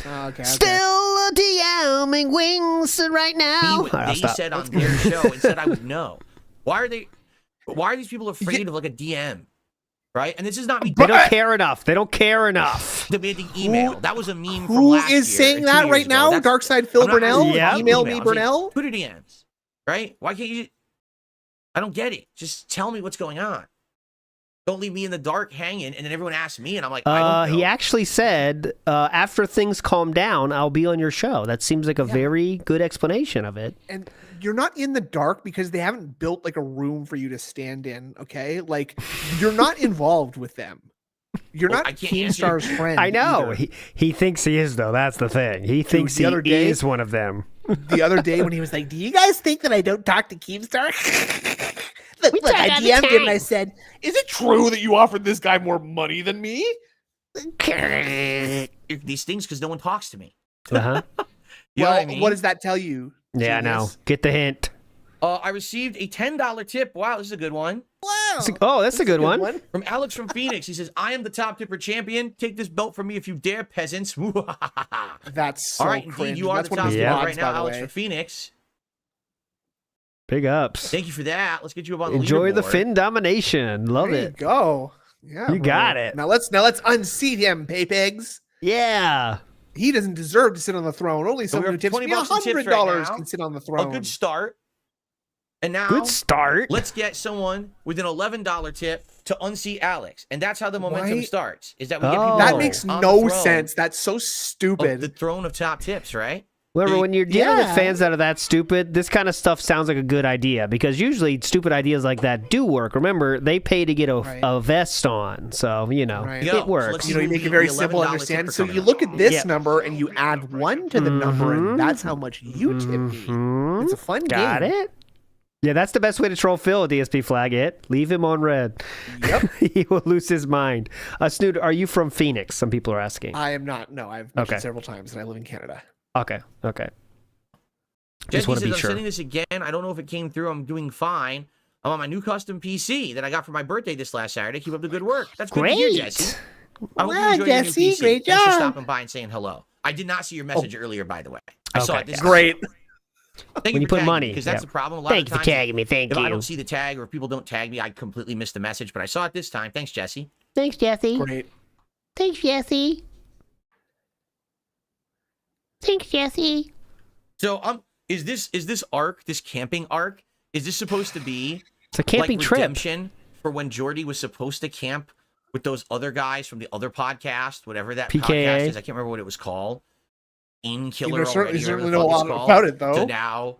S3: Oh, okay.
S2: Still DMing Wings right now.
S5: They said on their show and said I would know. Why are these people afraid of like a DM? Right? And this is not me.
S2: They don't care enough. They don't care enough.
S5: Demanding email. That was a meme from
S3: Who
S5: last year.
S3: is saying
S5: or 2
S3: that
S5: years
S3: right
S5: ago.
S3: now?
S5: That's-
S3: Darkside Phil
S5: I'm not
S3: Burnell?
S5: asking
S2: Yeah.
S5: for
S3: Email
S5: email.
S3: me,
S5: I'm saying
S3: Burnell?
S5: Twitter DMs. Right? Why can't you? I don't get it. Just tell me what's going on. Don't leave me in the dark hanging, and then everyone asks me, and I'm like, I don't know.
S2: He actually said, after things calm down, I'll be on your show. That seems like a very good explanation of it.
S3: And you're not in the dark because they haven't built like a room for you to stand in, okay? Like, you're not involved with them. You're
S5: Well,
S3: not
S5: I can't answer
S3: Keemstar's friend.
S2: I know.
S3: either.
S2: He thinks he is, though. That's the thing. He thinks
S3: the
S2: he
S3: other day-
S2: is one of them.
S3: The other day when he was like, "Do you guys think that I don't talk to Keemstar?" Look, I DM'd him and I said, "Is it true that you offered this guy more money than me?"
S5: These things because no one talks to me.
S2: Uh-huh.
S5: You know
S3: Well,
S5: what I mean?
S3: what does that tell you?
S2: Yeah, no.
S3: Genius?
S2: Get the hint.
S5: I received a $10 tip. Wow, this is a good one.
S3: Wow.
S2: Oh, that's a good one.
S5: From Alex from Phoenix. He says, I am the top tipper champion. Take this belt from me if you dare, peasants.
S3: That's so
S5: All right,
S3: cringe.
S5: indeed, you are
S3: That's
S5: the
S3: one of
S5: top
S3: his
S5: tipper
S2: Yeah.
S3: vlogs,
S5: right now,
S3: by the
S5: Alex
S3: way.
S5: from Phoenix.
S2: Big ups.
S5: Thank you for that. Let's get you up on the
S2: Enjoy the
S5: leaderboard.
S2: Finn domination. Love
S3: There you
S2: it.
S3: go. Yeah,
S2: You got it.
S3: Now let's unseat him, Paypigs.
S2: Yeah.
S3: He doesn't deserve to sit on the throne. Only
S5: So
S3: someone
S5: we're
S3: who tips
S5: 20
S3: me
S5: bucks in tips right
S3: $100
S5: now.
S3: can sit on the
S5: A
S3: throne.
S5: good start. And now,
S2: Good start.
S5: let's get someone with an $11 tip to unseat Alex. And that's how the momentum
S3: Why-
S5: starts, is that we get
S2: Oh.
S5: people
S3: That makes
S5: on
S3: no
S5: the throne
S3: sense. That's so
S5: of
S3: stupid.
S5: the throne of top tips, right?
S2: Remember, when you're dealing with
S3: Yeah.
S2: fans that are that stupid, this kind of stuff sounds like a good idea because usually stupid ideas like that do work. Remember, they pay to get
S3: Right.
S2: a vest on, so, you know,
S3: Right.
S5: Yo, so
S2: it works.
S5: let's
S3: You know, you
S5: see
S3: make
S5: who
S3: it very
S5: the
S3: simple to
S5: $11
S3: understand.
S5: tipper
S3: So
S5: coming
S3: you
S5: up.
S3: look at this
S2: Yep.
S3: number and you add 1 to the number, and that's how much you tip me. It's a fun
S2: Got
S3: game.
S2: it? Yeah, that's the best way to troll Phil at DSP Flag It. Leave him on red.
S3: Yep.
S2: He will lose his mind. Snoot, are you from Phoenix? Some people are asking.
S3: I am not. No, I've mentioned
S2: Okay.
S3: several times that I live in Canada.
S2: Okay.
S5: Jesse
S2: Just want
S5: says,
S2: to be
S5: I'm
S2: sure.
S5: sending this again. I don't know if it came through. I'm doing fine. I'm on my new custom PC that I got for my birthday this last Saturday. Keep up the good work. That's good to hear,
S2: Great.
S5: Jesse. I hope you
S3: Wow,
S5: enjoy your new
S3: Jesse,
S5: PC.
S3: great
S5: Thanks for
S3: job.
S5: stopping by and saying hello. I did not see your message earlier, by the way. I saw
S2: Okay.
S5: it this
S3: Great.
S5: Thank
S2: When you
S5: for
S2: put
S5: tagging
S2: money,
S5: me, because that's
S2: yeah.
S5: the problem. A lot
S2: Thank
S5: of
S2: you for
S5: times,
S2: tagging me. Thank
S5: if I
S2: you.
S5: don't see the tag or if people don't tag me, I completely miss the message. But I saw it this time. Thanks, Jesse.
S2: Thanks, Jesse.
S3: Great.
S2: Thanks, Jesse. Thanks, Jesse.
S5: So, is this arc, this camping arc, is this supposed to be
S2: It's a camping
S5: like
S2: trip.
S5: redemption for when Jordy was supposed to camp with those other guys from the other podcast, whatever that
S2: PKA.
S5: podcast is? I can't remember what it was called. Aim Killer.
S3: You certainly
S5: already, whatever the
S3: know a
S5: fuck
S3: lot
S5: it's called.
S3: about it, though.
S5: So now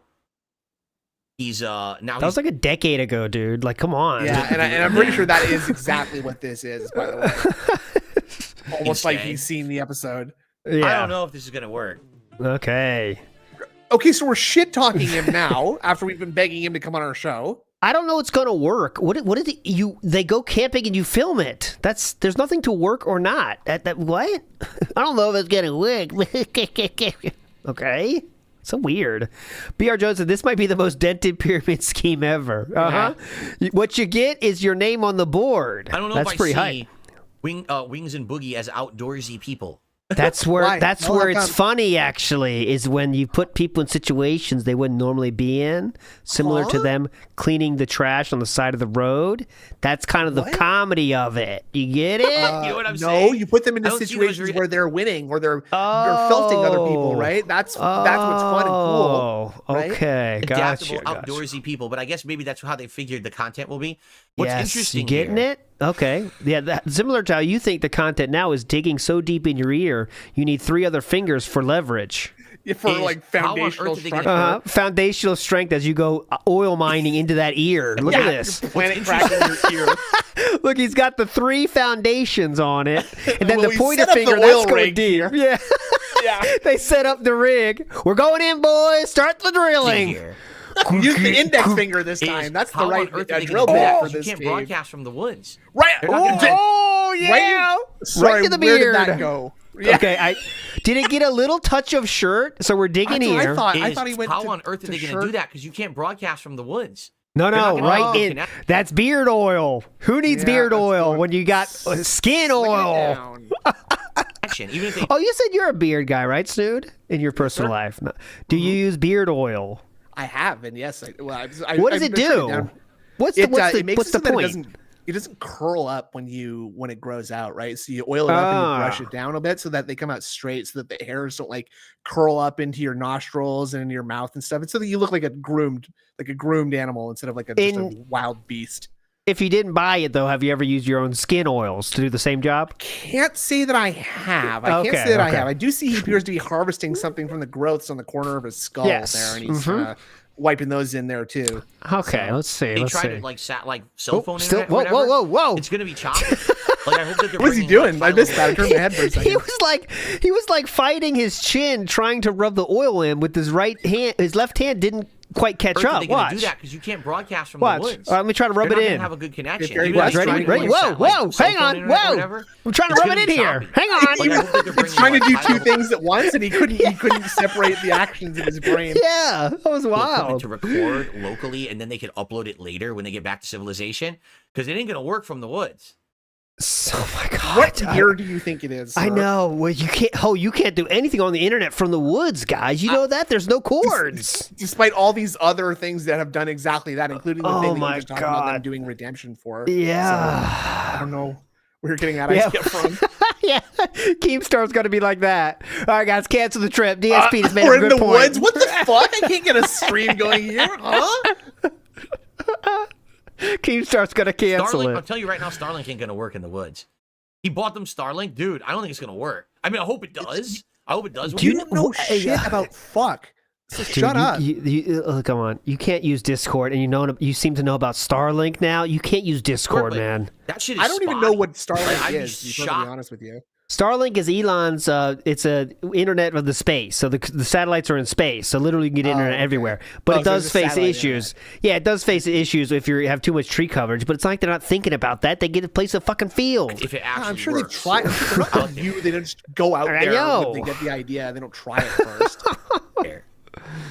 S5: he's now
S2: That
S5: he's
S2: was like a decade ago, dude. Like, come on.
S3: Yeah, and I'm pretty sure that is exactly what this is, by the way. Almost like
S5: Insane.
S3: he's seen the episode.
S2: Yeah.
S5: I don't know if this is gonna work.
S2: Okay.
S3: Okay, so we're shit talking him now after we've been begging him to come on our show.
S2: I don't know it's gonna work. What is it? They go camping and you film it. There's nothing to work or not. That what? I don't know if it's gonna work. Okay. So weird. BR Jones said this might be the most dented pyramid scheme ever. What you get is your name on the board.
S5: I don't know
S2: That's
S5: if I
S2: pretty
S5: see
S2: hype.
S5: Wings and Boogie as outdoorsy people.
S2: That's where
S3: Why?
S2: that's
S3: No,
S2: where
S3: I
S2: it's
S3: found-
S2: funny actually, is when you put people in situations they wouldn't normally be in, similar to
S3: Huh?
S2: them cleaning the trash on the side of the road. That's kind of the
S3: What?
S2: comedy of it. You get it?
S5: You know what I'm
S3: no,
S5: saying?
S3: you put them
S5: I
S3: into
S5: don't see those
S3: situations
S5: re-
S3: where they're winning, where they're felting other people, right? That's what's fun and cool.
S2: Oh,
S3: right?
S2: okay,
S5: Adaptable,
S2: gotcha.
S5: outdoorsy people, but I guess maybe that's how they figured the content will be. What's
S2: Yes,
S5: interesting
S2: you getting
S5: here,
S2: it? Okay, yeah. Similar to how you think the content now is digging so deep in your ear, you need 3 other fingers for leverage.
S3: For
S5: is
S3: like
S5: how on
S3: foundational
S5: earth are they gonna-
S3: structure.
S2: Foundational strength as you go oil mining into that ear. Look at this.
S3: Planet crack in your ear.
S2: Look, he's got the 3 foundations on it, and then
S3: Well,
S2: the
S3: we
S2: pointer
S3: set up the
S2: finger.
S3: oil
S2: That's going
S3: rig
S2: deep.
S3: here.
S2: Yeah,
S3: Yeah.
S2: they set up the rig. We're going in, boys. Start the drilling.
S5: here
S3: Use the index finger this
S5: is
S3: time. That's the
S5: how
S3: right
S5: on earth are they
S3: drill
S5: gonna do
S3: bit
S5: that?
S3: for
S5: 'Cause you
S3: this
S5: can't
S3: team.
S5: broadcast from the woods.
S3: Right.
S5: They're not gonna do it.
S2: Oh yeah.
S3: Sorry,
S2: right to the
S3: where
S2: beard.
S3: did that go? Yeah.
S2: Okay, did it get a little touch of shirt? So we're digging
S3: That's what
S2: here.
S3: I
S5: Is
S3: thought he went
S5: how
S3: to,
S5: on earth are
S3: to
S5: they going
S3: shirt.
S5: to do that? Because you can't broadcast from the woods.
S2: No,
S5: They're not
S2: no,
S5: gonna
S2: right
S5: have a
S2: in.
S5: connect-
S2: That's beard oil. Who needs
S3: Yeah,
S2: beard
S3: that's
S2: oil
S3: what-
S2: when you got skin
S3: Slick it
S2: oil?
S3: down.
S5: Action. Even if they
S2: Oh, you said you're a beard guy, right, Snood? In your personal
S3: sir.
S2: life. No. Do you use beard oil?
S3: I have, and yes,
S2: What does it do? What's the
S3: It
S2: what's the,
S3: makes
S2: what's
S3: it
S2: the
S3: so that
S2: point?
S3: it doesn't curl up when it grows out, right? So you oil it up and you brush
S2: Ah.
S3: it down a bit so that they come out straight, so that the hairs don't like curl up into your nostrils and into your mouth and stuff, and so that you look like a groomed animal instead of like just a
S2: In-
S3: wild beast.
S2: If you didn't buy it though, have you ever used your own skin oils to do the same job?
S3: Can't say that I have. I
S2: Okay,
S3: can't say that I
S2: okay.
S3: have. I do see he appears to be harvesting something from the growths on the corner of his skull
S2: Yes,
S3: there, and he's
S2: mhm.
S3: wiping those in there too.
S2: Okay, let's see.
S5: they
S2: Let's
S5: try
S2: see.
S5: to like cell phone
S2: still,
S5: internet,
S2: whoa,
S5: or whatever,
S2: whoa, whoa, whoa!
S5: it's going to be choppy. Like I hope that they're
S3: What is he
S5: bringing, like,
S3: doing? I missed that. I turned my head for a second.
S2: He was like fighting his chin, trying to rub the oil in with his right hand. His left hand didn't quite catch
S5: Earth are
S2: up.
S5: they gonna
S2: Watch.
S5: do that? Because you can't broadcast from
S2: Watch.
S5: the woods.
S2: All right, let me try to rub
S5: They're
S2: it
S5: not
S2: in.
S5: gonna have a good connection.
S3: very
S5: Even if
S3: much.
S5: they're
S3: Ready?
S5: trying to
S2: Whoa,
S5: use that, like,
S2: whoa!
S5: cell
S2: Hang
S5: phone
S2: on,
S5: internet or
S2: whoa!
S5: whatever,
S2: I'm trying to
S5: it's
S2: rub
S5: gonna
S2: it in
S5: be
S2: here.
S5: choppy.
S2: Hang on.
S5: Like, I hope that they're
S3: He's
S5: bringing,
S3: trying to
S5: like,
S3: do
S5: high
S3: two
S5: level-
S3: things at once, and he couldn't separate the actions in his brain.
S2: Yeah, that was
S5: equipment
S2: wild.
S5: to record locally, and then they could upload it later when they get back to civilization, because it ain't gonna work from the woods.
S2: Oh my god!
S3: What year do you think it is?
S2: I
S3: sir?
S2: know. Well, you can't. Oh, you can't do anything on the internet from the woods, guys. You know that there's no cords.
S3: Despite all these other things that have done exactly that, including the
S2: Oh
S3: thing that
S2: my
S3: you just talked about them
S2: God.
S3: doing redemption for.
S2: Yeah.
S3: I don't know where you're getting that
S2: Yeah.
S3: idea from.
S2: Yeah, Keemstar's gonna be like that. All right, guys, cancel the trip. DSP just made
S3: We're
S2: a
S3: in
S2: good
S3: the
S2: point.
S3: woods. What the fuck? I can't get a stream going here, huh?
S2: Keemstar's gonna cancel
S5: Starlink, I'll
S2: it.
S5: tell you right now, Starlink ain't gonna work in the woods. He bought them Starlink, dude. I don't think it's gonna work. I mean, I hope it does. I hope it does.
S2: Do you
S3: You don't know
S2: Hey,
S3: shit about fuck. So
S2: Dude,
S3: shut up.
S2: Come on. You can't use Discord, and you seem to know about Starlink now. You can't use Discord,
S5: But
S2: man.
S5: That shit is
S3: I don't even know
S5: spotty.
S3: what Starlink
S5: Like, I'd be
S3: is, to be
S5: shocked.
S3: perfectly honest with you.
S2: Starlink is Elon's. It's a internet of the space. So the satellites are in space. So literally you can get internet
S3: okay.
S2: everywhere. But
S3: Oh,
S2: it
S3: so
S2: does
S3: there's a
S2: face
S3: satellite
S2: issues. Yeah, it does face issues if you have too much tree coverage. But it's not like they're not thinking about that. They get a place a fucking field.
S5: If it actually
S3: I'm sure
S5: works.
S3: they try. They're not like you. They don't just go out
S2: I
S3: there
S2: know.
S3: when they get the idea. They don't try it first.
S5: There.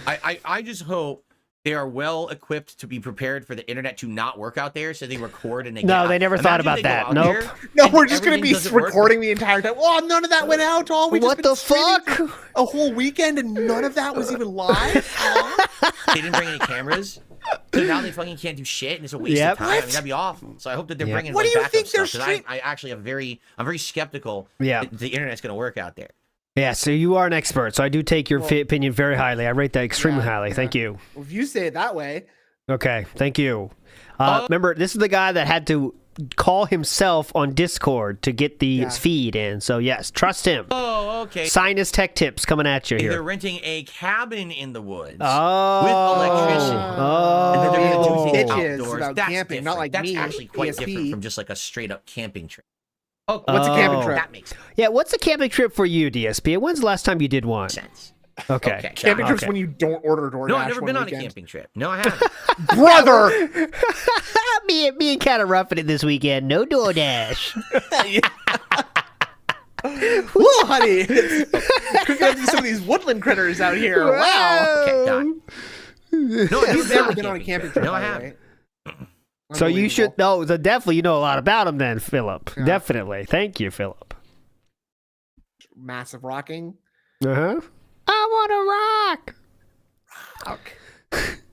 S5: I just hope they are well equipped to be prepared for the internet to not work out there, so they record and they
S2: No,
S5: get
S2: they never thought
S5: Imagine
S2: about
S5: they go
S2: that.
S5: out
S2: Nope.
S5: there
S3: No,
S5: and
S3: we're just going to
S5: everything
S3: be
S5: doesn't work.
S3: recording the entire time. Oh, none of that went out. Oh, we
S2: What
S3: just
S2: the
S3: been streaming
S2: fuck?
S3: a whole weekend and none of that was even live. Oh.
S5: They didn't bring any cameras, so now they fucking can't do shit, and it's a waste
S2: Yep.
S5: of time. I mean, that'd be awful. So I hope that they're
S2: Yep.
S5: bringing
S3: What
S5: like,
S3: do you
S5: backup
S3: think they're
S5: stuff, 'cause
S3: stream-
S5: I actually I'm very skeptical.
S2: Yeah.
S5: that the internet's gonna work out there.
S2: Yeah, so you are an expert. So I do take your opinion very highly. I rate that extremely highly. Thank you.
S3: If you say it that way,
S2: Okay, thank you. Remember, this is the guy that had to call himself on Discord to get the feed in. So yes, trust him.
S5: Oh, okay.
S2: Sinus Tech Tips coming at you
S5: They're
S2: here.
S5: renting a cabin in the woods
S2: Oh,
S5: with electricity. And then they're gonna do things
S3: Bitches
S5: outdoors.
S3: about
S5: That's
S3: camping, not
S5: different.
S3: like
S5: That's
S3: me,
S5: actually quite
S3: ESP.
S5: different from just like a straight up camping trip. Oh,
S3: what's a camping trip?
S5: that makes
S2: Yeah, what's a camping trip for you, DSP? When's the last time you did one?
S5: sense.
S2: Okay.
S3: Camping trips
S2: Okay.
S3: when you don't order DoorDash.
S5: No, I've never
S3: one
S5: been on a
S3: weekend.
S5: camping trip. No, I haven't.
S3: Brother!
S2: me kind of roughing it this weekend. No DoorDash.
S3: Whoa, honey. Cooking up to some of these woodland critters out here. Wow.
S5: Okay, done. No, I've
S3: You've never been on a camping trip.
S5: No, I
S3: by the
S5: haven't.
S3: way.
S2: So you should
S3: Unbelievable.
S2: know. So definitely you know a lot about him then, Philip.
S3: Yeah.
S2: Definitely. Thank you, Philip.
S3: massive rocking.
S2: Uh-huh. I want to rock.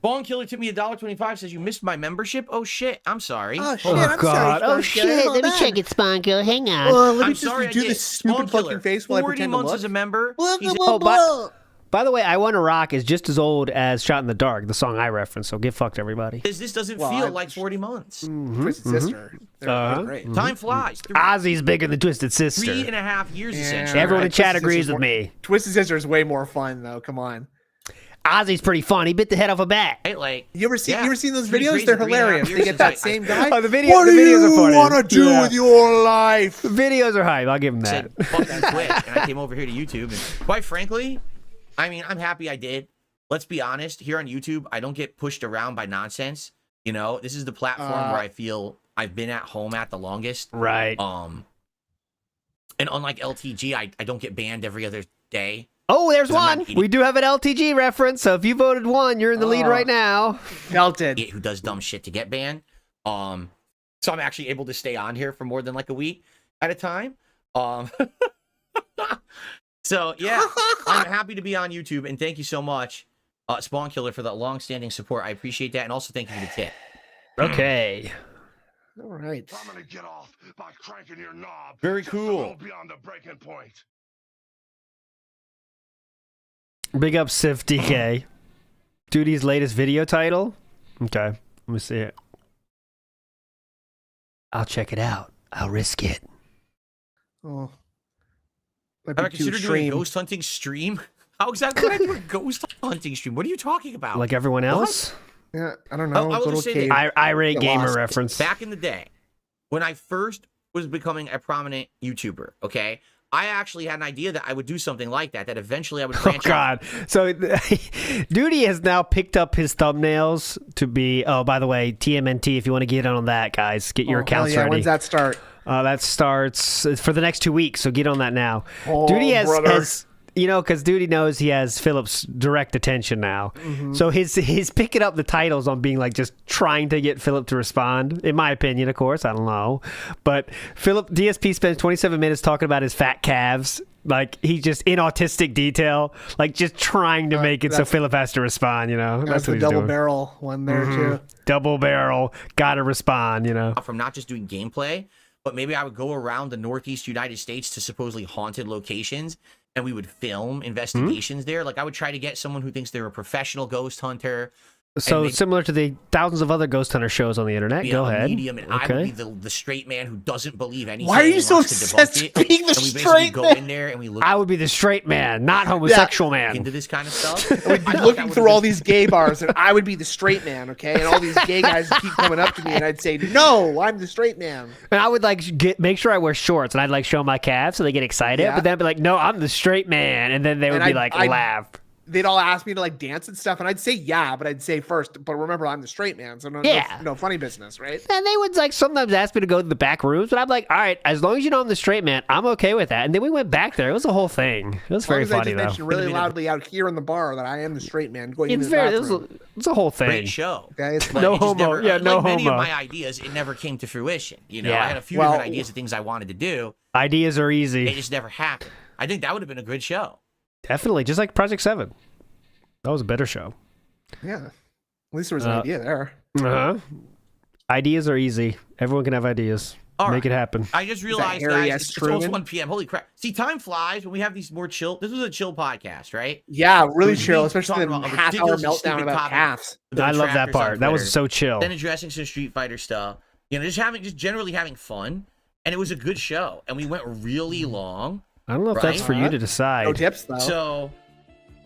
S5: Bong Killer took me $1.25. Says you missed my membership. Oh shit! I'm sorry.
S3: Oh shit!
S2: Oh,
S3: I'm
S2: God.
S3: sorry.
S2: Oh, shit. Let me check
S3: it.
S2: Sponko. Hang on.
S3: Let me
S5: I'm
S3: just
S5: sorry.
S3: do
S5: I
S3: this
S5: did.
S3: stupid
S5: Bong Killer,
S3: fucking face while I
S5: 40
S3: pretend to
S5: months
S3: look.
S5: as a member. He's
S2: Oh, by the way, I Want to Rock is just as old as Shot in the Dark, the song I referenced, so get fucked, everybody.
S5: This doesn't feel like 40 months.
S3: Twisted Sister. They're great.
S5: Time flies.
S2: Ozzy's bigger than Twisted Sister.
S5: 3.5 years essentially.
S2: Everyone in
S3: Twisted
S2: chat agrees
S3: Sister's
S2: with me.
S3: Twisted Sister is way more fun though. Come on.
S2: Ozzy's pretty fun. He bit the head off a bat.
S5: Right? Like,
S3: You ever seen those
S5: Pretty
S3: videos?
S5: crazy,
S3: They're
S5: 3.5
S3: hilarious.
S5: years
S3: They get that
S5: since
S3: same guy.
S2: Oh, the videos
S3: What do
S2: are
S3: you
S2: funny.
S3: want to do
S2: Yeah.
S3: with your life?
S2: The videos are hype. I'll give him that.
S5: said fuck that Twitch, and I came over here to YouTube. And quite frankly, I mean, I'm happy I did. Let's be honest. Here on YouTube, I don't get pushed around by nonsense. You know, this is the platform where I feel I've been at home at the longest.
S2: Right.
S5: And unlike LTG, I don't get banned every other day.
S2: Oh, there's
S5: I'm not
S2: one.
S5: eating-
S2: We do have an LTG reference, so if you voted one, you're in the lead right now.
S3: Melted.
S5: Who does dumb shit to get banned. So I'm actually able to stay on here for more than like a week at a time. So yeah, I'm happy to be on YouTube, and thank you so much, Spawn Killer, for that long-standing support. I appreciate that, and also thank you for the tip.
S2: Okay.
S3: All right.
S7: I'm gonna get off by cranking your knob.
S5: Very
S7: just a
S5: cool.
S7: little beyond the breaking point.
S2: Big up Sif DK. Duty's latest video title. Okay, let me see it. I'll check it out. I'll risk it.
S3: Oh. Might
S5: Have I
S3: be too
S5: considered doing a
S3: extreme.
S5: ghost hunting stream? How exactly would I do a ghost hunting stream? What are you talking about?
S2: Like everyone else?
S3: Yeah, I don't know.
S5: I will
S3: Little
S5: just say
S3: cave.
S5: that
S2: Irate
S3: Get
S2: gamer
S3: lost.
S2: reference.
S5: back in the day, when I first was becoming a prominent YouTuber, okay, I actually had an idea that I would do something like that, that eventually I would
S2: Oh
S5: branch out.
S2: God! So Duty has now picked up his thumbnails to be. Oh, by the way, TMNT. If you want to get on that, guys, get your
S3: Oh, hell
S2: accounts
S3: yeah.
S2: ready.
S3: When's that start?
S2: That starts for the next 2 weeks, so get on that now.
S3: Oh,
S2: Duty
S3: brother.
S2: has you know, because Duty knows he has Philip's direct attention now.
S3: Mm-hmm.
S2: So he's picking up the titles on being like just trying to get Philip to respond. In my opinion, of course, I don't know. But Philip, DSP spends 27 minutes talking about his fat calves. Like, he's just in autistic detail, like just trying to make it so
S3: that's-
S2: Philip has to respond, you know?
S3: That's
S2: what
S3: the
S2: he's
S3: double
S2: doing.
S3: barrel one there too.
S2: Double barrel, gotta respond, you know?
S5: From not just doing gameplay, but maybe I would go around the Northeast United States to supposedly haunted locations, and we would film investigations there. Like, I would try to get someone who thinks they're a professional ghost hunter.
S2: So
S5: make-
S2: similar to the thousands of other ghost hunter shows on the internet.
S5: be
S2: Go
S5: a
S2: ahead.
S5: medium, and I
S2: Okay.
S5: would be the straight man who doesn't believe anything.
S3: Why are you
S5: and
S3: so
S5: wants to debunk
S3: obsessed
S5: it.
S3: with being the
S5: And we basically
S3: straight
S5: go
S3: man?
S5: in there and we look
S2: I would be the straight man, not homosexual man.
S5: into this kind of stuff.
S3: We'd be looking through all these gay bars, and I would be the straight man, okay? And all these gay guys would keep coming up to me, and I'd say, "No, I'm the straight man."
S2: And I would like make sure I wear shorts, and I'd like show my calves so they get excited.
S3: Yeah.
S2: But then I'd be like, "No, I'm the straight man," and then they would
S3: And
S2: be like,
S3: I'd-
S2: laugh.
S3: They'd all ask me to like dance and stuff, and I'd say yeah, but I'd say first, but remember, I'm the straight man, so
S2: Yeah.
S3: no funny business, right?
S2: And they would like sometimes ask me to go to the back rooms, but I'm like, all right, as long as you know I'm the straight man, I'm okay with that. And then we went back there. It was a whole thing. It was
S3: As long
S2: very
S3: as I
S2: funny
S3: just
S2: though.
S3: mentioned really loudly out here in the bar that I am the straight man going
S2: It's
S3: into the
S2: very.
S3: bathroom.
S2: It's a whole thing.
S5: Great show.
S3: Okay, it's
S5: But
S2: No
S5: it just
S2: homo. Yeah, no
S5: like many of
S2: homo.
S5: my ideas, it never came to fruition. You know,
S2: Yeah.
S5: I had a few
S3: Well-
S5: different ideas of things I wanted to do.
S2: Ideas are
S5: They
S2: easy.
S5: just never happened. I think that would have been a good show.
S2: Definitely, just like Project 7. That was a better show.
S3: yeah. At least there was an idea there.
S2: Uh-huh. Ideas are easy. Everyone can have ideas.
S5: All
S2: Make
S5: right.
S2: it happen.
S5: I just realized,
S3: Harry
S5: guys,
S3: S.
S5: it's almost
S3: Truman?
S5: 1 p.m. Holy crap. See, time flies when we have these more chill. This was a chill podcast, right?
S3: Yeah, really
S5: We
S3: chill,
S5: talking
S3: especially the
S5: about a
S3: half-hour
S5: ridiculously
S3: meltdown
S5: stupid
S3: about
S5: topic.
S3: calves.
S5: The
S2: I love that
S5: detractors on
S2: part. That was
S5: Twitter,
S2: so chill.
S5: Then addressing some Street Fighter stuff. You know, just generally having fun. And it was a good show. And we went really long.
S2: I don't know if that's
S5: Right?
S2: for you to decide.
S3: No tips though.
S5: So,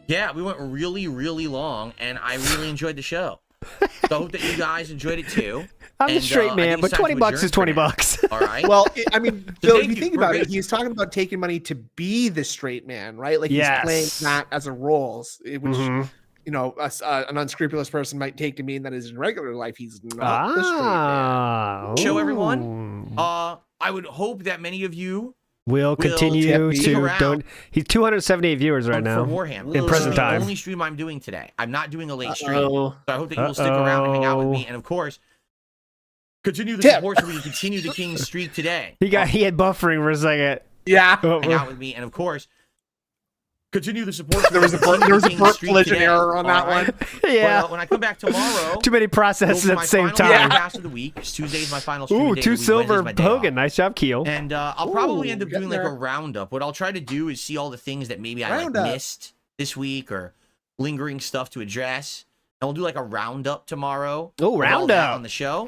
S5: yeah, we went really, really long, and I really enjoyed the show. So I hope that you guys enjoyed it too.
S2: I'm the
S5: And,
S2: straight
S5: I
S2: man,
S5: think
S2: but
S5: it's time
S2: 20
S5: to
S2: bucks
S5: adjourn
S2: is 20
S5: for now.
S2: bucks.
S5: All right.
S3: Well, I mean, Bill, if
S5: thank
S3: you
S5: you.
S3: think
S5: We're
S3: about it,
S5: good.
S3: he's talking about taking money to be the straight man, right? Like
S2: Yes.
S3: he's playing that as a role, which
S2: Mhm.
S3: you know, an unscrupulous person might take to mean that is in regular life he's not the straight man.
S5: Show
S2: ooh.
S5: everyone. I would hope that many of you
S2: We'll continue
S3: stick
S2: to
S5: around.
S2: don't. He's 278 viewers right now.
S5: for Warhammer.
S2: in
S5: This
S2: present
S5: is the
S2: time.
S5: only stream I'm doing today. I'm not doing a late stream.
S3: Uh-oh.
S5: So I hope that you will stick around and hang out with me. And of course, continue the support so we can continue the King's streak today.
S2: He had buffering for a second.
S3: Yeah.
S5: hang out with me, and of course, continue the support.
S3: There was a collision error on that one.
S2: Yeah.
S5: But, when I come back tomorrow,
S2: Too many processes at the same time.
S5: Cast of the week. Tuesday is my final stream
S2: Ooh,
S5: day
S2: 2
S5: of the week.
S2: silver
S5: Wednesday's my day
S2: Hogan.
S5: off.
S2: Nice job, Keel.
S5: And I'll probably end up
S3: getting
S5: doing like a
S3: there.
S5: roundup. What I'll try to do is see all the things that maybe I
S3: Roundup.
S5: missed this week or lingering stuff to address. And we'll do like a roundup tomorrow.
S2: Oh,
S5: with all that
S2: roundup.
S5: on the show.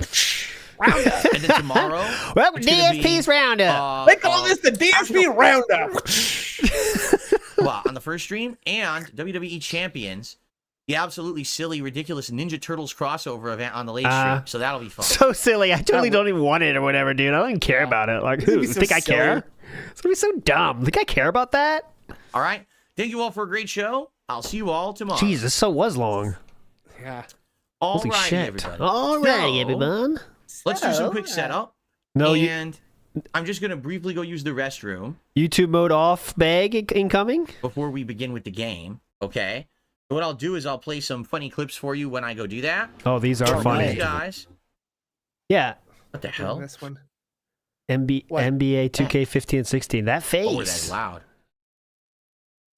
S5: Roundup. And then tomorrow.
S2: Well,
S5: it's gonna be,
S2: DSP's roundup.
S3: They call this the DSP Roundup.
S5: Well, on the first stream and WWE Champions, the absolutely silly, ridiculous Ninja Turtles crossover event on the late stream. So that'll be fun.
S2: So silly. I totally don't even want it or whatever, dude. I don't even care about it. Like, who?
S3: gonna be so
S2: Think I care?
S3: silly.
S2: It's gonna be so dumb. Think I care about that?
S5: All right. Thank you all for a great show. I'll see you all tomorrow.
S2: Jeez, this so was long.
S3: Yeah.
S5: All
S2: Holy
S5: righty,
S2: shit.
S5: everybody.
S2: All right,
S5: So,
S2: everyone.
S5: Let's do some
S3: So,
S5: quick setup.
S2: No,
S5: and I'm just going to briefly go use the restroom
S2: YouTube mode off bag incoming.
S5: before we begin with the game, okay? What I'll do is I'll play some funny clips for you when I go do that.
S2: Oh, these are
S5: For
S2: funny.
S5: you guys.
S2: Yeah.
S5: What the hell?
S3: This one. What?
S2: NBA 2K15 and 16. That
S5: Oh, that's
S2: face.
S5: loud.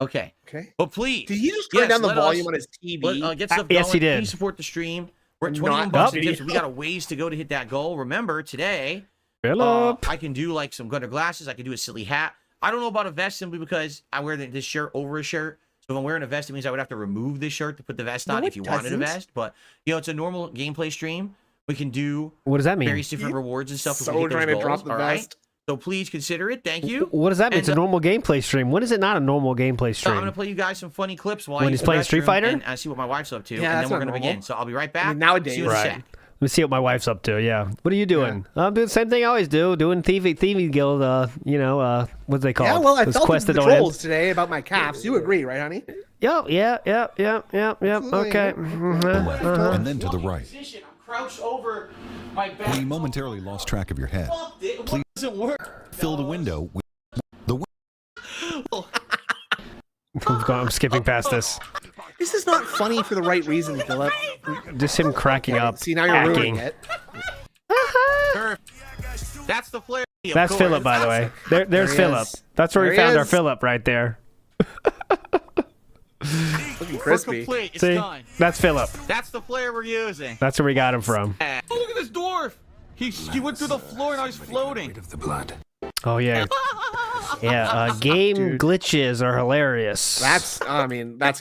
S5: Okay.
S3: Okay.
S5: But please.
S3: Did he just turn
S5: yes,
S3: down the
S5: let
S3: volume
S5: us-
S3: on his TV?
S5: Get stuff
S2: yes,
S5: going.
S2: he did.
S5: Please support the stream. We're at
S3: Not
S5: 21 bucks a
S3: video.
S5: tip, so we got a ways to go to hit that goal. Remember, today,
S2: Philip.
S5: I can do like some gunner glasses. I can do a silly hat. I don't know about a vest simply because I wear this shirt over a shirt. So if I'm wearing a vest, it means I would have to remove this shirt to put the vest
S3: No,
S5: on
S3: it
S5: if you wanted a
S3: doesn't.
S5: vest. But, it's a normal gameplay stream. We can do
S2: What does that mean?
S5: various different rewards and stuff. if we
S3: So
S5: hit those
S3: trying to
S5: goals,
S3: drop the
S5: all right?
S3: vest.
S5: So please consider it. Thank you.
S2: What does that mean?
S5: And,
S2: It's a normal gameplay stream. When is it not a normal gameplay
S5: So I'm
S2: stream?
S5: going to play you guys some funny clips while
S2: When
S5: I
S2: he's
S5: use the
S2: playing Street
S5: restroom
S2: Fighter?
S5: And I see what my wife's up to.
S3: Yeah,
S5: and
S3: that's
S5: then we're
S3: not
S5: going to
S3: normal.
S5: begin. So I'll be right back.
S3: I mean, nowadays-
S5: See you in a
S2: Right.
S5: sec.
S2: Let me see what my wife's up to. Yeah. What are you doing? I'm doing the same thing I always do. Doing thieving guild. What's they called?
S3: Yeah, well, I
S2: Those
S3: felt
S2: quests
S3: the
S2: that don't end.
S3: trolls today about my calves. You agree, right, honey?
S2: Yep. Okay.
S8: And then to the right.
S5: I'm crouched over my back.
S8: When you momentarily lost track of your head,
S5: Please. Doesn't work.
S8: fill the window with the
S2: I'm skipping past this.
S3: This is not funny for the right reason, Philip.
S2: Just him cracking up.
S3: See, now you're ruining
S2: hacking.
S3: it.
S5: That's the flare. of
S2: That's
S5: course.
S2: Philip, by the way. There's
S3: There he
S2: Philip.
S3: is.
S2: That's where
S3: There
S2: we
S3: he
S2: found our
S3: is.
S2: Philip right there.
S3: Looking
S5: We're
S3: crispy.
S5: complete. It's
S2: See?
S5: done.
S2: That's Philip.
S5: That's the flare we're using.
S2: That's where we got him from.
S6: Oh, look at this dwarf. He went through the floor and now he's floating.
S2: Oh yeah. Yeah. Game glitches are hilarious.
S3: That's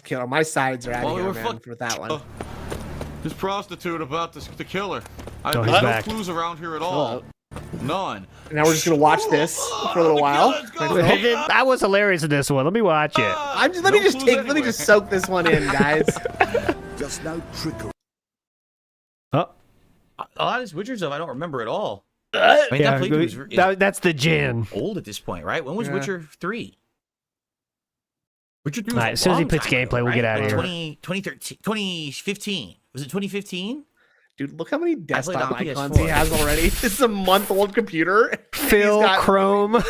S3: killer. My sides are out
S6: Well,
S3: of here,
S6: we're
S3: man,
S6: fuck-
S3: for that one.
S6: This prostitute about to kill her.
S2: Oh,
S6: There's
S2: he's
S6: no
S2: back.
S6: clues around here at all. None.
S3: Now we're just gonna watch this for a little while.
S6: Let's go.
S2: I was hilarious in this one. Let me watch it.
S3: Let me
S6: No
S3: just
S6: clues
S3: let me
S6: anywhere.
S3: just soak this one in, guys.
S2: Oh.
S5: A lot of this Witcher stuff I don't remember at all. I mean,
S2: Yeah,
S5: that playthrough is
S2: that's the gin.
S5: old at this point, right? When was
S3: Yeah.
S5: Witcher 3? Witcher 3 was
S2: All right,
S5: a
S2: as soon as he
S5: long
S2: puts
S5: time ago,
S2: gameplay, we'll get
S5: right?
S2: out of
S5: Like
S2: here.
S5: 2013, 2015. Was it 2015?
S3: Dude, look how many desktop
S5: on the
S3: icons he
S5: PS4.
S3: has already. This is a month-old computer.
S2: Phil
S3: He's got
S2: Chrome.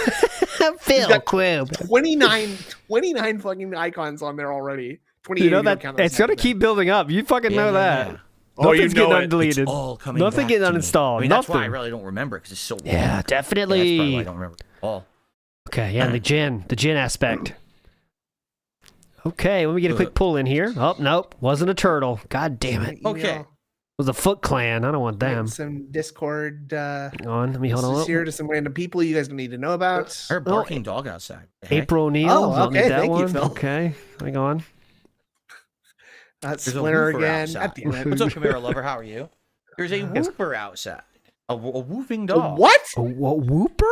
S2: Phil
S3: got
S2: Chrome.
S3: 29 fucking icons on there already. 28
S2: You know
S3: if don't
S2: that
S3: count those
S2: it's gonna
S3: second
S2: keep building up. You fucking know that.
S5: Yeah.
S3: Oh, you
S2: Nothing's
S3: know
S2: getting
S3: it.
S2: undeleted.
S5: It's all coming
S2: Nothing
S5: back
S2: getting
S5: to me.
S2: uninstalled.
S5: I mean, that's
S2: Nothing.
S5: why I really don't remember because it's so long.
S2: Yeah,
S5: That's probably why
S2: definitely.
S5: I don't remember it all.
S2: Okay, yeah, the gin aspect. Okay, let me get a quick pull in here. Oh, nope, wasn't a turtle. God damn it. It
S5: Okay.
S2: was a Foot Clan. I don't want them.
S3: Some Discord
S2: Hang on, let me hold on.
S3: here to some random people you guys don't need to know about.
S5: Her barking dog outside. The heck?
S2: April O'Neil.
S3: Oh,
S2: don't need
S3: okay,
S2: that
S3: thank you,
S2: one.
S3: Phil.
S2: Okay, hang on.
S3: That's
S5: There's a
S3: Splinter
S5: woofer
S3: again.
S5: outside.
S3: God damn it.
S5: What's up, Chimera Lover? How are you? There's a whooper outside. A woofing dog.
S3: What?
S2: A whooper?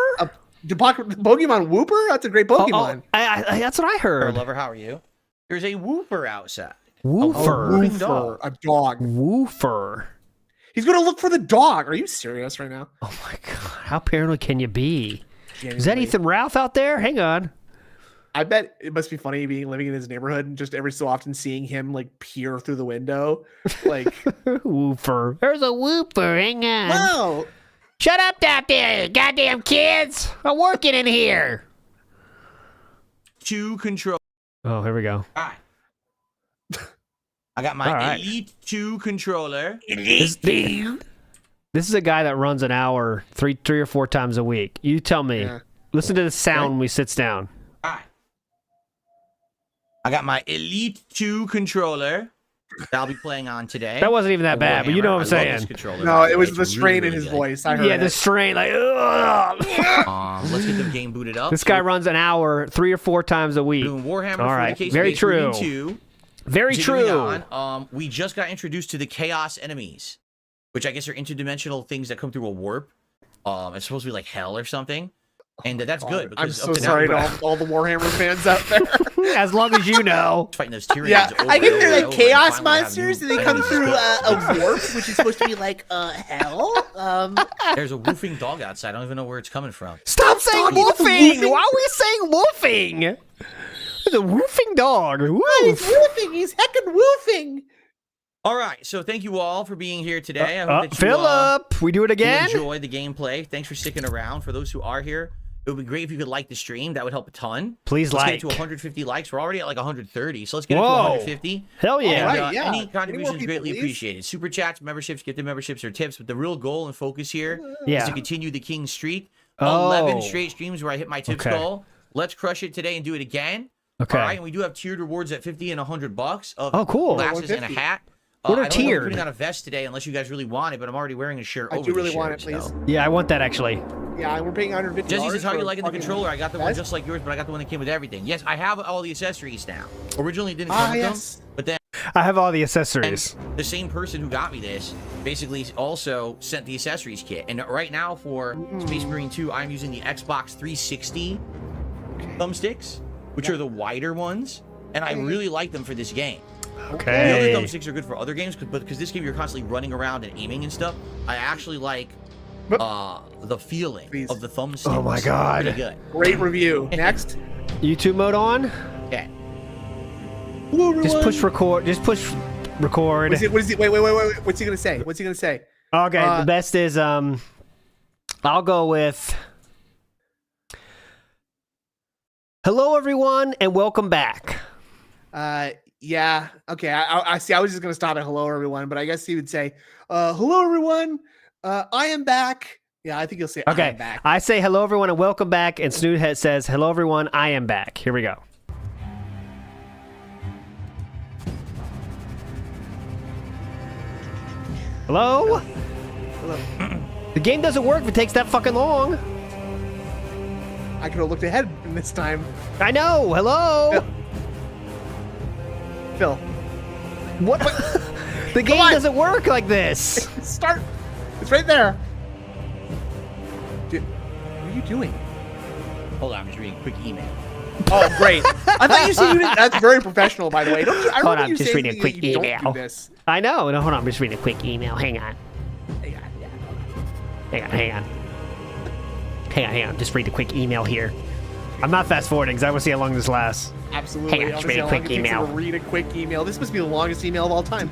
S3: The Pokemon Whooper? That's a great Pokemon.
S2: That's what I
S5: Chimera
S2: heard.
S5: Lover, how are you? There's a whooper outside.
S2: Woofer.
S5: Moving
S3: Woofer,
S5: dog.
S3: a dog.
S2: Woofer.
S3: He's gonna look for the dog. Are you serious right now?
S2: Oh my god, how paranoid can you be? Is that
S3: Genuinely.
S2: Ethan Ralph out there? Hang on.
S3: I bet it must be funny living in his neighborhood and just every so often seeing him like peer through the window. Like,
S2: Woofer. There's a whooper. Hang on.
S3: wow.
S2: Shut up out there, you goddamn kids. I'm working in here.
S5: To control.
S2: Oh, here we go.
S5: All right. I got my
S2: All right.
S5: Elite 2 controller.
S2: This is a guy that runs an hour 3 or 4 times a week. You tell me.
S3: Yeah.
S2: Listen to the sound when we sits down.
S5: All right. I got my Elite 2 controller that I'll be playing on today.
S2: That wasn't even that bad, but you know what I'm saying.
S3: No, it was the strain in his voice. I heard
S2: Yeah, the strain, like, ugh.
S5: Let's get the game booted up.
S2: This guy runs an hour 3 or 4 times a week.
S5: Doing Warhammer
S2: All right,
S5: 40K
S2: very
S5: Space
S2: true.
S5: Marine 2.
S2: Very
S5: Continuing
S2: true.
S5: on, we just got introduced to the Chaos enemies, which I guess are interdimensional things that come through a warp. It's supposed to be like hell or something. And that's good.
S3: I'm
S5: Because
S3: so
S5: up to
S3: sorry
S5: now,
S3: to all the Warhammer fans out there.
S2: As long as you know.
S5: fighting those Tyrians.
S3: Yeah,
S5: over
S9: I think
S5: and
S9: they're
S5: over
S9: like
S5: and
S9: chaos
S5: finally have
S9: monsters,
S5: new
S9: and they come
S5: enemies.
S9: through a warp, which is supposed to be like hell.
S5: There's a woofing dog outside. I don't even know where it's coming from.
S2: Stop saying woofing! Why are we saying woofing? There's a woofing dog.
S9: He's
S2: Woof.
S9: woofing. He's heckin' woofing.
S5: All right, so thank you all for being here today. I hope that you
S2: Philip, we do it
S5: you
S2: again?
S5: enjoy the gameplay. Thanks for sticking around. For those who are here, it would be great if you could like the stream. That would help a ton.
S2: Please
S5: let's
S2: like.
S5: get it to 150 likes. We're already at like 150, so let's get it to
S2: Whoa.
S5: 150.
S2: Hell yeah.
S5: And,
S3: Right, yeah.
S5: Any
S3: Any more
S5: contributions
S3: people,
S5: greatly
S3: please?
S5: appreciated. Super chats, memberships, gifted memberships, or tips. But the real goal and focus here is
S2: Yeah.
S5: to continue the King streak.
S2: Oh.
S5: 11 straight streams where I hit my tips
S2: Okay.
S5: goal. Let's crush it today and do it again.
S2: Okay.
S5: All right, and we do have tiered rewards at 50 and $100 of
S2: Oh, cool.
S5: glasses and a
S3: 150.
S5: hat.
S2: What are
S5: I don't know if I'm
S2: tiered?
S5: putting on a vest today unless you guys really want it, but I'm already wearing a shirt
S3: I
S5: over
S3: do
S5: the
S3: really
S5: shirt,
S3: want it, please.
S5: so.
S2: Yeah, I want that actually.
S3: Yeah, we're paying $150.
S5: Jesse says, how are you
S3: for
S5: liking the
S3: fucking
S5: controller? I got the one
S3: vest?
S5: just like yours, but I got the one that came with everything. Yes, I have all the accessories now. Originally, it didn't come with
S3: yes.
S5: them, but then
S2: I have all the accessories.
S5: the same person who got me this basically also sent the accessories kit. And right now for Space Marine 2, I'm using the Xbox 360 thumbsticks, which are the wider ones, and I really like them for this game. The
S2: Okay.
S5: other thumbsticks are good for other games, but because this game you're constantly running around and aiming and stuff, I actually like the feeling
S3: Please.
S5: of the thumbsticks.
S2: Oh my God.
S5: Pretty good.
S3: Great review. Next.
S2: YouTube mode on?
S5: Okay.
S2: Just push record. Just push record.
S3: What is he? Wait. What's he gonna say? What's he gonna say?
S2: Okay, the best is I'll go with hello everyone and welcome back.
S3: Yeah. Okay. I see. I was just gonna stop at hello everyone, but I guess he would say, hello everyone. I am back. Yeah, I think he'll say I
S2: Okay,
S3: am back.
S2: I say hello everyone and welcome back, and Snoodhead says hello everyone, I am back. Here we go. Hello?
S3: Hello.
S2: The game doesn't work if it takes that fucking long.
S3: I could have looked ahead in this time.
S2: I know. Hello.
S3: Phil.
S2: What? The game
S3: on.
S2: doesn't work like this.
S3: Start. It's right there. Dude, what are you doing?
S5: Hold on, I'm just reading a quick email.
S3: Oh, great. I thought you said you didn't. That's very professional, by the way. Don't you, I
S2: Hold
S3: remember
S2: on,
S3: you
S2: just
S3: saying
S2: reading a
S3: that
S2: quick
S3: you don't
S2: email.
S3: do this.
S2: I know. No, hold on. I'm just reading a quick email. Hang on. Hang on. Just read a quick email here. I'm not fast forwarding because I want to see how long this lasts.
S3: Absolutely.
S2: Hang on,
S3: I
S2: just
S3: wanna see
S2: read a
S3: how long
S2: quick
S3: it takes you
S2: email.
S3: to read a quick email. This must be the longest email of all time.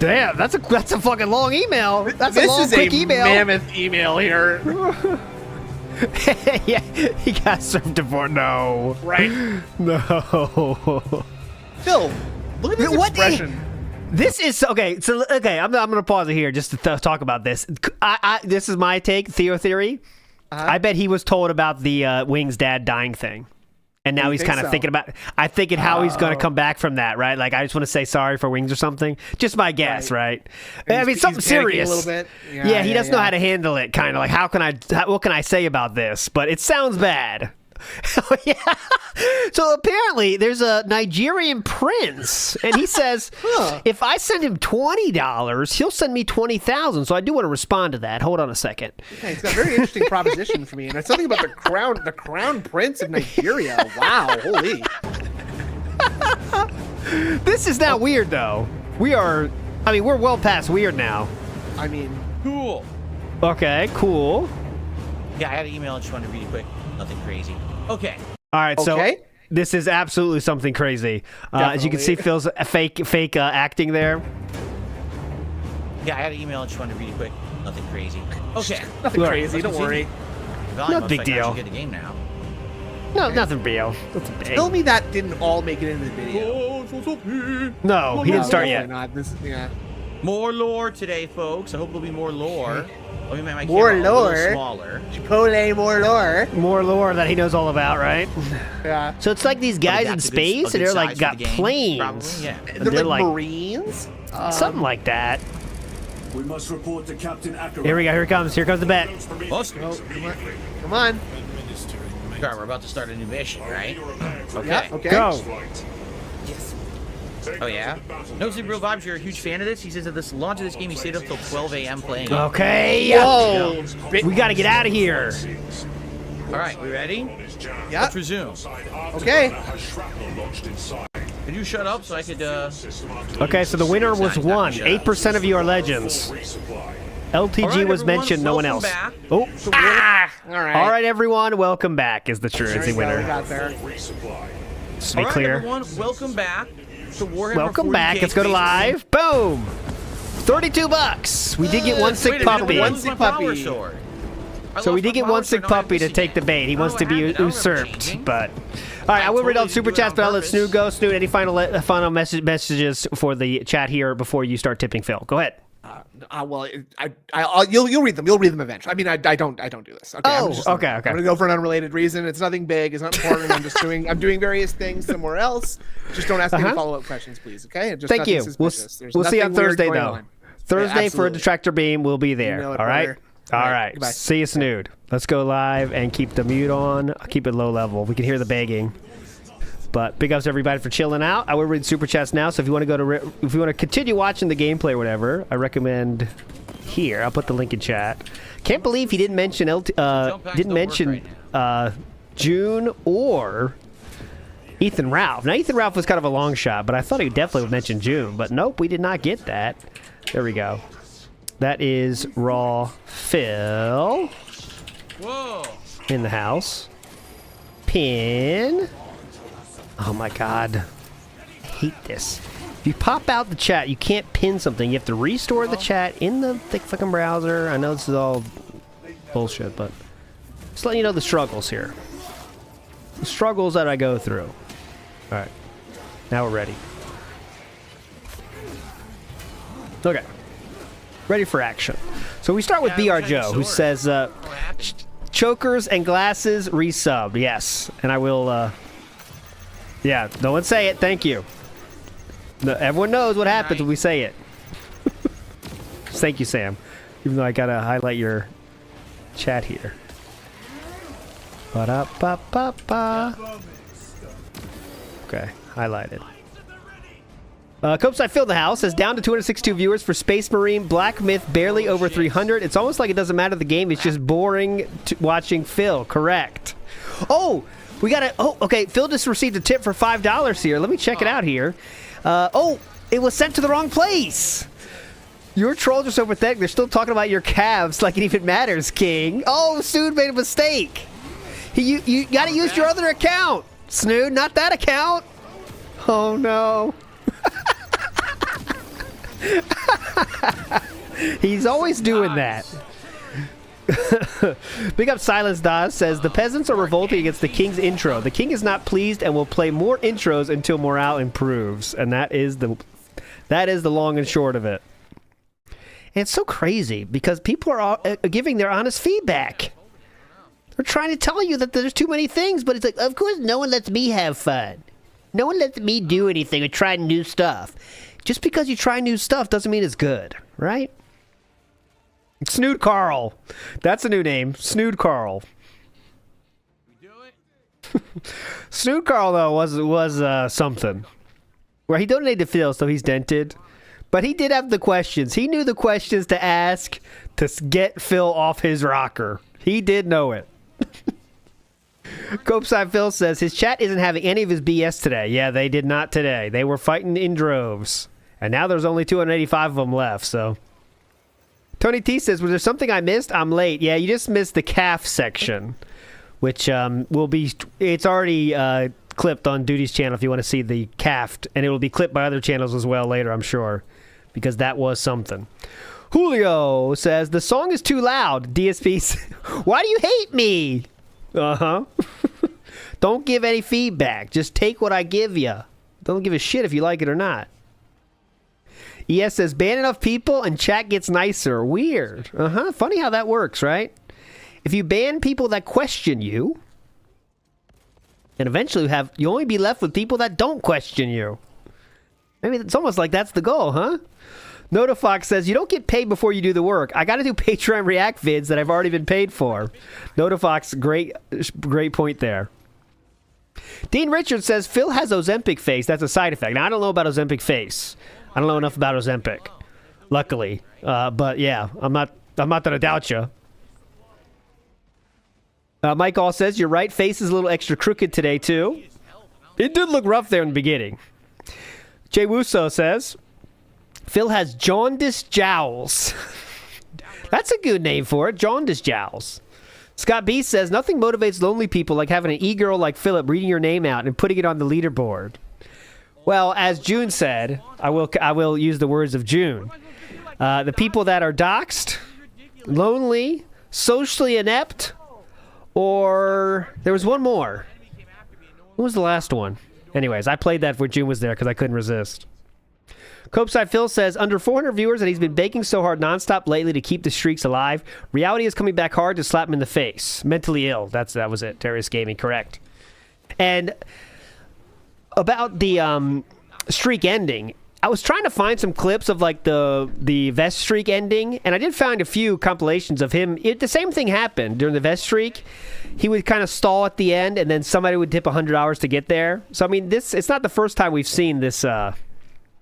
S2: Damn, that's a fucking long email. That's a
S3: This
S2: long,
S3: is
S2: quick
S3: a
S2: email.
S3: mammoth email here.
S2: Yeah, he got served before. No.
S3: Right.
S2: No.
S3: Phil, look at this
S2: What-
S3: expression.
S2: This is okay. So okay, I'm gonna pause it here just to talk about this. This is my take, Theo theory. I bet he was told about the Wings dad dying thing, and now
S3: You
S2: he's
S3: think
S2: kind of
S3: so?
S2: thinking about. I'm thinking how he's gonna come back from that, right? Like I just want to say sorry for Wings or something. Just my guess, right? I mean
S3: He's-
S2: something
S3: he's panicking
S2: serious.
S3: a little bit.
S2: Yeah, he doesn't know how to handle it. Kind of like what can I say about this? But it sounds bad. Yeah. So apparently there's a Nigerian prince, and he says if I send him $20, he'll send me 20,000. So I do want to respond to that. Hold on a second.
S3: Okay, it's got a very interesting proposition for me, and it's something about the crown prince of Nigeria. Wow, holy!
S2: This is now weird though. We're well past weird now.
S3: I mean,
S5: Cool.
S2: Okay, cool.
S5: Yeah, I had an email. I just wanted to read it quick. Nothing crazy. Okay.
S2: All right, so
S3: Okay.
S2: this is absolutely something crazy. As you can see, Phil's fake acting there.
S5: Yeah, I had an email. I just wanted to read it quick. Nothing crazy. Okay.
S3: nothing
S2: Look,
S3: crazy. Don't worry.
S5: Volume
S2: No
S5: up
S2: big
S5: so I can
S2: deal.
S5: actually get the game now.
S2: No, nothing real. Nothing big.
S3: Tell me that didn't all make it into the video.
S2: No, he didn't start
S3: No,
S2: yet.
S3: definitely not. This, yeah.
S5: More lore today, folks. I hope there'll be more lore. Let me make my
S9: More
S5: camera a
S9: lore?
S5: little smaller.
S9: Chipotle, more lore.
S2: More lore that he knows all about, right?
S9: Yeah.
S2: So it's like these guys in
S5: That's a good-
S2: space,
S5: a
S2: and
S5: good
S2: they're like
S5: size for
S2: got
S5: the game,
S2: planes.
S5: probably, yeah.
S2: And
S9: They're like Marines.
S2: something like that.
S7: We must report to Captain Acker.
S2: Here we go. Here it comes. Here comes the bet.
S5: Most
S9: Come on.
S5: Okay, we're about to start a new mission, right? Okay.
S9: Yeah, okay.
S2: Go.
S5: Oh yeah. No Super Real Vibes, you're a huge fan of this. He says at this launch of this game, he stayed up till 12 a.m. playing.
S2: Okay.
S9: Whoa.
S2: We got to get out of here.
S5: All right, we ready?
S9: Yeah.
S5: Let's resume.
S9: Okay.
S5: Could you shut up so I could?
S2: Okay, so the winner was
S5: Shut up.
S2: 1. 8% of you are legends. LTG
S5: All right,
S2: was
S5: everyone,
S2: mentioned, no one
S5: welcome
S2: else.
S5: back.
S2: Oh.
S9: Ah. All right.
S2: All right, everyone, welcome back is the
S9: There
S2: truancy
S9: we go, we
S2: winner.
S9: got there.
S2: Just to be
S5: All right,
S2: clear.
S5: everyone, welcome back to Warhammer.
S2: Welcome back.
S5: 40K
S2: Let's go to
S5: Space
S2: live. Boom. $32. We did get one sick
S5: Wait a minute,
S2: puppy.
S5: one
S9: One
S5: sick
S9: sick
S5: puppy.
S9: puppy.
S5: Sword. I
S2: So we
S5: lost
S2: did
S5: my
S2: get
S5: power
S2: one
S5: sword,
S2: sick
S5: now I have
S2: puppy to
S5: missing
S2: take the
S5: it.
S2: bait. He
S5: I
S2: wants to
S5: don't know
S2: be
S5: what happened.
S2: usurped,
S5: Changing.
S2: but all right. I will read all the super chats, but I'll let
S5: purpose.
S2: Snood go. Snood, any final messages for the chat here before you start tipping Phil? Go ahead.
S9: Well, you'll read them. You'll read them eventually. I mean, I don't do this. Okay.
S2: Oh,
S9: I'm just,
S2: okay.
S9: I'm gonna go for an unrelated reason. It's nothing big. It's not important. I'm doing various things somewhere else. Just don't ask me any follow-up questions, please. Okay? Just
S2: Thank
S9: nothing
S2: you.
S9: suspicious. There's
S2: We'll see you on
S9: nothing weird
S2: Thursday
S9: going
S2: though.
S9: on.
S2: Thursday for a
S9: absolutely.
S2: detractor beam. We'll be there.
S9: You know it,
S2: all right.
S9: brother.
S2: All
S9: All right,
S2: right.
S9: goodbye.
S2: See you, Snood. Let's go live and keep the mute on. I'll keep it low level. We can hear the begging. But big ups to everybody for chilling out. I will read super chats now. So if you want to if you want to continue watching the gameplay or whatever, I recommend here. I'll put the link in chat. Can't believe he didn't mention June or Ethan Ralph. Now Ethan Ralph was kind of a long shot, but I thought he definitely would mention June. But nope, we did not get that. There we go. That is Raw Phil
S5: Whoa.
S2: in the house. Pin. Oh my god. I hate this. If you pop out the chat, you can't pin something. You have to restore the chat in the thick fucking browser. I know this is all bullshit, but just letting you know the struggles here. The struggles that I go through. Alright. Now we're ready. Okay. Ready for action. So we start with BR Joe, who says, chokers and glasses resub. Yes. And I will, yeah, no one say it. Thank you. No, everyone knows what happens when we say it. Thank you, Sam. Even though I gotta highlight your chat here. Ba-da-ba-ba-ba. Okay, highlighted. Copeside filled the house, says down to 262 viewers for Space Marine, Black Myth barely over 300. It's almost like it doesn't matter the game, it's just boring watching Phil. Correct. Oh, we got okay, Phil just received a tip for $5 here. Let me check it out here. Oh, it was sent to the wrong place. Your trolls are so pathetic, they're still talking about your calves like it even matters, King. Oh, Snood made a mistake. You gotta use your other account, Snood, not that account. Oh, no. He's always doing that. Big up Silence Dawes says the peasants are revolting against the king's intro. The king is not pleased and will play more intros until morale improves, and that is the long and short of it. And it's so crazy because people are all, giving their honest feedback. They're trying to tell you that there's too many things, but it's like, of course, no one lets me have fun. No one lets me do anything or try new stuff. Just because you try new stuff doesn't mean it's good, right? Snood Carl. That's a new name. Snood Carl. Snood Carl, though, was something. Where he donated to Phil, so he's dented. But he did have the questions. He knew the questions to ask to get Phil off his rocker. He did know it. Copeside Phil says his chat isn't having any of his BS today. Yeah, they did not today. They were fighting in droves. And now there's only 285 of them left, so. Tony T says, was there something I missed? I'm late. Yeah, you just missed the calf section, which will be, it's already clipped on Duty's channel if you want to see the calf, and it will be clipped by other channels as well later, I'm sure, because that was something. Julio says, the song is too loud. DSP, why do you hate me? Uh-huh. Don't give any feedback. Just take what I give you. Don't give a shit if you like it or not. ES says, ban enough people and chat gets nicer. Weird. Funny how that works, right? If you ban people that question you, then eventually you only be left with people that don't question you. Maybe it's almost like that's the goal, huh? Notifox says, you don't get paid before you do the work. I got to do Patreon React vids that I've already been paid for. Notifox, great point there. Dean Richards says, Phil has Ozempic face. That's a side effect. Now, I don't know about Ozempic face. I don't know enough about Ozempic, luckily. But yeah, I'm not going to doubt you. Mike All says, you're right. Face is a little extra crooked today, too. It did look rough there in the beginning. Jay Wuso says, Phil has jaundice jowls. That's a good name for it, jaundice jowls. Scott B says, nothing motivates lonely people like having an e-girl like Philip reading your name out and putting it on the leaderboard. Well, as June said, I will use the words of June. The people that are doxxed, lonely, socially inept, or there was one more. What was the last one? Anyways, I played that when June was there because I couldn't resist. Copeside Phil says, under 400 viewers, and he's been baking so hard nonstop lately to keep the streaks alive. Reality is coming back hard to slap him in the face. Mentally ill. That was it. Terrorist Gaming, correct. And about the streak ending, I was trying to find some clips of like the vest streak ending, and I did find a few compilations of him. The same thing happened during the vest streak. He would kind of stall at the end, and then somebody would dip 100 hours to get there. So I mean, it's not the first time we've seen this.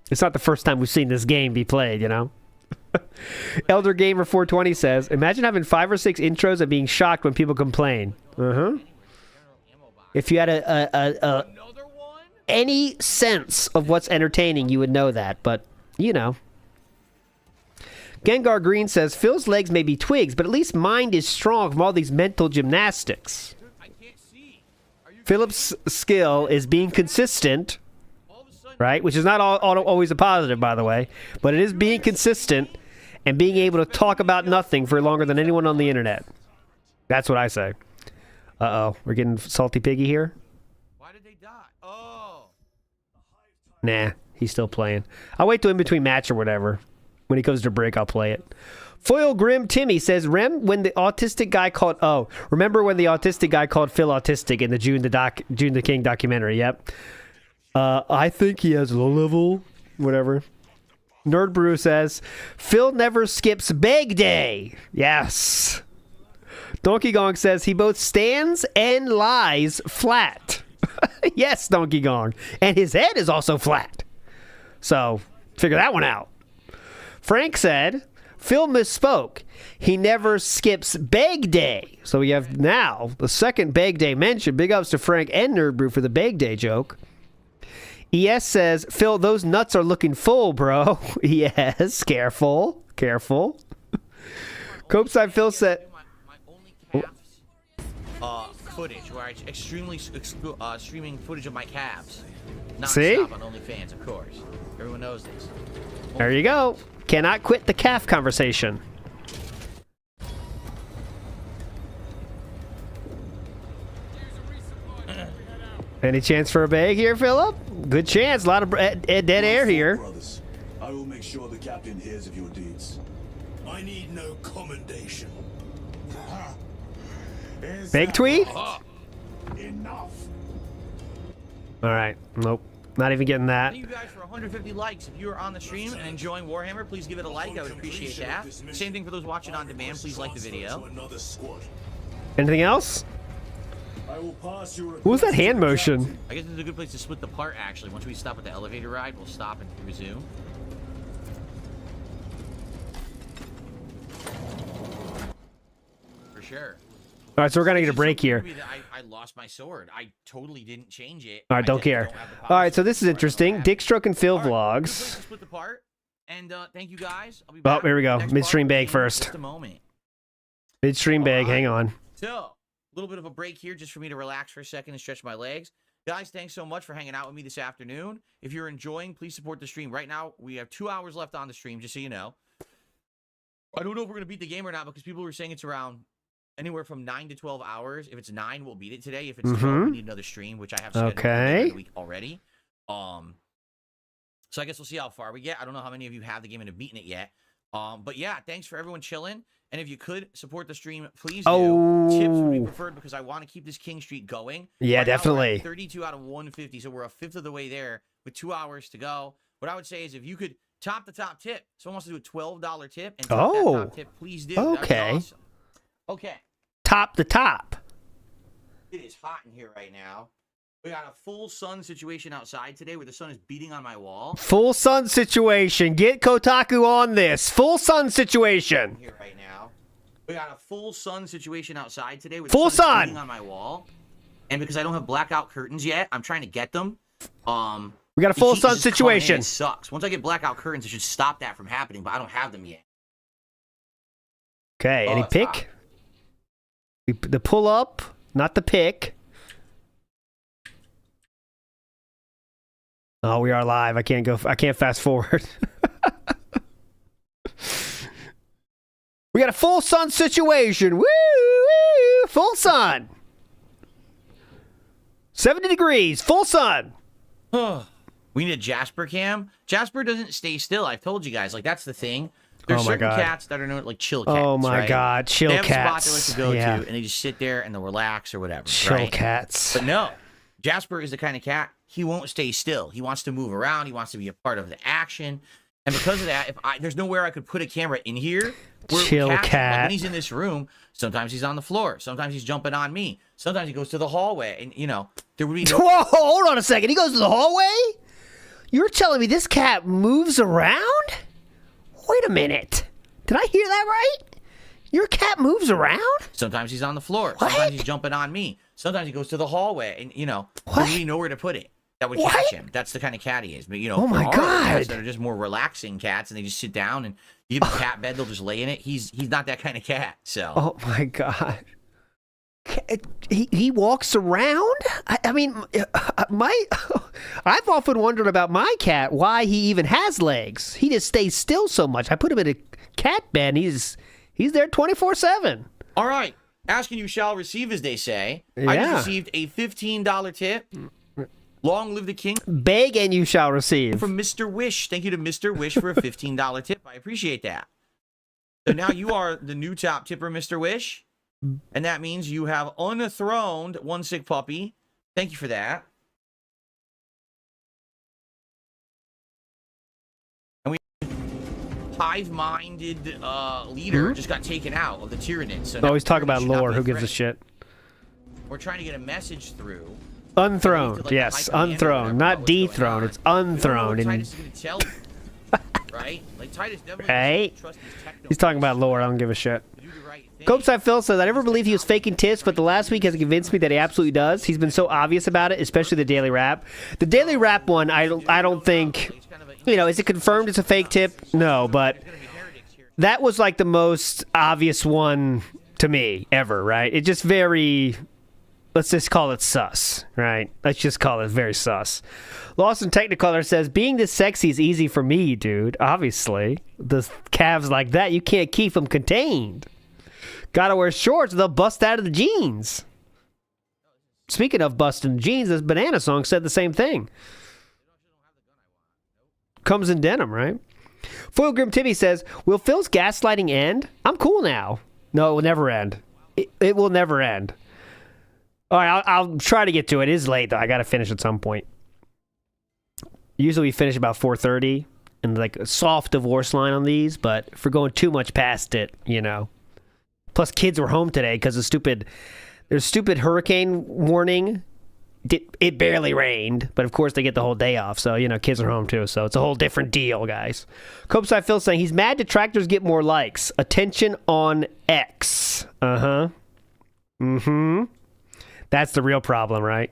S2: It's not the first time we've seen this game be played, you know? Elder Gamer 420 says, imagine having 5 or 6 intros and being shocked when people complain. If you had any sense of what's entertaining, you would know that, but, you know. Gengar Green says, Phil's legs may be twigs, but at least mind is strong from all these mental gymnastics. Philip's skill is being consistent, right? Which is not always a positive, by the way, but it is being consistent and being able to talk about nothing for longer than anyone on the internet. That's what I say. Uh-oh, we're getting salty piggy here.
S5: Why did they die? Oh.
S2: Nah, he's still playing. I'll wait till in between match or whatever. When he goes to break, I'll play it. Foil Grim Timmy says, remember when the autistic guy called Phil autistic in the June the King documentary? Yep. I think he has low level, whatever. Nerd Brew says, Phil never skips bag day. Yes. Donkey Kong says he both stands and lies flat. Yes, Donkey Kong. And his head is also flat. So, figure that one out. Frank said, Phil misspoke. He never skips bag day. So we have now the second bag day mention. Big ups to Frank and Nerd Brew for the bag day joke. ES says, Phil, those nuts are looking full, bro. Yes, careful. Copeside Phil said...
S5: My only calves footage, where I extremely streaming footage of my calves.
S2: See?
S5: Non-stop on OnlyFans, of course. Everyone knows this.
S2: There you go. Cannot quit the calf conversation. Any chance for a bag here, Philip? Good chance. A lot of dead air here.
S7: Brothers, I will make sure the captain hears of your deeds. I need no commendation.
S2: Big tweet?
S7: Enough.
S2: All right. Nope. Not even getting that.
S5: Thank you guys for 150 likes. If you are on the stream and enjoying Warhammer, please give it a like. I would appreciate that. Same thing for those watching on demand. Please like the video.
S2: Anything else? What was that hand motion?
S5: I guess it's a good place to split the part, actually. Once we stop at the elevator ride, we'll stop and resume. For sure.
S2: All right, so we're going to get a break here.
S5: I lost my sword. I totally didn't change it.
S2: All right, don't care. All right, so this is interesting. Dick Stroke and Phil vlogs.
S5: Split the part. And thank you guys. I'll be
S2: back. Here we go. Midstream bag first.
S5: Just a moment.
S2: Midstream bag, hang on.
S5: So, a little bit of a break here just for me to relax for a second and stretch my legs. Guys, thanks so much for hanging out with me this afternoon. If you're enjoying, please support the stream. Right now, we have 2 hours left on the stream, just so you know. I don't know if we're going to beat the game or not because people were saying it's around anywhere from 9 to 12 hours. If it's 9, we'll beat it today. If it's 12, we need another stream, which I have scheduled for the week already. So So I guess we'll see how far we get. I don't know how many of you have the game and have beaten it yet. But yeah, thanks for everyone chilling. And if you could support the stream, please do. Tips would be preferred because I want to keep this King Streak going.
S2: Yeah,
S5: Right now, we're
S2: definitely.
S5: at 32 out of 150, so we're a fifth of the way there with 2 hours to go. What I would say is if you could top the top tip, someone wants to do a $12 tip and top that top tip, please do. That'd be
S2: Okay.
S5: awesome. Okay.
S2: Top the top.
S5: It is hot in here right now. We got a full sun situation outside today where the sun is beating on my wall.
S2: Full sun situation. Get Kotaku on this. Full sun situation.
S5: Here right now. We got a full sun situation outside today where the
S2: Full
S5: sun is
S2: sun.
S5: beating on my wall. And because I don't have blackout curtains yet, I'm trying to get them.
S2: We got a
S5: the
S2: full
S5: heat
S2: sun
S5: is just coming in.
S2: situation.
S5: It sucks. Once I get blackout curtains, it should stop that from happening, but I don't have them yet.
S2: Okay, any
S5: it's hot.
S2: pick? The pull up, not the pick. Oh, we are live. I can't fast forward. We got a full sun situation. Woo! Woo! Full sun. 70 degrees. Full sun.
S5: We need a Jasper cam. Jasper doesn't stay still. I've told you guys. Like, that's the thing. There's
S2: Oh my
S5: certain
S2: God.
S5: cats that are known like chill cats.
S2: Oh my
S5: right?
S2: God, chill
S5: they have
S2: cats.
S5: a spot they like to go
S2: Yeah.
S5: to, and they just sit there and they'll relax or whatever.
S2: Chill
S5: right?
S2: cats.
S5: But no, Jasper is the kind of cat, he won't stay still. He wants to move around. He wants to be a part of the action. And because of that, there's nowhere I could put a camera in here. Where
S2: Chill
S5: cats,
S2: cat.
S5: Like when he's in this room, sometimes he's on the floor. Sometimes he's jumping on me. Sometimes he goes to the hallway. And, you know, there would be no...
S2: Whoa, hold on a second. He goes to the hallway? You're telling me this cat moves around? Wait a minute. Did I hear that right? Your cat moves around?
S5: Sometimes he's on the floor.
S2: What?
S5: Sometimes he's jumping on me. Sometimes he goes to the hallway. And, you know, there
S2: What?
S5: would be nowhere to put it. That would
S2: What?
S5: catch him. That's the kind of cat he is. But, you know,
S2: Oh my
S5: there are cats
S2: God.
S5: that are just more relaxing cats, and they just sit down and you give them a cat bed, they'll just lay in it. He's not that kind of cat. So
S2: Oh my God. He walks around? I mean, I've often wondered about my cat, why he even has legs. He just stays still so much. I put him in a cat bed, and he's there 24/7.
S5: all right. Asking you shall receive, as they say. I
S2: Yeah.
S5: just received a $15 tip. Long live the king.
S2: Beg and you shall receive.
S5: From Mr. Wish. Thank you to Mr. Wish for a $15 tip. I appreciate that. So now you are the new top tipper, Mr. Wish. And that means you have unthroned one sick puppy. Thank you for that. And we hive-minded leader just got taken out of the Tyrannid. So now
S2: Always talk about
S5: should not
S2: lore.
S5: be
S2: Who gives a
S5: threatened.
S2: shit?
S5: We're trying to get a message through.
S2: Unthroned.
S5: Like,
S2: Yes,
S5: hype on the end or whatever
S2: unthroned. Not
S5: about what's going
S2: dethroned.
S5: on.
S2: It's
S5: We don't know
S2: unthroned.
S5: what
S2: And
S5: Titus is going to tell you. Right? Like, Titus definitely
S2: Right?
S5: doesn't trust his techno
S2: he's talking about lore. I don't give a shit.
S5: to do the right thing.
S2: Copeside Phil says, I never believed he was faking tips, but the last week has convinced me that he absolutely does. He's been so obvious about it, especially the Daily Rap. The Daily Rap one, I don't think, is it confirmed it's a fake tip? No, but that was like the most obvious one to me ever, right? It just let's just call it sus, right? Let's just call it very sus. Lost in Technicolor says, being this sexy is easy for me, dude. Obviously. The calves like that, you can't keep them contained. Gotta wear shorts, they'll bust out of the jeans. Speaking of busting jeans, this Banana Song said the same thing. Comes in denim, right? Foil Grim Timmy says, will Phil's gaslighting end? I'm cool now. No, it will never end. It will never end. All right, I'll try to get to it. It is late, though. I got to finish at some point. Usually we finish about 4:30 and like a soft divorce line on these, but if we're going too much past it, Plus, kids were home today because there's stupid hurricane warning. It barely rained, but of course they get the whole day off, so, kids are home too, so it's a whole different deal, guys. Copeside Phil saying he's mad detractors get more likes. Attention on X. Uh-huh. Mm-hmm. That's the real problem, right?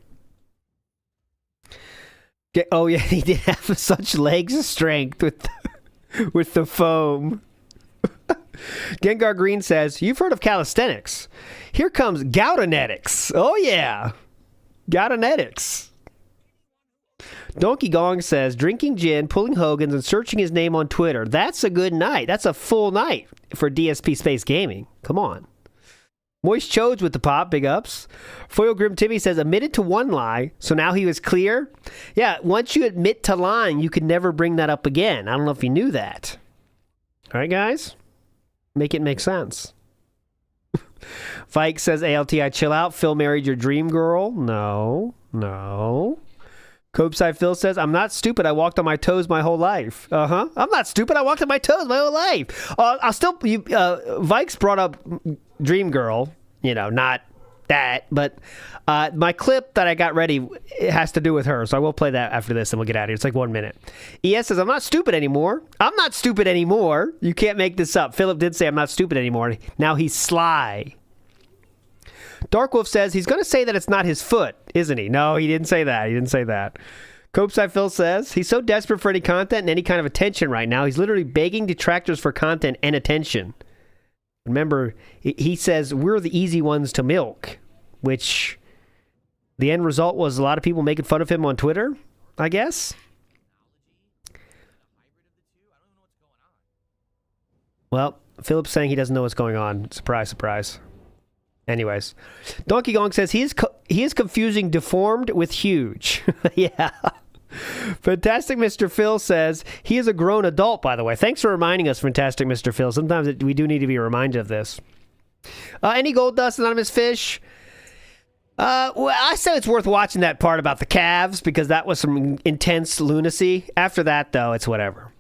S2: Oh, yeah, he did have such legs strength with the foam. Gengar Green says, you've heard of calisthenics. Here comes Goutonetics. Oh, yeah. Goutonetics. Donkey Gong says, drinking gin, pulling Hogan's, and searching his name on Twitter. That's a good night. That's a full night for DSP Space Gaming. Come on. Moist Chodes with the pop, big ups. Foil Grim Timmy says, admitted to one lie, so now he was clear. Yeah, once you admit to lying, you can never bring that up again. I don't know if you knew that. All right, guys? Make it make sense. Vike says, ALTI, chill out. Phil married your dream girl. No. Copeside Phil says, I'm not stupid. I walked on my toes my whole life. I'm not stupid. I walked on my toes my whole life. Vike's brought up Dream Girl, not that, but my clip that I got ready, it has to do with her, so I will play that after this and we'll get out of here. It's like 1 minute. ES says, I'm not stupid anymore. I'm not stupid anymore. You can't make this up. Philip did say I'm not stupid anymore. Now he's sly. Dark Wolf says he's going to say that it's not his foot, isn't he? No, he didn't say that. Copeside Phil says he's so desperate for any content and any kind of attention right now. He's literally begging detractors for content and attention. Remember, he says we're the easy ones to milk, which the end result was a lot of people making fun of him on Twitter, I guess. Well, Philip's saying he doesn't know what's going on. Surprise, surprise. Anyways, Donkey Kong says he is confusing deformed with huge. Yeah. Fantastic Mr. Phil says he is a grown adult, by the way. Thanks for reminding us, Fantastic Mr. Phil. Sometimes we do need to be reminded of this. Any Gold Dust, Anonymous Fish? Well, I said it's worth watching that part about the calves because that was some intense lunacy. After that, though, it's whatever.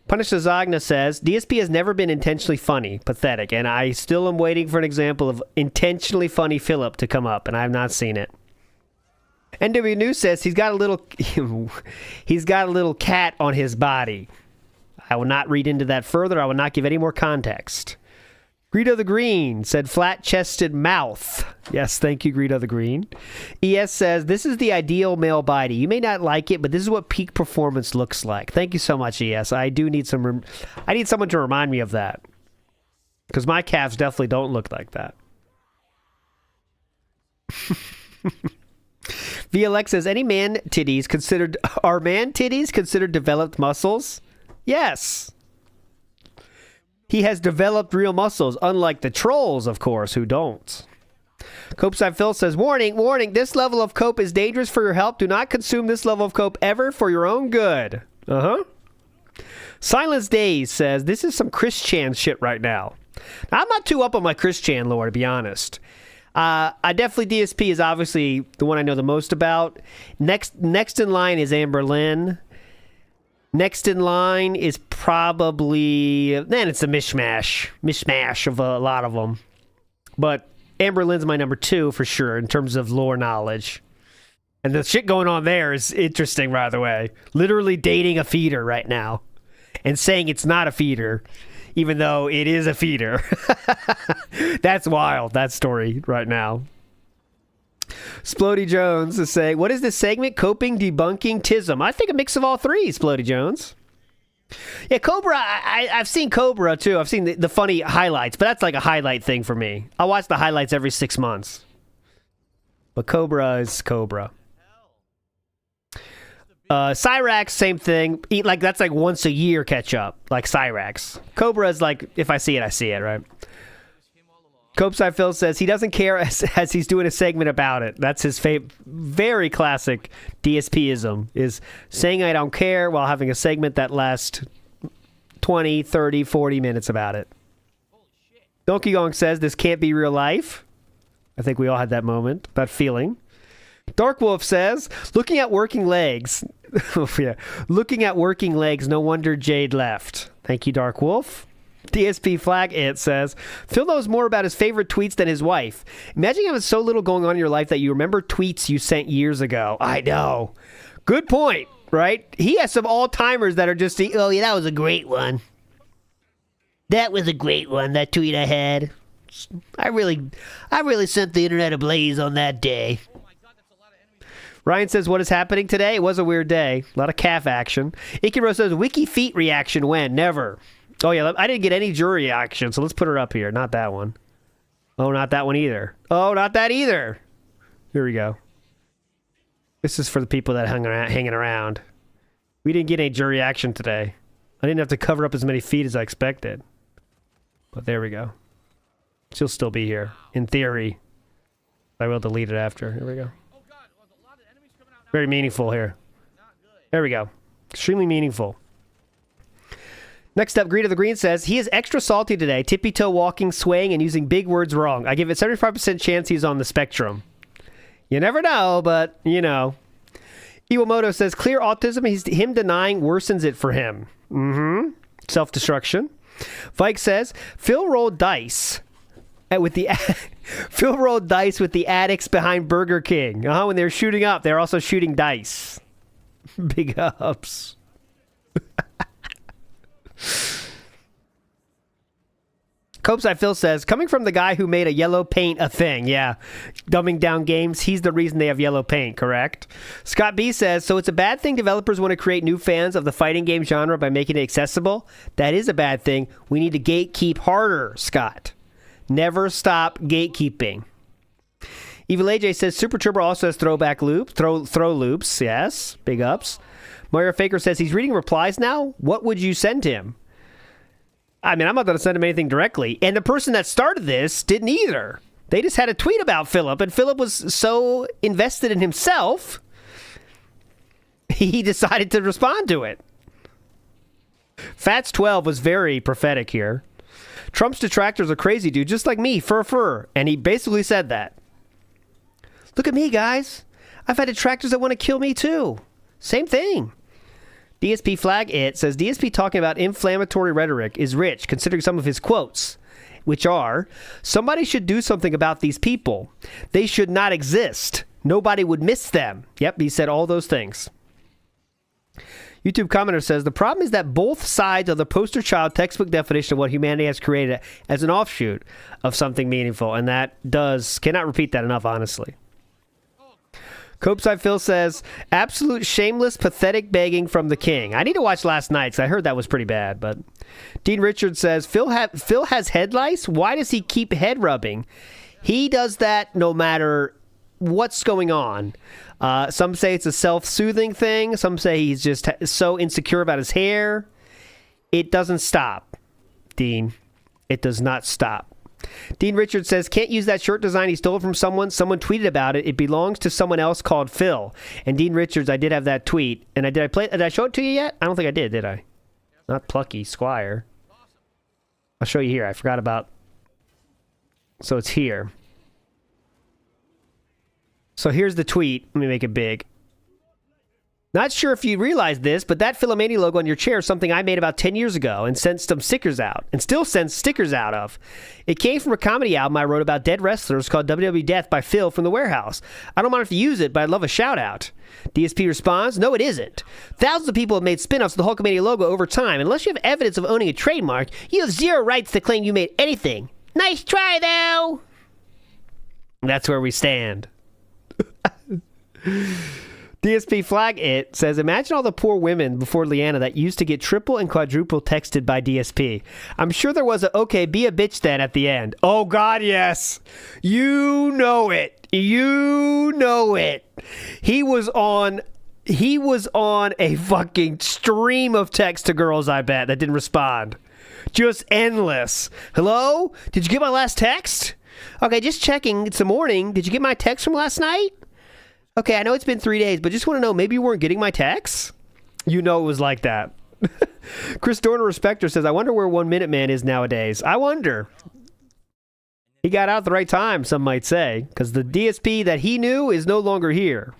S2: Punisher Zagna says, DSP has never been intentionally funny, pathetic, and I still am waiting for an example of intentionally funny Philip to come up, and I have not seen it. NW News says he's got a little cat on his body. I will not read into that further. I will not give any more context. Greedo the Green said flat-chested mouth. Yes, thank you, Greedo the Green. ES says, this is the ideal male body. You may not like it, but this is what peak performance looks like. Thank you so much, ES. I do need I need someone to remind me of that. Because my calves definitely don't look like that. VLX says, are man titties considered developed muscles? Yes. He has developed real muscles, unlike the trolls, of course, who don't. Copeside Phil says, warning, this level of cope is dangerous for your health. Do not consume this level of cope ever for your own good. Silence Days says, this is some Chris Chan shit right now. I'm not too up on my Chris Chan lore, to be honest. I definitely, DSP is obviously the one I know the most about. Next in line is Amber Lynn. Next in line is probably... Then it's a mishmash of a lot of them. But Amber Lynn's my number 2 for sure in terms of lore knowledge. And the shit going on there is interesting, by the way. Literally dating a feeder right now. And saying it's not a feeder, even though it is a feeder. That's wild, that story right now. Splody Jones is saying, what is this segment? Coping, debunking, tism. I think a mix of all three, Splody Jones. Yeah, Cobra, I've seen Cobra too. I've seen the funny highlights, but that's like a highlight thing for me. I watch the highlights every 6 months. But Cobra is Cobra. Cyrax, same thing. That's like once a year catch up, like Cyrax. Cobra is like, if I see it, I see it, right? Copeside Phil says he doesn't care as he's doing a segment about it. That's his very classic DSP-ism, is saying I don't care while having a segment that lasts 20, 30, 40 minutes about it. Donkey Kong says this can't be real life. I think we all had that moment, that feeling. Dark Wolf says, looking at working legs. Yeah. Looking at working legs, no wonder Jade left. Thank you, Dark Wolf. DSP Flag It says, Phil knows more about his favorite tweets than his wife. Imagine having so little going on in your life that you remember tweets you sent years ago. I know. Good point, right? He has some all-timers that are just, oh yeah, that was a great one. That was a great one, that tweet I had. I really sent the internet ablaze on that day. Ryan says, what is happening today? It was a weird day. A lot of calf action. Ikiro says, wiki feet reaction when? Never. Oh, yeah, I didn't get any jury reaction, so let's put her up here. Not that one. Oh, not that one either. Oh, not that either. Here we go. This is for the people that hanging around. We didn't get any jury action today. I didn't have to cover up as many feet as I expected. But there we go. She'll still be here, in theory. I will delete it after. Here we go. Very meaningful here. There we go. Extremely meaningful. Next up, Greed of the Green says, he is extra salty today. Tippy-toe walking, swaying, and using big words wrong. I give it 75% chance he's on the spectrum. You never know, but, you know. Iwamoto says, clear autism. Him denying worsens it for him. Mm-hmm. Self-destruction. Vike says, Phil rolled dice with the Phil rolled dice with the addicts behind Burger King. When they're shooting up, they're also shooting dice. Big ups. Copeside Phil says, coming from the guy who made a yellow paint a thing. Yeah. Dumbing down games. He's the reason they have yellow paint, correct? Scott B says, so it's a bad thing developers want to create new fans of the fighting game genre by making it accessible? That is a bad thing. We need to gatekeep harder, Scott. Never stop gatekeeping. Evil AJ says, Super Turbo also has throwback loops. Throw loops. Yes. Big ups. Mario Faker says, he's reading replies now? What would you send him? I mean, I'm not going to send him anything directly. And the person that started this didn't either. They just had a tweet about Philip, and Philip was so invested in himself, he decided to respond to it. Fats12 was very prophetic here. Trump's detractors are crazy, dude, just like me, fur. And he basically said that. Look at me, guys. I've had detractors that want to kill me, too. Same thing. DSP Flag It says, DSP talking about inflammatory rhetoric is rich, considering some of his quotes, which are, somebody should do something about these people. They should not exist. Nobody would miss them. Yep, he said all those things. YouTube commenter says, the problem is that both sides of the poster child textbook definition of what humanity has created as an offshoot of something meaningful, and that cannot repeat that enough, honestly. Copeside Phil says, absolute shameless, pathetic begging from the king. I need to watch last night's. I heard that was pretty bad, but Dean Richards says, Phil has head lice? Why does he keep head rubbing? He does that no matter what's going on. Some say it's a self-soothing thing. Some say he's just so insecure about his hair. It doesn't stop, Dean. It does not stop. Dean Richards says, can't use that shirt design he stole from someone. Someone tweeted about it. It belongs to someone else called Phil. And Dean Richards, I did have that tweet. And did I show it to you yet? I don't think I did I? Not Plucky, Squire. I'll show you here. I forgot about... So it's here. So here's the tweet. Let me make it big. Not sure if you realize this, but that Philomania logo on your chair is something I made about 10 years ago and sent some stickers out, and still sends stickers out of. It came from a comedy album I wrote about dead wrestlers called WWE Death by Phil from the Warehouse. I don't mind if you use it, but I'd love a shout out. DSP responds, no, it isn't. Thousands of people have made spin-offs of the Hulkamania logo over time. Unless you have evidence of owning a trademark, you have zero rights to claim you made anything. Nice try, though! That's where we stand. DSP Flag It says, imagine all the poor women before Leanna that used to get triple and quadruple texted by DSP. I'm sure there was a, okay, be a bitch then at the end. Oh, God, yes. You know it. You know it. He was on a fucking stream of text to girls, I bet, that didn't respond. Just endless. Hello? Did you get my last text? Okay, just checking. It's the morning. Did you get my text from last night? Okay, I know it's been 3 days, but just want to know, maybe you weren't getting my texts? You know it was like that. Chris Dorner Respecter says, I wonder where 1 Minute Man is nowadays. I wonder. He got out at the right time, some might say, because the DSP that he knew is no longer here.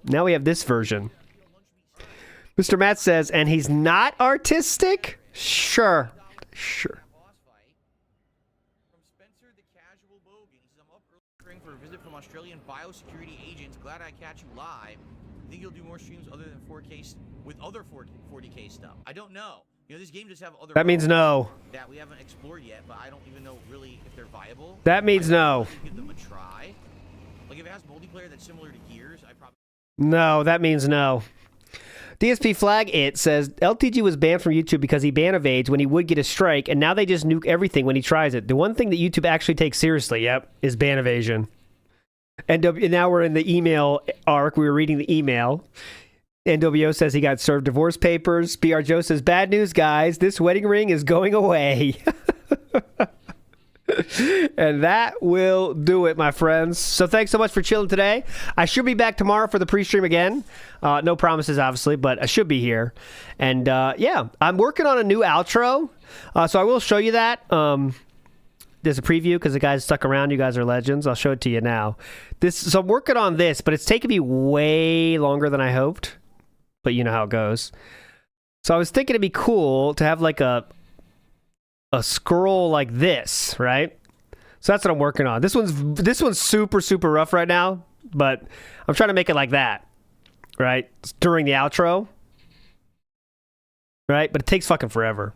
S2: Now we have this version. Mr. Matt says, and he's not artistic? Sure.
S5: For a visit from Australian biosecurity agents. Glad I catch you live. Think you'll do more streams other than 4K with other 40K stuff? I don't know. You know, this game just have other.
S2: That means no.
S5: That we haven't explored yet, but I don't even know really if they're viable.
S2: That means no.
S5: Give them a try. Like if it has multiplayer that's similar to Gears, I probably.
S2: No, that means no. DSP Flag It says LTG was banned from YouTube because he banevades when he would get a strike, and now they just nuke everything when he tries it. The one thing that YouTube actually takes seriously, is ban evasion. And now we're in the email arc. We were reading the email. NWO says he got served divorce papers. BR Joe says, bad news, guys. This wedding ring is going away. And that will do it, my friends. So thanks so much for chilling today. I should be back tomorrow for the pre-stream again. No promises, obviously, but I should be here. And yeah, I'm working on a new outro. So I will show you that. There's a preview because the guys stuck around. You guys are legends. I'll show it to you now. So I'm working on this, but it's taken me way longer than I hoped. But you know how it goes. So I was thinking it'd be cool to have like a scroll like this, right? So that's what I'm working on. This one's super, super rough right now, but I'm trying to make it like that, right? During the outro, right? But it takes fucking forever.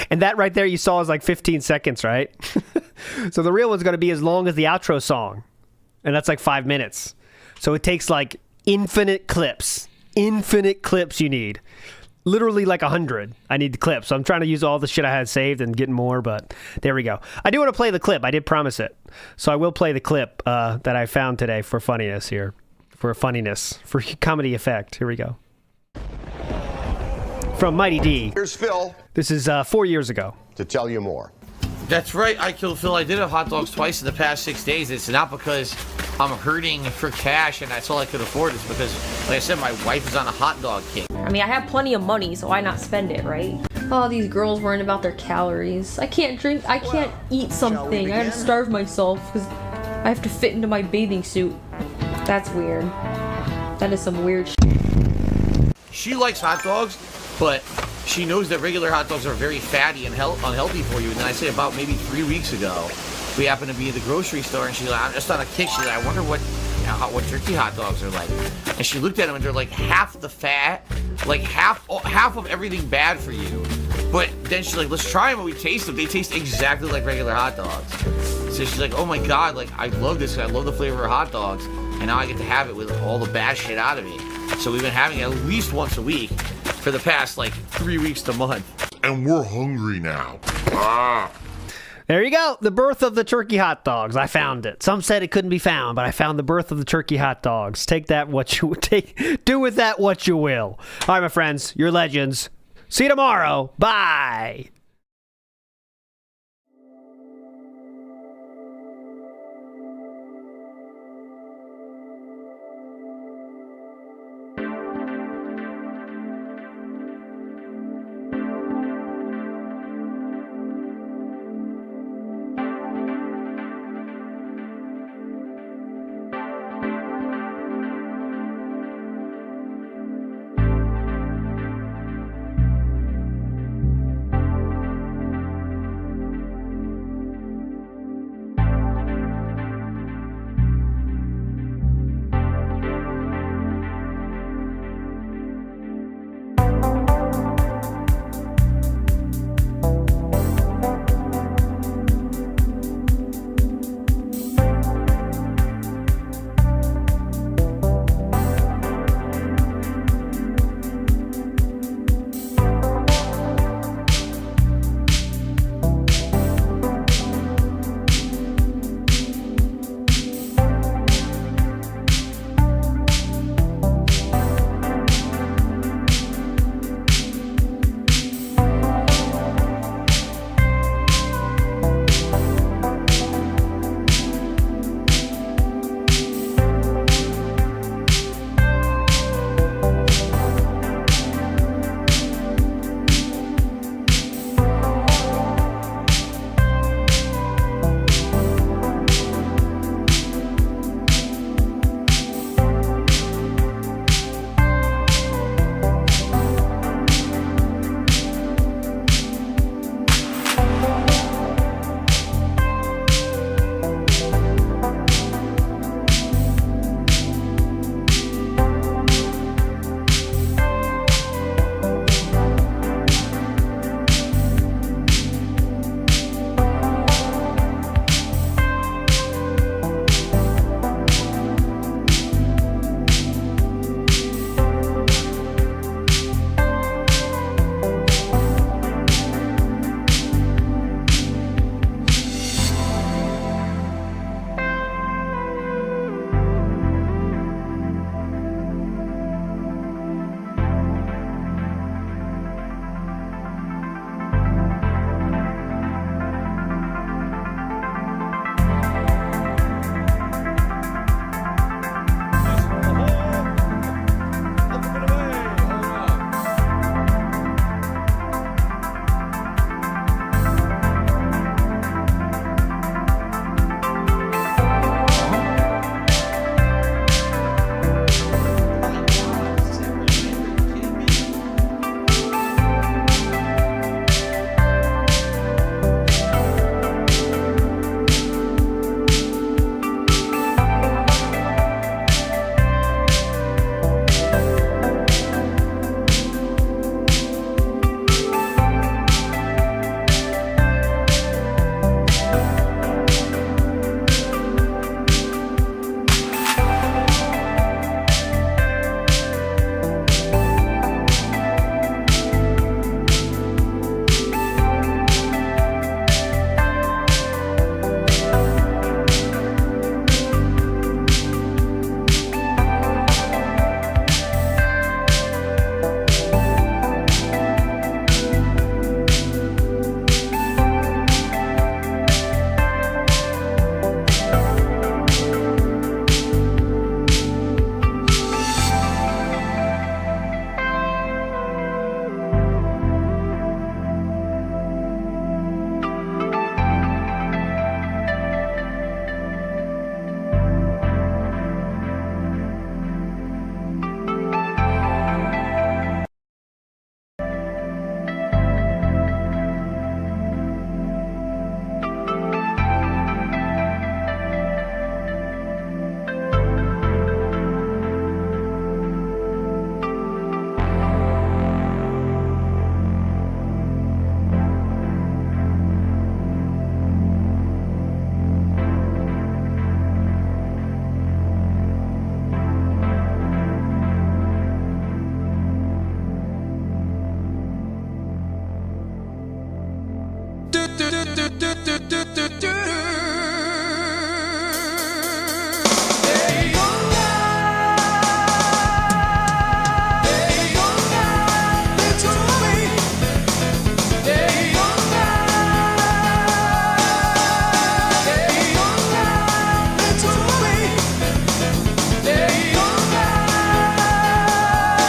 S2: And that right there you saw is like 15 seconds, right? So the real one's going to be as long as the outro song. And that's like 5 minutes. So it takes like infinite clips you need. Literally like 100. I need the clips. So I'm trying to use all the shit I had saved and getting more, but there we go. I do want to play the clip. I did promise it. So I will play the clip that I found today for funniness here. For comedy effect. Here we go. From Mighty D.
S10: Here's Phil.
S2: This is 4 years ago.
S10: To tell you more.
S5: That's right, I Killed Phil. I did have hot dogs twice in the past 6 days. It's not because I'm hurting for cash and that's all I could afford. It's because, like I said, my wife is on a hot dog kick.
S11: I mean, I have plenty of money, so why not spend it, right? Oh, these girls worrying about their calories. I can't eat something. I gotta starve myself because I have to fit into my bathing suit. That's weird. That is some weird shit.
S5: She likes hot dogs, but she knows that regular hot dogs are very fatty and unhealthy for you. And then I say about maybe 3 weeks ago, we happened to be in the grocery store, and she's like, I'm just on a kick. She's like, I wonder what turkey hot dogs are like. And she looked at them, and they're like half the fat, like half of everything bad for you. But then she's like, let's try them, and we taste them. They taste exactly like regular hot dogs. So she's like, oh my God, like I love this. I love the flavor of hot dogs. And now I get to have it with all the bad shit out of it. So we've been having it at least once a week for the past like 3 weeks to a month.
S10: And we're hungry now.
S2: There you go. The birth of the turkey hot dogs. I found it. Some said it couldn't be found, but I found the birth of the turkey hot dogs. Do with that what you will. All right, my friends, you're legends. See you tomorrow. Bye.